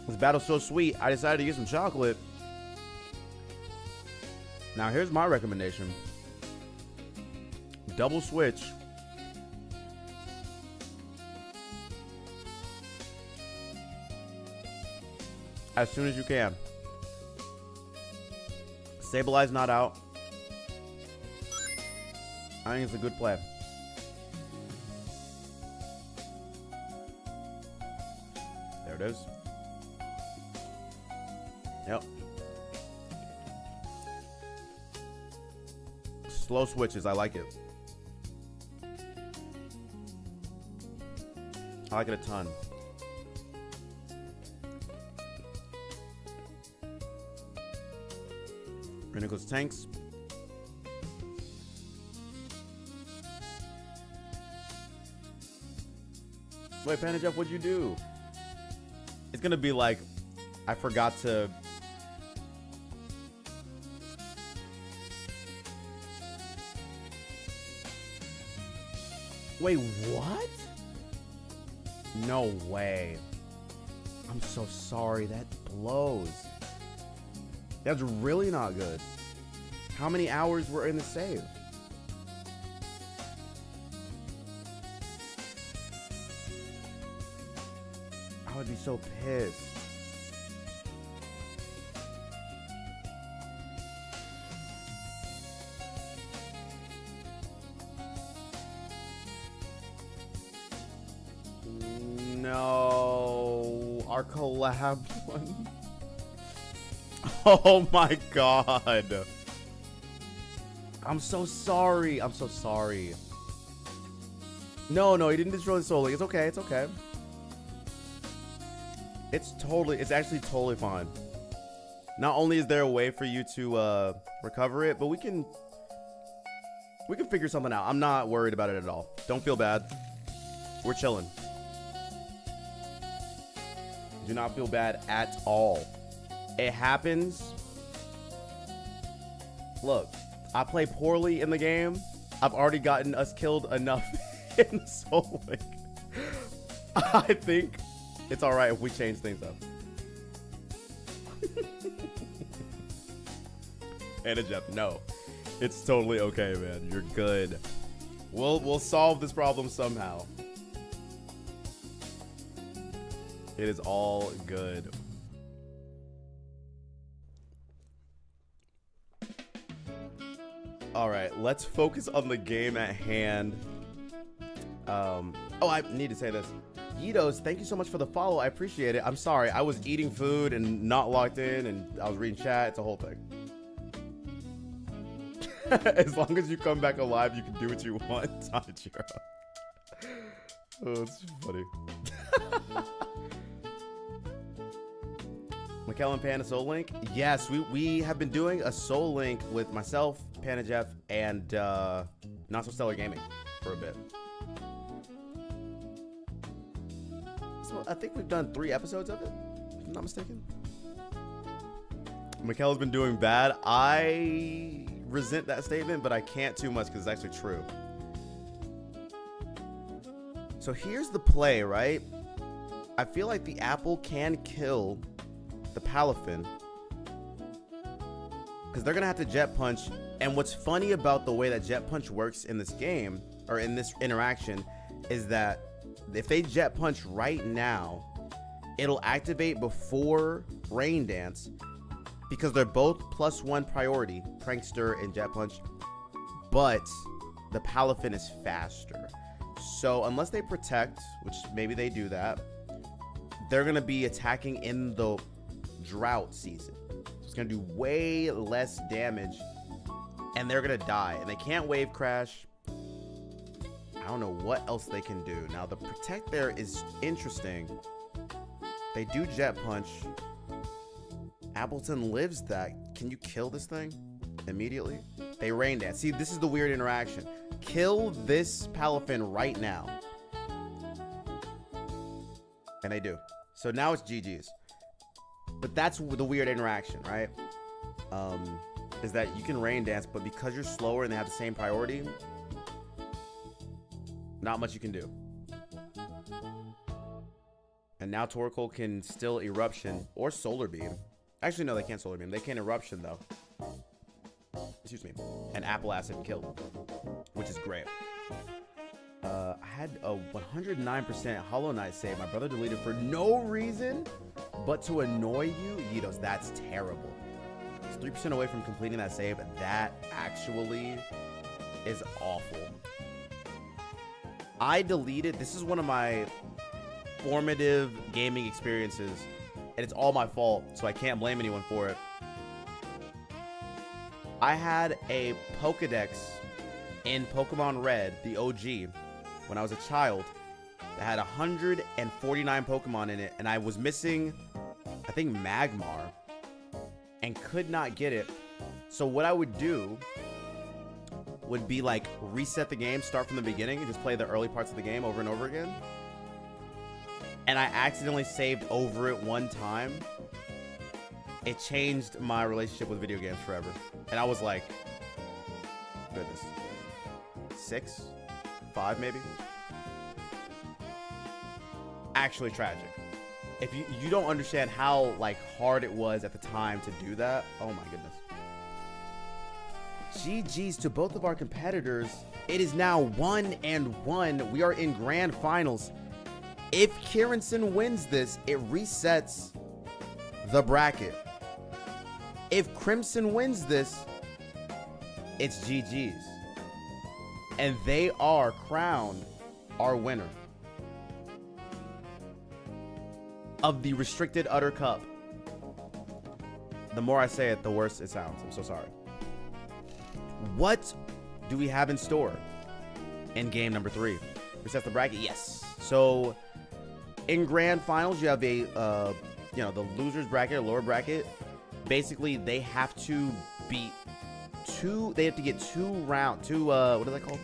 Speaker 1: This battle's so sweet, I decided to get some chocolate. Now, here's my recommendation. Double switch. As soon as you can. Sableye's not out. I think it's a good play. There it is. Yep. Slow switches, I like it. I like it a ton. Renegos tanks. Wait, Panda Jeff, what'd you do? It's gonna be like, I forgot to. Wait, what? No way. I'm so sorry. That blows. That's really not good. How many hours were in the save? I would be so pissed. No, our collab one. Oh my god. I'm so sorry. I'm so sorry. No, he didn't destroy the soul link. It's okay. It's okay. It's actually totally fine. Not only is there a way for you to recover it, but we can figure something out. I'm not worried about it at all. Don't feel bad. We're chilling. Do not feel bad at all. It happens. Look, I play poorly in the game. I've already gotten us killed enough in Soul Link. I think it's all right if we change things up. And a Jeff, no, it's totally okay, man. You're good. We'll solve this problem somehow. It is all good. All right, let's focus on the game at hand. Oh, I need to say this. Yitos, thank you so much for the follow. I appreciate it. I'm sorry. I was eating food and not locked in, and I was reading chat. It's a whole thing. As long as you come back alive, you can do what you want. Tanjiro. Oh, it's funny. Mikkel and Panda Soul Link? Yes, we have been doing a Soul Link with myself, Panda Jeff, and Not So Stellar Gaming for a bit. So I think we've done 3 episodes of it, if I'm not mistaken. Mikkel has been doing bad. I resent that statement, but I can't too much because it's actually true. So here's the play, right? I feel like the apple can kill the Palafin, because they're going to have to jet punch. And what's funny about the way that jet punch works in this game, or in this interaction, is that if they jet punch right now, it'll activate before Rain Dance, because they're both +1 priority, Prankster and jet punch, but the Palafin is faster. So unless they protect, which maybe they do that, they're going to be attacking in the drought season. So it's going to do way less damage, and they're going to die. And they can't wave crash. I don't know what else they can do. Now, the protect there is interesting. They do jet punch. Appleton lives that. Can you kill this thing immediately? They rain dance. See, this is the weird interaction. Kill this Palafin right now. And they do. So now it's GG's. But that's the weird interaction, right? Is that you can rain dance, but because you're slower and they have the same priority, not much you can do. And now Torkoal can still Eruption or Solar Beam. Actually, no, they can't Solar Beam. They can Eruption, though. Excuse me. And Apple Acid kill, which is great. I had a 109% Hollow Knight save. My brother deleted for no reason but to annoy you. Yitos, that's terrible. It's 3% away from completing that save. That actually is awful. I deleted. This is one of my formative gaming experiences, and it's all my fault, so I can't blame anyone for it. I had a Pokedex in Pokemon Red, the OG, when I was a child, that had 149 Pokemon in it, and I was missing, I think, Magmar, and could not get it. So what I would do would be like reset the game, start from the beginning, and just play the early parts of the game over and over again. And I accidentally saved over it one time. It changed my relationship with video games forever. And I was like, goodness, 6, 5 maybe. Actually tragic. If you don't understand how like hard it was at the time to do that, oh my goodness. GG's to both of our competitors. It is now 1-1. We are in grand finals. If Kieranson wins this, it resets the bracket. If Crimson wins this, it's GG's. And they are crowned our winner of the Restricted Udder Cup. The more I say it, the worse it sounds. I'm so sorry. What do we have in store in game number 3? Reset the bracket? Yes. So in grand finals, you have a, the losers bracket or lower bracket. Basically, they have to beat they have to get what is that called?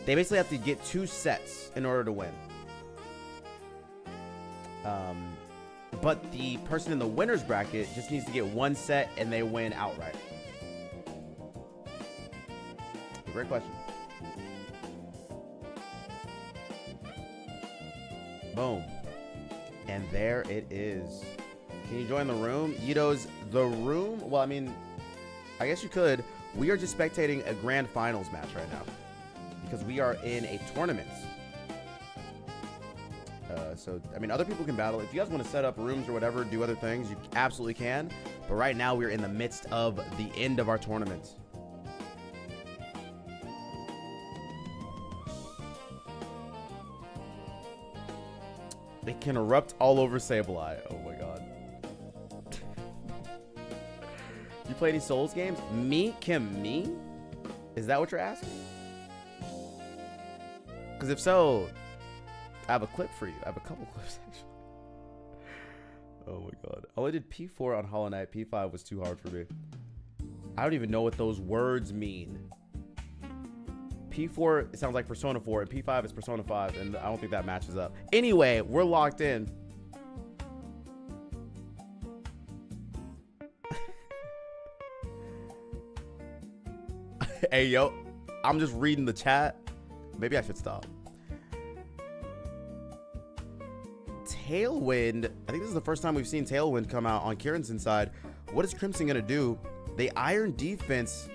Speaker 1: They basically have to get 2 sets in order to win. But the person in the winner's bracket just needs to get 1 set and they win outright. Great question. Boom. And there it is. Can you join the room? Yitos, the room? Well, I mean, I guess you could. We are just spectating a grand finals match right now because we are in a tournament. So, I mean, other people can battle. If you guys want to set up rooms or whatever, do other things, you absolutely can. But right now, we're in the midst of the end of our tournament. It can erupt all over Sableye. Oh my god. You play any Souls games? Me? Kim, me? Is that what you're asking? Because if so, I have a clip for you. I have a couple clips, actually. Oh my god. I only did P4 on Hollow Knight. P5 was too hard for me. I don't even know what those words mean. P4, it sounds like Persona 4, and P5 is Persona 5, and I don't think that matches up. Anyway, we're locked in. Hey, yo, I'm just reading the chat. Maybe I should stop. Tailwind, I think this is the first time we've seen Tailwind come out on Kieran's side. What is Crimson going to do? They Iron Defense.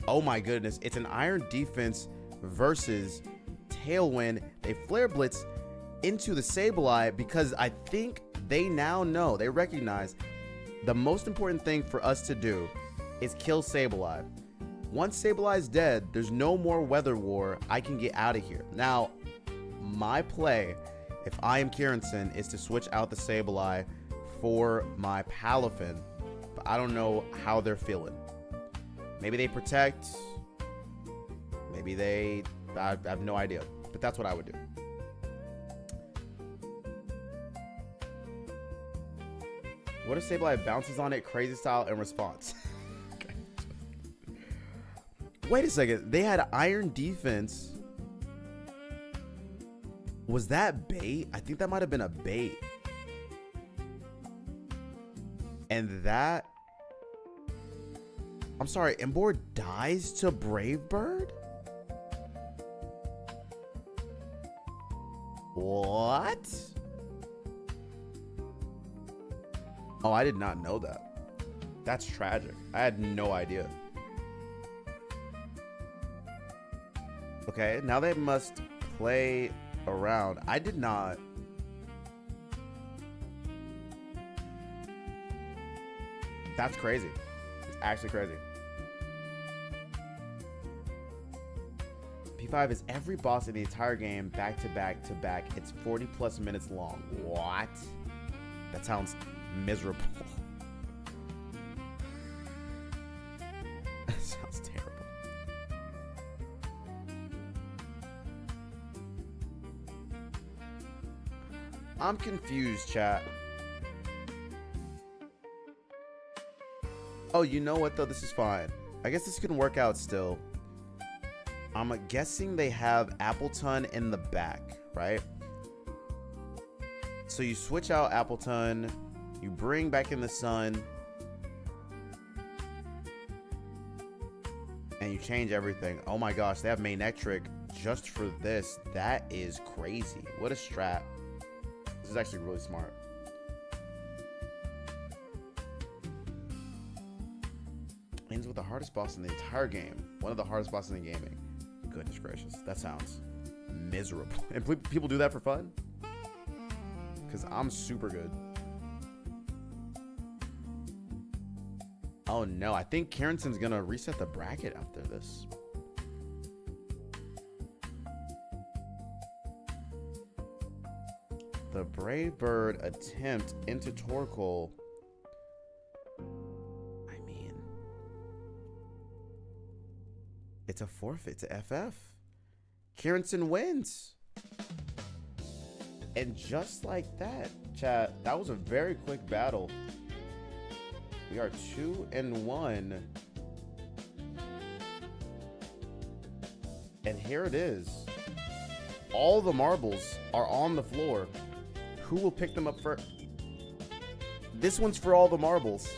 Speaker 1: Oh my goodness. It's an Iron Defense versus Tailwind. They Flare Blitz into the Sableye because I think they now know, they recognize the most important thing for us to do is kill Sableye. Once Sableye is dead, there's no more Weather War. I can get out of here. Now, my play, if I am Kieranson, is to switch out the Sableye for my Palafin. But I don't know how they're feeling. Maybe they protect. Maybe they... I have no idea. But that's what I would do. What if Sableye bounces on it crazy style in response? Okay. Wait a second. They had Iron Defense. Was that bait? I think that might have been a bait. And that... I'm sorry. Embor dies to Brave Bird? What? Oh, I did not know that. That's tragic. I had no idea. Okay, now they must play around. I did not. That's crazy. It's actually crazy. P5 is every boss in the entire game back to back to back. It's 40 plus minutes long. What? That sounds miserable. That sounds terrible. I'm confused, chat. Oh, you know what though? This is fine. I guess this can work out still. I'm guessing they have Appleton in the back, right? So you switch out Appleton. You bring back in the sun. And you change everything. Oh my gosh, they have Manectric just for this. That is crazy. What a strat. This is actually really smart. Ends with the hardest boss in the entire game. One of the hardest bosses in gaming. Goodness gracious. That sounds miserable. And people do that for fun? Because I'm super good. Oh no, I think Kierenson's gonna reset the bracket after this. The Brave Bird attempt into Torkoal. I mean, it's a forfeit to FF. Kieranson wins. And just like that, chat, that was a very quick battle. We are 2-1. And here it is. All the marbles are on the floor. Who will pick them up first? This one's for all the marbles.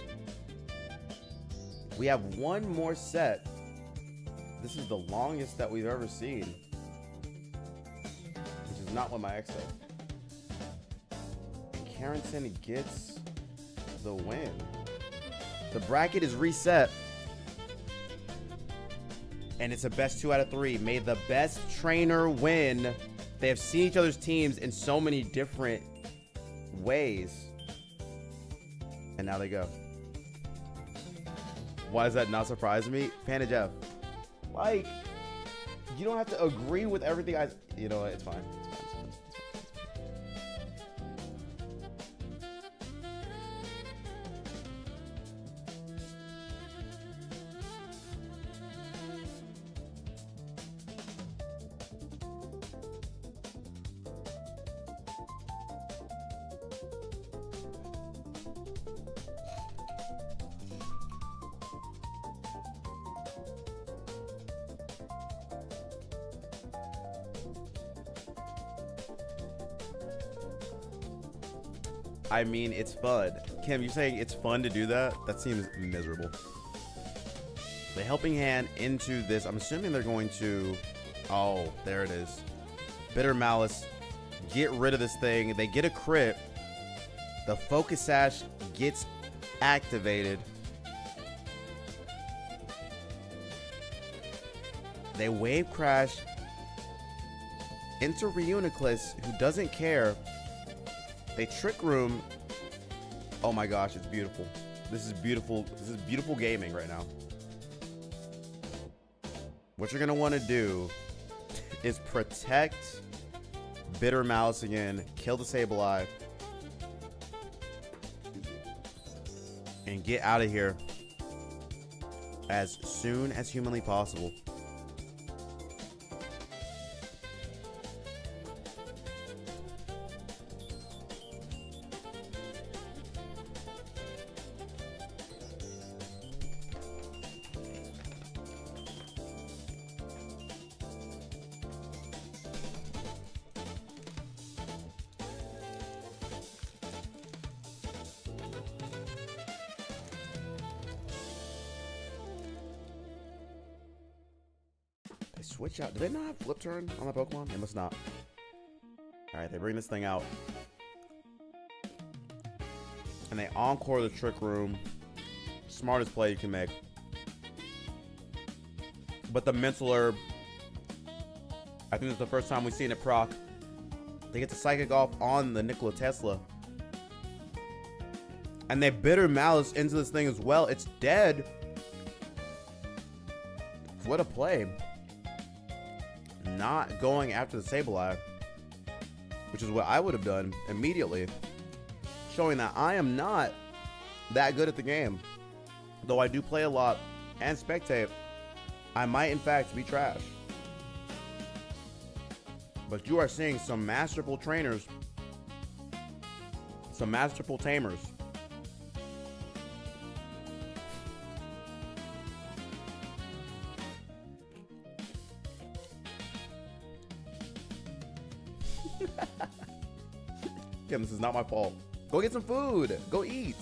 Speaker 1: We have one more set. This is the longest that we've ever seen. Which is not what my ex said. Kieranson gets the win. The bracket is reset. And it's a best 2 out of 3. May the best trainer win. They have seen each other's teams in so many different ways. And now they go. Why does that not surprise me? Panda Jeff. Like, you don't have to agree with everything I... You know what? It's fine. I mean, it's fun. Kim, you're saying it's fun to do that? That seems miserable. The helping hand into this. I'm assuming they're going to... Oh, there it is. Bitter Malice. Get rid of this thing. They get a crit. The focus sash gets activated. They wave crash into Reuniclus, who doesn't care. They trick room. Oh my gosh, it's beautiful. This is beautiful. This is beautiful gaming right now. What you're gonna want to do is protect Bitter Mouse again, kill the Sableye, and get out of here as soon as humanly possible. Switch out. Do they not have flip turn on that Pokemon? They must not. Alright, they bring this thing out. And they encore the Trick Room. Smartest play you can make. But the Mental Herb, I think it's the first time we've seen it proc. They get the Psychic off on the Nikola Tesla. And they Bitter Malice into this thing as well. It's dead. What a play. Not going after the Sableye, which is what I would have done immediately, showing that I am not that good at the game. Though I do play a lot and spectate, I might in fact be trash. But you are seeing some masterful trainers, some masterful tamers. Kim, this is not my fault. Go get some food. Go eat.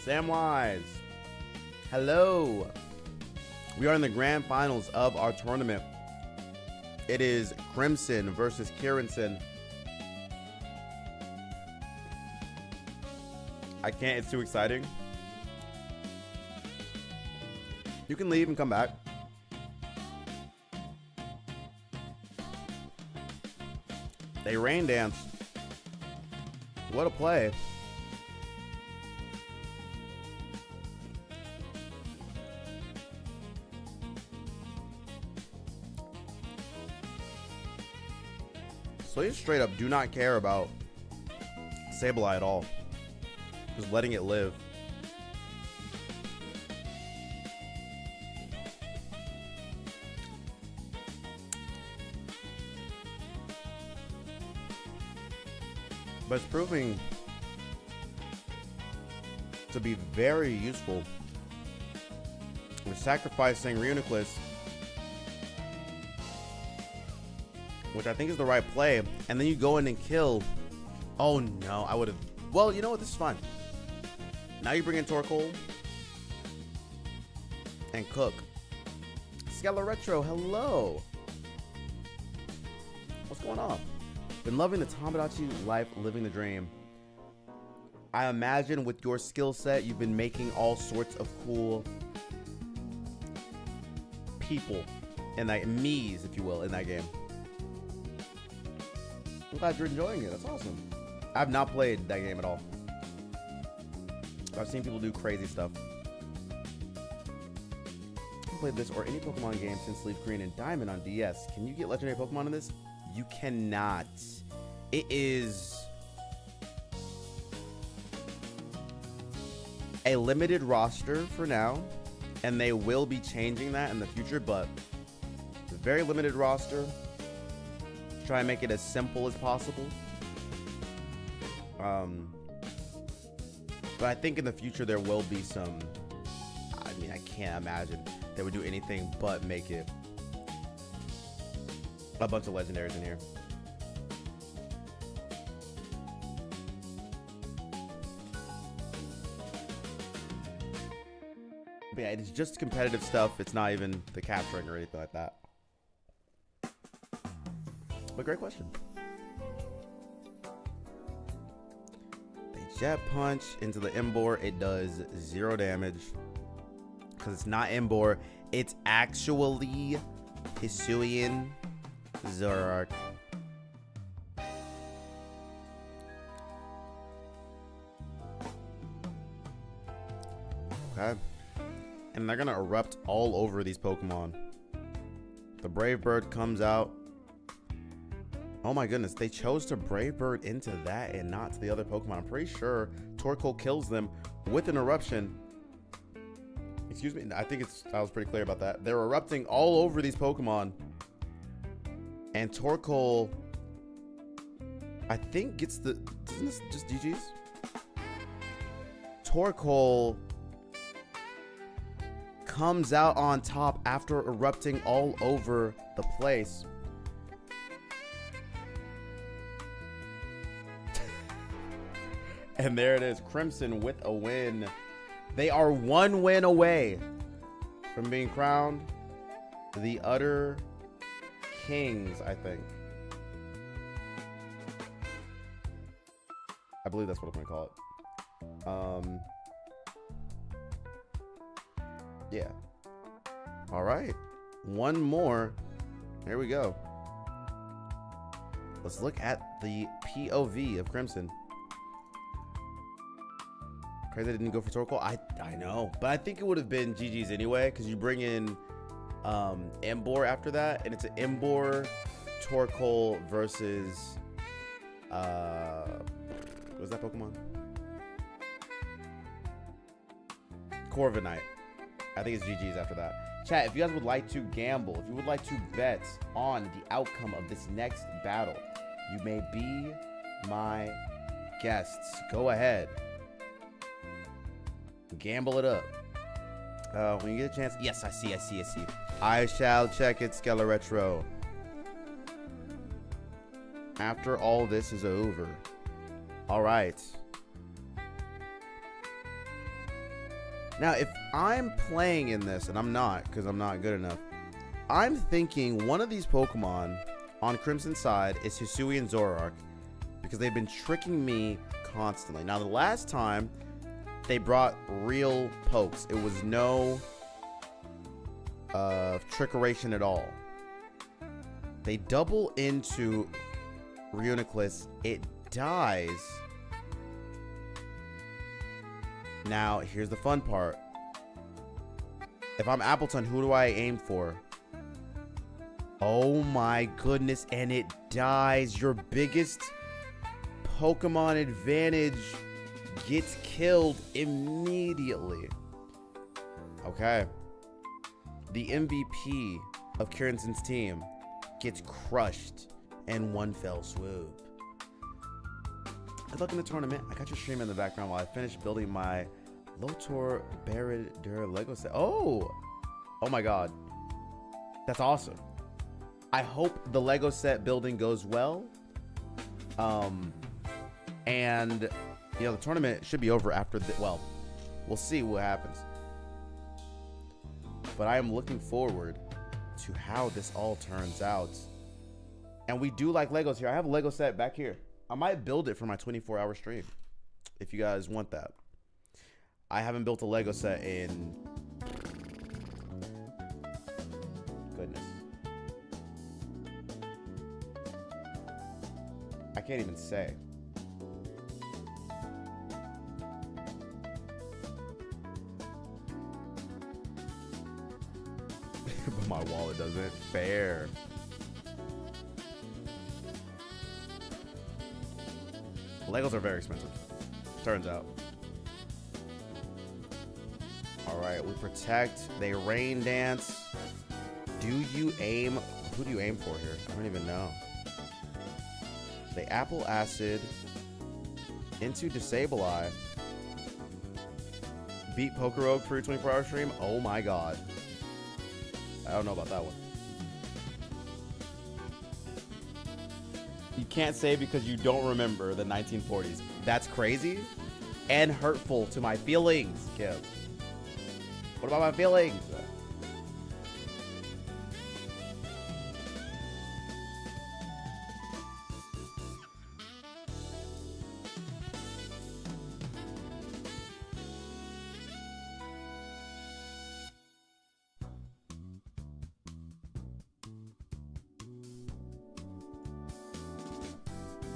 Speaker 1: Samwise. Hello. We are in the grand finals of our tournament. It is Crimson versus Kirinson. I can't. It's too exciting. You can leave and come back. They rain dance. What a play. So you straight up do not care about Sableye at all. Just letting it live. But it's proving to be very useful. We're sacrificing Reuniclus, which I think is the right play. And then you go in and kill. Oh no, I would have. Well, you know what? This is fine. Now you bring in Torkoal and cook. Scala Retro, hello. What's going on? Been loving the Tamagotchi life, living the dream. I imagine with your skill set, you've been making all sorts of cool people in that, me's, if you will, in that game. I'm glad you're enjoying it. That's awesome. I've not played that game at all. I've seen people do crazy stuff. I've played this or any Pokemon game since Leaf Green and Diamond on DS. Can you get legendary Pokemon in this? You cannot. It is a limited roster for now, and they will be changing that in the future, but it's a very limited roster. Try and make it as simple as possible. But I think in the future there will be some, I mean, I can't imagine they would do anything but make it a bunch of legendaries in here. But yeah, it's just competitive stuff. It's not even the capturing or anything like that. But great question. They jet punch into the Embor. It does 0 damage. Because it's not Embor. It's actually Hisuian Zoroark. Okay. And they're going to erupt all over these Pokemon. The Brave Bird comes out. Oh my goodness, they chose to Brave Bird into that and not to the other Pokemon. I'm pretty sure Torkoal kills them with an eruption. Excuse me, I was pretty clear about that. They're erupting all over these Pokemon. And Torkoal, I think gets the, isn't this just GG's? Torkoal comes out on top after erupting all over the place. And there it is, Crimson with a win. They are 1 win away from being crowned the Utter Kings, I think. I believe that's what I'm gonna call it. Yeah. All right. 1 more. Here we go. Let's look at the POV of Crimson. Crazy I didn't go for Torkoal. I know, but I think it would have been GG's anyway, because you bring in Embor after that, and it's an Embor Torkoal versus what was that Pokemon? Corviknight. I think it's GG's after that. Chat, if you guys would like to gamble, if you would like to bet on the outcome of this next battle, you may be my guests. Go ahead. Gamble it up. When you get a chance. Yes, I see. I shall check it, Skeleretro. After all this is over. All right. Now, if I'm playing in this, and I'm not, because I'm not good enough, I'm thinking one of these Pokemon on Crimson's side is Hisuian Zoroark, because they've been tricking me constantly. Now, the last time they brought real pokes, it was no trickeration at all. They double into Reuniclus. It dies. Now, here's the fun part. If I'm Appleton, who do I aim for? Oh my goodness, and it dies. Your biggest Pokemon advantage gets killed immediately. Okay. The MVP of Crimson's team gets crushed in one fell swoop. Good luck in the tournament. I got your stream in the background while I finish building my Lotor Baradur Lego set. Oh my god. That's awesome. I hope the Lego set building goes well. And you know, the tournament should be over after the, well, we'll see what happens. But I am looking forward to how this all turns out. And we do like Legos here. I have a Lego set back here. I might build it for my 24-hour stream if you guys want that. I haven't built a Lego set in goodness. I can't even say. But my wallet doesn't. Fair. Legos are very expensive. Turns out. Alright, we protect. They rain dance. Do you aim? Who do you aim for here? I don't even know. They apple acid into Disable Eye. Beat Pokerogue for your 24-hour stream? Oh my god. I don't know about that one. You can't say because you don't remember the 1940s. That's crazy and hurtful to my feelings, Kim. What about my feelings?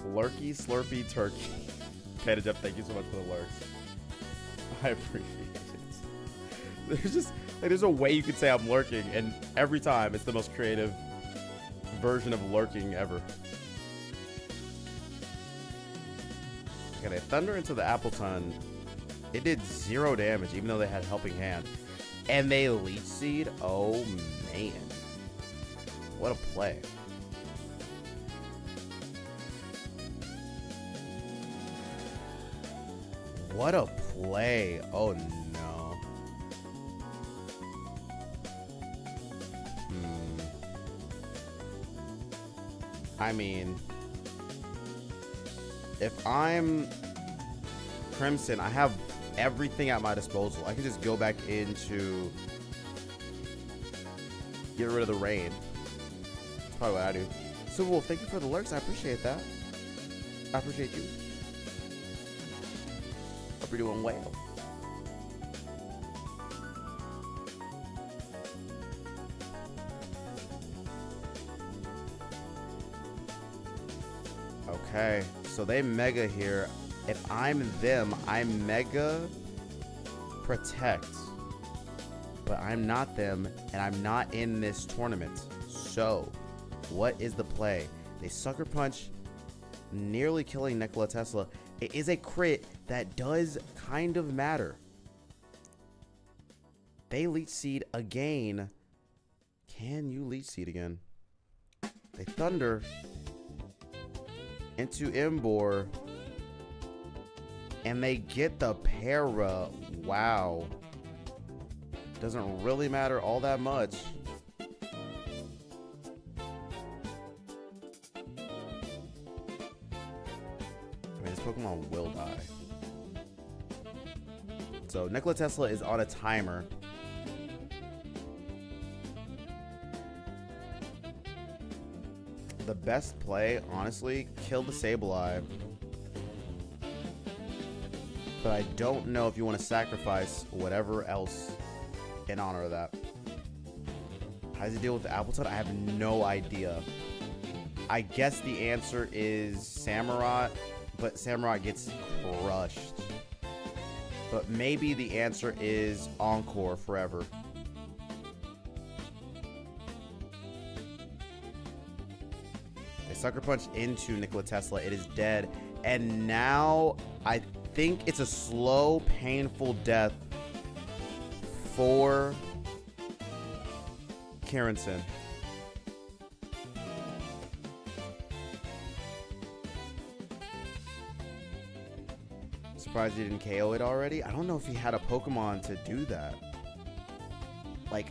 Speaker 1: Lurky Slurpy Turkey. Panda Jeff, thank you so much for the lurks. I appreciate it. There's just like there's a way you could say I'm lurking, and every time it's the most creative version of lurking ever. Okay, they thunder into the Appleton. It did 0 damage, even though they had helping hand. And they leech seed. Oh man, what a play! What a play! Oh no. I mean, if I'm Crimson, I have everything at my disposal. I can just go back into get rid of the rain. That's probably what I do. So, Wolf, thank you for the lurks. I appreciate that. I appreciate you. Hope you're doing well. Okay, so they mega here. If I'm them, I mega protect. But I'm not them, and I'm not in this tournament. So, what is the play? They sucker punch, nearly killing Nikola Tesla. It is a crit that does kind of matter. They leech seed again. Can you leech seed again? They thunder into Embor. And they get the para. Wow. Doesn't really matter all that much. I mean, this Pokemon will die. So Nikola Tesla is on a timer. The best play, honestly, kill the Sableye. But I don't know if you want to sacrifice whatever else in honor of that. How does he deal with the Appleton? I have no idea. I guess the answer is Samurott, but Samurott gets crushed. But maybe the answer is Encore forever. They sucker punch into Nikola Tesla. It is dead. And now I think it's a slow, painful death for Karenson. Surprised he didn't KO it already. I don't know if he had a Pokemon to do that. Like,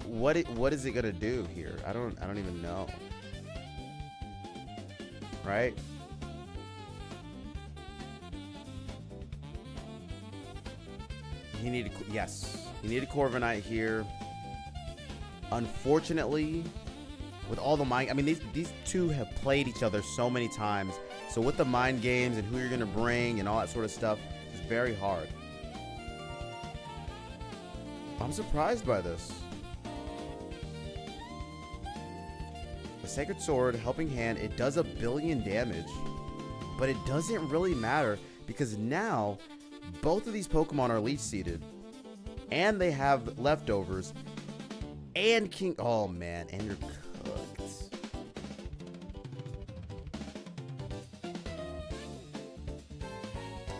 Speaker 1: what is it gonna do here? I don't even know. Right? He needed, yes, he needed Corviknight here. Unfortunately, with all the mind, I mean, these two have played each other so many times. So with the mind games and who you're gonna bring and all that sort of stuff, it's very hard. I'm surprised by this. The Sacred Sword, Helping Hand, it does 1 billion damage, but it doesn't really matter because now both of these Pokemon are leech seeded, and they have leftovers, and King. Oh man, and you're cooked.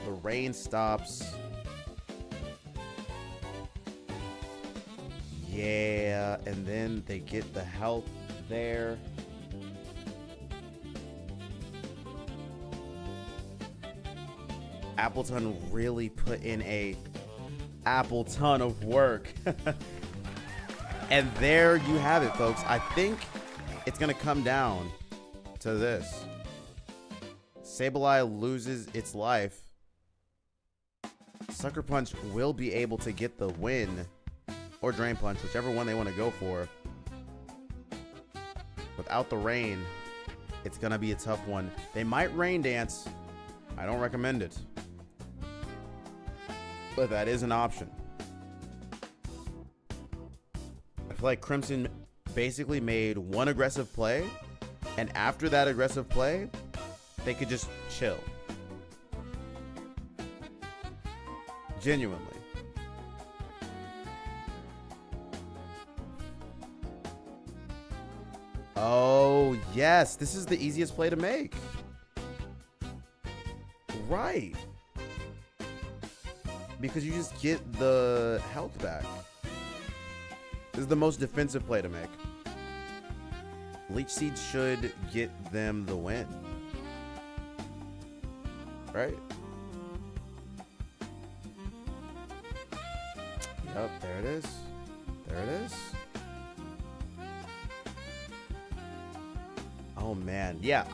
Speaker 1: The rain stops. Yeah, and then they get the health there. Appleton really put in a apple ton of work. And there you have it, folks. I think it's going to come down to this. Sableye loses its life. Sucker Punch will be able to get the win. Or Drain Punch, whichever one they want to go for. Without the rain, it's going to be a tough one. They might Rain Dance. I don't recommend it. But that is an option. I feel like Crimson basically made one aggressive play. And after that aggressive play, they could just chill. Genuinely. Oh, yes. This is the easiest play to make. Right. Because you just get the health back. This is the most defensive play to make. Leech Seed should get them the win. Right? Yep, there it is. There it is. Oh, man. Yeah.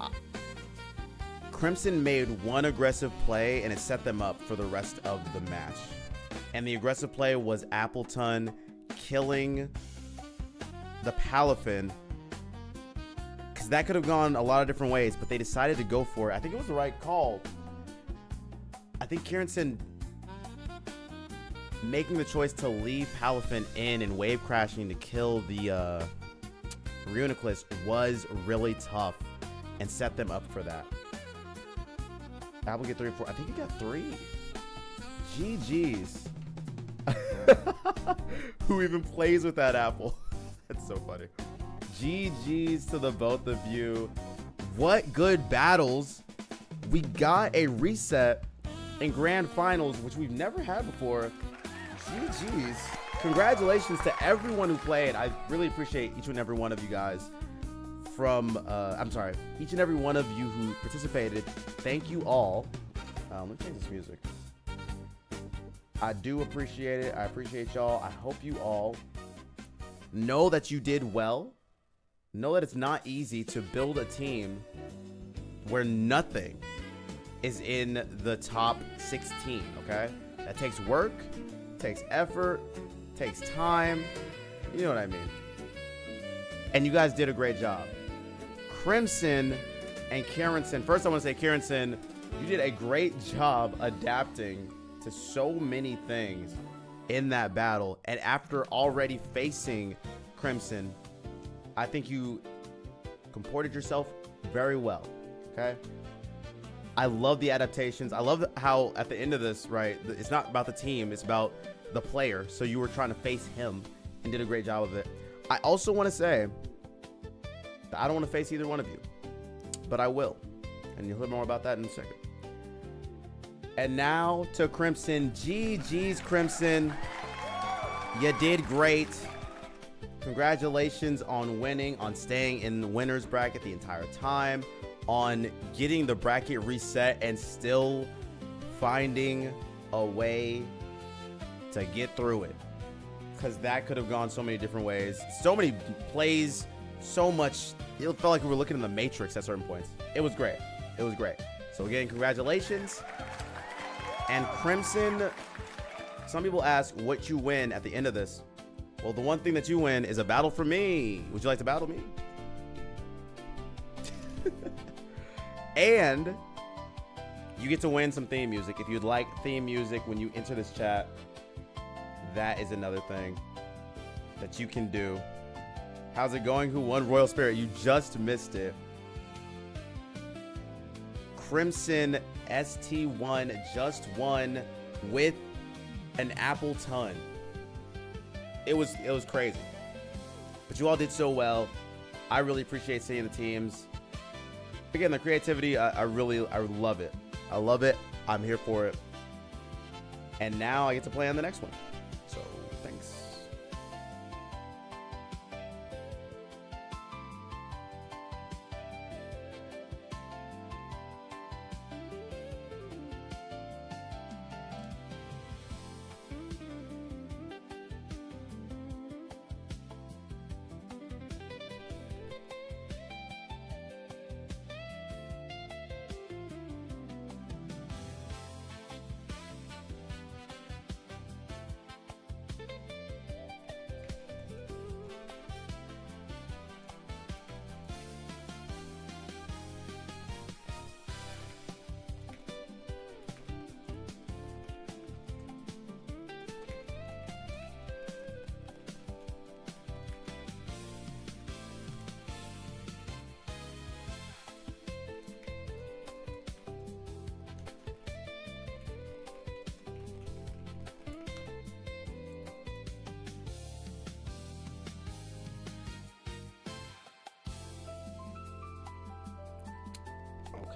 Speaker 1: Crimson made one aggressive play, and it set them up for the rest of the match. And the aggressive play was Appleton killing the Palafin. Because that could have gone a lot of different ways, but they decided to go for it. I think it was the right call. I think Kieranson making the choice to leave Palafin in and wave crashing to kill the Reuniclus was really tough and set them up for that. Apple get 3 or 4. I think he got 3. GG's. Who even plays with that apple? That's so funny. GG's to the both of you. What good battles. We got a reset in grand finals, which we've never had before. GG's. Congratulations to everyone who played. I really appreciate each and every one of you guys each and every one of you who participated. Thank you all. Let me change this music. I do appreciate it. I appreciate y'all. I hope you all know that you did well. Know that it's not easy to build a team where nothing is in the top 16, okay? That takes work, takes effort, takes time. You know what I mean. And you guys did a great job. Crimson and Kieranson. First, I want to say, Kieranson, you did a great job adapting to so many things in that battle. And after already facing Crimson, I think you comported yourself very well. Okay. I love the adaptations. I love how at the end of this, right, it's not about the team, it's about the player. So you were trying to face him and did a great job of it. I also want to say that I don't want to face either one of you, but I will. And you'll hear more about that in a second. And now to Crimson. GG's, Crimson. You did great. Congratulations on winning, on staying in the winner's bracket the entire time, on getting the bracket reset and still finding a way to get through it. Because that could have gone so many different ways. So many plays, so much. It felt like we were looking in the Matrix at certain points. It was great. It was great. So again, congratulations. And Crimson, some people ask what you win at the end of this. Well, the one thing that you win is a battle for me. Would you like to battle me? And you get to win some theme music. If you'd like theme music when you enter this chat, that is another thing that you can do. How's it going? Who won Royal Spirit? You just missed it. Crimson ST1 just won with an Appleton. It was crazy. But you all did so well. I really appreciate seeing the teams. Again, the creativity, I love it. I love it. I'm here for it. And now I get to play on the next one. So, thanks.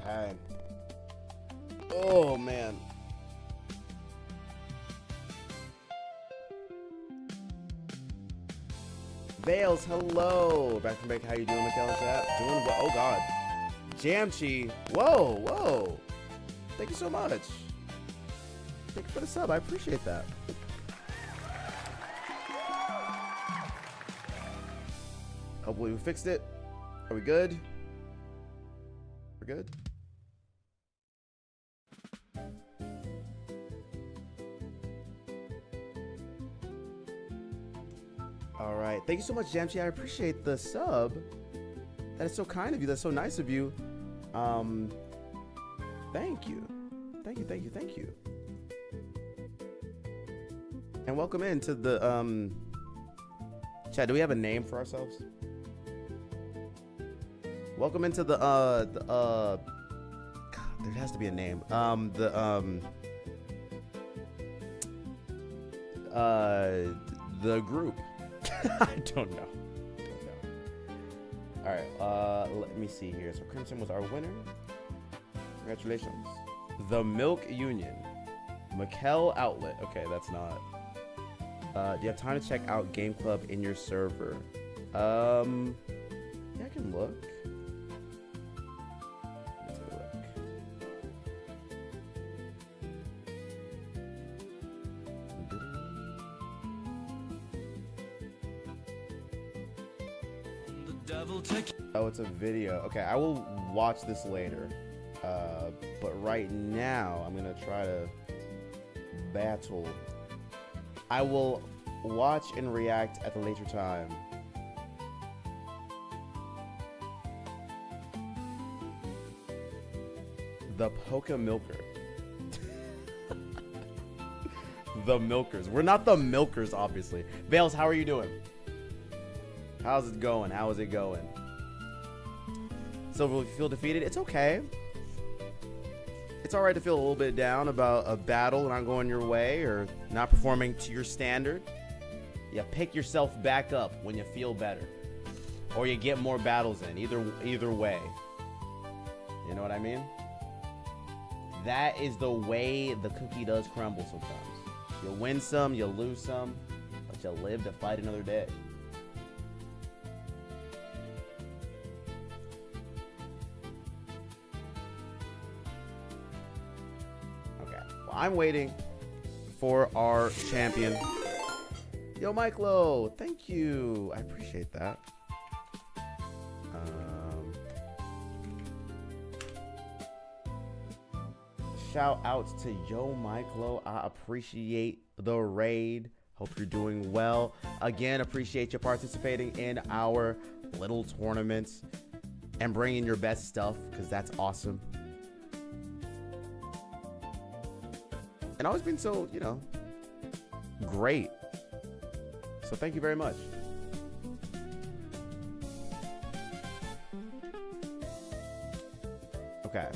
Speaker 1: Okay. Oh, man. Vales, hello. Back from break. How you doing, Michaela? Chat? Doing well. Oh, God. Jamchi. Whoa, whoa. Thank you so much. Thank you for the sub. I appreciate that. Hopefully we fixed it. Are we good? We're good? All right. Thank you so much, Jamchi. I appreciate the sub. That is so kind of you. That's so nice of you. Thank you. Thank you, thank you, thank you. And welcome into the, Chad, do we have a name for ourselves? Welcome into the, God, there has to be a name. The group. I don't know. All right, let me see here. So Crimson was our winner. Congratulations. The Milk Union. Mikkel Outlet. Okay, that's not. Do you have time to check out Game Club in your server? Yeah, I can look. Let's take a look. Oh, it's a video. Okay, I will watch this later. But right now, I'm gonna try to battle. I will watch and react at a later time. The Poke Milker. The Milkers. We're not the Milkers, obviously. Vales, how are you doing? How's it going? How is it going? So if you feel defeated, it's okay. It's alright to feel a little bit down about a battle not going your way or not performing to your standard. You pick yourself back up when you feel better. Or you get more battles in. Either way. You know what I mean? That is the way the cookie does crumble sometimes. You win some, you lose some, but you live to fight another day. I'm waiting for our champion. Yo, Mike-Lo, thank you. I appreciate that. Shout outs to Yo, Mike-Lo. I appreciate the raid. Hope you're doing well. Again, appreciate you participating in our little tournaments and bringing your best stuff because that's awesome. And always been so, you know, great. So thank you very much. Okay.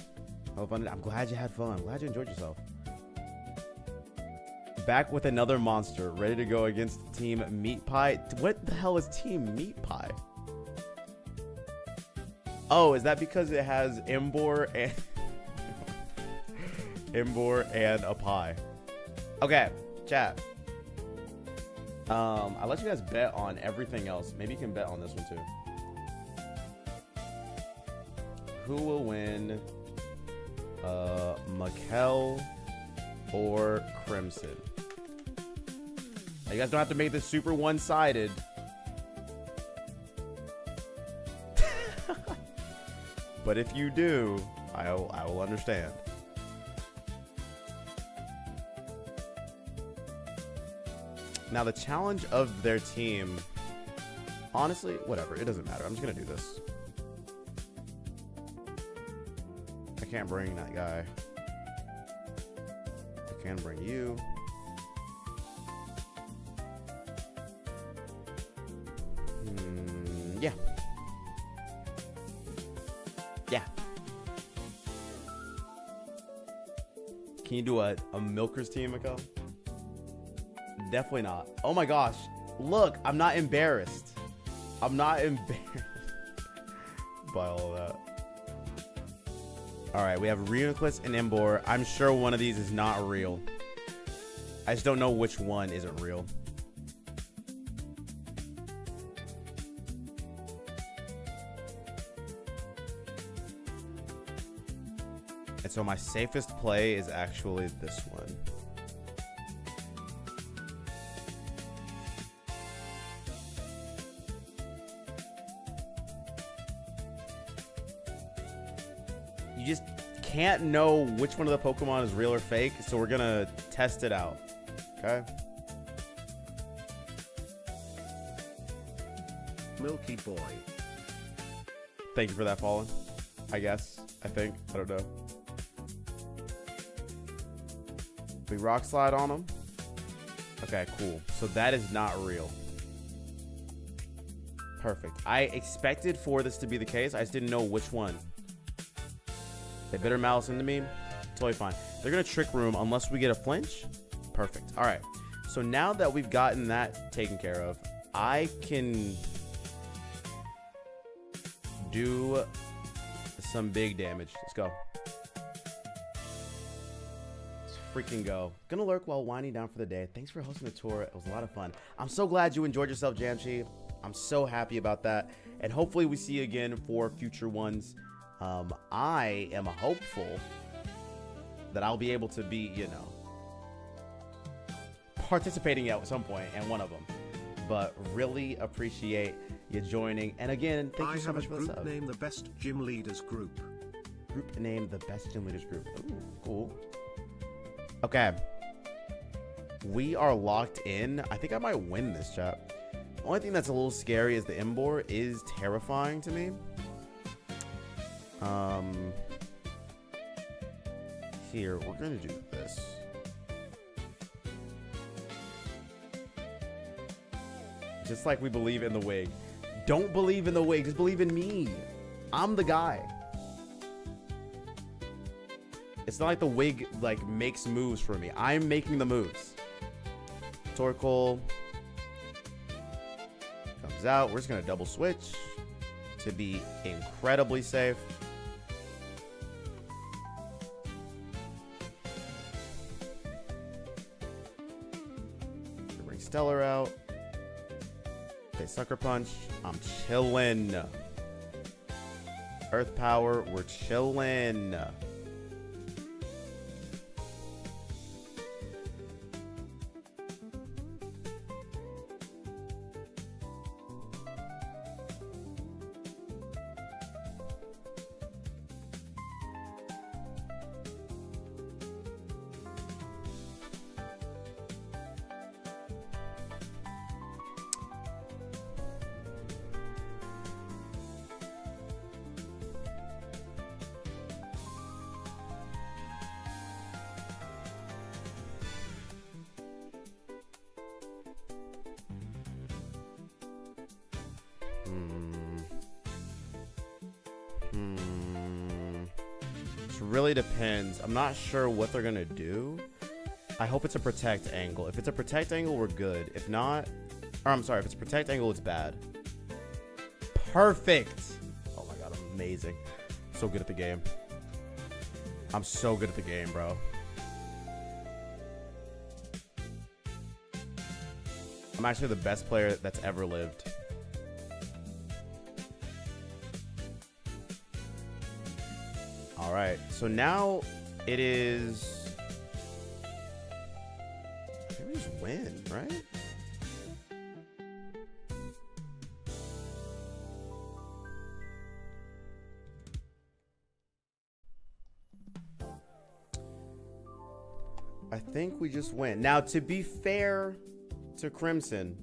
Speaker 1: I'm glad you had fun. I'm glad you enjoyed yourself. Back with another monster, ready to go against Team Meat Pie. What the hell is Team Meat Pie? Oh, is that because it has Imbor and... Imbor and a pie. Okay, chat. I'll let you guys bet on everything else. Maybe you can bet on this one too. Who will win? Mikkel or Crimson? Now, you guys don't have to make this super one-sided. But if you do, I will understand. Now, the challenge of their team, honestly, whatever. It doesn't matter. I'm just going to do this. I can't bring that guy. I can bring you. Yeah. Yeah. Can you do a Milkers team, Mikkel? Definitely not. Oh my gosh. Look, I'm not embarrassed. I'm not embarrassed by all of that. All right, we have Reuniclus and Embor. I'm sure one of these is not real. I just don't know which one isn't real. And so my safest play is actually this one. You just can't know which one of the Pokemon is real or fake, so we're gonna test it out. Okay.
Speaker 2: Milky Boy.
Speaker 1: Thank you for that, Fallen. I guess. I think. I don't know. We Rock Slide on him. Okay, cool. So that is not real. Perfect. I expected for this to be the case. I just didn't know which one. They Bitter Malice into me. Totally fine. They're going to Trick Room unless we get a flinch. Perfect. All right. So now that we've gotten that taken care of, I can do some big damage. Let's go. Let's freaking go. Gonna lurk while winding down for the day. Thanks for hosting the tour. It was a lot of fun. I'm so glad you enjoyed yourself, Jamchi. I'm so happy about that. And hopefully we see you again for future ones. I am hopeful that I'll be able to be, you know, participating at some point in one of them. But really appreciate you joining. And again, thank you so much for the sub.
Speaker 2: Name the best gym leaders group.
Speaker 1: Group name the best gym leaders group. Ooh, cool. Okay. We are locked in. I think I might win this, chat. The only thing that's a little scary is the Embor is terrifying to me. Here, we're gonna do this. Just like we believe in the wig. Don't believe in the wig, just believe in me. I'm the guy. It's not like the wig like makes moves for me. I'm making the moves. Torkoal comes out. We're just gonna double switch to be incredibly safe. Bring Stellar out. They Sucker Punch. I'm chillin'. Earth Power. We're chillin'. Really depends. I'm not sure what they're gonna do. I hope it's a protect angle. If it's a protect angle, we're good. If not, or I'm sorry, if it's a protect angle, it's bad. Perfect. Oh my god, I'm amazing. So good at the game. I'm so good at the game, bro. I'm actually the best player that's ever lived. All right, so now it is. I think we just win, right? I think we just win. Now, to be fair to Crimson,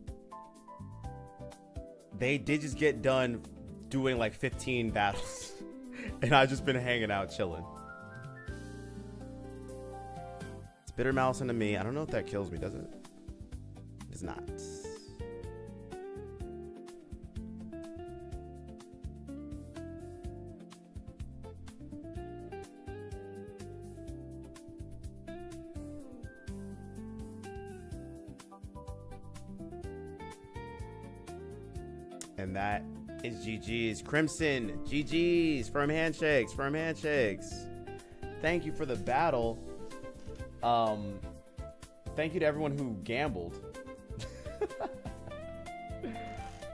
Speaker 1: they did just get done doing like 15 battles. And I've just been hanging out, chilling. It's Bitter Malice into me. I don't know if that kills me, does it? It does not. And that is GG's. Crimson, GG's. Firm handshakes, firm handshakes. thank you for the battle. Thank you to everyone who gambled.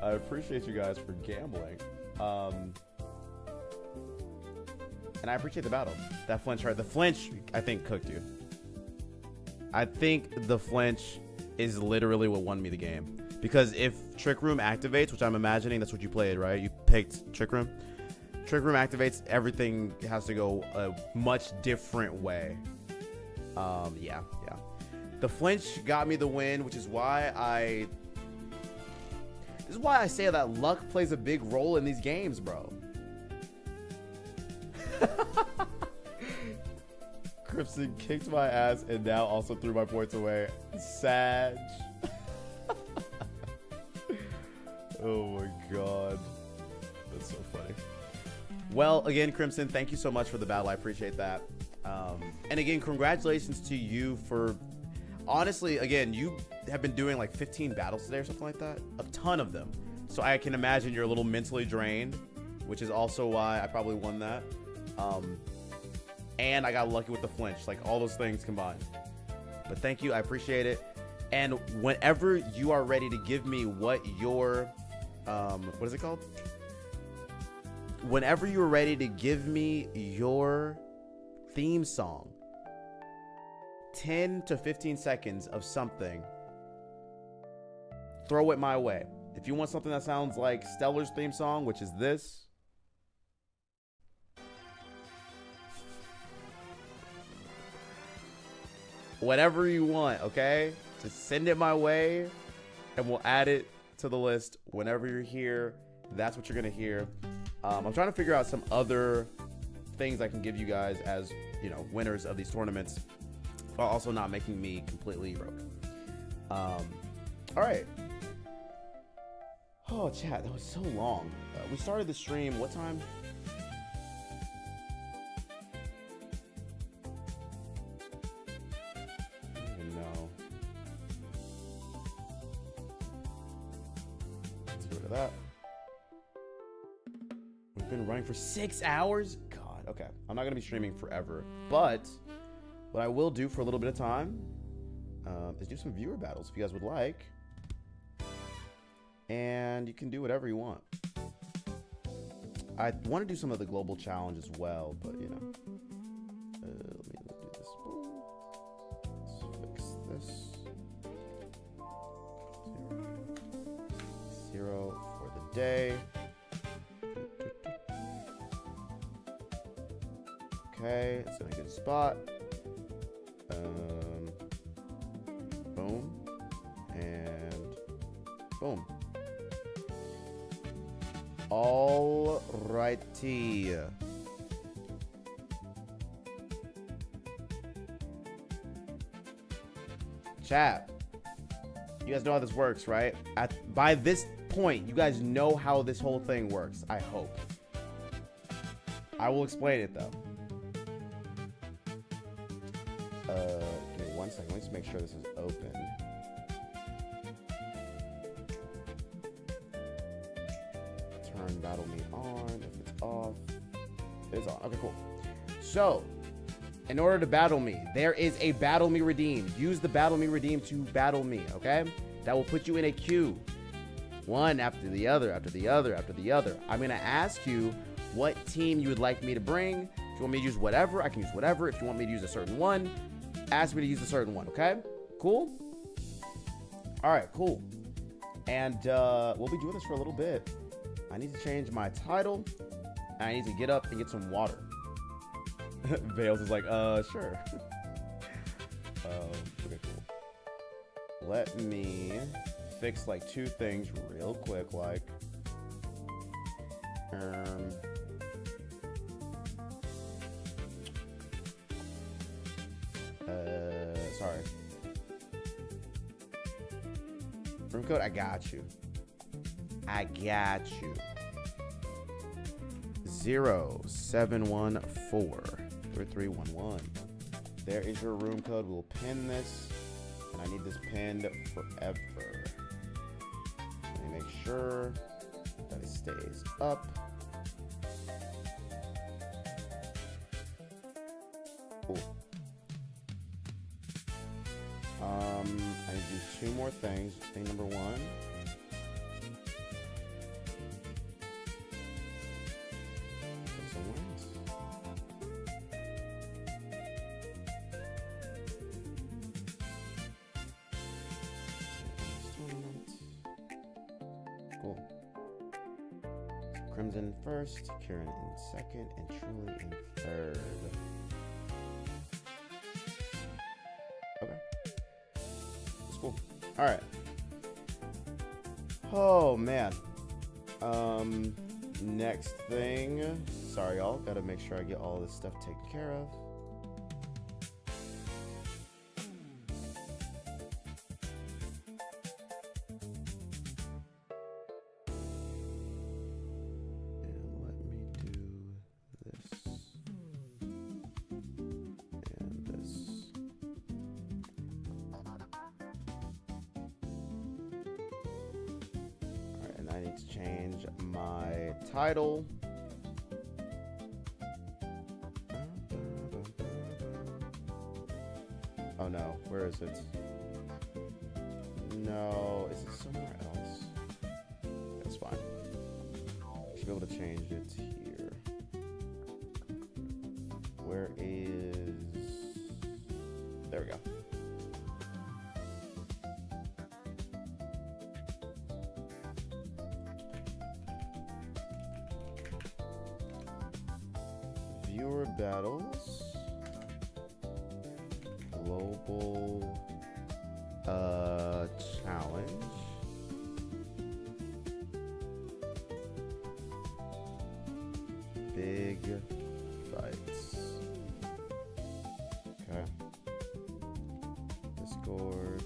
Speaker 1: I appreciate you guys for gambling. And I appreciate the battle. That flinch, right? The flinch, I think, cooked you. I think the flinch is literally what won me the game. Because if Trick Room activates, which I'm imagining that's what you played, right? You picked Trick Room. Trick Room activates, everything has to go a much different way. Yeah. The flinch got me the win, which is why I say that luck plays a big role in these games, bro. Crimson kicked my ass and now also threw my points away. Sag. Oh my god. That's so funny. Well, again, Crimson, thank you so much for the battle. I appreciate that. And again, congratulations to you for... Honestly, again, you have been doing like 15 battles today or something like that. A ton of them. So I can imagine you're a little mentally drained, which is also why I probably won that. And I got lucky with the flinch, like all those things combined. But thank you, I appreciate it. And whenever you are ready to give me what your, what is it called? Whenever you're ready to give me your theme song, 10 to 15 seconds of something, throw it my way. If you want something that sounds like Stellar's theme song, which is this. Whatever you want, okay? Just send it my way and we'll add it to the list whenever you're here. That's what you're gonna hear. I'm trying to figure out some other things I can give you guys as, you know, winners of these tournaments, while also not making me completely broke. All right. Oh, chat, that was so long. We started the stream, what time? I don't even know. Let's get rid of that. We've been running for 6 hours? God, okay. I'm not gonna be streaming forever, but what I will do for a little bit of time is do some viewer battles if you guys would like. And you can do whatever you want. I want to do some of the global challenge as well, but you know. Let me do this. Let's fix this. 0 for the day. Okay, it's in a good spot. Boom. And boom. All righty. Chat. You guys know how this works, right? By this point, you guys know how this whole thing works, I hope. I will explain it though. Give me 1 second. Let's make sure this is open. Turn battle me on. If it's off, it's on. Okay, cool. So, in order to battle me, there is a battle me redeem. Use the battle me redeem to battle me, okay? That will put you in a queue. One after the other, after the other, after the other. I'm going to ask you what team you would like me to bring. If you want me to use whatever, I can use whatever. If you want me to use a certain one, ask me to use a certain one, okay? Cool? All right, cool. And we'll be doing this for a little bit. I need to change my title. And I need to get up and get some water. Vales is like, sure. Okay, cool. Let me fix like 2 things real quick, like sorry. Room code, I got you. 0714-3311. There is your room code. We'll pin this. And I need this pinned forever. Let me make sure that it stays up. 2 more things. Thing number 1. Put some wings. Cool. Crimson first, Karen in second, and Truly in third. Okay. That's cool. Alright. Oh, man. Next thing. Sorry, y'all. Gotta make sure I get all this stuff taken care of. Change my title. Oh no, where is it? No, is it somewhere else? That's fine. I should be able to change it here. Where is... There we go. Viewer battles, global challenge, big fights. Okay. Discord.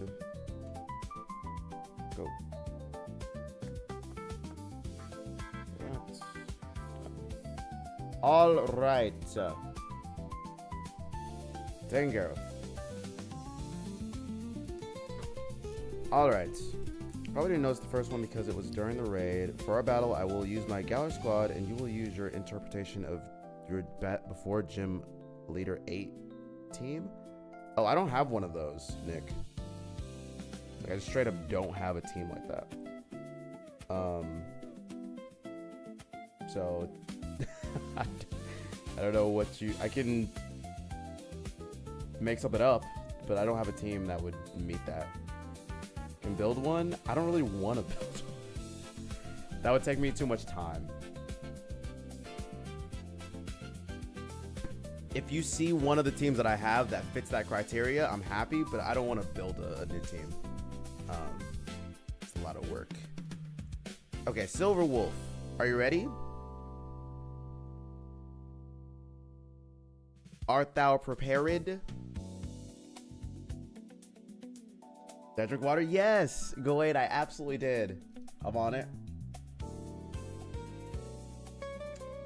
Speaker 1: Go. All right. Taken care of. All right. Probably didn't notice the first one because it was during the raid. For our battle, I will use my Galler squad, and you will use your interpretation of your bet before Gym Leader 8 team. Oh, I don't have one of those, Nick. Like, I just straight up don't have a team like that. So I don't know what you... I can make something up, but I don't have a team that would meet that. Can build one? I don't really want to build one. That would take me too much time. If you see one of the teams that I have that fits that criteria, I'm happy, but I don't want to build a new team. It's a lot of work. Okay, Silver Wolf. Are you ready? Art thou prepared? Did I drink water? Yes! Go ahead, I absolutely did. I'm on it.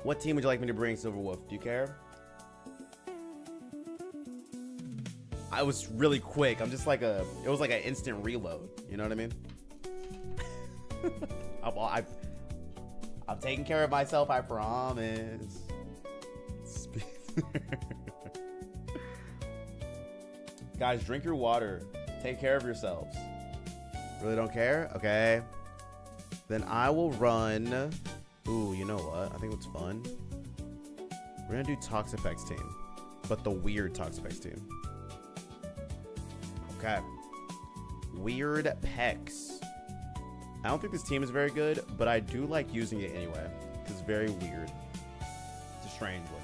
Speaker 1: What team would you like me to bring, Silver Wolf? Do you care? I was really quick. I'm just like it was like an instant reload. You know what I mean? I'm taking care of myself, I promise. Guys, drink your water. Take care of yourselves. Really don't care? Okay. Then I will run. Ooh, you know what? I think what's fun? We're gonna do Toxapex team, but the weird Toxapex team. Okay. Weird Pex. I don't think this team is very good, but I do like using it anyway. It's very weird. It's a strange one.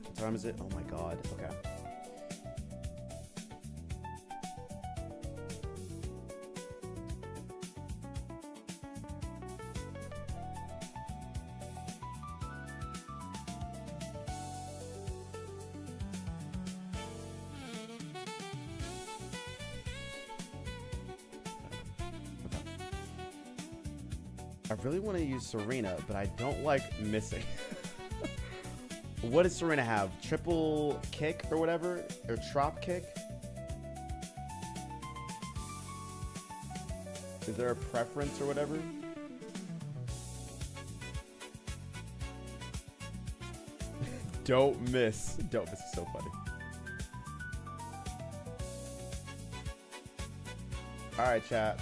Speaker 1: What time is it? Oh my god. Okay. I really want to use Serena, but I don't like missing. What does Serena have? Triple kick or whatever? Or trop kick? Is there a preference or whatever? Don't miss. Don't miss is so funny. All right, chat.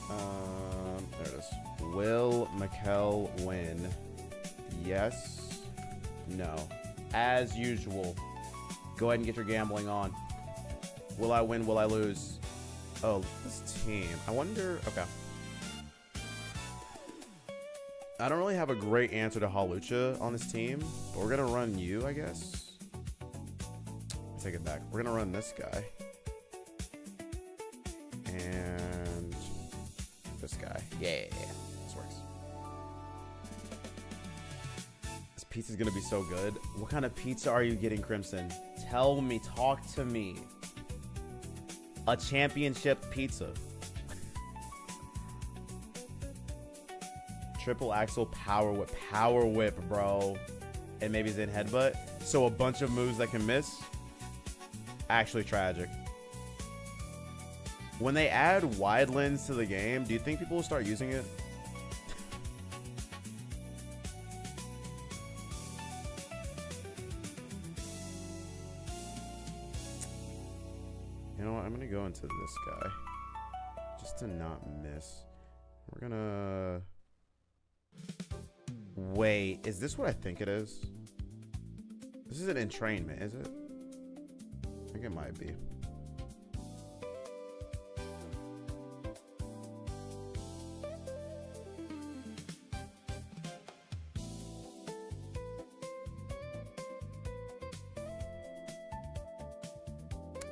Speaker 1: There it is. Will Mikkel win? Yes. No. As usual. Go ahead and get your gambling on. Will I win? Will I lose? Oh, this team. I wonder. Okay. I don't really have a great answer to Halucha on this team, but we're gonna run you, I guess. Take it back. We're gonna run this guy. And this guy. Yeah. This works. This pizza's gonna be so good. What kind of pizza are you getting, Crimson? Tell me. Talk to me. A championship pizza. Triple axle power whip. Power whip, bro. And maybe Zen headbutt. So a bunch of moves that can miss. Actually tragic. When they add wide lens to the game, do you think people will start using it? You know what? I'm gonna go into this guy just to not miss. We're gonna wait. Is this what I think it is? This is an entrainment, is it? I think it might be.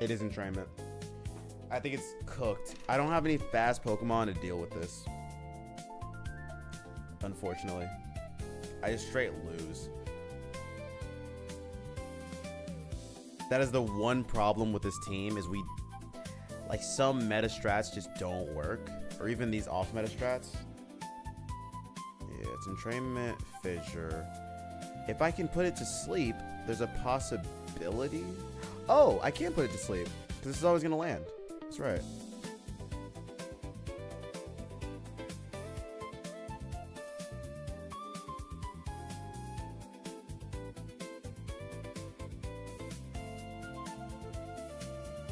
Speaker 1: It is entrainment. I think it's cooked. I don't have any fast Pokemon to deal with this. Unfortunately. I just straight lose. That is the one problem with this team is we... Like, some meta strats just don't work. Or even these off meta strats. Yeah, it's entrainment, fissure. If I can put it to sleep, there's a possibility... Oh, I can't put it to sleep. Because this is always going to land. That's right.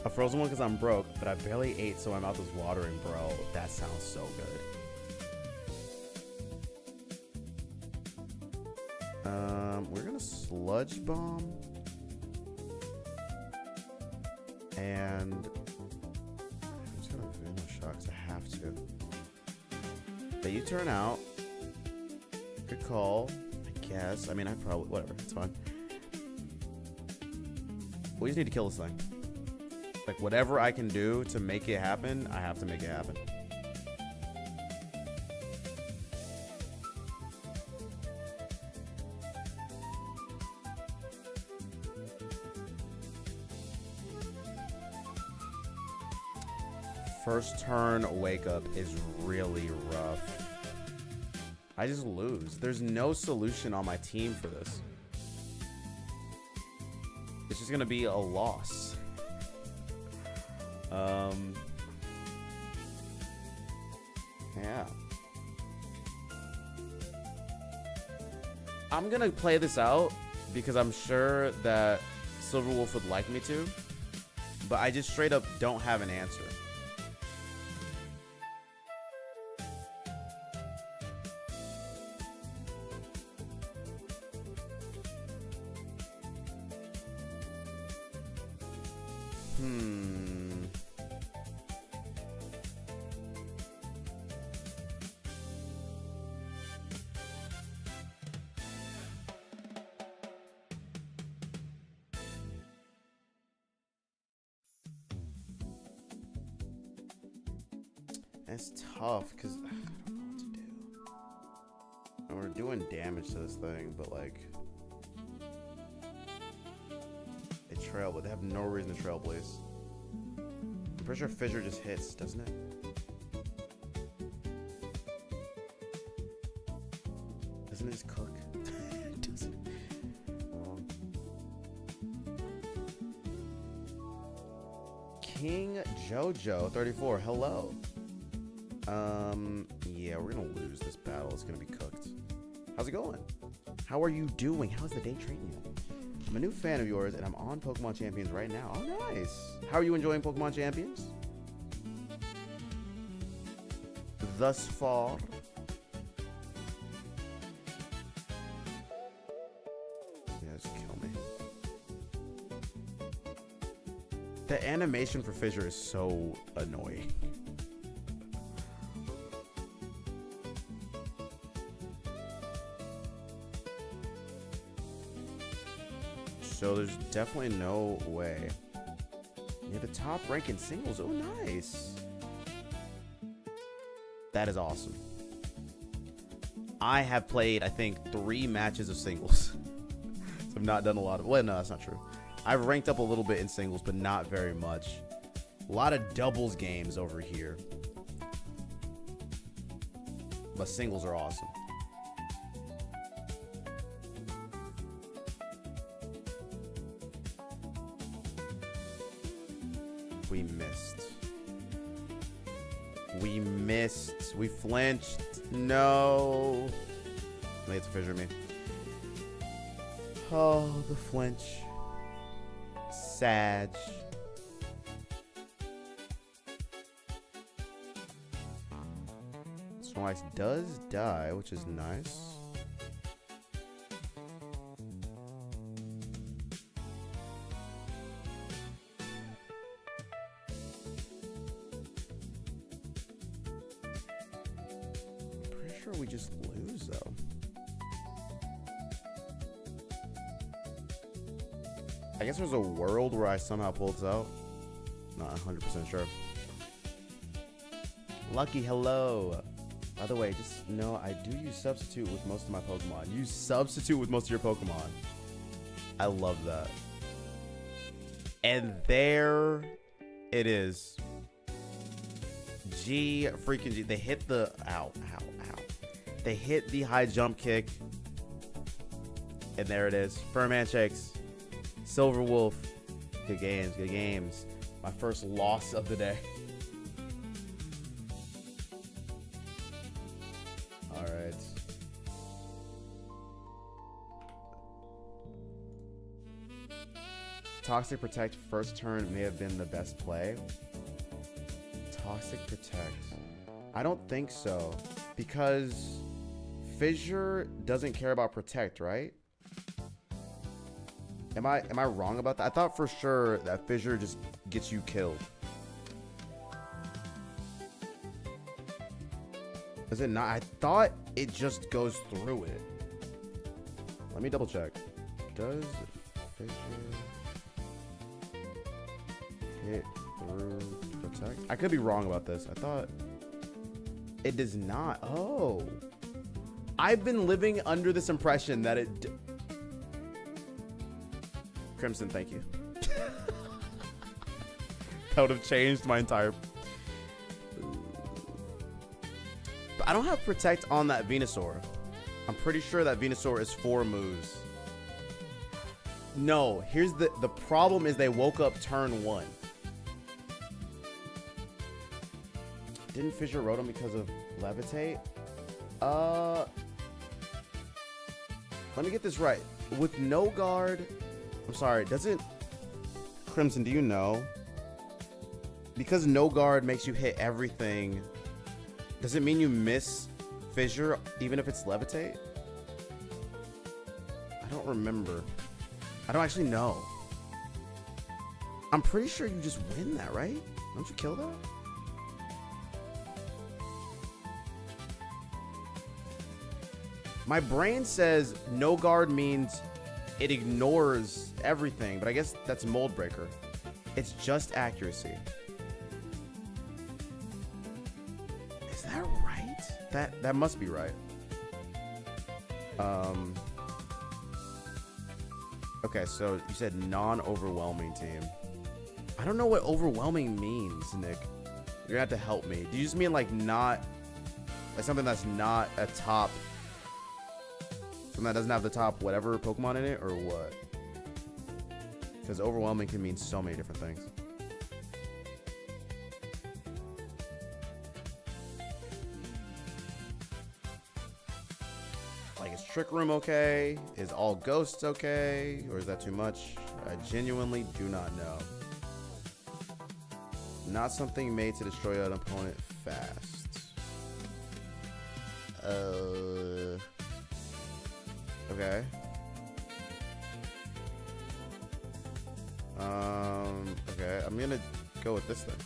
Speaker 1: A frozen one because I'm broke, but I barely ate, so my mouth is watering, bro. That sounds so good. We're going to sludge bomb. And I'm just gonna Venom Shock because I have to. But you turn out. Good call, I guess. I mean, I probably, whatever, it's fine. We just need to kill this thing. Like, whatever I can do to make it happen, I have to make it happen. First turn wake up is really rough. I just lose. There's no solution on my team for this. It's just gonna be a loss. Yeah. I'm gonna play this out because I'm sure that Silverwolf would like me to, but I just straight up don't have an answer. It's tough because I don't know what to do. And we're doing damage to this thing, but like they trail, but they have no reason to trailblaze. I'm pretty sure Fissure just hits, doesn't it? Doesn't it just cook? It doesn't. King Jojo 34, hello. Yeah, we're gonna lose this battle. It's gonna be cooked. How's it going? How are you doing? How's the day treating you? I'm a new fan of yours, and I'm on Pokemon Champions right now. Oh, nice. How are you enjoying Pokemon Champions? Thus far. Yeah, just kill me. The animation for Fissure is so annoying. So there's definitely no way. You're the top rank in singles. Oh, nice. That is awesome. I have played, I think, 3 matches of singles. So I've not done a lot of... Well, no, that's not true. I've ranked up a little bit in singles, but not very much. A lot of doubles games over here. But singles are awesome. We missed. We missed. We flinched. No. I think it's Fissure me. Oh, the flinch. Sag. Snorlax does die, which is nice. We just lose though. I guess there's a world where I somehow pull this out. Not 100% sure. Lucky, hello. By the way, just know I do use substitute with most of my Pokemon. You substitute with most of your Pokemon. I love that. And there it is. G freaking G. They hit the ow. They hit the high jump kick. And there it is. Furman shakes. Silver Wolf. Good games. Good games. My first loss of the day. All right. Toxic Protect first turn may have been the best play. Toxic Protect. I don't think so. Because Fissure doesn't care about Protect, right? Am I wrong about that? I thought for sure that Fissure just gets you killed. Is it not? I thought it just goes through it. Let me double check. Does Fissure hit through Protect? I could be wrong about this. I thought it does not. Oh. I've been living under this impression that it... Crimson, thank you. That would have changed my entire... But I don't have Protect on that Venusaur. I'm pretty sure that Venusaur is 4 moves. No, here's the problem is they woke up turn 1. Didn't Fissure Rotom because of Levitate? Let me get this right. With no guard, I'm sorry, doesn't Crimson, do you know? Because no guard makes you hit everything, does it mean you miss Fissure even if it's Levitate? I don't remember. I don't actually know. I'm pretty sure you just win that, right? Don't you kill that? My brain says no guard means it ignores everything, but I guess that's Mold Breaker. It's just accuracy. Is that right? That must be right. Okay, so you said non-overwhelming team. I don't know what overwhelming means, Nick. You're gonna have to help me. Do you just mean like not, like something that's not a top, something that doesn't have the top whatever Pokemon in it, or what? Because overwhelming can mean so many different things. Trick Room okay? Is All Ghosts okay? Or is that too much? I genuinely do not know. Not something made to destroy an opponent fast. Okay. Okay, I'm gonna go with this then.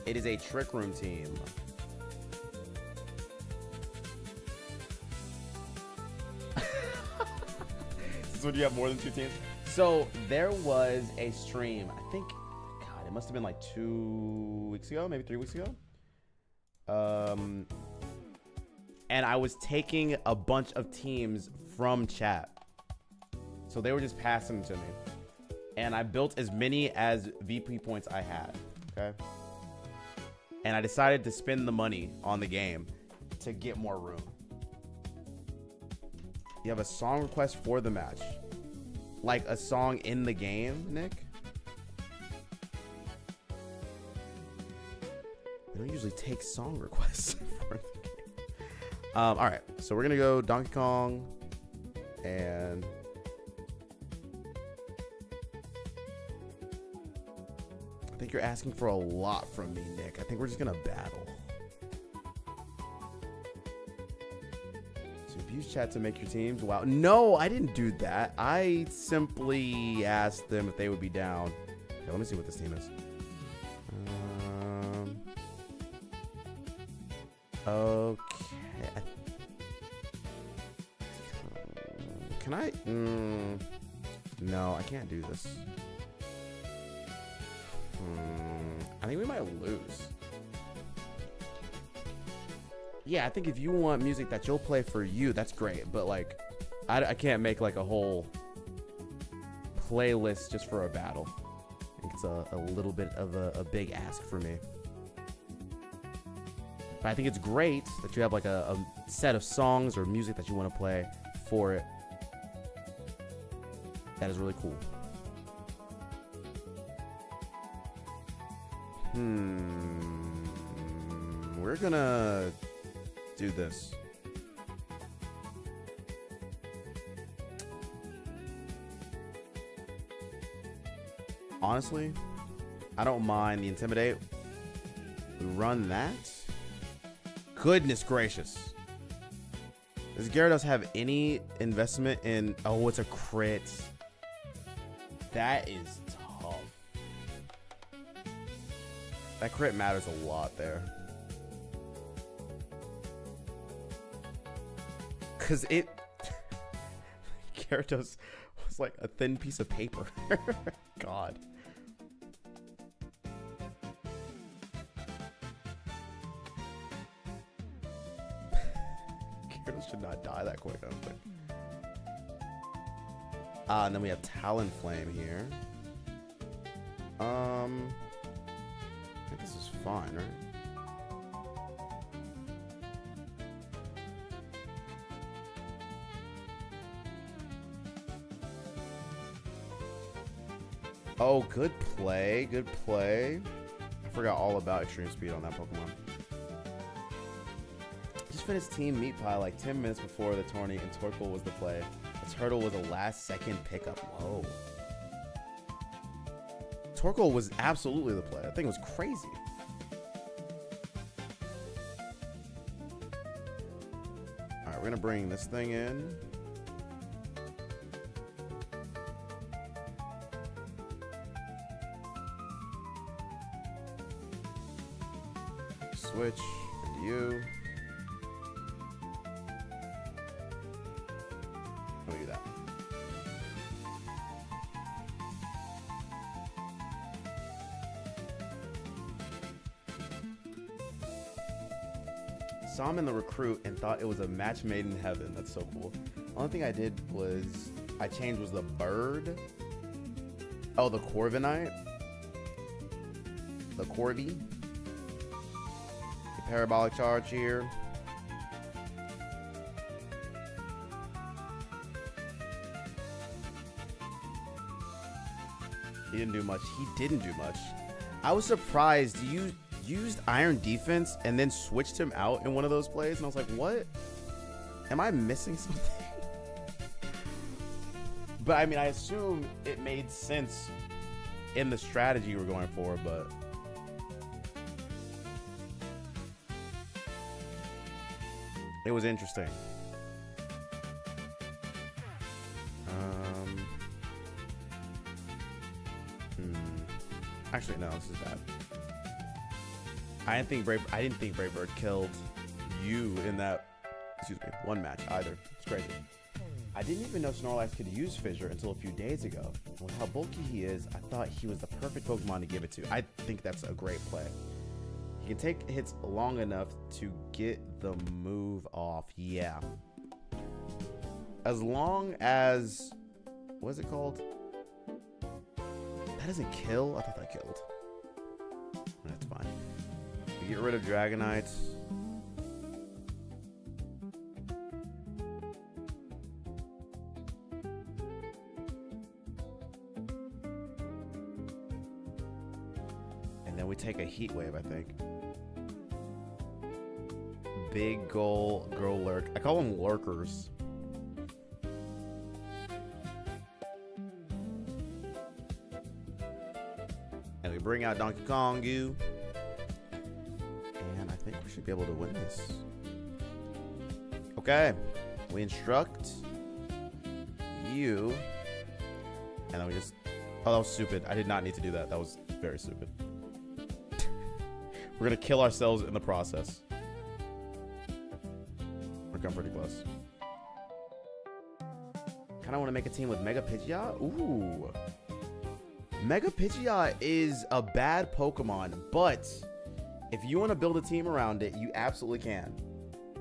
Speaker 1: It is a Trick Room team. This is when you have more than 2 teams. So there was a stream, I think, God, it must have been like 2 weeks ago, maybe 3 weeks ago. And I was taking a bunch of teams from chat. So they were just passing them to me. And I built as many as VP points I had, okay? And I decided to spend the money on the game to get more room. You have a song request for the match. Like a song in the game, Nick? We don't usually take song requests for the game. All right, so we're gonna go Donkey Kong and I think you're asking for a lot from me, Nick. I think we're just gonna battle. So abuse chat to make your teams. Wow. No, I didn't do that. I simply asked them if they would be down. Okay, let me see what this team is. Okay. Can I? No, I can't do this. I think we might lose. Yeah, I think if you want music that you'll play for you, that's great. But like, I can't make like a whole playlist just for a battle. I think it's a little bit of a big ask for me. But I think it's great that you have like a set of songs or music that you want to play for it. That is really cool. We're gonna do this. Honestly, I don't mind the Intimidate. We run that. Goodness gracious. Does Gyarados have any investment in... Oh, it's a crit. That is tough. That crit matters a lot there. Because it... Gyarados was like a thin piece of paper. God. Gyarados should not die that quick, I don't think. And then we have Talonflame here. I think this is fine, right? Oh, good play. Good play. I forgot all about extreme speed on that Pokemon. Just finished Team Meat Pie like 10 minutes before the tourney, and Torkoal was the play. The turtle was a last-second pickup. Whoa. Torkoal was absolutely the play. That thing was crazy. All right, we're going to bring this thing in. Switch and you. Let me do that. Saw him in the recruit and thought it was a match made in heaven. That's so cool. The only thing I did was I changed was the bird. Oh, the Corviknight. The Corby. Parabolic charge here. He didn't do much. He didn't do much. I was surprised. used Iron Defense and then switched him out in one of those plays, and I was like, what? Am I missing something? But I mean, I assume it made sense in the strategy we're going for, but it was interesting. Actually, no, this is bad. I didn't think Braveheart killed you in that, excuse me, one match either. It's crazy. I didn't even know Snorlax could use Fissure until a few days ago. And with how bulky he is, I thought he was the perfect Pokemon to give it to. I think that's a great play. He can take hits long enough to get the move off. Yeah. As long as, what is it called? That doesn't kill? I thought that killed. That's fine. We get rid of Dragonites. And then we take a Heat Wave, I think. Big Girl Lurk. I call them lurkers. And we bring out Donkey Kong Goo. And I think we should be able to win this. Okay. We instruct you. And then we just... Oh, that was stupid. I did not need to do that. That was very stupid. We're going to kill ourselves in the process. We're coming pretty close. Kind of want to make a team with Mega Pidgeot. Ooh. Mega Pidgeot is a bad Pokemon, but if you want to build a team around it, you absolutely can.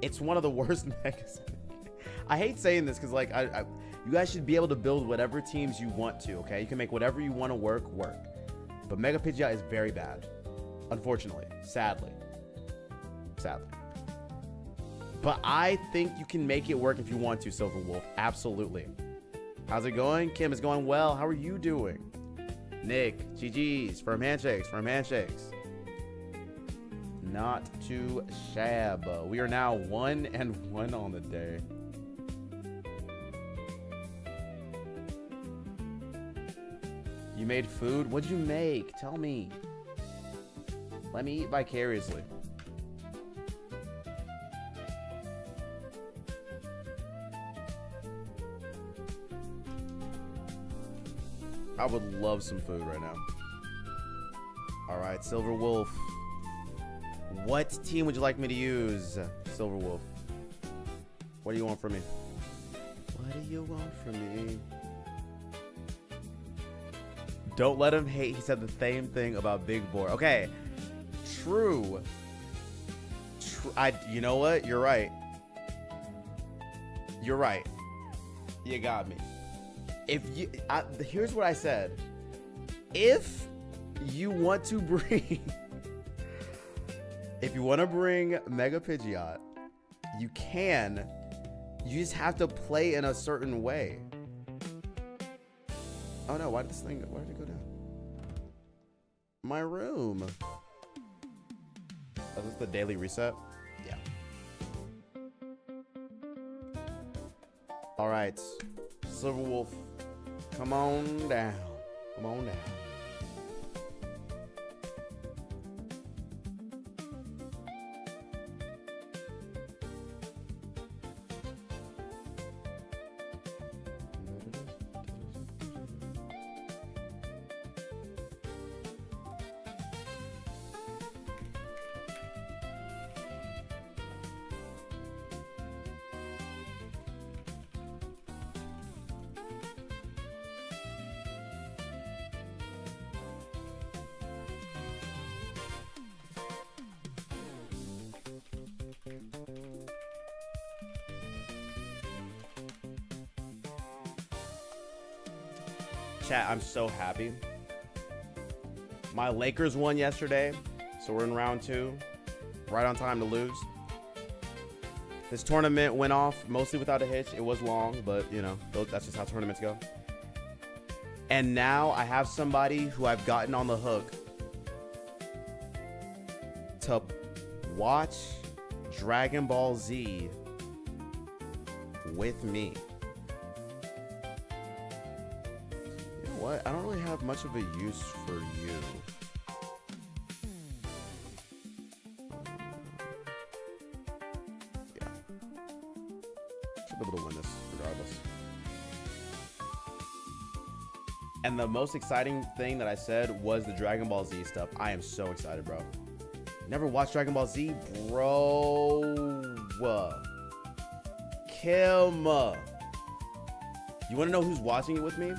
Speaker 1: It's one of the worst Megas. I hate saying this because, like, you guys should be able to build whatever teams you want to, okay? You can make whatever you want to work. But Mega Pidgeot is very bad. Unfortunately. Sadly. But I think you can make it work if you want to, Silver Wolf. Absolutely. How's it going? Kim, is going well. How are you doing? Nick, GG's. Firm handshakes. Not too shab. We are now 1-1 on the day. You made food? What'd you make? Tell me. Let me eat vicariously. I would love some food right now. All right, Silver Wolf. What team would you like me to use, Silver Wolf? What do you want from me? What do you want from me? Don't let him hate. He said the same thing about Big Boar. Okay, true. You know what? You're right. You got me. Here's what I said. If you want to bring Mega Pidgeot, you can. You just have to play in a certain way. Oh no, why did it go down? My room. Oh, this is the daily reset? Yeah. All right. Silver Wolf, come on down. Chat, I'm so happy. My Lakers won yesterday, so we're in round 2. Right on time to lose. This tournament went off mostly without a hitch. It was long, but, you know, that's just how tournaments go. And now I have somebody who I've gotten on the hook to watch Dragon Ball Z with me. You know what? I don't really have much of a use for you. Yeah. Should be able to win this regardless. And the most exciting thing that I said was the Dragon Ball Z stuff. I am so excited, bro. Never watched Dragon Ball Z, bro. Kim. You want to know who's watching it with me?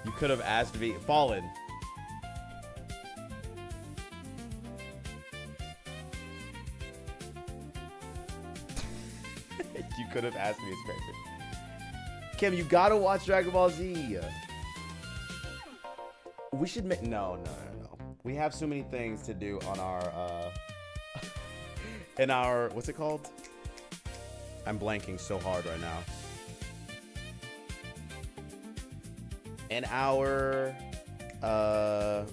Speaker 1: You could have asked me. Fallen. You could have asked me. It's crazy. Kim, you gotta watch Dragon Ball Z. We should make no. We have so many things to do on our in our, what's it called? I'm blanking so hard right now. In our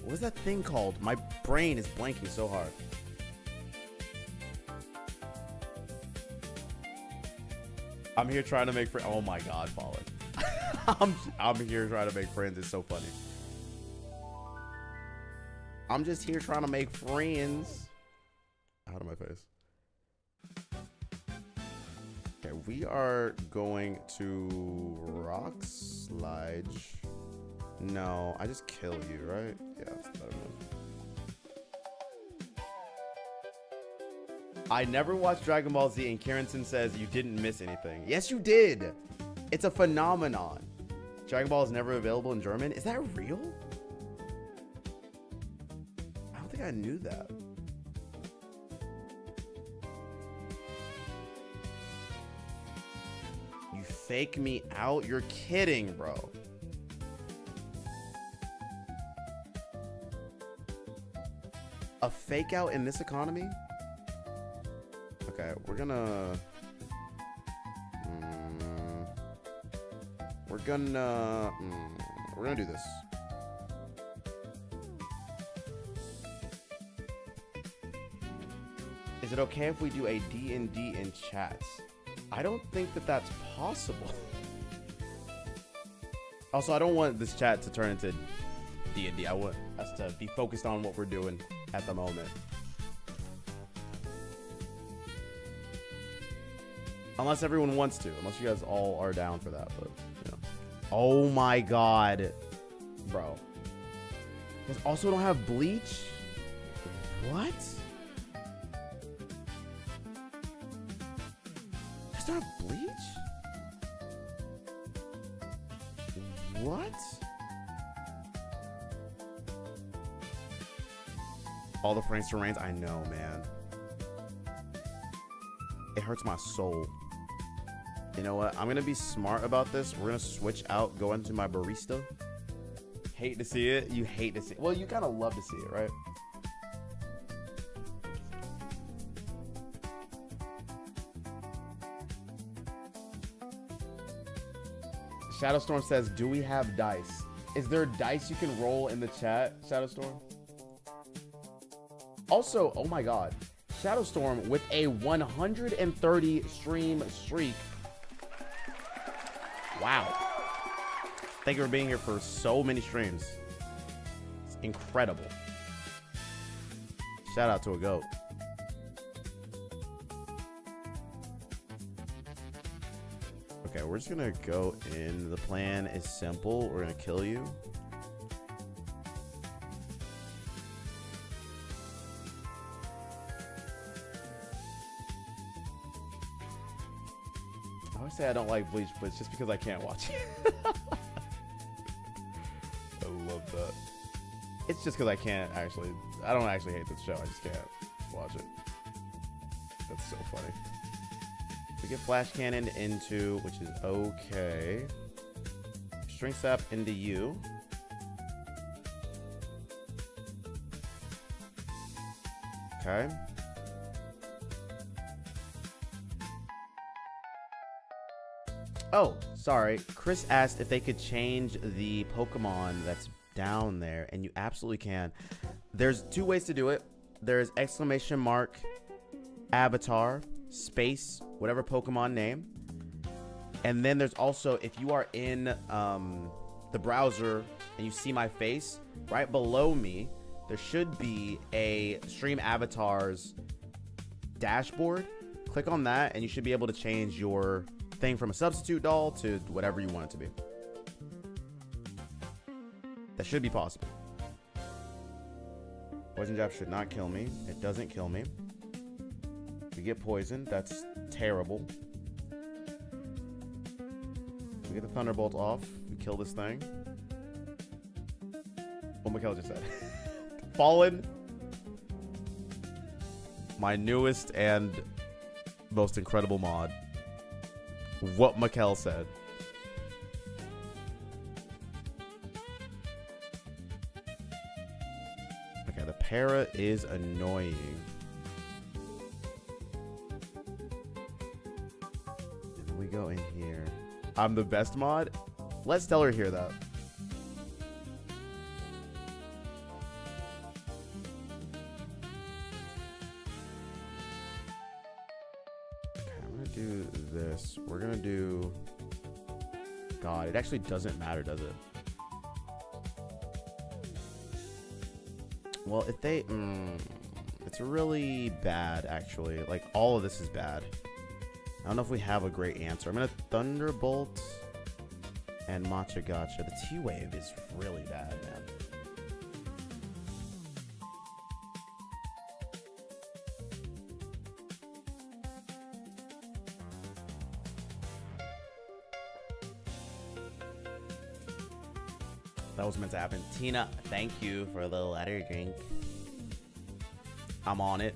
Speaker 1: what's that thing called? My brain is blanking so hard. I'm here trying to make friends. Oh my god, Fallen. I'm here trying to make friends. It's so funny. I'm just here trying to make friends. Out of my face. Okay, we are going to rock slide. No, I just kill you, right? Yeah, that's better move. I never watched Dragon Ball Z, and Karenson says you didn't miss anything. Yes, you did. It's a phenomenon. Dragon Ball is never available in German. Is that real? I don't think I knew that. You fake me out? You're kidding, bro. A fake out in this economy? Okay, we're gonna do this. Is it okay if we do a D&D in chats? I don't think that that's possible. Also, I don't want this chat to turn into D&D. I want us to be focused on what we're doing at the moment. Unless everyone wants to. Unless you guys all are down for that. But, you know. Oh my god. Bro. You guys also don't have bleach? What? You guys don't have bleach? What? All the Frankster Reigns? I know, man. It hurts my soul. You know what? I'm going to be smart about this. We're going to switch out, go into my barista. Hate to see it. You hate to see it. Well, you kind of love to see it, right? Shadowstorm says, do we have dice? Is there dice you can roll in the chat, Shadowstorm? Also, oh my god. Shadowstorm with a 130 stream streak. Wow. Thank you for being here for so many streams. It's incredible. Shout out to a goat. Okay, we're just gonna go in. The plan is simple. We're gonna kill you. I would say I don't like Bleach, but it's just because I can't watch it. I love that. It's just because I can't actually. I don't actually hate this show. I just can't watch it. That's so funny. We get flash cannon into, which is okay. String sap into you. Okay. Oh, sorry. Chris asked if they could change the Pokemon that's down there, and you absolutely can. There's two ways to do it. there's exclamation mark, avatar, space, whatever Pokemon name. And then there's also, if you are in the browser and you see my face, right below me, there should be a Stream Avatars dashboard. Click on that and you should be able to change your thing from a substitute doll to whatever you want it to be. That should be possible. Poison jab should not kill me. It doesn't kill me. We get poisoned. That's terrible. We get the Thunderbolt off. We kill this thing. What Mikkel just said. Fallen. My newest and most incredible mod. What Mikkel said. Okay, the para is annoying. And we go in here. I'm the best mod? Let Stellar hear that. Do this. We're gonna do... God, it actually doesn't matter, does it? Well, if they... it's really bad, actually. Like, all of this is bad. I don't know if we have a great answer. I'm gonna Thunderbolt and Matcha Gotcha. The T-Wave is really bad, man. That was meant to happen. Tina, thank you for the letter drink. I'm on it.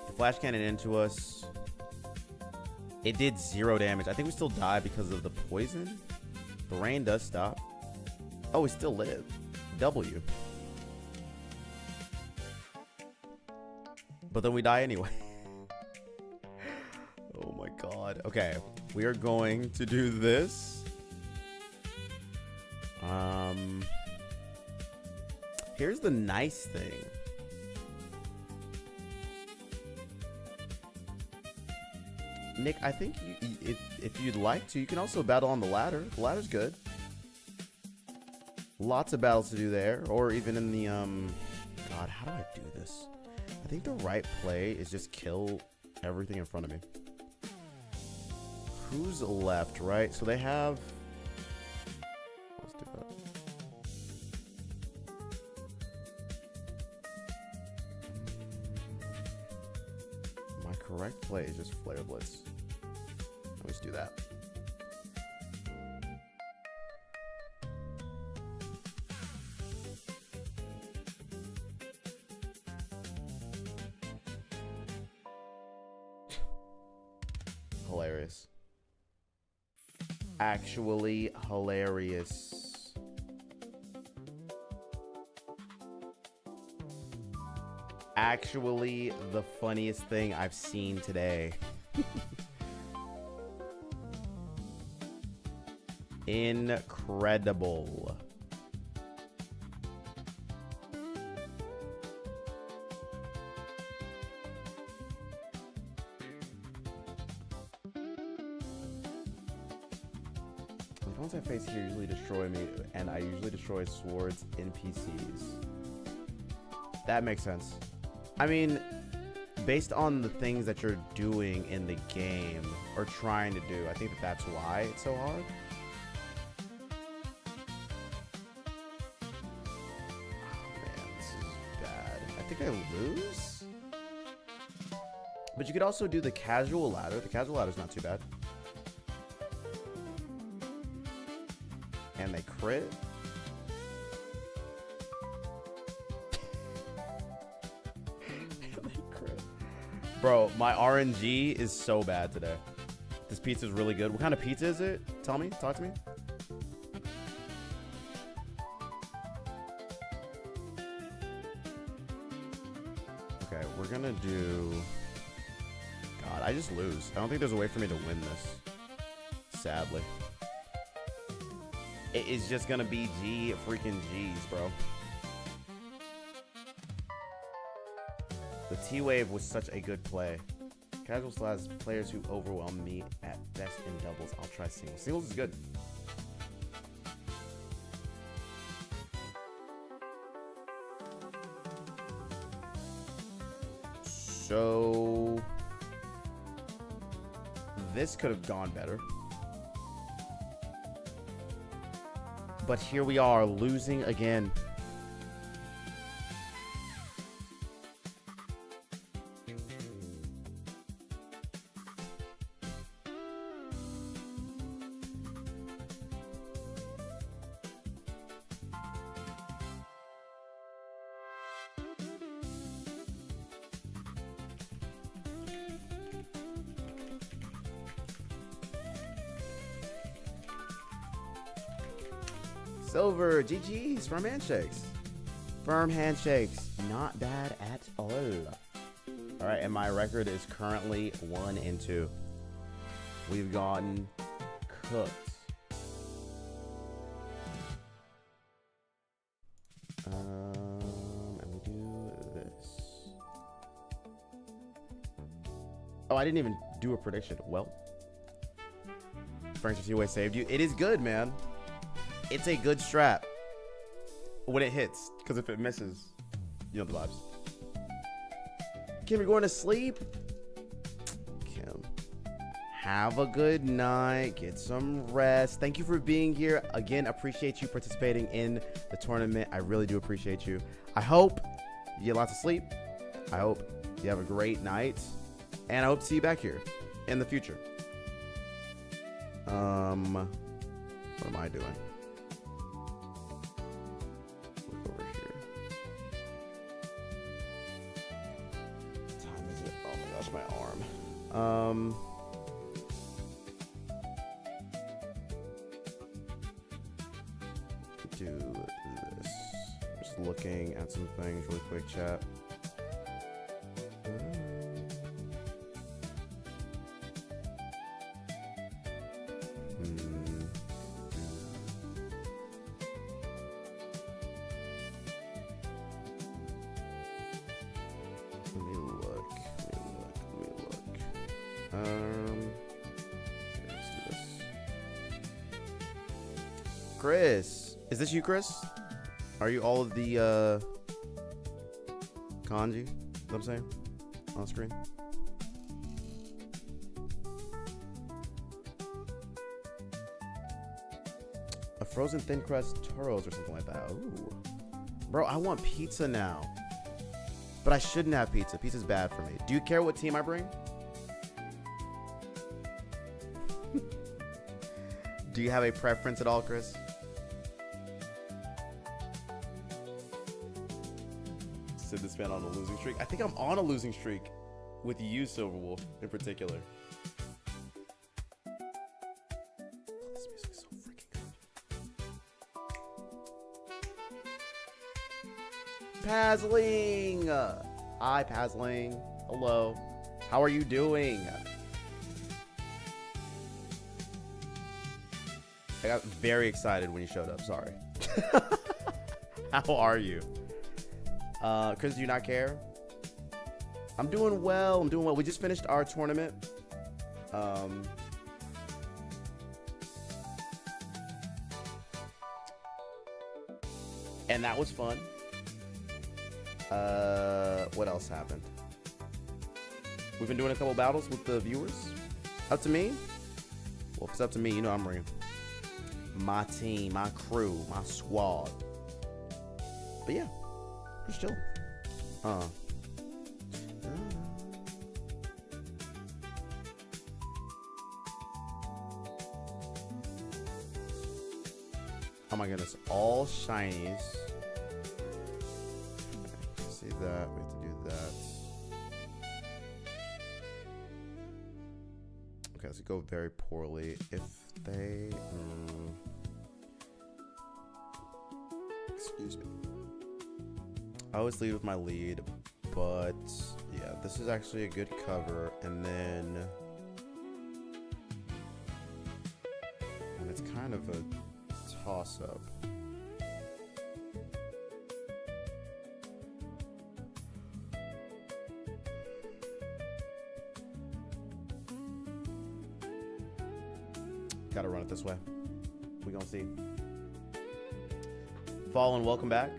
Speaker 1: The flash cannon into us. It did 0 damage. I think we still die because of the poison. The rain does stop. Oh, we still live. W. But then we die anyway. Oh my god. Okay. We are going to do this. Here's the nice thing. Nick, I think if you'd like to, you can also battle on the ladder. The ladder's good. Lots of battles to do there, or even in the God, how do I do this? I think the right play is just kill everything in front of me. Who's left, right? So they have... Let's do that. My correct play is just Flare Blitz. Let's do that. Hilarious. Actually hilarious. Actually the funniest thing I've seen today. Incredible. The opponents I face here usually destroy me, and I usually destroy swords NPCs. That makes sense. I mean, based on the things that you're doing in the game, or trying to do, I think that's why it's so hard. I think I lose, but you could also do the casual ladder. The casual ladder is not too bad, and they crit. Bro, my RNG is so bad today. This pizza is really good. What kind of pizza is it? Tell me, talk to me. Okay, we're gonna do... God, I just lose. I don't think there's a way for me to win this. Sadly. It is just gonna be G freaking G's, bro. But T-Wave was such a good play. Casual still has players who overwhelm me at best in doubles. I'll try singles. Singles is good. So this could have gone better. But here we are, losing again. Silver, GG's, firm handshakes. Firm handshakes, not bad at all. All right, and my record is currently 1-2. We've gotten cooked. And we do this. Oh, I didn't even do a prediction. Well, Furniture T-Way saved you. It is good, man. It's a good strat when it hits, because if it misses, you know the vibes. Kim, you're going to sleep? Kim, have a good night. Get some rest. Thank you for being here. Again, appreciate you participating in the tournament. I really do appreciate you. I hope you get lots of sleep. I hope you have a great night. And I hope to see you back here in the future. What am I doing? My arm. Do this. Just looking at some things really quick, chat. Chris, is this you, Chris? Are you all of the kanji? Is that what I'm saying on screen? A frozen thin crust churros or something like that. Ooh, bro, I want pizza now, but I shouldn't have pizza. Pizza's bad for me. Do you care what team I bring? Do you have a preference at all, Chris? Said this man on a losing streak. I think I'm on a losing streak with you, Silverwolf, in particular. This music's so freaking good. Pazling! Hi, Pazling. Hello. How are you doing? I got very excited when you showed up. Sorry. How are you? Chris, do you not care? I'm doing well. I'm doing well. We just finished our tournament. And that was fun. What else happened? We've been doing a couple battles with the viewers. Up to me? Well, if it's up to me, you know I'm bringing my team, my crew, my squad. But yeah, just chill. Oh my goodness, all shinies. See that, we have to do that. Okay, this could go very poorly if they excuse me. I always lead with my lead, but yeah, this is actually a good cover, and then and it's kind of a toss-up. Gotta run it this way. We gonna see. Fallen, welcome back.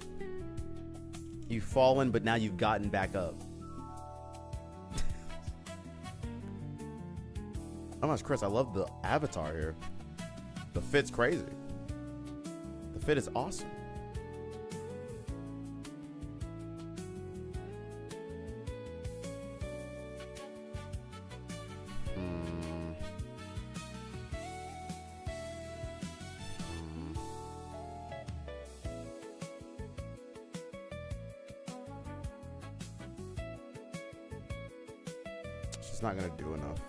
Speaker 1: You've fallen, but now you've gotten back up. Oh my gosh, Chris, I love the avatar here. The fit's crazy. The fit is awesome. She's not gonna do enough.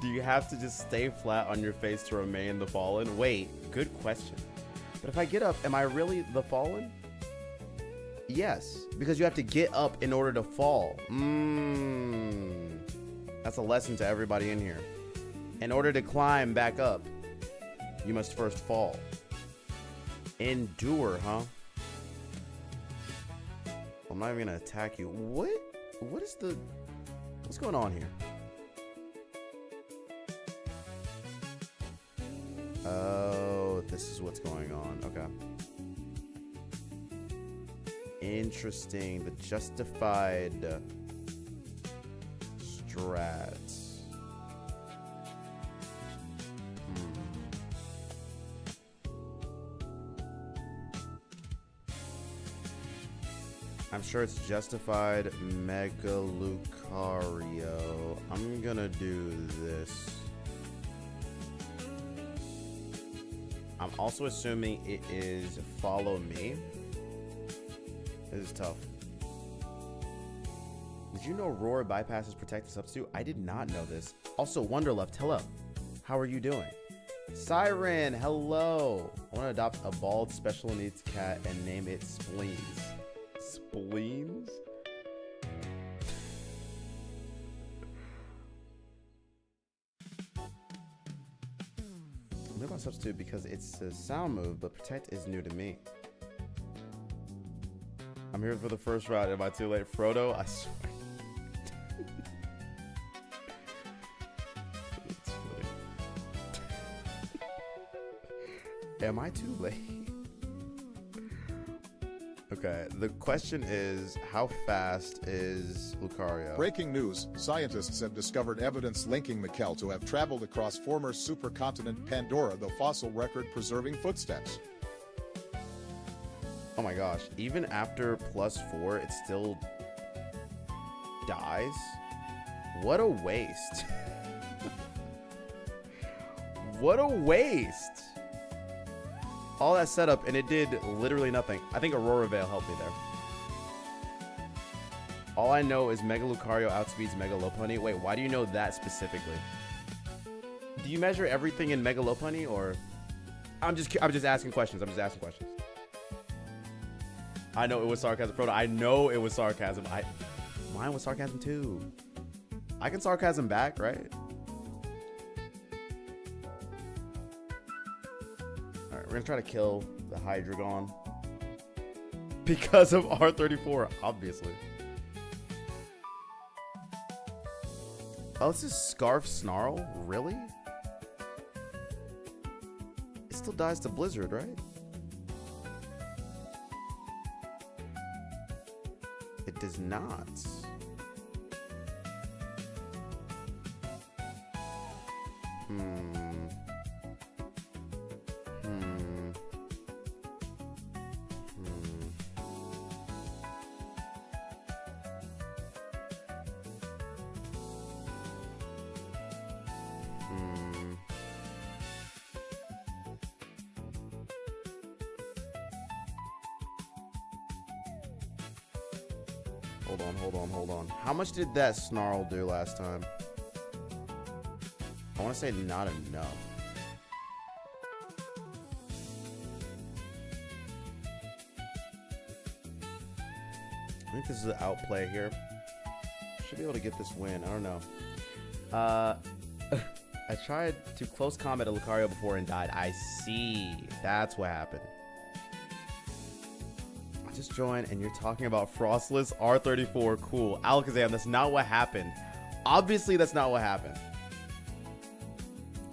Speaker 1: Do you have to just stay flat on your face to remain the fallen? Wait, good question. But if I get up, am I really the fallen? Yes, because you have to get up in order to fall. That's a lesson to everybody in here. In order to climb back up, you must first fall. Endure, huh? I'm not even gonna attack you. What's going on here? Oh, this is what's going on. Okay. Interesting. The justified strats. I'm sure it's justified Mega Lucario. I'm gonna do this. I'm also assuming it is follow me. This is tough. Did you know Roar bypasses protective substitute? I did not know this. Also, Wonderleft, hello. How are you doing? Siren, hello. I want to adopt a bald special needs cat and name it Spleens. Spleens? I'm about substitute because it's a sound move, but protect is new to me. I'm here for the first round. Am I too late? Frodo, I swear. It's funny. Am I too late? Okay, the question is, how fast is Lucario?
Speaker 4: Breaking news, scientists have discovered evidence linking Mikkel to have traveled across former supercontinent Pandora, the fossil record preserving footsteps.
Speaker 1: Oh my gosh, even after +4, it still dies? What a waste. What a waste. All that setup and it did literally nothing. I think Aurora Veil helped me there. All I know is Mega Lucario outspeeds Mega Lopunny. Wait, why do you know that specifically? Do you measure everything in Mega Lopunny or? I'm just asking questions. I'm just asking questions. I know it was sarcasm, Proto. I know it was sarcasm. Mine was sarcasm too. I can sarcasm back, right? Alright, we're gonna try to kill the Hydreigon. Because of R34, obviously. Oh, this is Scarf Snarl? Really? It still dies to Blizzard, right? It does not. Hold on. How much did that Snarl do last time? I want to say not enough. I think this is an outplay here. Should be able to get this win. I don't know. I tried to close combat a Lucario before and died. I see. That's what happened. I just joined and you're talking about Frostless R34. Cool. Alakazam, that's not what happened. Obviously, that's not what happened.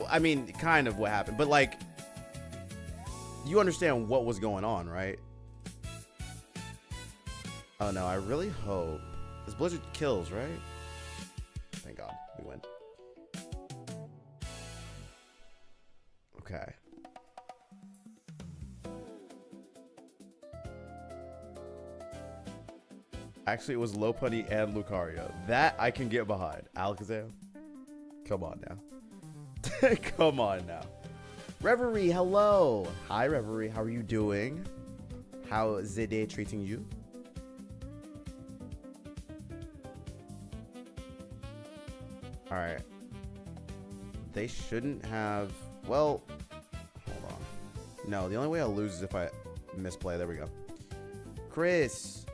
Speaker 1: I mean, kind of what happened. But, like, you understand what was going on, right? Oh, no. I really hope. This Blizzard kills, right? Thank God. We win. Okay. Actually, it was Lopunny and Lucario. That I can get behind. Alakazam. Come on now. Come on now. Reverie, hello. Hi, Reverie. How are you doing? How is the day treating you? All right. They shouldn't have... Well, hold on. No, the only way I'll lose is if I misplay. There we go. Chris.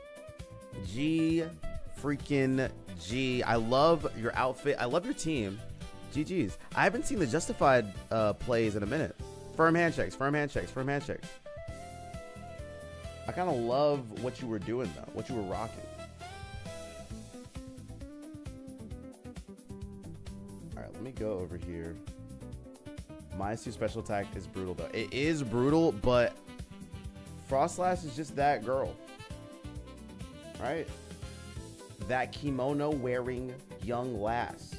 Speaker 1: G. Freaking G. I love your outfit. I love your team. GG's. I haven't seen the Justified plays in a minute. Firm handshakes. Firm handshakes. Firm handshakes. I kind of love what you were doing, though. What you were rocking. Alright, let me go over here. Maistu special attack is brutal, though. It is brutal, but Frostlass is just that girl. Right? That kimono-wearing young lass.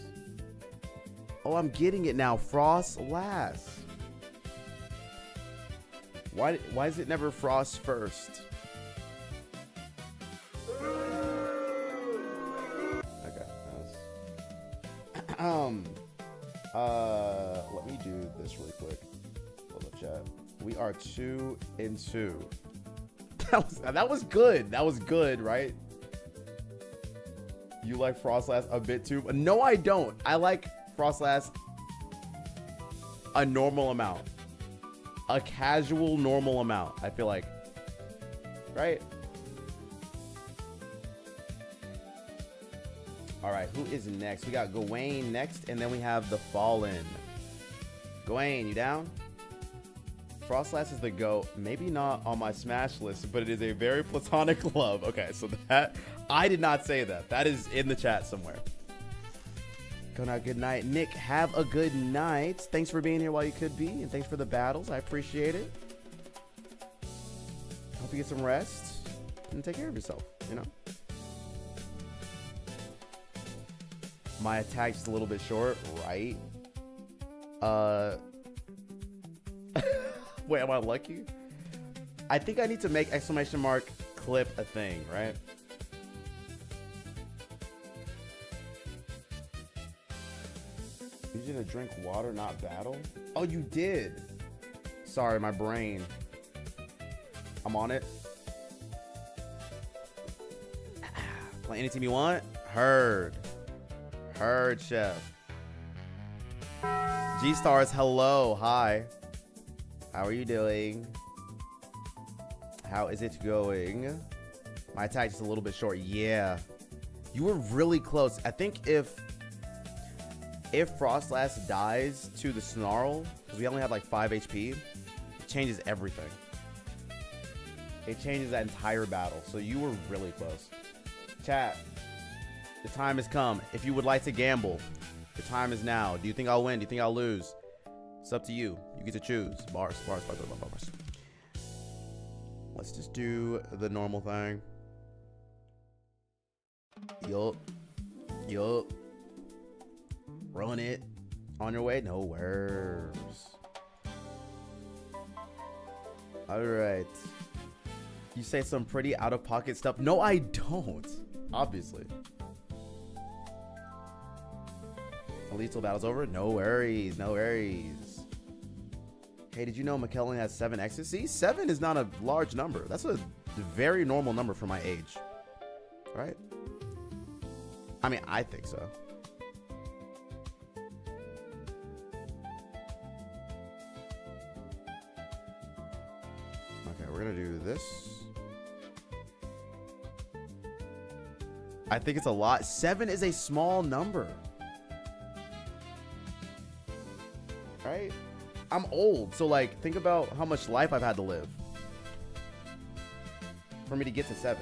Speaker 1: Oh, I'm getting it now. Frostlass. Why is it never Frost first? Okay. Let me do this really quick. Hold up, chat. We are 2-2. That was good. That was good, right? You like Frostlass a bit too? No, I don't. I like Frostlass a normal amount. A casual normal amount, I feel like. Right? Alright, who is next? We got Gawain next, and then we have the Fallen. Gawain, you down? Frostlass is the GOAT. Maybe not on my Smash list, but it is a very platonic love. Okay, so that... I did not say that. That is in the chat somewhere. Good night. Nick, have a good night. Thanks for being here while you could be, and thanks for the battles. I appreciate it. Hope you get some rest and take care of yourself, you know? My attack's a little bit short, right? Wait, am I lucky? I think I need to make exclamation mark clip a thing, right? You didn't drink water, not battle? Oh, you did. Sorry, my brain. I'm on it. Play any team you want? Heard. Heard, chef. G-Stars, hello. Hi. How are you doing? How is it going? My attack is a little bit short. Yeah. You were really close. I think if Frostlass dies to the Snarl, because we only have like 5 HP, it changes everything. It changes that entire battle. So you were really close. Chat, the time has come. If you would like to gamble, the time is now. Do you think I'll win? Do you think I'll lose? It's up to you. You get to choose. Bars. Let's just do the normal thing. Yup. Run it. On your way? No worries. Alright. You say some pretty out-of-pocket stuff. No, I don't. Obviously. Lethal battle's over? No worries. No worries. Hey, did you know McKellen has 7 X's? See, 7 is not a large number. That's a very normal number for my age. Right? I mean, I think so. Okay, we're gonna do this. I think it's a lot. 7 is a small number. Right? I'm old, so like, think about how much life I've had to live for me to get to 7.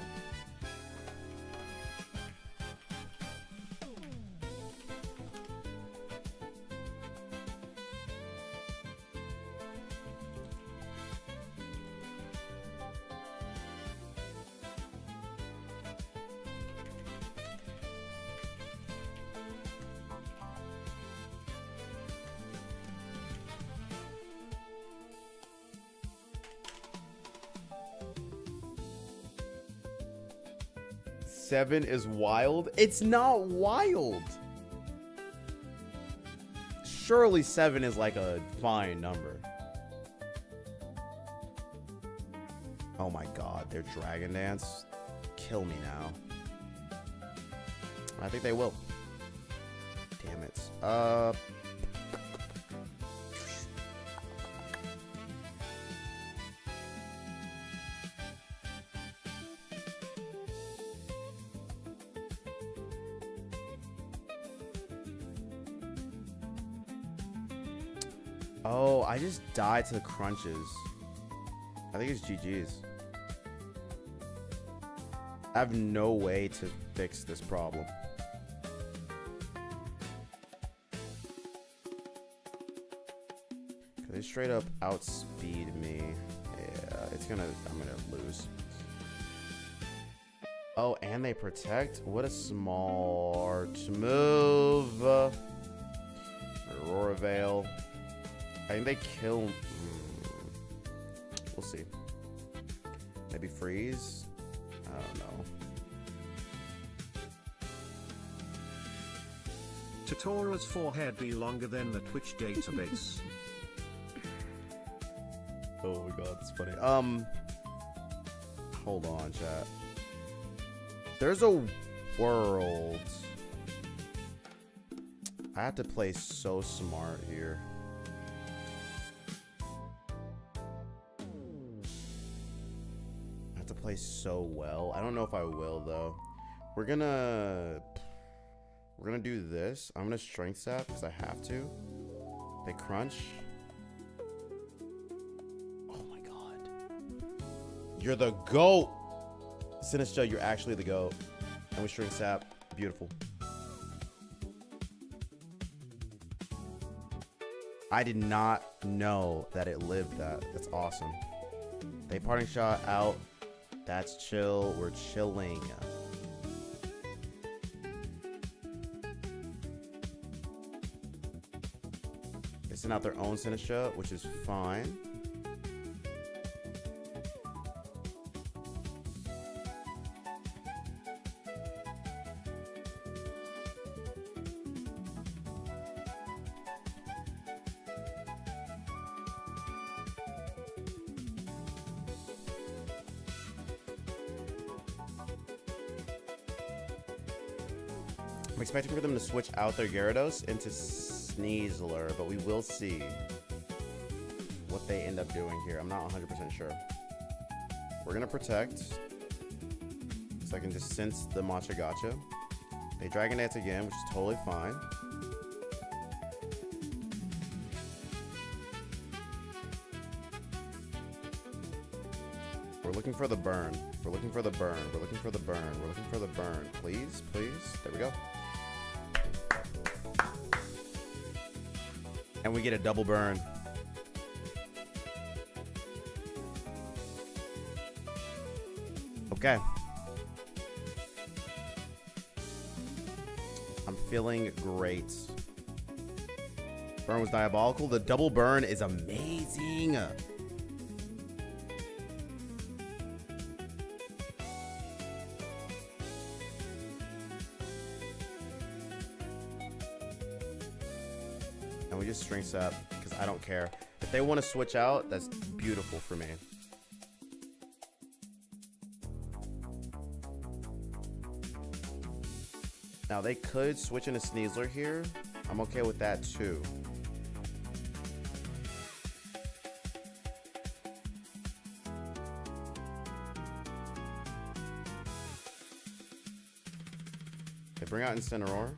Speaker 1: Seven is wild. It's not wild. Surely 7 is like a fine number. Oh my god, their dragon dance. Kill me now. I think they will. Damn it. Oh, I just died to the crunches. I think it's GG's. I have no way to fix this problem. They straight up outspeed me. Yeah, I'm gonna lose. Oh, and they protect? What a smart move. Aurora Veil. I think they kill. We'll see. Maybe freeze. I don't know.
Speaker 2: Totora's forehead be longer than the Twitch database.
Speaker 1: Oh my god, that's funny. Hold on, chat. There's a world. I have to play so smart here. Play so well. I don't know if I will though. We're gonna do this. I'm gonna strength sap because I have to. They crunch. Oh my god. You're the GOAT. Sinistra, you're actually the GOAT. And we strength sap. Beautiful. I did not know that it lived that. That's awesome. They parting shot out. That's chill. We're chilling. They send out their own Sinistra, which is fine. I'm expecting for them to switch out their Gyarados into Sneasler, but we will see what they end up doing here. I'm not 100% sure. We're going to protect, so I can just sense the Matcha Gotcha. They Dragon Dance again, which is totally fine. We're looking for the burn. We're looking for the burn. We're looking for the burn. We're looking for the burn. Please, please. There we go. And we get a double burn. Okay. I'm feeling great. Burn was diabolical. The double burn is amazing. We just strength sap because I don't care. If they want to switch out, that's beautiful for me. Now they could switch into Sneasler here. I'm okay with that too. bring out Incineroar.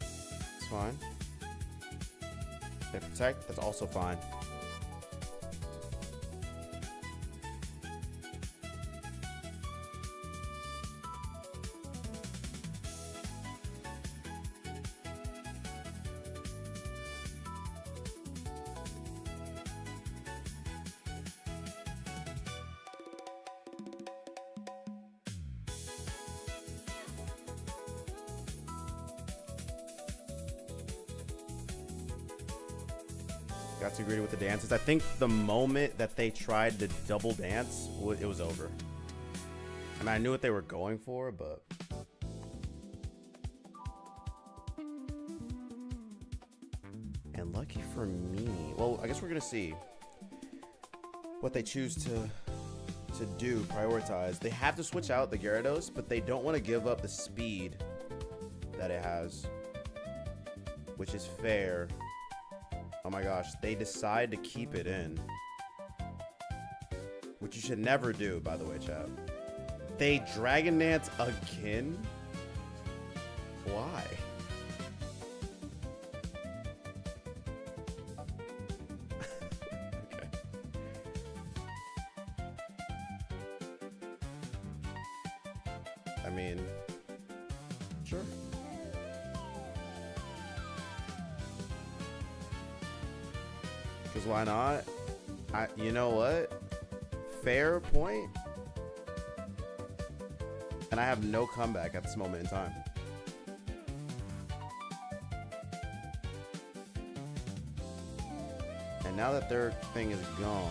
Speaker 1: It's fine. They protect. That's also fine. Got too greedy with the dances. I think the moment that they tried to double dance, it was over. And I knew what they were going for, but... And lucky for me... Well, I guess we're going to see what they choose to do, prioritize. They have to switch out the Gyarados, but they don't want to give up the speed that it has. Which is fair. Oh my gosh, they decide to keep it in. Which you should never do, by the way, chat. They Dragon Dance again? Why? Okay. I mean, sure. Because why not? You know what? Fair point. And I have no comeback at this moment in time. And now that their thing is gone...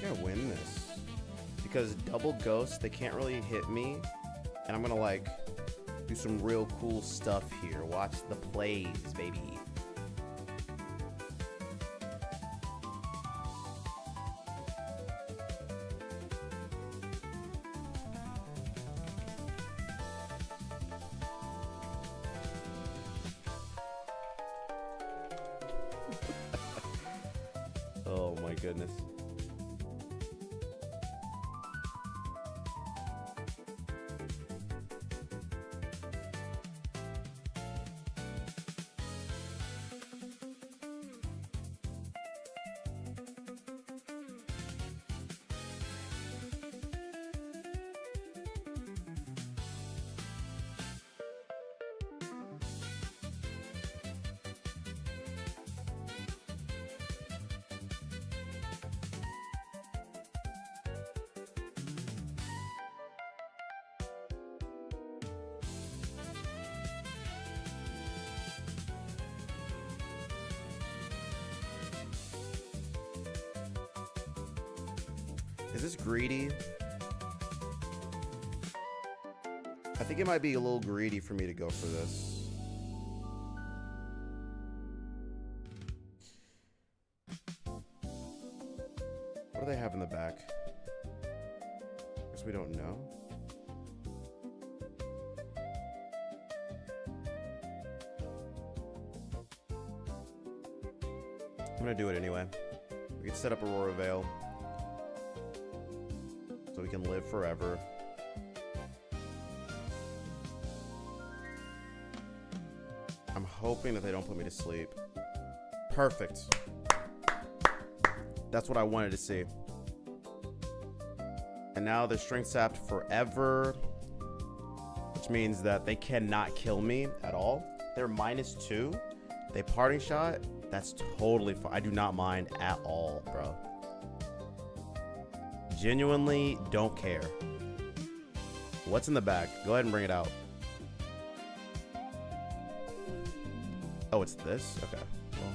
Speaker 1: I win this because double ghost, they can't really hit me, and I'm gonna like do some real cool stuff here. Watch the plays, baby. Oh my goodness. Is this greedy? I think it might be a little greedy for me to go for this. What do they have in the back? Guess we don't know. I'm gonna do it anyway. We can set up Aurora Veil. So we can live forever. I'm hoping that they don't put me to sleep. Perfect. That's what I wanted to see. And now they're strength sapped forever, which means that they cannot kill me at all. They're -2. They parting shot. That's totally fine. I do not mind at all, bro. Genuinely don't care. What's in the back? Go ahead and bring it out. Oh, it's this? Okay. Well.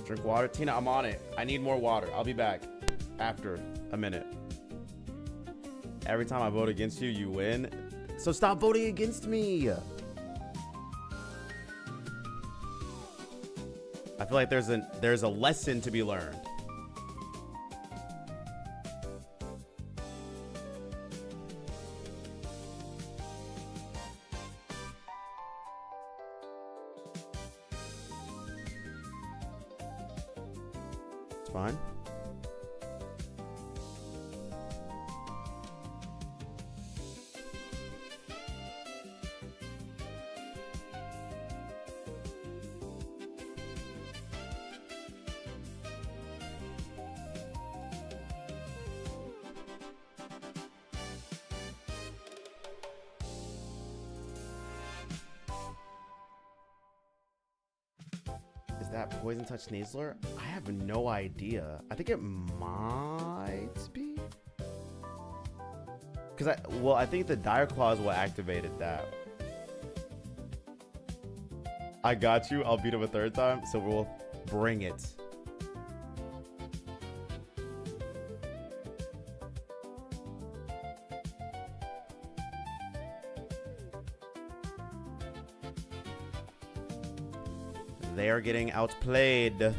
Speaker 1: Drink water. Tina, I'm on it. I need more water. I'll be back after a minute. Every time I vote against you, you win. So stop voting against me. I feel like there's a lesson to be learned. It's fine. Is that Poison Touch Sneasler? I have no idea. I think it might be. Because I think the Dire Claw is what activated that. I got you. I'll beat him a third time. So we'll bring it. They are getting outplayed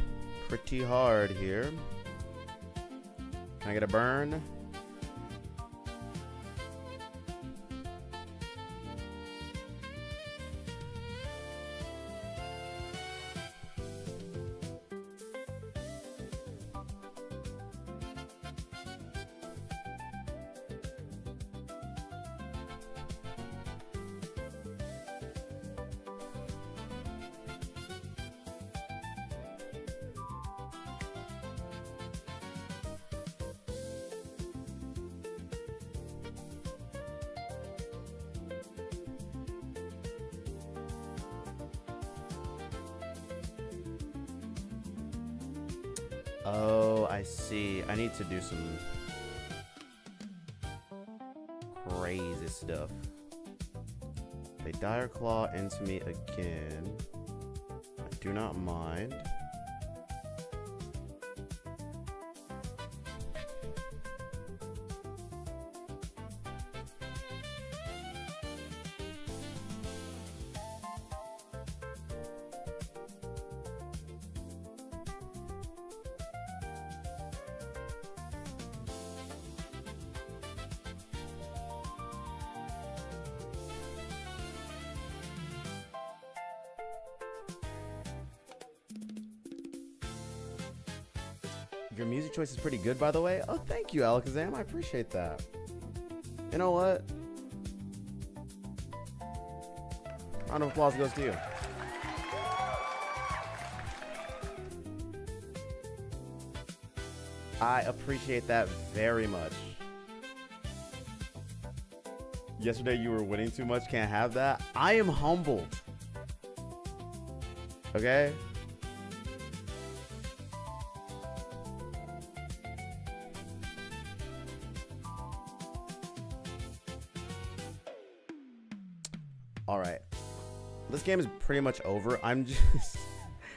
Speaker 1: pretty hard here. Can I get a burn? Oh, I see. I need to do some crazy stuff. They Dire Claw into me again. I do not mind. Your music choice is pretty good, by the way. Oh, thank you, Alakazam. I appreciate that. You know what? Round of applause goes to you. I appreciate that very much. Yesterday you were winning too much. Can't have that. I am humbled. Okay? All right. This game is pretty much over. I'm just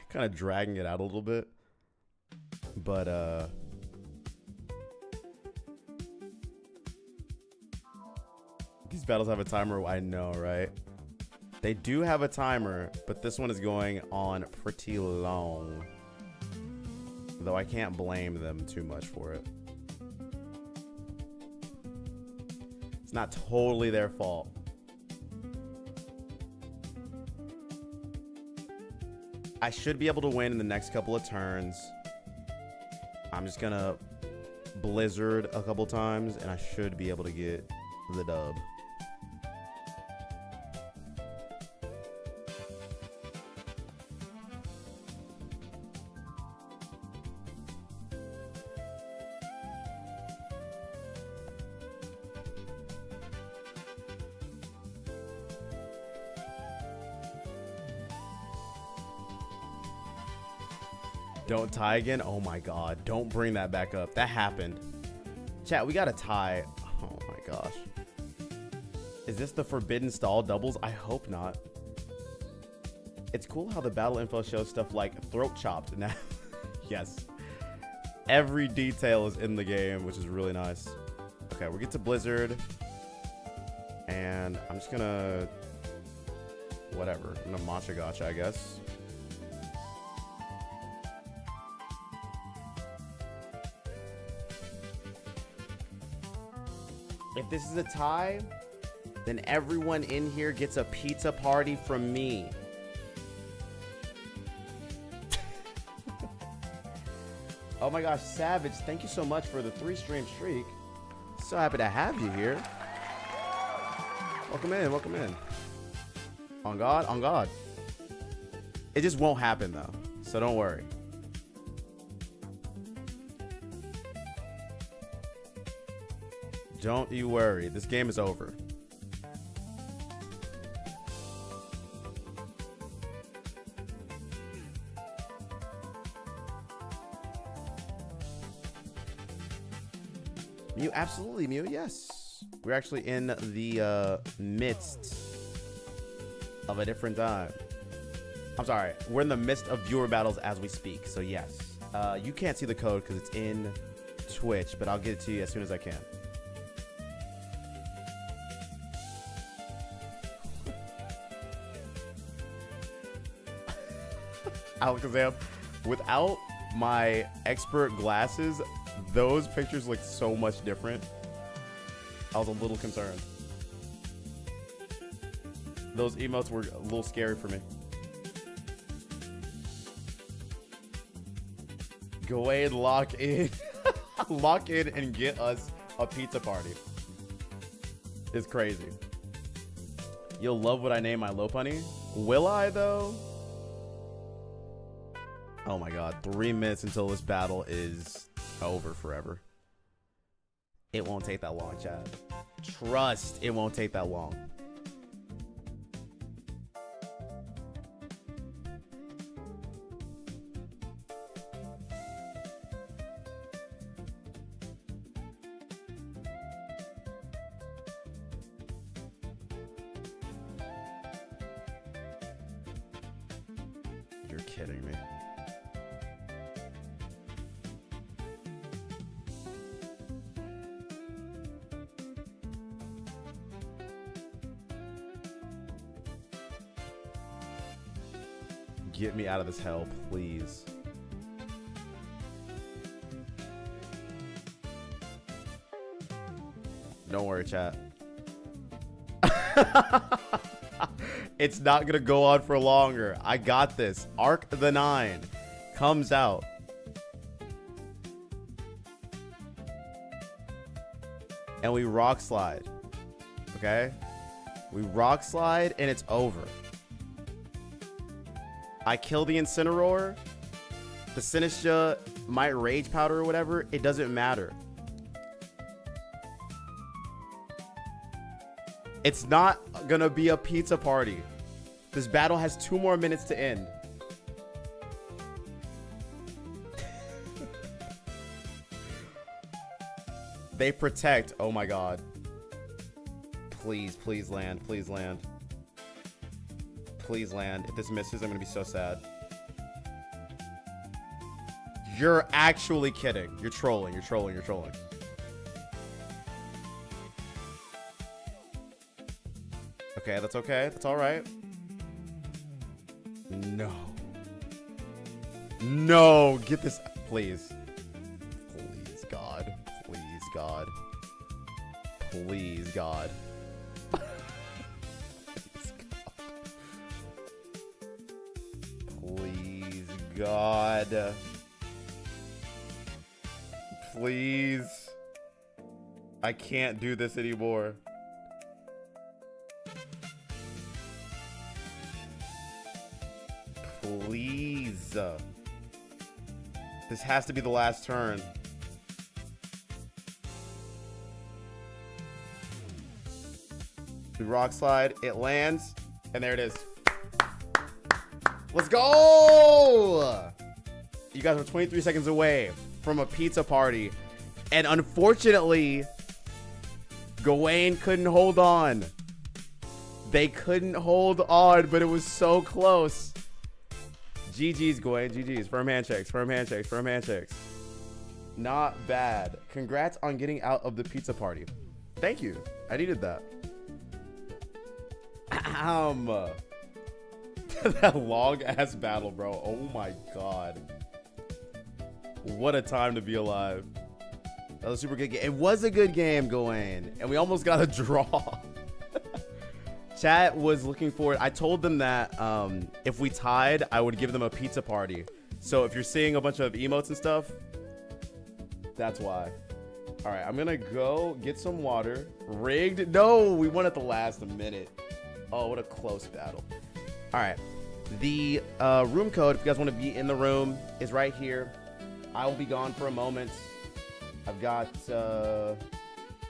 Speaker 1: kind of dragging it out a little bit. But, these battles have a timer. I know, right? They do have a timer, but this one is going on pretty long. Though I can't blame them too much for it. It's not totally their fault. I should be able to win in the next couple of turns. I'm just gonna Blizzard a couple times, and I should be able to get the dub. Don't tie again? Oh my god. Don't bring that back up. That happened. Chat, we got a tie. Oh my gosh. Is this the forbidden stall doubles? I hope not. It's cool how the battle info shows stuff like throat chopped now. Yes. Every detail is in the game, which is really nice. Okay, we get to Blizzard. And I'm just gonna, whatever. I'm gonna matcha gotcha, I guess. If this is a tie, then everyone in here gets a pizza party from me. Oh my gosh, Savage, thank you so much for the 3-stream streak. So happy to have you here. Welcome in, welcome in. On God, on God. It just won't happen though, so don't worry. Don't you worry, this game is over. Mew, absolutely, Mew, yes. We're actually in the midst of a different time. I'm sorry, we're in the midst of viewer battles as we speak, so yes. You can't see the code because it's in Twitch, but I'll get it to you as soon as I can. Alakazam, without my expert glasses, those pictures look so much different. I was a little concerned. Those emotes were a little scary for me. Go ahead, lock in. Lock in and get us a pizza party. It's crazy. You'll love what I name my Lopunny. Will I, though? Oh my god, 3 minutes until this battle is over forever. It won't take that long, chat. Trust, it won't take that long. You're kidding me. Get me out of this hell, please. Don't worry, chat. It's not gonna go on for longer. I got this. Arc the 9 comes out. And we rock slide. Okay? We rock slide and it's over. I kill the Incineroar. The Sinistcha might Rage Powder or whatever. It doesn't matter. It's not gonna be a pizza party. This battle has 2 more minutes to end. They protect. Oh my god. Please, please land. Please land. Please land. If this misses, I'm gonna be so sad. You're actually kidding. You're trolling. You're trolling. You're trolling. Okay, that's okay. That's all right. No. No. Get this. Please. Please, God. Please, God. Please, God. Please, God. Please. I can't do this anymore. Please. This has to be the last turn. We rock slide. It lands. And there it is. Let's go! You guys are 23 seconds away from a pizza party. And unfortunately, Gawain couldn't hold on. They couldn't hold on, but it was so close. GG's, Gawain. GG's. Firm handshakes. Firm handshakes. Firm handshakes. Not bad. Congrats on getting out of the pizza party. Thank you. I needed that. That long ass battle, bro. Oh my god. What a time to be alive. That was a super good game. It was a good game, Gawain. And we almost got a draw. Chat was looking for it. I told them that if we tied, I would give them a pizza party. So if you're seeing a bunch of emotes and stuff, that's why. All right, I'm gonna go get some water. Rigged? No, we won at the last minute. Oh, what a close battle. All right, the room code, if you guys want to be in the room, is right here. I will be gone for a moment. I've got to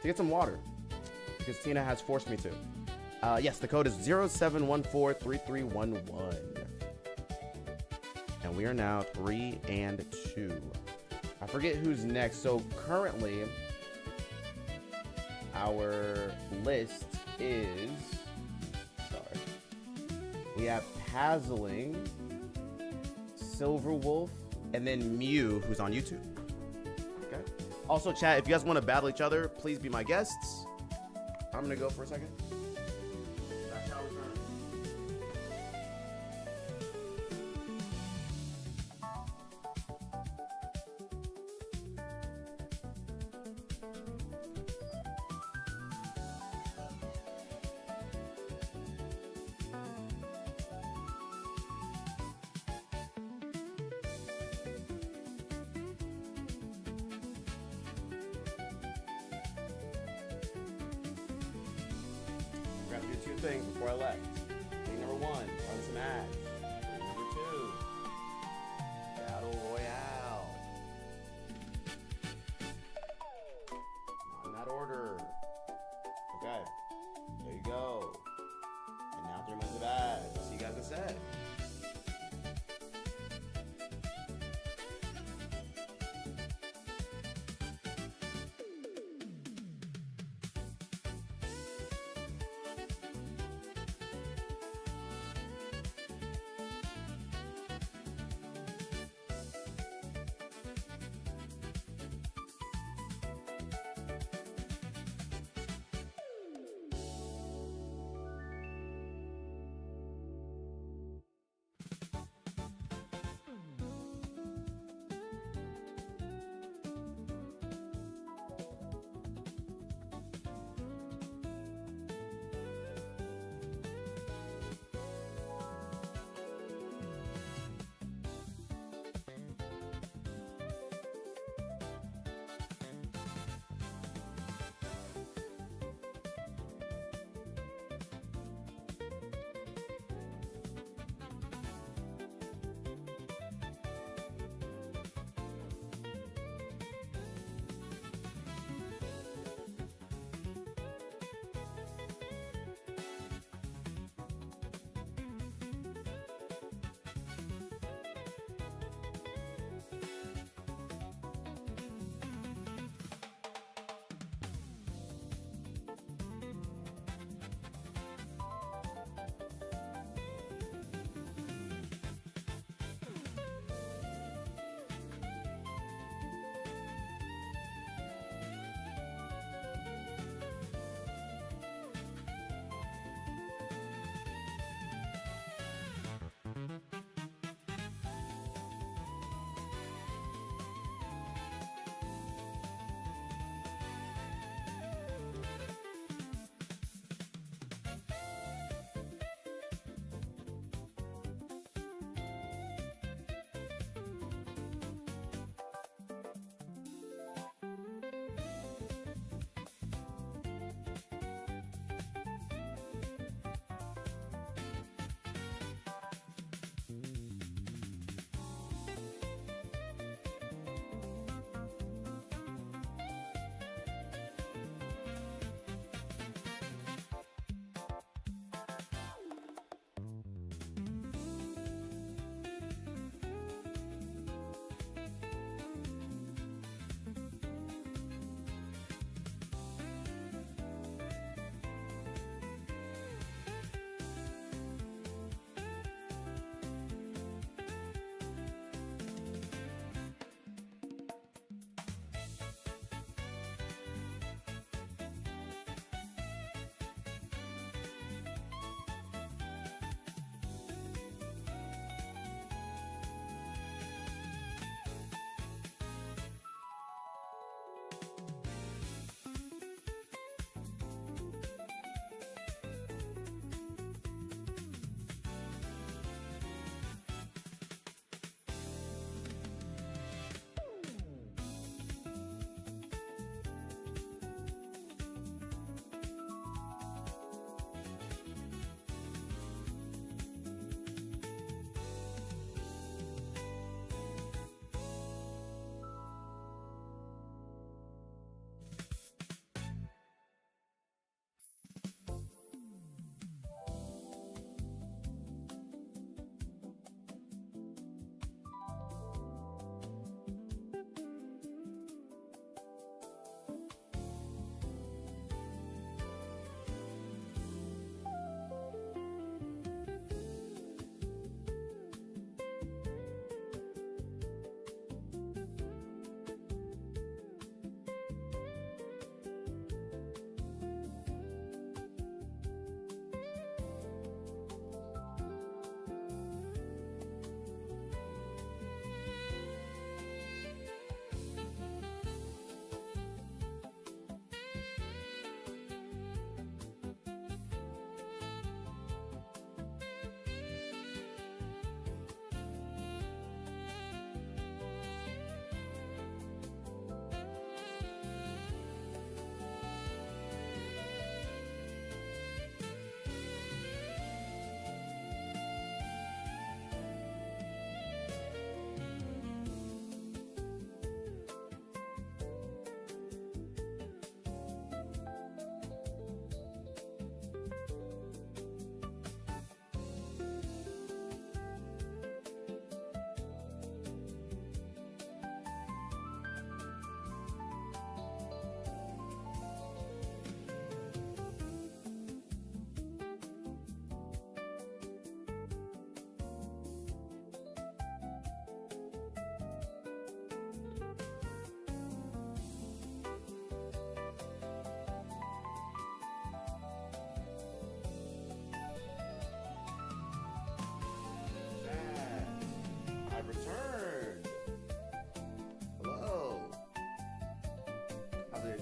Speaker 1: get some water because Tina has forced me to. Yes, the code is 07143311. And we are now 3 and 2. I forget who's next. So currently, our list is... Sorry. We have Pazzling, Silverwolf, and then Mew, who's on YouTube. Okay. Also, chat, if you guys want to battle each other, please be my guests. I'm going to go for a second. Grab you two things before I left. Thing number 1, run some ads. Thing number 2, Battle Royale. Not in that order. Okay, there you go. And now 3 months of ads. See you guys in a sec.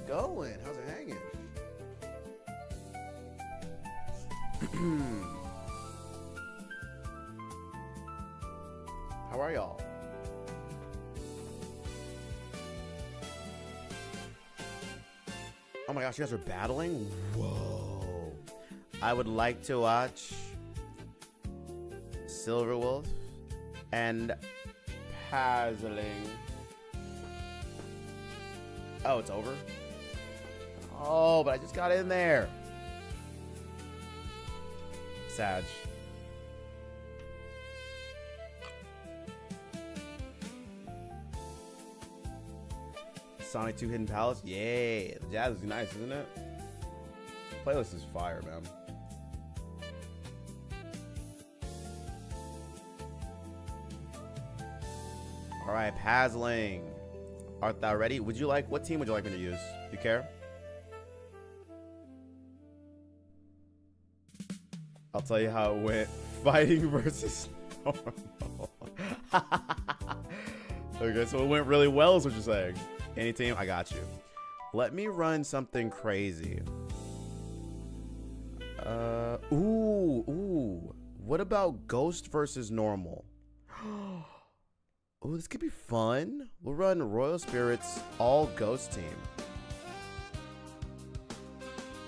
Speaker 1: going? How's it hanging? How are y'all? Oh my gosh, you guys are battling? Whoa. I would like to watch Silverwolf and Puzzling. Oh, it's over? Oh, but I just got in there. Sag. Sonic 2 Hidden Palace? Yeah, the jazz is nice, isn't it? Playlist is fire, man. All right, Puzzling. Art thou ready? Would you like, what team would you like me to use? You care? I'll tell you how it went. Fighting versus normal. Okay, so it went really well is what you're saying. Any team? I got you. Let me run something crazy. Ooh. What about Ghost versus normal? Oh, this could be fun. We'll run Royal Spirits all Ghost team.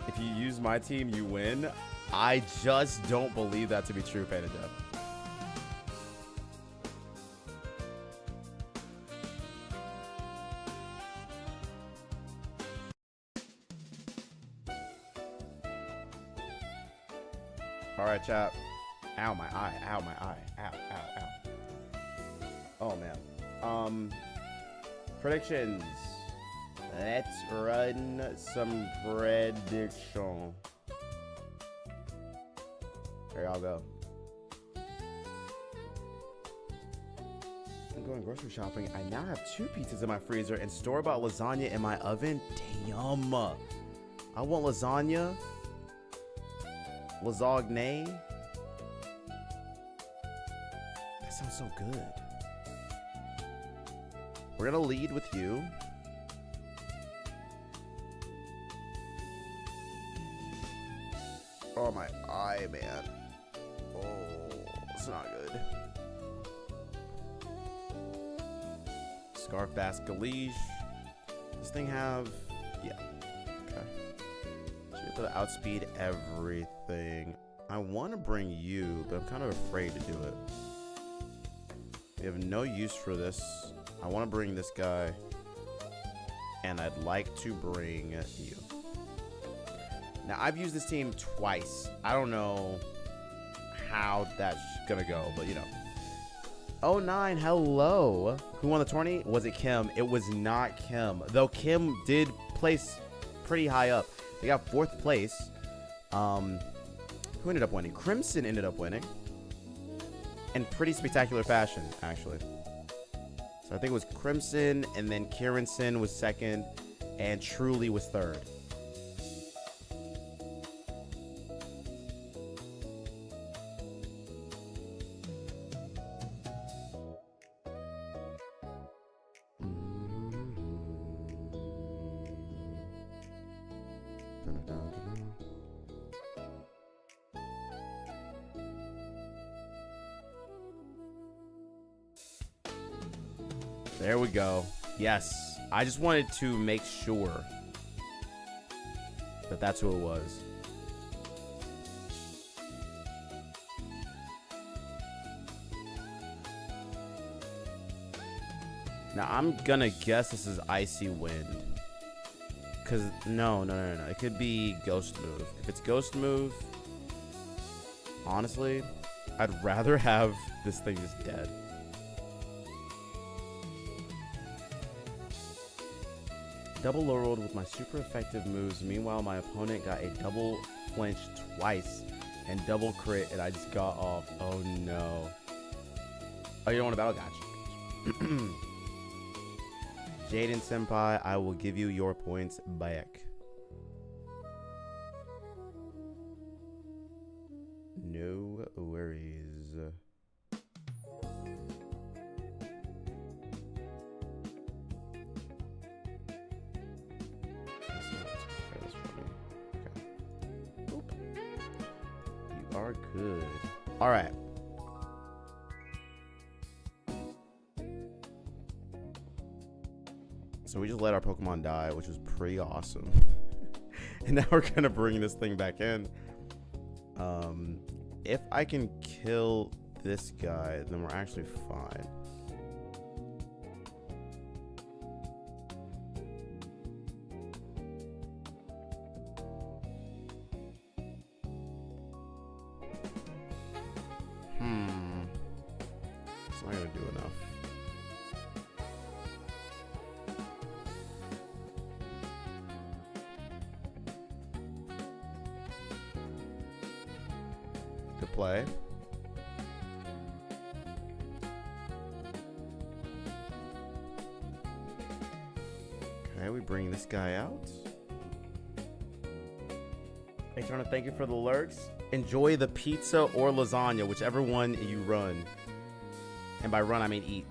Speaker 1: If you use my team, you win. I just don't believe that to be true, Panda Jeff. All right, chat. Ow, my eye. Ow, my eye. Ow, ow, ow. Oh, man. Predictions. Let's run some prediction. Here y'all go. I'm going grocery shopping. I now have 2 pizzas in my freezer and store-bought lasagna in my oven. Damn. I want lasagna. Lasagne. That sounds so good. We're gonna lead with you. Oh, my eye, man. Oh, it's not good. Scarf Basque-Galige. This thing have... Yeah. Okay. Should be able to outspeed everything. I want to bring you, but I'm kind of afraid to do it. We have no use for this. I want to bring this guy. And I'd like to bring you. Now, I've used this team twice. I don't know how that's gonna go, but you know. Oh, 9, hello. Who won the tourney? Was it Kim? It was not Kim. Though Kim did place pretty high up. They got 4th place. Who ended up winning? Crimson ended up winning. In pretty spectacular fashion, actually. So I think it was Crimson, and then Kieranson was 2nd, and Truly was 3rd. There we go. Yes. I just wanted to make sure that that's who it was. Now, I'm gonna guess this is Icy Wind. Because, no. It could be Ghost Move. If it's Ghost Move, honestly, I'd rather have this thing just dead. Double low rolled with my super effective moves. Meanwhile, my opponent got a double flinch twice and double crit, and I just got off. Oh no. Oh, you don't want to battle? Gotcha. Jaden Senpai, I will give you your points back. No worries. are good. All right. So we just let our Pokemon die, which was pretty awesome. And now we're gonna bring this thing back in. If I can kill this guy, then we're actually fine. It's not gonna do enough. Good play. Okay, we bring this guy out. Hey, Turner, thank you for the lurks. Enjoy the pizza or lasagna, whichever one you run. And by run, I mean eat.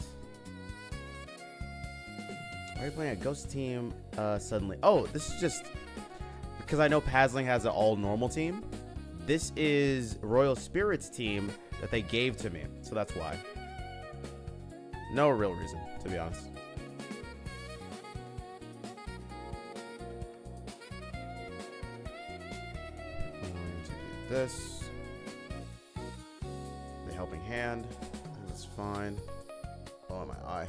Speaker 1: Why are you playing a ghost team suddenly? Oh, this is just because I know Pazling has an all normal team. This is Royal Spirits team that they gave to me, so that's why. No real reason, to be honest. I'm going to do this. The helping hand. That's fine. Oh, my eye. I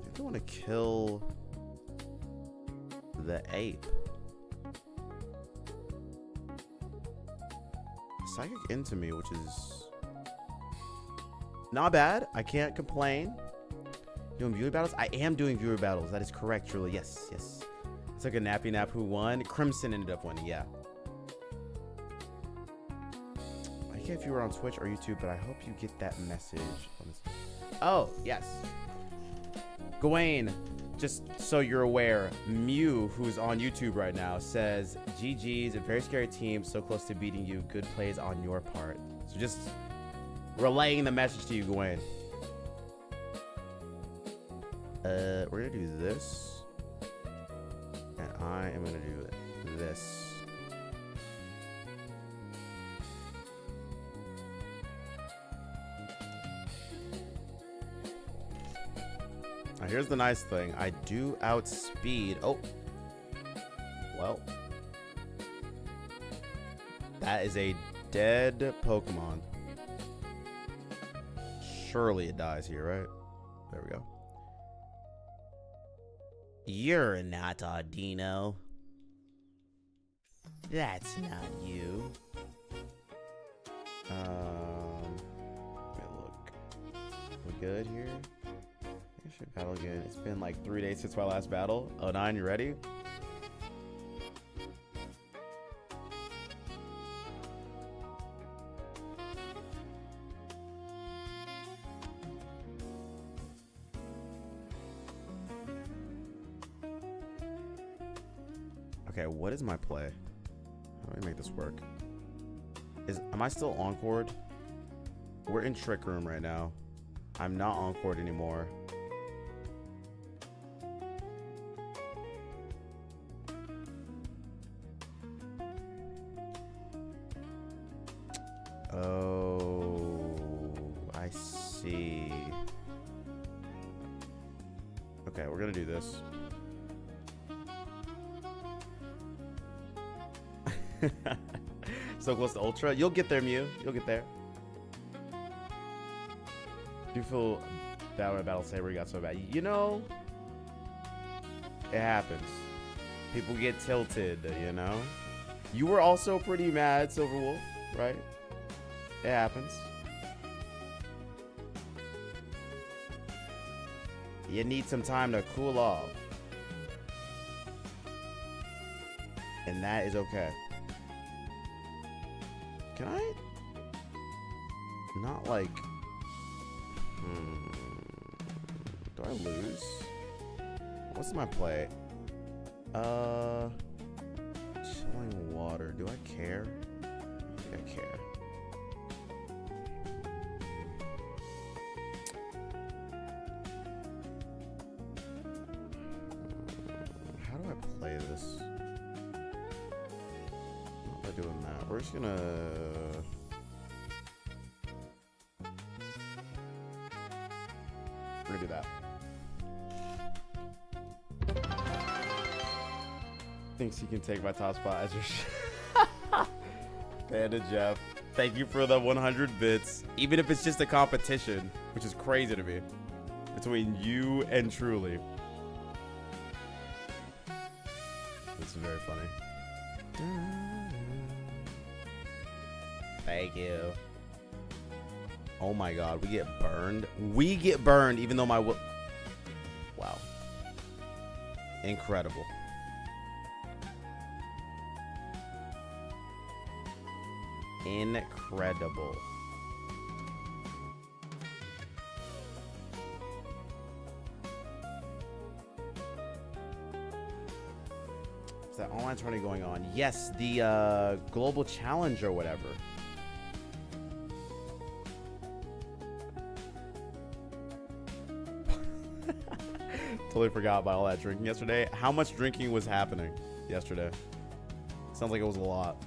Speaker 1: think I want to kill the ape. Psychic into me, which is not bad. I can't complain. Doing viewer battles? I am doing viewer battles. That is correct, truly. Yes, yes. It's like a nappy nap who won. Crimson ended up winning, yeah. I can't if you were on Twitch or YouTube, but I hope you get that message. Oh, yes. Gawain, just so you're aware, Mew, who's on YouTube right now, says, GG's, a very scary team, so close to beating you. Good plays on your part. So just relaying the message to you, Gawain. We're gonna do this. And I am gonna do this. Now, here's the nice thing. I do outspeed. Oh. Well. That is a dead Pokemon. Surely it dies here, right? There we go. You're not Audino. That's not you. Let me look. We good here? I should battle again. It's been like 3 days since my last battle. O9, you ready? Okay, what is my play? How do I make this work? Am I still encored? We're in Trick Room right now. I'm not encored anymore. Oh, I see. Okay, we're gonna do this. So close to Ultra. You'll get there, Mew. You'll get there. Do you feel bad when a Battle Saber got so bad? You know, it happens. People get tilted, you know? You were also pretty mad, Silverwolf, right? It happens. You need some time to cool off. And that is okay. Can I not like do I lose? What's my play? Chilling water. Do I care? I think I care. How do I play this? Not We're doing that. We're just gonna. We're gonna do that. Thinks he can take my top spot as your Panda Jeff. Thank you for the 100 bits. Even if it's just a competition, which is crazy to me. Between you and Truly. This is very funny. Thank you. Oh my god, we get burned. We get burned even though my wow. Incredible. Incredible. Is that online tournament going on? Yes, the global challenge or whatever. Totally forgot about all that drinking yesterday. How much drinking was happening yesterday? Sounds like it was a lot.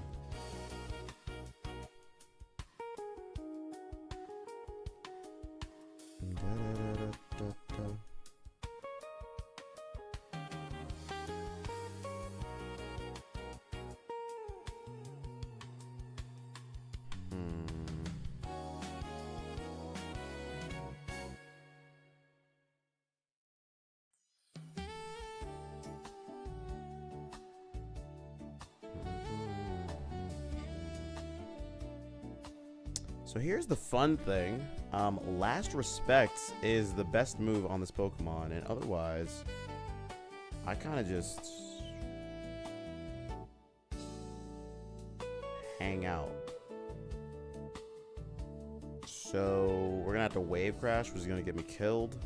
Speaker 1: So here's the fun thing. Last Respect is the best move on this Pokemon, and otherwise, I kind of just hang out. So we're gonna have to Wave Crash, which is gonna get me killed.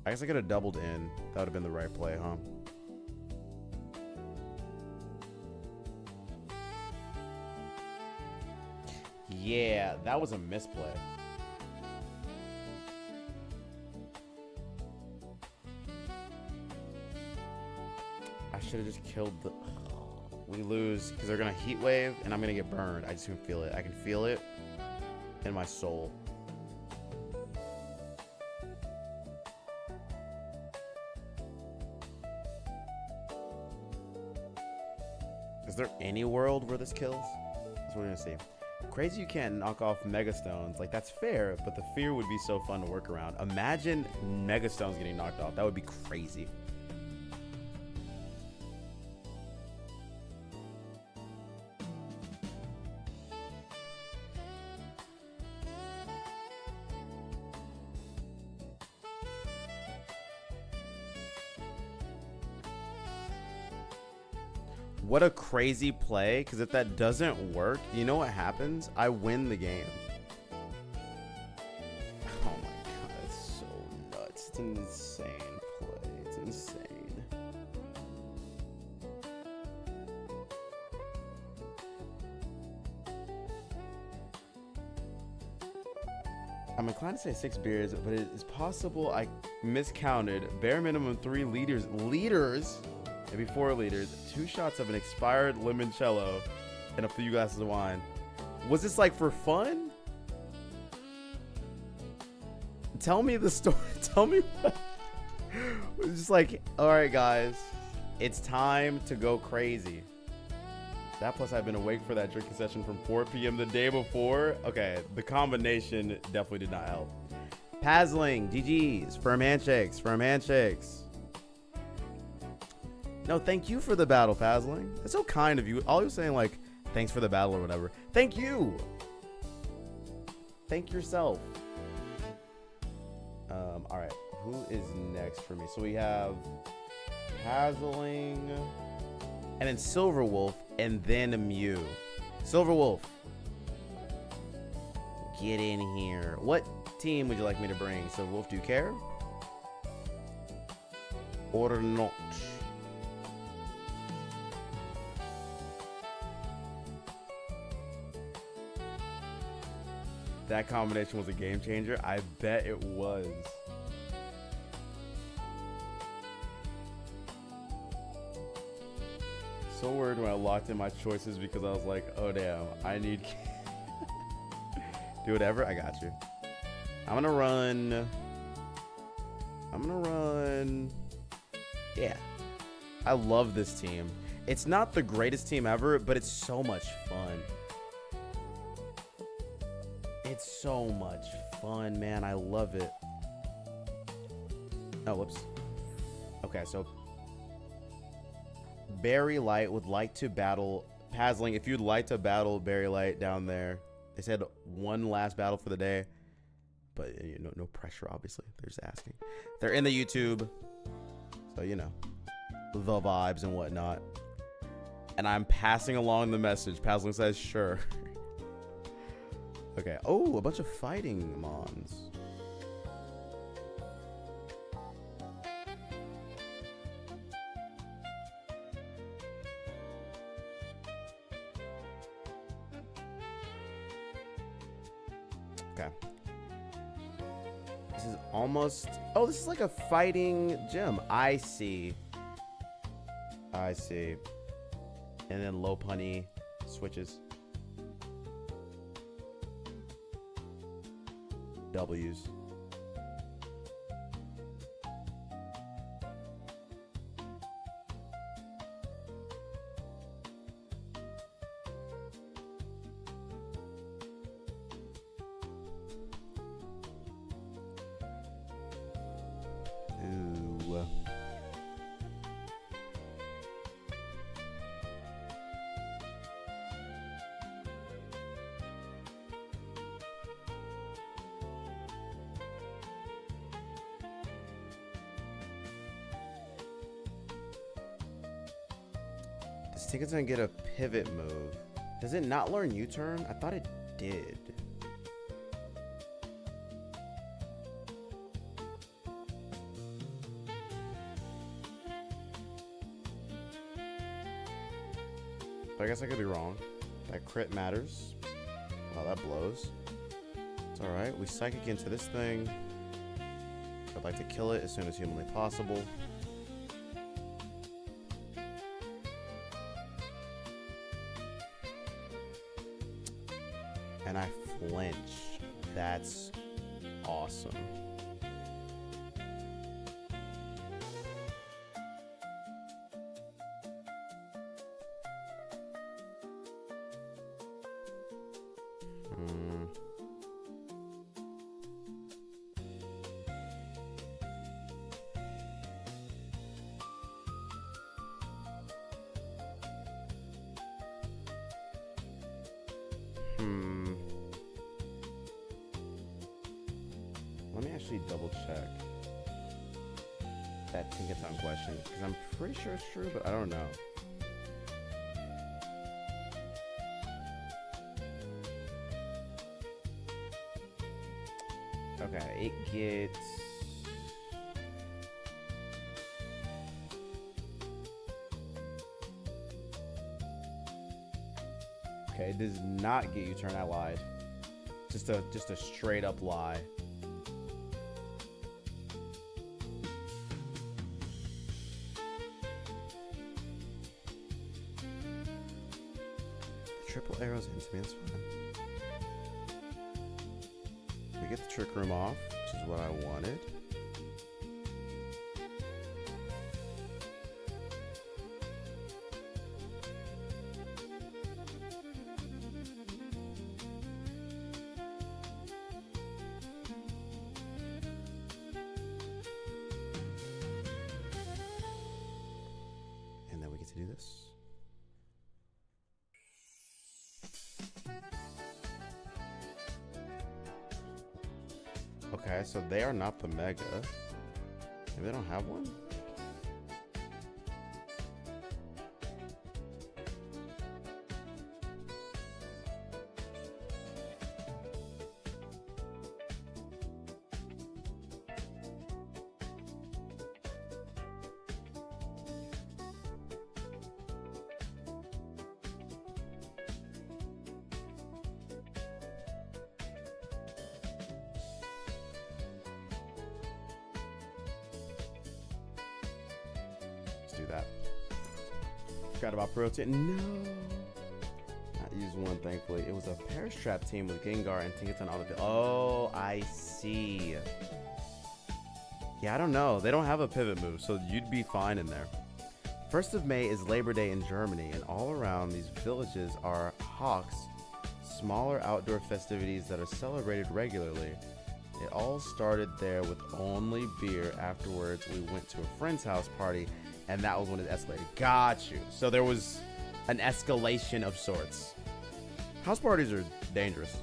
Speaker 1: I guess I could have doubled in. That would have been the right play, huh? Yeah, that was a misplay. I should have just killed the... We lose because they're going to Heat Wave and I'm going to get burned. I just can feel it. I can feel it in my soul. Is there any world where this kills? That's what we're going to see. Crazy you can't knock off Megastones. Like, that's fair, but the fear would be so fun to work around. Imagine Megastones getting knocked off. That would be crazy. What a crazy play, because if that doesn't work, you know what happens? I win the game. Oh my god, that's so nuts. It's an insane play. It's insane. I'm inclined to say 6 beers, but it is possible I miscounted. Bare minimum 3 liters. Liters? Maybe 4 liters, 2 shots of an expired limoncello, and a few glasses of wine. Was this like for fun? Tell me the story. Tell me what. It's just like, all right, guys, it's time to go crazy. That plus I've been awake for that drinking session from 4 p.m. the day before. Okay, the combination definitely did not help. Pazling, GG's, firm handshakes, firm handshakes. No, thank you for the battle, Pazling. That's so kind of you. All you saying, like, thanks for the battle or whatever. Thank you. Thank yourself. All right. Who is next for me? So we have Pazling, and then Silverwolf, and then a Mew. Silverwolf, get in here. What team would you like me to bring? Silverwolf, do you care? Or not? That combination was a game changer. I bet it was. so worried when I locked in my choices because I was like, oh damn, I need do whatever. I got you. I'm gonna run. Yeah. I love this team. It's not the greatest team ever, but it's so much fun. It's so much fun, man. I love it. Oh, whoops. Okay, so Barry Light would like to battle Pazling. If you'd like to battle Barry Light down there, they said one last battle for the day, but you know, no pressure. Obviously, they're just asking. They're in the YouTube, so you know the vibes and whatnot. And I'm passing along the message. Pazling says, "Sure." Okay. Oh, a bunch of fighting mons. Okay. This is almost... Oh, this is like a fighting gym. I see. I see. And then low punny switches. W's. Ooh. This ticket's gonna get a pivot move. Does it not learn U-turn? I thought it did. But I guess I could be wrong. That crit matters. Wow, that blows. It's alright. We psychic into this thing. I'd like to kill it as soon as humanly possible. And I flinch. That's awesome. Let me actually double check that Tinkaton question, because I'm pretty sure it's true, but I don't know. Okay, it gets... Okay, it does not get U-turn. I lied. Just a straight up lie. Triple arrows into me, that's fine. We get the trick room off, which is what I wanted. And then we get to do this. Okay, so they are not the Mega. Maybe they don't have one? forgot about protein. No. I used one, thankfully. It was a Perish Trap team with Gengar and Tinkaton on the. Oh, I see. Yeah, I don't know. They don't have a pivot move, so you'd be fine in there. 1st of May is Labor Day in Germany, and all around these villages are hawks, smaller outdoor festivities that are celebrated regularly. It all started there with only beer. Afterwards, we went to a friend's house party, and that was when it escalated. Got you. So there was an escalation of sorts. House parties are dangerous.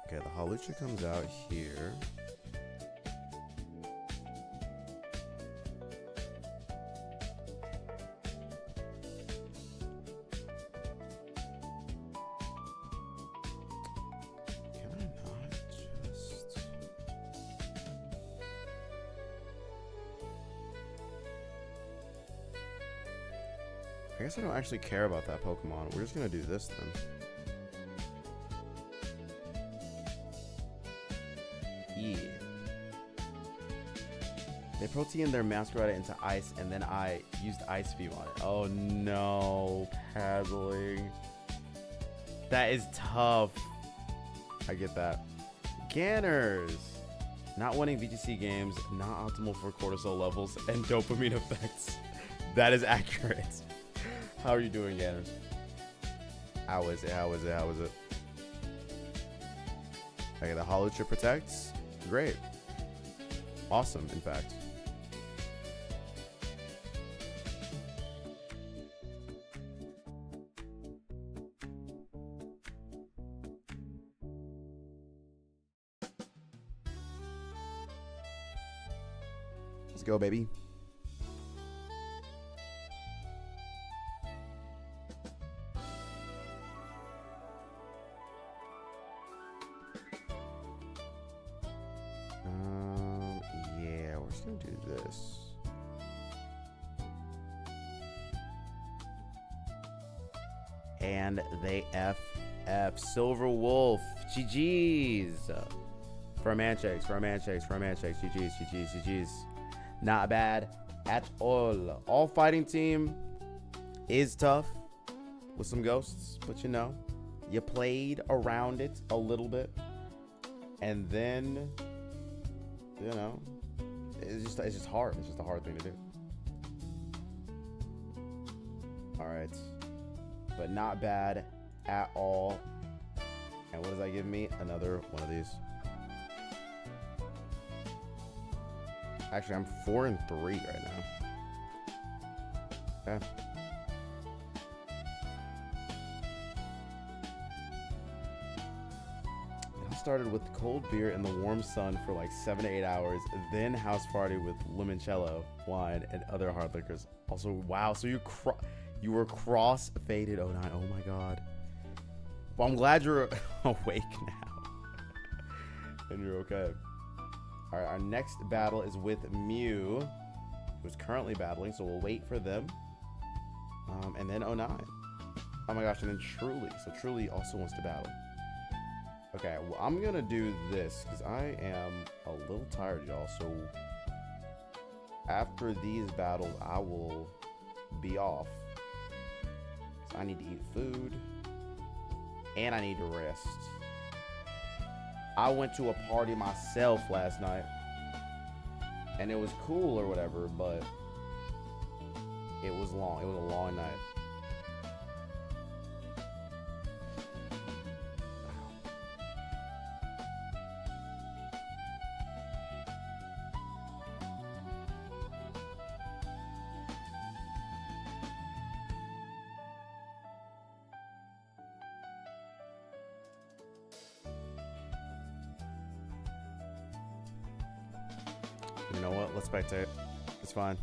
Speaker 1: Okay, the Halucha comes out here. Can I not just... I guess I don't actually care about that Pokemon. We're just gonna do this then. Yeah. They protein their Masquerade into ice, and then I used Ice Beam on it. Oh no, paddling. That is tough. I get that. Ganners. Not winning VGC games, not optimal for cortisol levels, and dopamine effects. That is accurate. How are you doing, Ganners? How is it? How is it? How is it? Okay, the Holo-Chip protects. Great. Awesome, in fact. Let's go, baby. Yeah, we're just gonna do this. And they FF Silver Wolf. GG's. For a man shakes, for a man shakes, for a man shakes. GG's, GG's, GG's. Not bad at all. All fighting team is tough with some ghosts, but you know, you played around it a little bit. And then, you know, it's just hard. It's just a hard thing to do. All right. But not bad at all. And what does that give me? Another one of these. Actually, I'm 4-3 right now. Okay. It all started with cold beer in the warm sun for like 7 to 8 hours. Then house party with limoncello, wine, and other hard liquors. Also, wow. So you were cross-faded 09. Oh my god. Well, I'm glad you're awake now. And you're okay. All right, our next battle is with Mew, who's currently battling, so we'll wait for them. And then 09. Oh my gosh, and then Truly. So Truly also wants to battle. Okay, well, I'm gonna do this because I am a little tired, y'all. So after these battles, I will be off. So I need to eat food. And I need to rest. I went to a party myself last night. And it was cool or whatever, but it was long. It was a long night. You know what? Let's spectate. It's fine.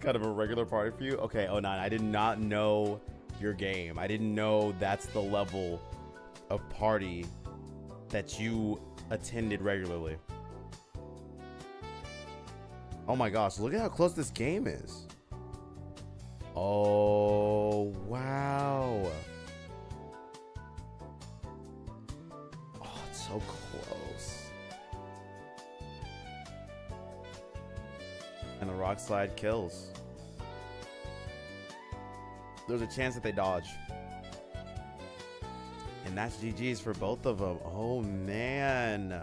Speaker 1: kind of a regular party for you. Okay, oh nine, I did not know your game. I didn't know that's the level of party that you attended regularly. Oh my gosh, look at how close this game is. Oh, wow. Oh, it's so close. And the rock slide kills. There's a chance that they dodge. And that's GG's for both of them. Oh, man.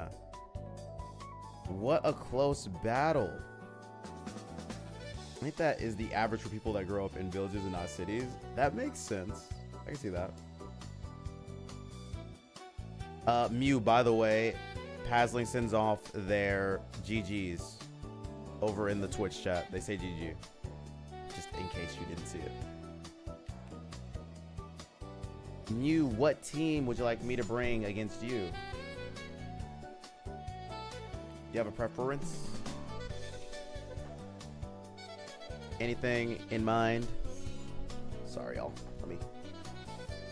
Speaker 1: What a close battle. I think that is the average for people that grow up in villages and not cities. That makes sense. I can see that. Mew, by the way, Pasling sends off their GG's over in the Twitch chat. They say GG. Just in case you didn't see it. Mew, what team would you like me to bring against you? Do you have a preference? Anything in mind? Sorry, y'all.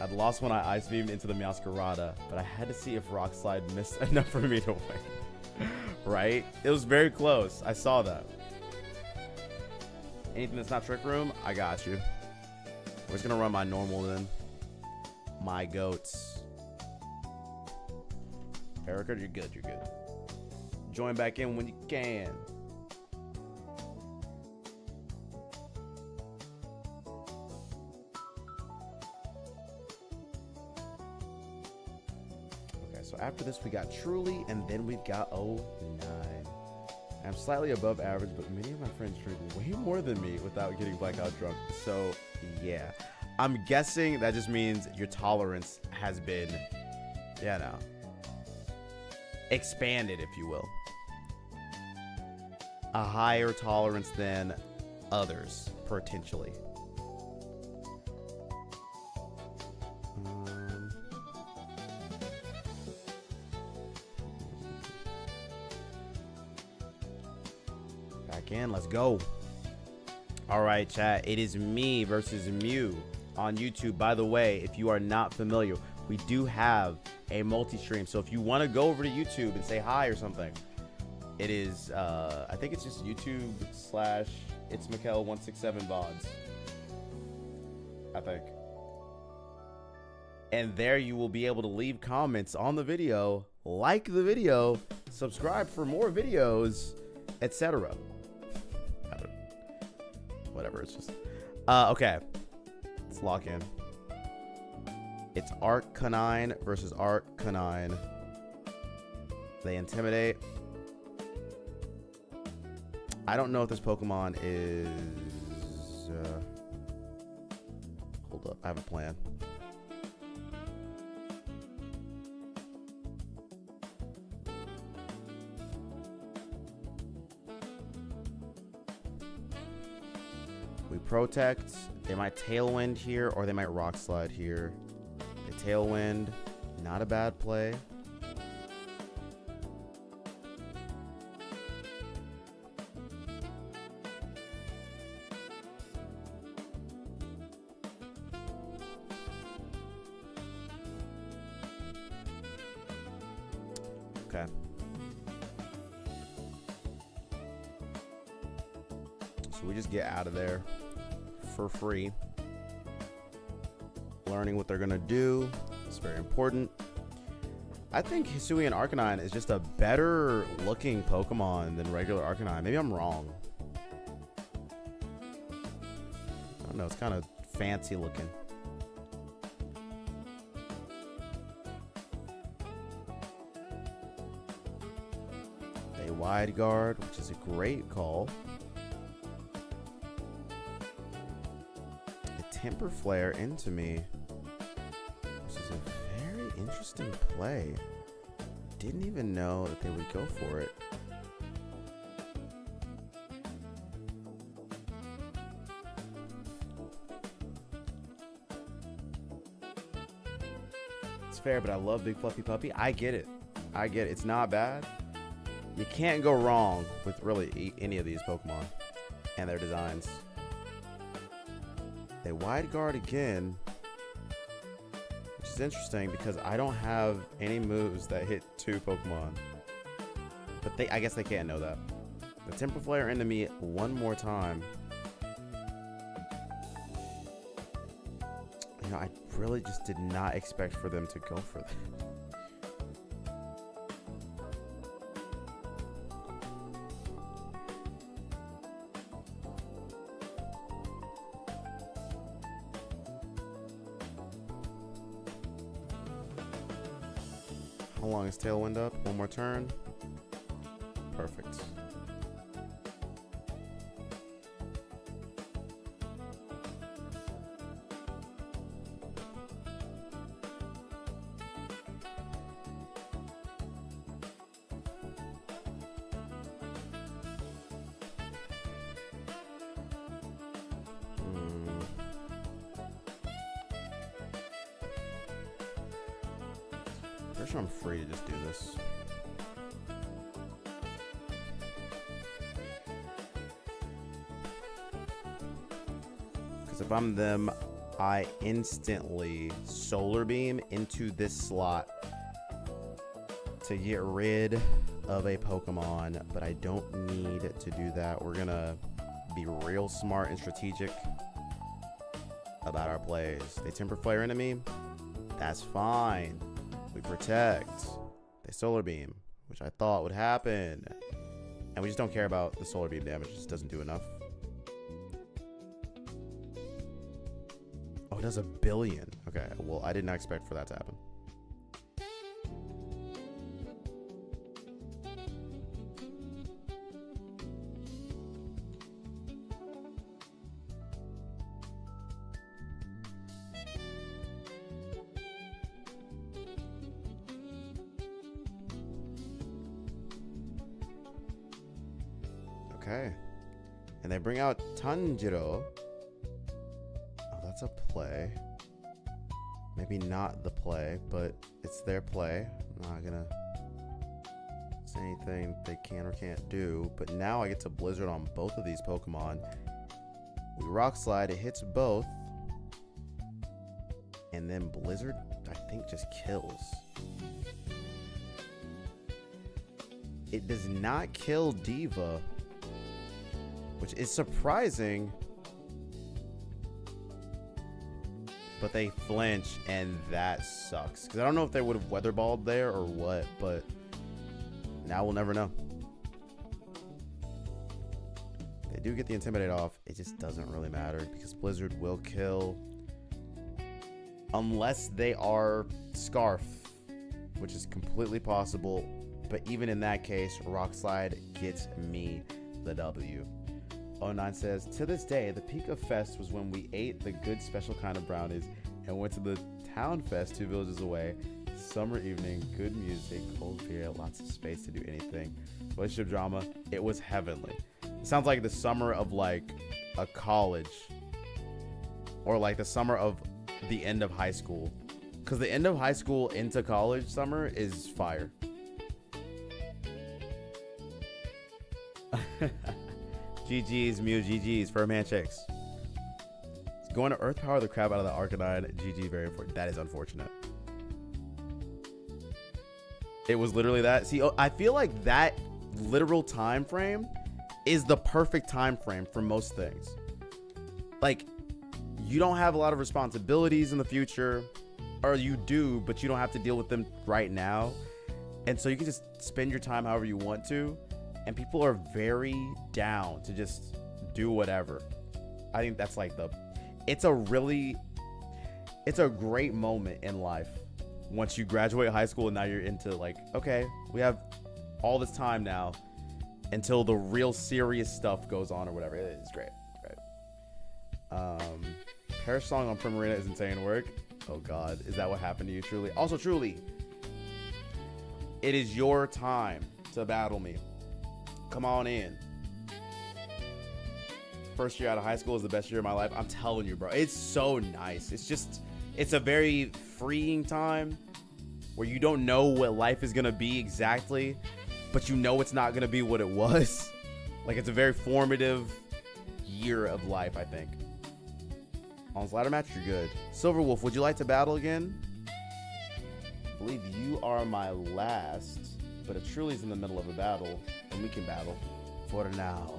Speaker 1: I'd lost when I ice beamed into the Meowscarada, but I had to see if Rock Slide missed enough for me to win. Right? It was very close. I saw that. Anything that's not Trick Room, I got you. We're just gonna run my normal then. My goats. Erica, you're good. You're good. Join back in when you can. So after this, we got Truly, and then we've got 09. I'm slightly above average, but many of my friends drink way more than me without getting blackout drunk. So, yeah. I'm guessing that just means your tolerance has been, expanded, if you will. A higher tolerance than others, potentially. In. Let's go. All right, chat. It is me versus Mew on YouTube. By the way, if you are not familiar, we do have a multi-stream. So if you want to go over to YouTube and say hi or something, it is, I think it's just YouTube/itsMikkel167 VODs. I think. And there you will be able to leave comments on the video, like the video, subscribe for more videos, etc. Whatever, it's just okay, let's lock in. It's Arcanine versus Arcanine. They intimidate. I don't know if this Pokemon is hold up, I have a plan. Protect. They might Tailwind here, or they might Rock Slide here. They Tailwind. Not a bad play. Okay. So we just get out of there for free. Learning what they're gonna do is very important. I think Hisuian Arcanine is just a better looking Pokemon than regular Arcanine. Maybe I'm wrong. I don't know, it's kind of fancy looking. A wide guard, which is a great call. Temper Flare into me. This is a very interesting play. Didn't even know that they would go for it. It's fair, but I love Big Fluffy Puppy. I get it. I get it. It's not bad. You can't go wrong with really any of these Pokemon and their designs. They wide guard again, which is interesting because I don't have any moves that hit 2 Pokemon. But I guess they can't know that. The Temper Flare into me one more time. You know, I really just did not expect for them to go for that. How long is Tailwind up? One more turn. Perfect. Pretty sure I'm free to just do this. Because if I'm them, I instantly Solar Beam into this slot to get rid of a Pokemon, but I don't need to do that. We're gonna be real smart and strategic about our plays. They Temper Flare into me. That's fine. We protect. They Solar Beam, which I thought would happen. And we just don't care about the Solar Beam damage. It just doesn't do enough. Oh, it does 1 billion. Okay, well, I did not expect for that to happen. Okay. And they bring out Tanjiro. Oh, that's a play. Maybe not the play, but it's their play. I'm not gonna say anything they can or can't do. But now I get to Blizzard on both of these Pokemon. We Rock Slide, it hits both. And then Blizzard, I think, just kills. It does not kill Diva, which is surprising, but they flinch, and that sucks. Because I don't know if they would have weatherballed there or what, but now we'll never know. They do get the Intimidate off. It just doesn't really matter because Blizzard will kill unless they are Scarf, which is completely possible. But even in that case, Rock Slide gets me the W. 09 says, to this day, the peak of Fest was when we ate the good special kind of brownies and went to the Town Fest 2 villages away. Summer evening, good music, cold beer, lots of space to do anything. Relationship drama, it was heavenly. It sounds like the summer of like a college or like the summer of the end of high school. Because the end of high school into college summer is fire. GG's, Mew, GG's, firm handshakes. It's going to Earth Power the crap out of the Arcanine. GG, very important. That is unfortunate. It was literally that. See, I feel like that literal time frame is the perfect time frame for most things. Like, you don't have a lot of responsibilities in the future, or you do, but you don't have to deal with them right now. And so you can just spend your time however you want to. And people are very down to just do whatever. I think that's like it's a great moment in life once you graduate high school and now you're into like, okay, we have all this time now until the real serious stuff goes on or whatever. It is great. Parish song on Primarina is insane work. Oh God, is that what happened to you, Truly? Also, Truly, it is your time to battle me. Come on in. First year out of high school is the best year of my life. I'm telling you, bro. It's so nice. It's a very freeing time where you don't know what life is going to be exactly, but you know it's not going to be what it was. Like, it's a very formative year of life, I think. On this ladder match, you're good. Silver Wolf, would you like to battle again? I believe you are my last, but if Truly's in the middle of a battle, then we can battle for now.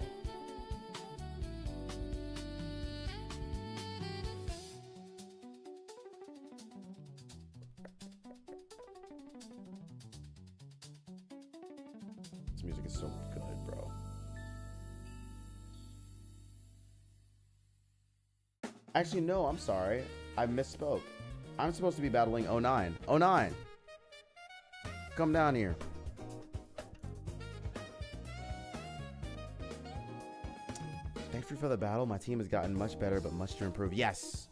Speaker 1: This music is so good, bro. Actually, no, I'm sorry. I misspoke. I'm supposed to be battling 09. 09! Come down here. Thanks for the battle. My team has gotten much better, but much to improve. Yes!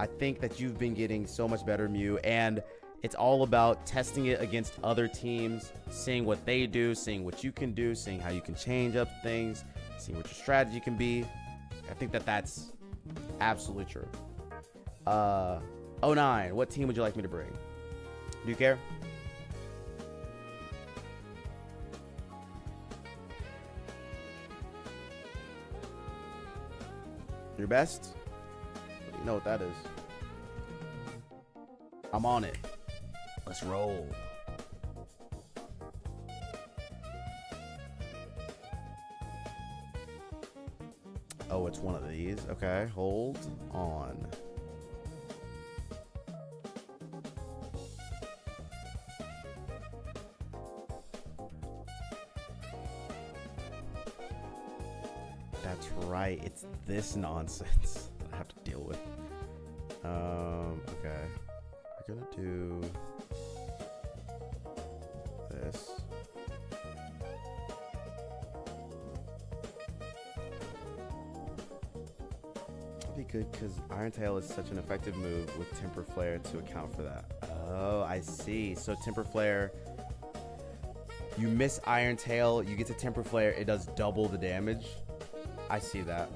Speaker 1: I think that you've been getting so much better, Mew, and it's all about testing it against other teams, seeing what they do, seeing what you can do, seeing how you can change up things, seeing what your strategy can be. I think that that's absolutely true. 09, what team would you like me to bring? Do you care? Your best? You know what that is. I'm on it. Let's roll. Oh, it's one of these. Okay, hold on. That's right. It's this nonsense that I have to deal with. Okay. We're gonna do this. That'd be good because Iron Tail is such an effective move with Temper Flare to account for that. Oh, I see. So Temper Flare, you miss Iron Tail, you get to Temper Flare, it does double the damage. I see that.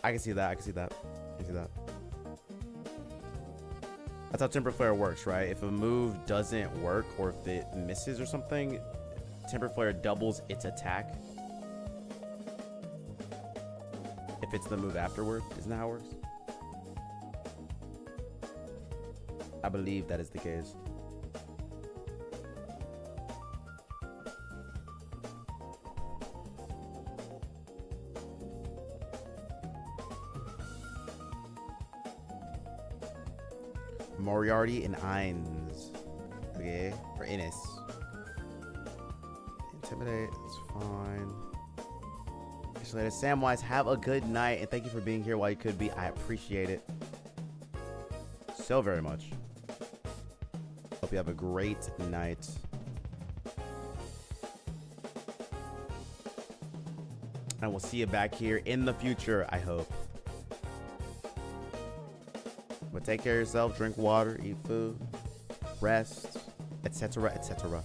Speaker 1: I can see that. I can see that. I can see that. That's how Temper Flare works, right? If a move doesn't work or if it misses or something, Temper Flare doubles its attack. If it's the move afterward, isn't that how it works? I believe that is the case. Moriarty and Ines. Okay. Or Innis. Intimidate. It's fine. Catch you later. Samwise, have a good night. And thank you for being here while you could be. I appreciate it so very much. Hope you have a great night. And we'll see you back here in the future, I hope. But take care of yourself, drink water, eat food, rest, etc., etc.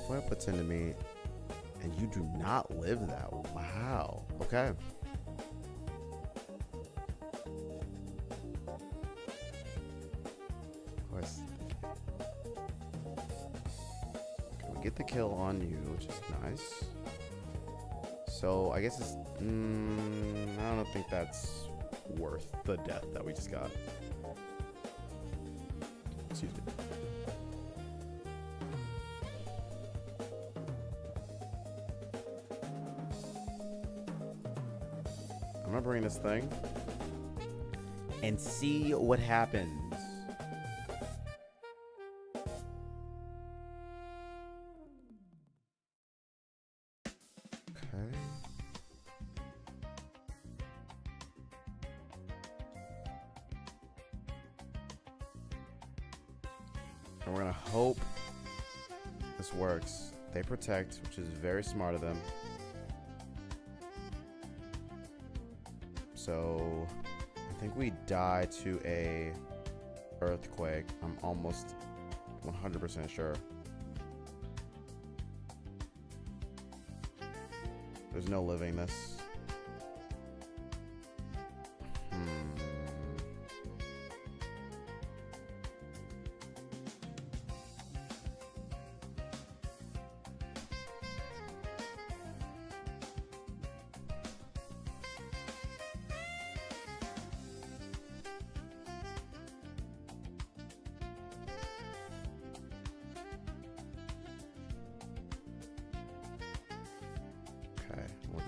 Speaker 1: What puts into me, and you do not live that. Wow. Okay. Of course. Get the kill on you, which is nice. So I guess it's I don't think that's worth the death that we just got. Excuse me. I'm gonna bring this thing and see what happens. And we're gonna hope this works. They protect, which is very smart of them. So I think we die to a earthquake. I'm almost 100% sure. There's no living this.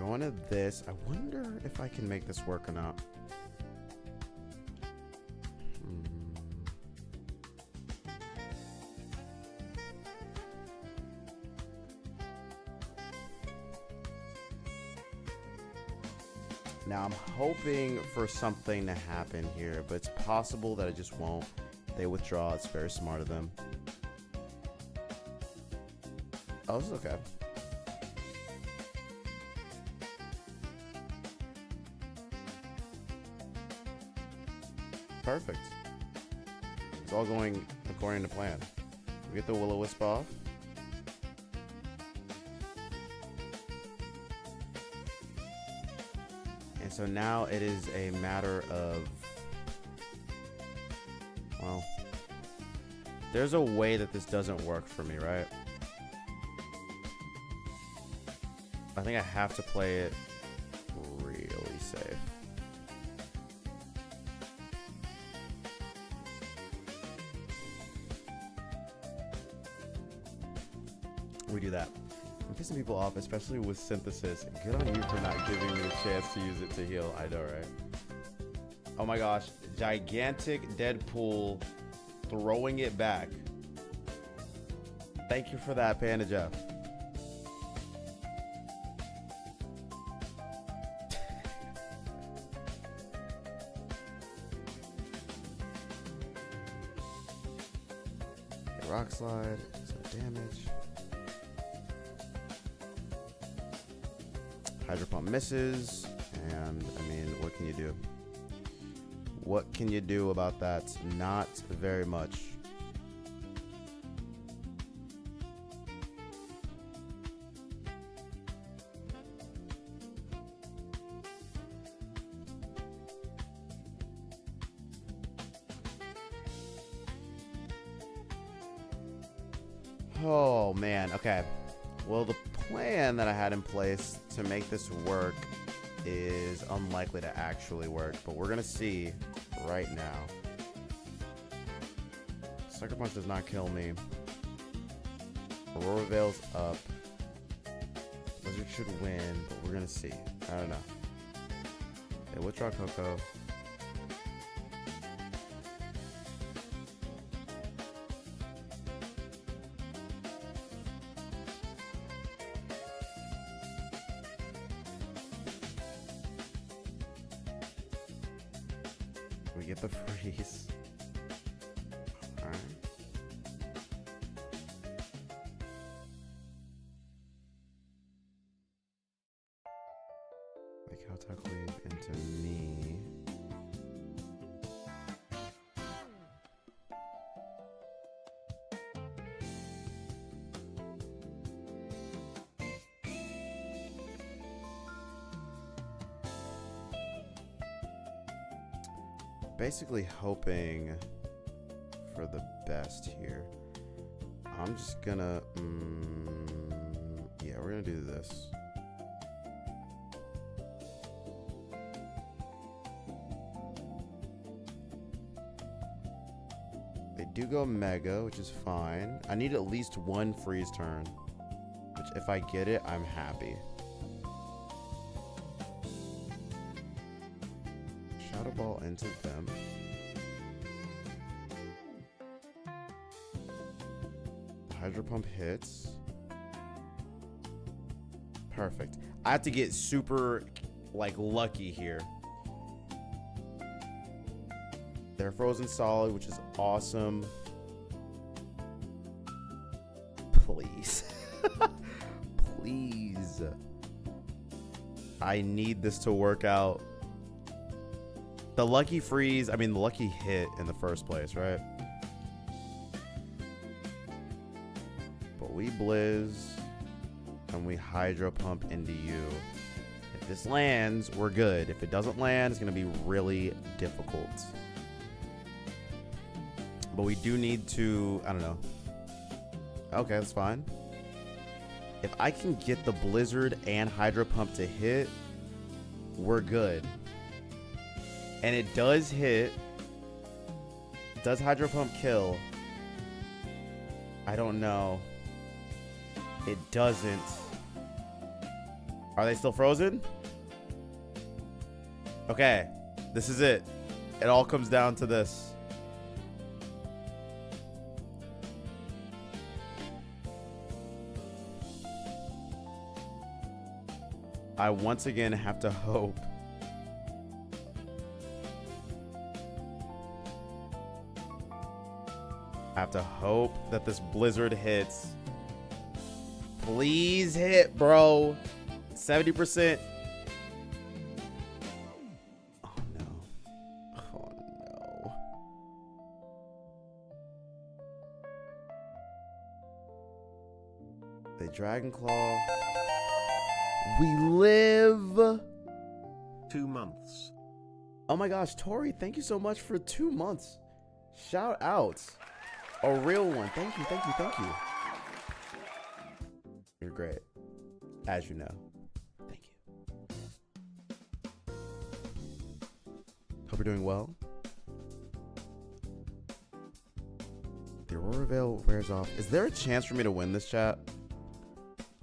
Speaker 1: going to this. I wonder if I can make this work or not. Now I'm hoping for something to happen here, but it's possible that it just won't. They withdraw. It's very smart of them. Oh, this is okay. Perfect. It's all going according to plan. We get the Will-O-Wisp off. And so now it is a matter of, well, there's a way that this doesn't work for me, right? I think I have to play it really safe. We do that. I'm pissing people off, especially with synthesis. Good on you for not giving me a chance to use it to heal. I know, right? Oh my gosh. Gigantic Deadpool throwing it back. Thank you for that, Panda Jeff. Okay, rock slide, some damage. Hydro Pump misses, and I mean, what can you do? What can you do about that? Not very much. Oh man, okay. Well, the plan that I had in place to make this work is unlikely to actually work, but we're gonna see right now. Sucker Punch does not kill me. Aurora Veil's up. Blizzard should win, but we're gonna see. I don't know. Okay, withdraw Coco. We get the freeze. Alright. Like how Tuck Weave into me. Basically hoping for the best here. I'm just gonna yeah, we're gonna do this. They do go mega, which is fine. I need at least one freeze turn, which if I get it, I'm happy. Shadow Ball into them. Hydro Pump hits. Perfect. I have to get super, like, lucky here. They're frozen solid, which is awesome. Please. Please. I need this to work out. The lucky freeze, I mean the lucky hit in the first place, right? But we blizz and we hydro pump into you. If this lands, we're good. If it doesn't land, it's gonna be really difficult. But we do need to, I don't know. Okay, that's fine. If I can get the blizzard and hydro pump to hit, we're good. And it does hit. Does Hydro Pump kill? I don't know. It doesn't. Are they still frozen? Okay, this is it. It all comes down to this. I once again have to hope. I have to hope that this blizzard hits. Please hit, bro. 70%. Oh no. Oh no. The Dragon Claw. We live.
Speaker 2: 2 months.
Speaker 1: Oh my gosh, Tori, thank you so much for 2 months. Shout out. A real one. Thank you, thank you, thank you. You're great. As you know. Thank you. Hope you're doing well. The Aurora Veil wears off. Is there a chance for me to win this, chat?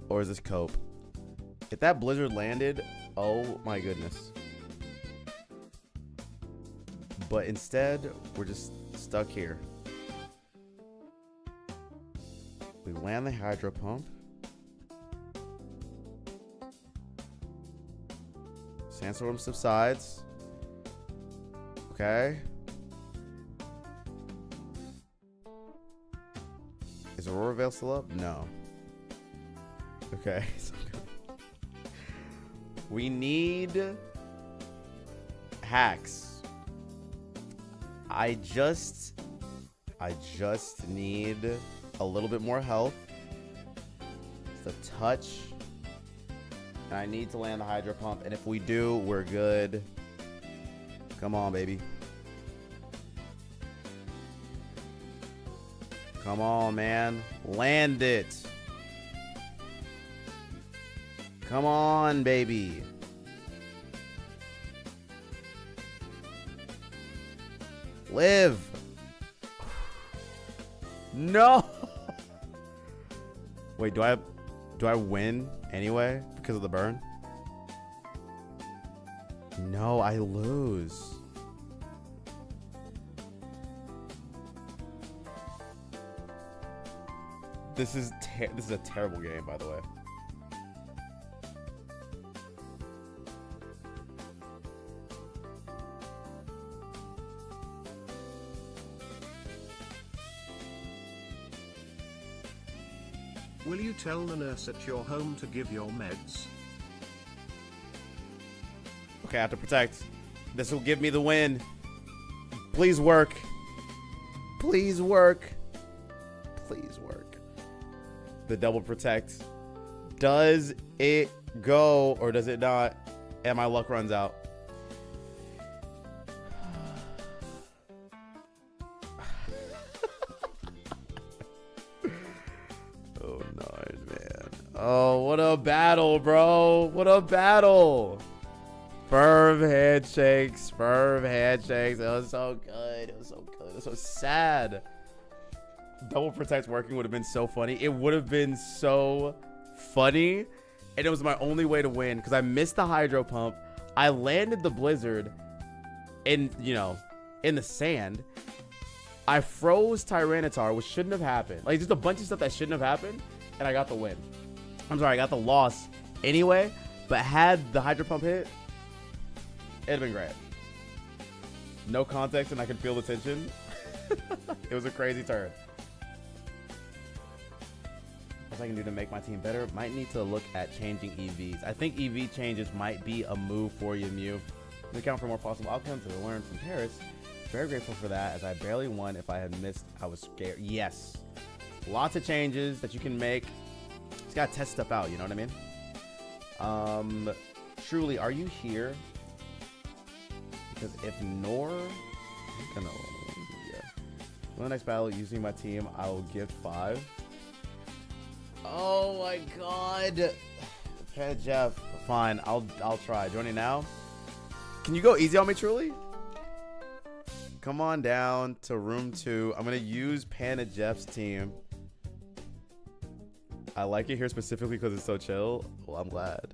Speaker 1: Or is this cope? If that blizzard landed, oh my goodness. But instead, we're just stuck here. We land the hydro pump. Sandstorm subsides. Okay. Is Aurora Veil still up? No. Okay. We need hacks. I just need a little bit more health. Just a touch. And I need to land the hydro pump. And if we do, we're good. Come on, baby. Come on, man. Land it. Come on, baby. Live. No. Wait, do I win anyway because of the burn? No, I lose. This is a terrible game, by the way.
Speaker 2: Will you tell the nurse at your home to give your meds?
Speaker 1: Okay, I have to protect. This will give me the win. Please work. Please work. Please work. The double protect. Does it go or does it not? And my luck runs out. Oh no, man. Oh, what a battle, bro. What a battle. Firm handshakes. Firm handshakes. It was so good. It was so good. It was so sad. Double protect working would have been so funny. It would have been so funny. And it was my only way to win because I missed the hydro pump. I landed the blizzard in the sand. I froze Tyranitar, which shouldn't have happened. Like, just a bunch of stuff that shouldn't have happened. And I got the win. I'm sorry, I got the loss anyway. But had the hydro pump hit, it'd have been great. No context and I could feel the tension. It was a crazy turn. What I can do to make my team better? Might need to look at changing EVs. I think EV changes might be a move for you, Mew. To account for more possible outcomes to learn from Paris. Very grateful for that, as I barely won. If I had missed, I was scared. Yes. Lots of changes that you can make. Just gotta test stuff out, you know what I mean? Truly, are you here? Because if Nor, I'm gonna, yeah. In the next battle, using my team, I will give 5. Oh my god. Okay, Jeff. Fine, I'll try. Joining now. Can you go easy on me, Truly? Come on down to room 2. I'm gonna use Panda Jeff's team. I like it here specifically because it's so chill. Well, I'm glad.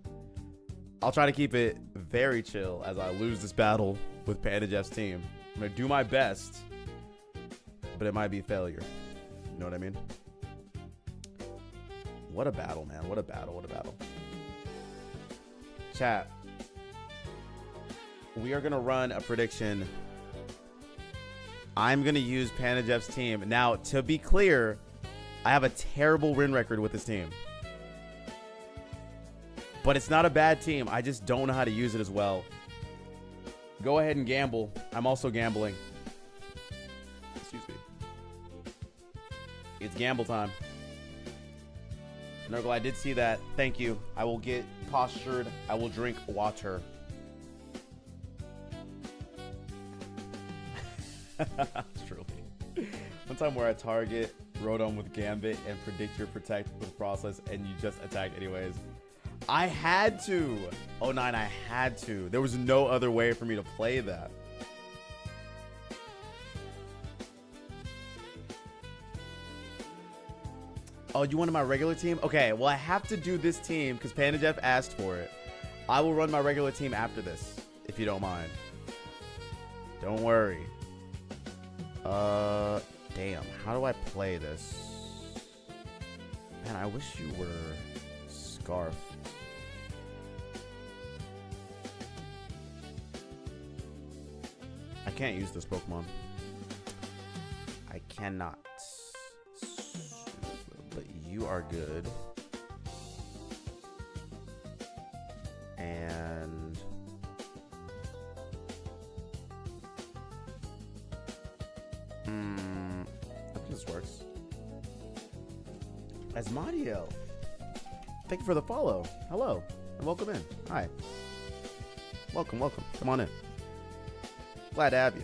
Speaker 1: I'll try to keep it very chill as I lose this battle with Panda Jeff's team. I'm going to do my best, but it might be failure. You know what I mean? What a battle, man. What a battle. What a battle. Chat. We are going to run a prediction. I'm going to use Panda Jeff's team. Now, to be clear, I have a terrible win record with this team. But it's not a bad team. I just don't know how to use it as well. Go ahead and gamble. I'm also gambling. Excuse me. It's gamble time. Nurgle, I did see that. Thank you. I will get postured. I will drink water. Truly. One time we're at Target, Rotom with Gambit, and predict your protect with process, and you just attack anyways. I had to. Oh, 9, I had to. There was no other way for me to play that. Oh, you wanted my regular team? Okay, well, I have to do this team because Panda Jeff asked for it. I will run my regular team after this, if you don't mind. Don't worry. Damn. How do I play this? Man, I wish you were Scarf. I can't use this Pokemon. I cannot. But you are good. And I think this works. Asmodiel, thank you for the follow. Hello, and welcome in. Hi. Welcome, welcome. Come on in. Glad to have you.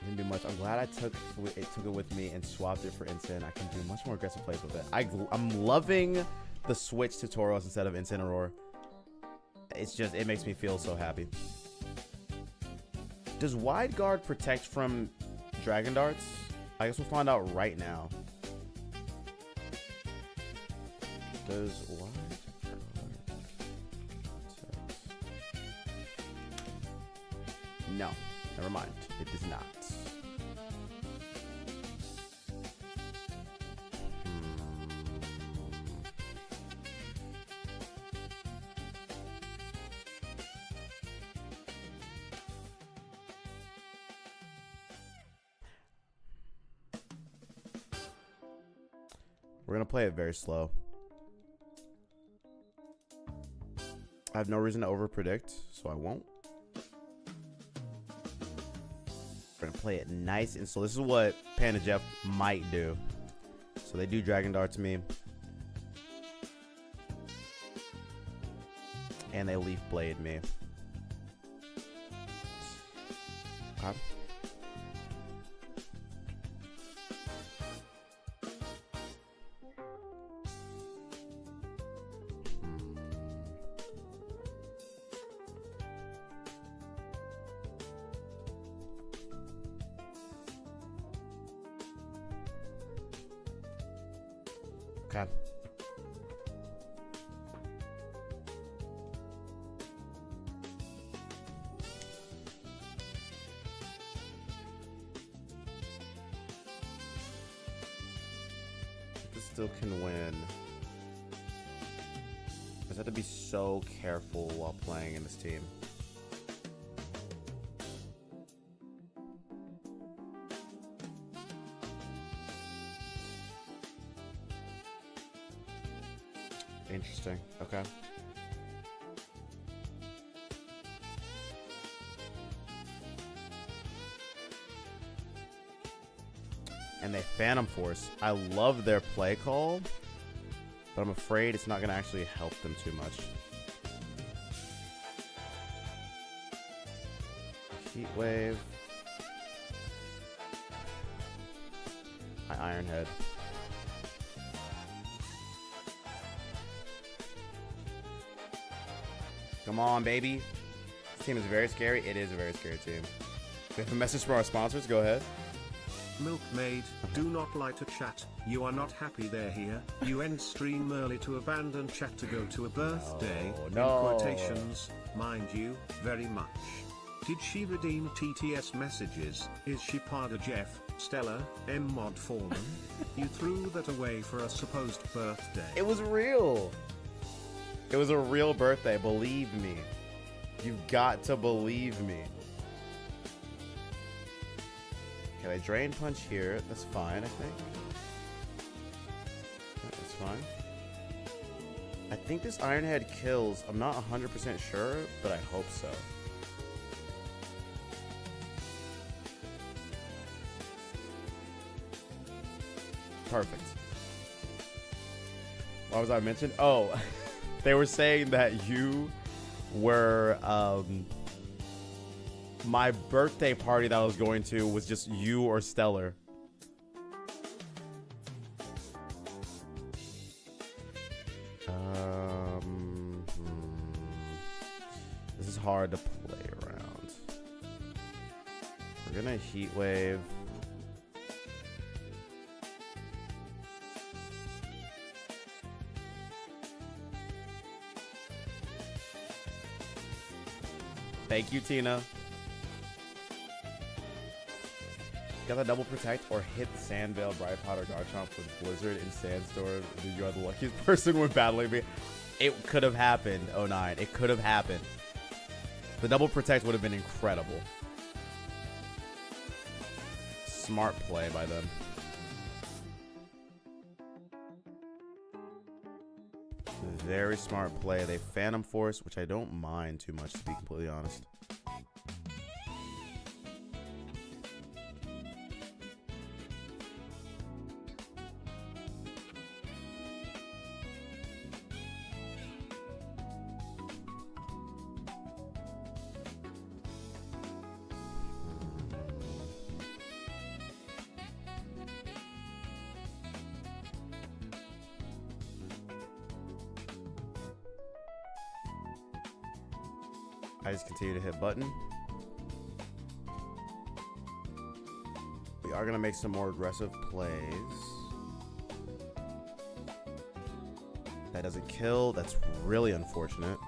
Speaker 1: Didn't do much. I'm glad I took it with me and swapped it for Instant. I can do much more aggressive plays with it. I'm loving the switch to Tauros instead of Incineroar. It's just, it makes me feel so happy. Does Wide Guard protect from Dragon Darts? I guess we'll find out right now. Does Wide Guard protect? No, never mind. It does not. We're going to play it very slow. I have no reason to overpredict, so I won't. We're going to play it nice and slow. This is what Panda Jeff might do. So they do Dragon Dart to me. And they Leaf Blade me. Okay. Okay. This still can win. I just have to be so careful while playing in this team. Interesting. Okay. And they Phantom Force. I love their play call, but I'm afraid it's not going to actually help them too much. Heat Wave. My Iron Head. Come on, baby. This team is very scary. It is a very scary team. We have a message from our sponsors. Go ahead.
Speaker 2: Milkmaid, do not lie to chat. You are not happy they're here. You end stream early to abandon chat to go to a birthday.
Speaker 1: No.
Speaker 2: In quotations, mind you, very much. Did she redeem TTS messages? Is she Pada Jeff, Stella, M Mod Foreman? You threw that away for a supposed birthday.
Speaker 1: It was real. It was a real birthday, believe me. You've got to believe me. Okay, I drain punch here. That's fine, I think. That's fine. I think this Iron Head kills. I'm not 100% sure, but I hope so. Perfect. What was I mentioned? Oh, they were saying that you were my birthday party that I was going to was just you or Stellar. This is hard to play around. We're gonna heat wave. Thank you, Tina. Got the double protect or hit Sandvale, Brightpot, or Garchomp with Blizzard in Sandstorm. You are the luckiest person when battling me. It could have happened, 09. It could have happened. The double protect would have been incredible. Smart play by them. Very smart play. They Phantom Force, which I don't mind too much, to be completely honest. I just continue to hit button. We are going to make some more aggressive plays. That doesn't kill. That's really unfortunate.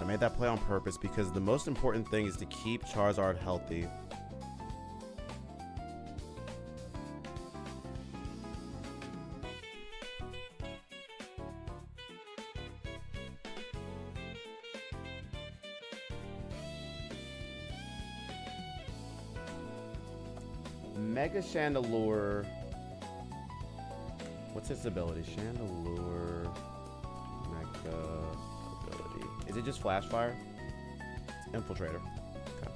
Speaker 1: I made that play on purpose because the most important thing is to keep Charizard healthy. Mega Chandelure. What's its ability? Chandelure. Mega ability. Is it just Flash Fire? Infiltrator. Okay.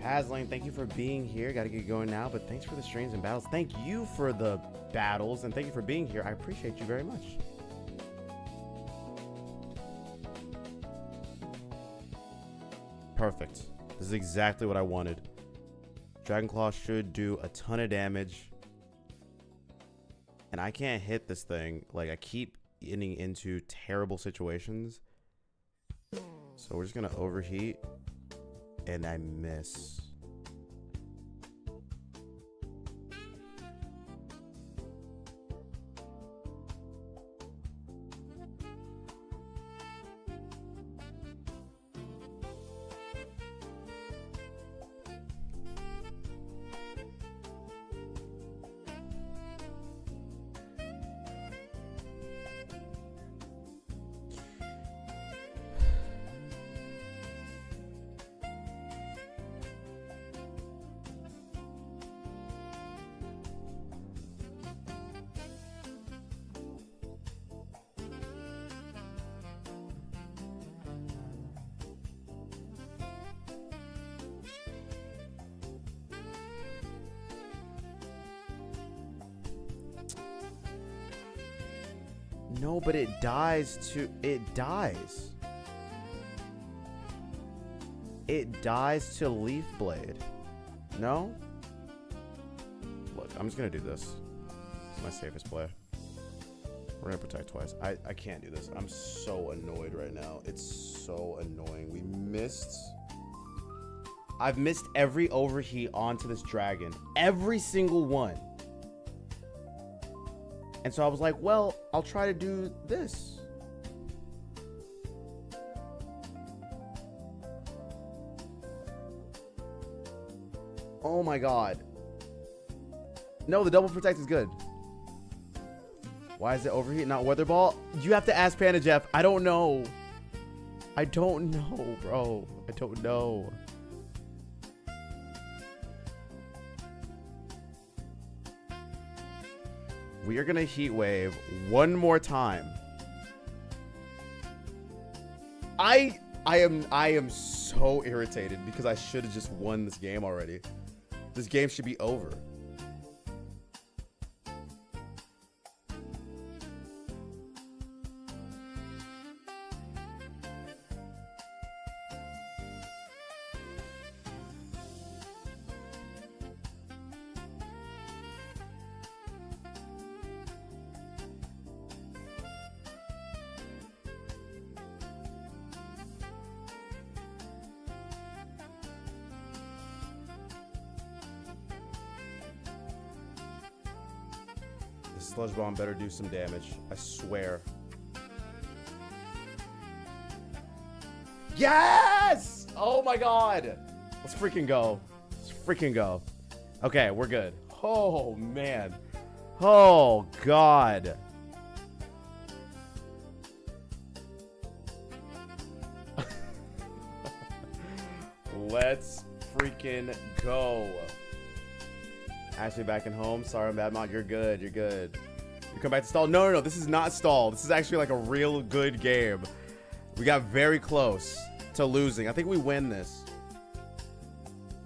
Speaker 1: Pazlane, thank you for being here. Got to get going now, but thanks for the streams and battles. Thank you for the battles, and thank you for being here. I appreciate you very much. Perfect. This is exactly what I wanted. Dragon Claw should do a ton of damage. And I can't hit this thing. Like, I keep getting into terrible situations. So we're just going to overheat. And I miss. No, but it dies to... It dies. It dies to Leaf Blade. No? Look, I'm just going to do this. It's my safest play. We're going to protect twice. I can't do this. I'm so annoyed right now. It's so annoying. We missed... I've missed every overheat onto this dragon. Every single one. And so I was like, well, I'll try to do this. Oh my god. No, the double protect is good. Why is it overheat, not weather ball? You have to ask Panda Jeff. I don't know. I don't know, bro. I don't know. We are gonna heat wave one more time. I am so irritated because I should have just won this game already. This game should be over. Sludge Bomb better do some damage. I swear. Yes! Oh my god! Let's freaking go. Let's freaking go. Okay, we're good. Oh, man. Oh, God. Let's freaking go. Ashley back in home. Sorry, I'm Badmont. You're good. You're good. You come back to stall. No, this is not stall. This is actually like a real good game. We got very close to losing. I think we win this.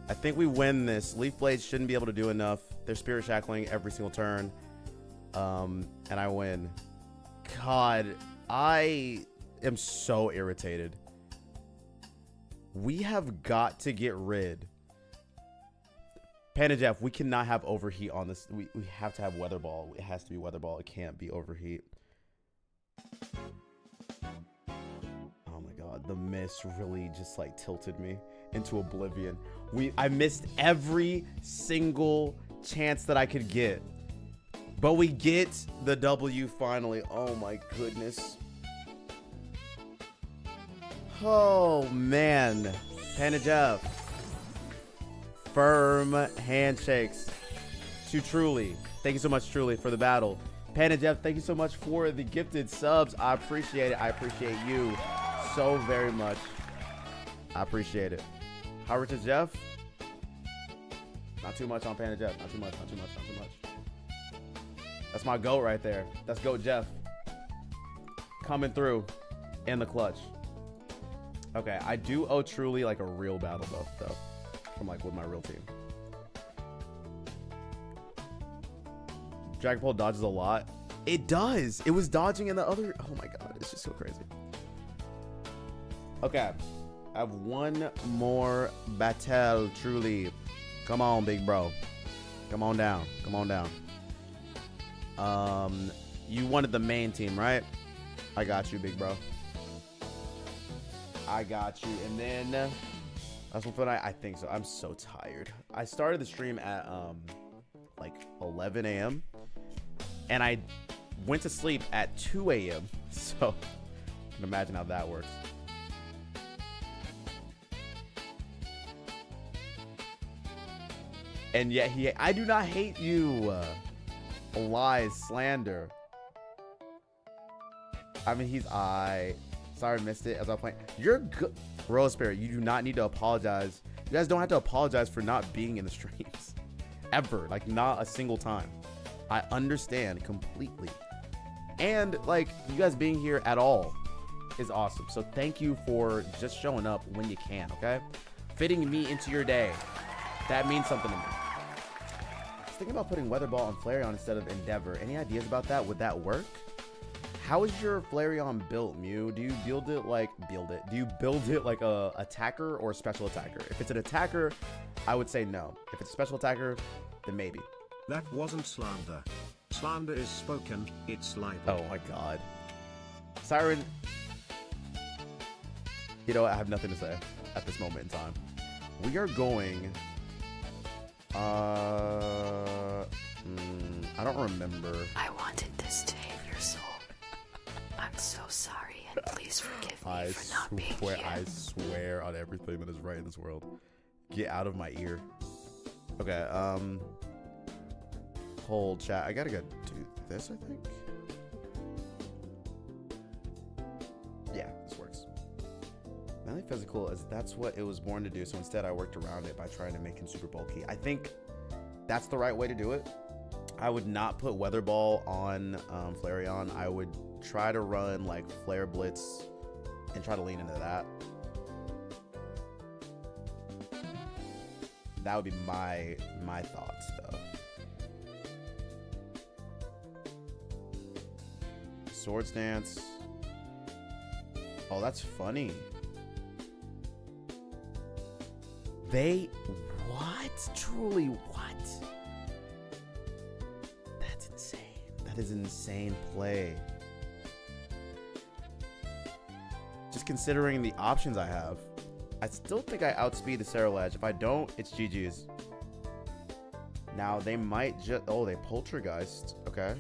Speaker 1: I think we win this. Leaf Blades shouldn't be able to do enough. They're Spirit Shackling every single turn. And I win. God, I am so irritated. We have got to get rid. Panda Jeff, we cannot have overheat on this. We have to have weather ball. It has to be weather ball. It can't be overheat. Oh my god, the miss really just like tilted me into oblivion. I missed every single chance that I could get. But we get the W finally. Oh my goodness. Oh man. Panda Jeff. Firm handshakes to Truly. Thank you so much, Truly, for the battle. Panda Jeff, thank you so much for the gifted subs. I appreciate it. I appreciate you so very much. I appreciate it. How rich is Jeff? Not too much on Panda Jeff. Not too much, not too much, not too much. That's my GOAT right there. That's GOAT Jeff. Coming through in the clutch. Okay, I do owe Truly like a real battle buff, though. From like with my real team. Dragon Pole dodges a lot. It does. It was dodging in the other. Oh my god, it's just so crazy. Okay, I have one more battle, truly. Come on, big bro. Come on down. Come on down. You wanted the main team, right? I got you, big bro. I got you. And then that's one fun. I think so. I'm so tired. I started the stream at like 11 a.m. and I went to sleep at 2 a.m. So you can imagine how that works. And yet I do not hate you. Lies, slander. I mean, sorry I missed it as I was playing. You're good. Rose Spirit, you do not need to apologize. You guys don't have to apologize for not being in the streams. Ever. Like, not a single time. I understand completely. And, like, you guys being here at all is awesome. So thank you for just showing up when you can, okay? Fitting me into your day. That means something to me. I was thinking about putting Weather Ball on Flareon instead of Endeavor. Any ideas about that? Would that work? How is your Flareon built, Mew? Do you build it like Do you build it like a attacker or a special attacker? If it's an attacker, I would say no. If it's a special attacker, then maybe.
Speaker 2: That wasn't slander. Slander is spoken, it's libel.
Speaker 1: Oh my god. Siren. You know what? I have nothing to say at this moment in time. We are going. I don't remember.
Speaker 7: I wanted this to hit your soul. I'm so sorry, and please forgive me for not being here.
Speaker 1: I swear on everything that is right in this world. Get out of my ear. Okay, hold chat. I gotta go do this, I think. Yeah, this works. Manly Physical is that's what it was born to do, so instead I worked around it by trying to make him super bulky. I think that's the right way to do it. I would not put Weather Ball on Flareon. I would try to run like Flare Blitz and try to lean into that. That would be my thoughts though. Swords Dance. Oh, that's funny. What? Truly, what? That's insane. That is an insane play. Just considering the options I have, I still think I outspeed the Cerulege. If I don't, it's GG's. Now, they might just... Oh, they Poltergeist. Okay.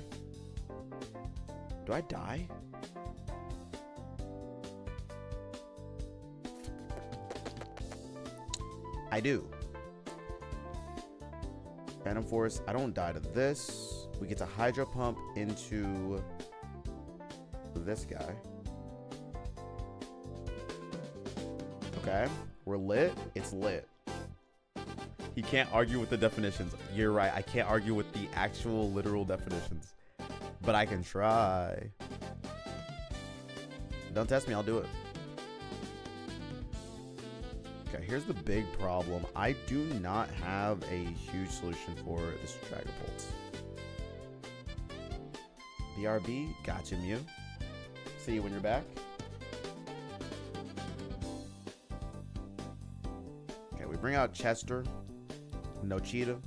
Speaker 1: Do I die? I do. Phantom Force. I don't die to this. We get to Hydro Pump into this guy. Okay. We're lit. It's lit. He can't argue with the definitions. You're right. I can't argue with the actual literal definitions. But I can try. Don't test me. I'll do it. Okay, here's the big problem. I do not have a huge solution for this Dragapult. BRB, gotcha, Mew. See you when you're back. Okay, we bring out Chester. No Cheetah.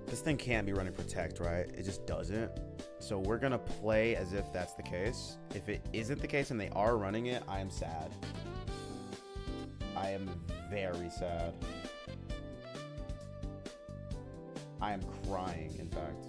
Speaker 1: This thing can't be running Protect, right? It just doesn't. So we're gonna play as if that's the case. If it isn't the case and they are running it, I am sad. I am very sad. I am crying, in fact.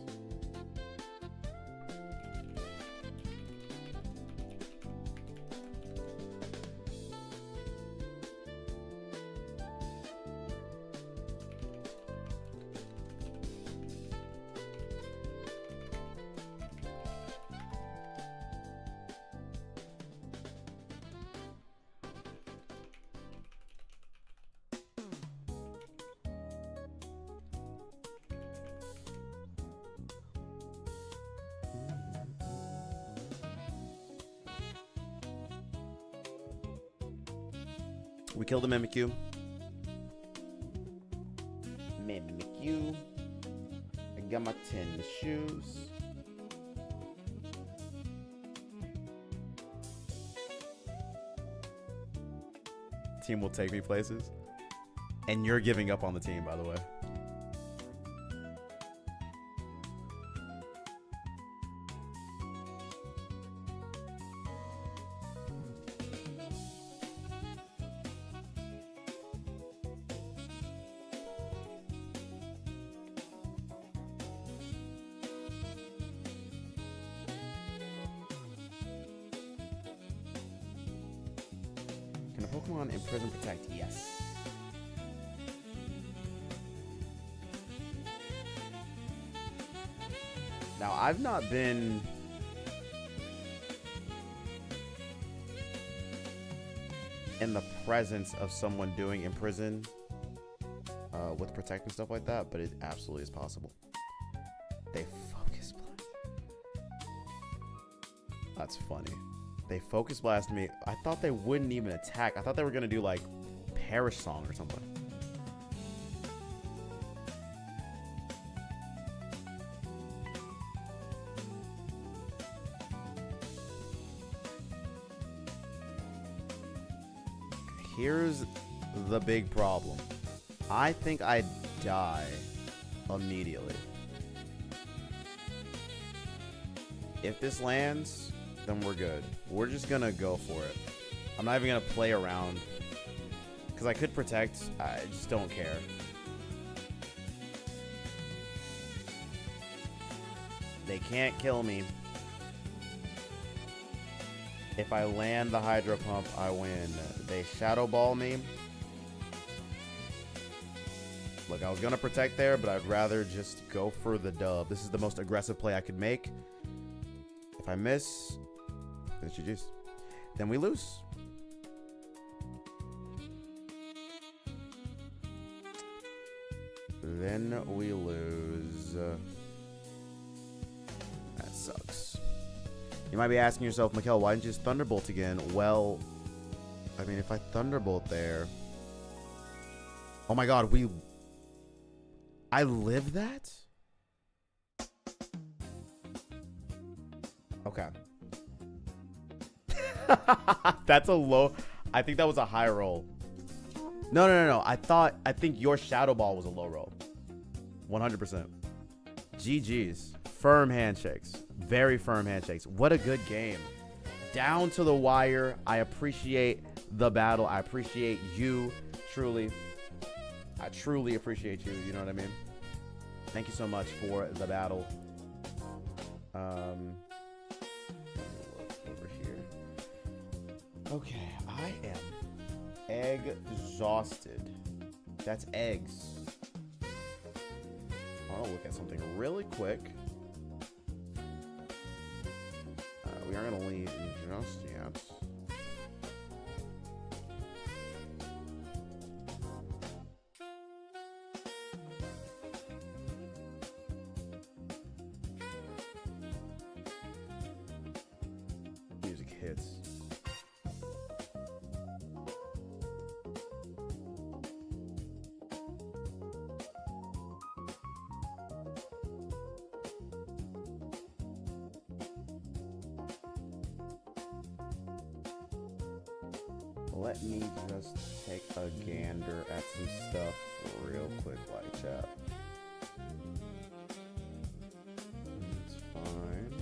Speaker 1: We killed the Mimikyu. Mimikyu. I got my tennis shoes. Team will take me places. And you're giving up on the team, by the way. Can a Pokemon imprison protect? Yes. Now, I've not been in the presence of someone doing imprison with protect and stuff like that, but it absolutely is possible. They focus blast. That's funny. They focus blast me. I thought they wouldn't even attack. I thought they were gonna do like Perish Song or something. Here's the big problem. I think I'd die immediately. If this lands, then we're good. We're just gonna go for it. I'm not even gonna play around. Because I could protect, I just don't care. They can't kill me. If I land the Hydro Pump, I win. They Shadow Ball me. Look, I was gonna protect there, but I'd rather just go for the dub. This is the most aggressive play I could make. If I miss, then GG's. Then we lose. Then we lose. That sucks. You might be asking yourself, Mikkel, why didn't you just Thunderbolt again? Well, I mean, if I Thunderbolt there... Oh my god, I live that? Okay. That's a low... I think that was a high roll. No. I think your Shadow Ball was a low roll. 100%. GG's. Firm handshakes. Very firm handshakes. What a good game. Down to the wire. I appreciate the battle. I appreciate you. Truly. I truly appreciate you. You know what I mean? Thank you so much for the battle. Let me look over here. Okay. I am exhausted. That's eggs. I want to look at something really quick. We aren't going to leave just yet. Music hits. Let me just take a gander at some stuff real quick, like chat. It's fine.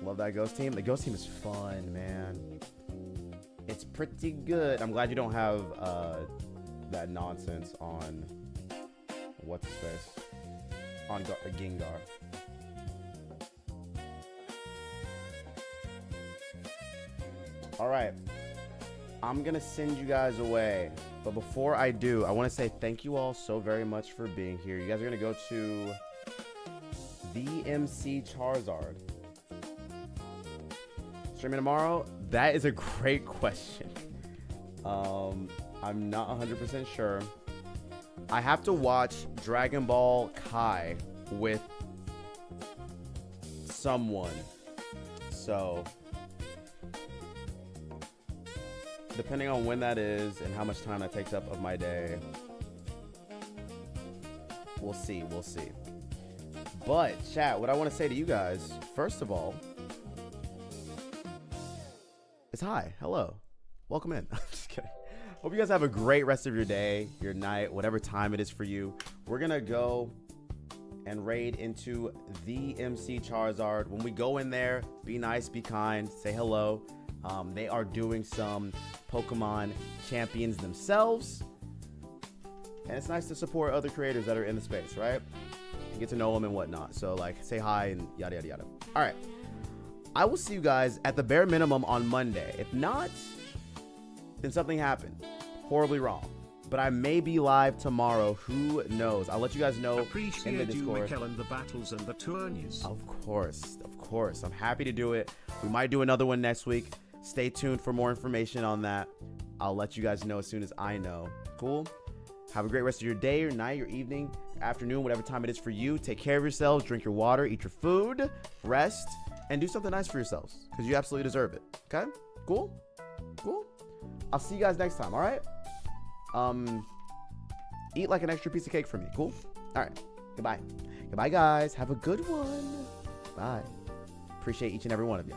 Speaker 1: Love that Ghost team. The Ghost team is fun, man. It's pretty good. I'm glad you don't have that nonsense on what's his face? On Gengar. All right, I'm gonna send you guys away, but before I do, I want to say thank you all so very much for being here. You guys are gonna go to VMC Charizard. Streaming tomorrow? That is a great question. I'm not 100% sure. I have to watch Dragon Ball Kai with someone. So depending on when that is and how much time that takes up of my day, we'll see. But chat, what I want to say to you guys, first of all, is hi, hello, welcome in. I'm just kidding. Hope you guys have a great rest of your day, your night, whatever time it is for you. We're gonna go and raid into the MC Charizard. When we go in there, be nice, be kind, say hello. They are doing some Pokemon champions themselves, and it's nice to support other creators that are in the space, right? And get to know them and whatnot. So like, say hi and yada yada yada. All right, I will see you guys at the bare minimum on Monday. If not, then something happened horribly wrong. But I may be live tomorrow. Who knows? I'll let you guys know in the
Speaker 2: Appreciate you,
Speaker 1: Discord.
Speaker 2: Mikkel, and the battles and the tourneys.
Speaker 1: Of course. I'm happy to do it. We might do another one next week. Stay tuned for more information on that. I'll let you guys know as soon as I know. Cool? Have a great rest of your day, your night, your evening, your afternoon, whatever time it is for you. Take care of yourselves. Drink your water. Eat your food. Rest. And do something nice for yourselves, because you absolutely deserve it. Okay? Cool? I'll see you guys next time, all right? Eat like an extra piece of cake for me. Cool? All right. Goodbye, guys. Have a good one. Bye. Appreciate each and every one of you.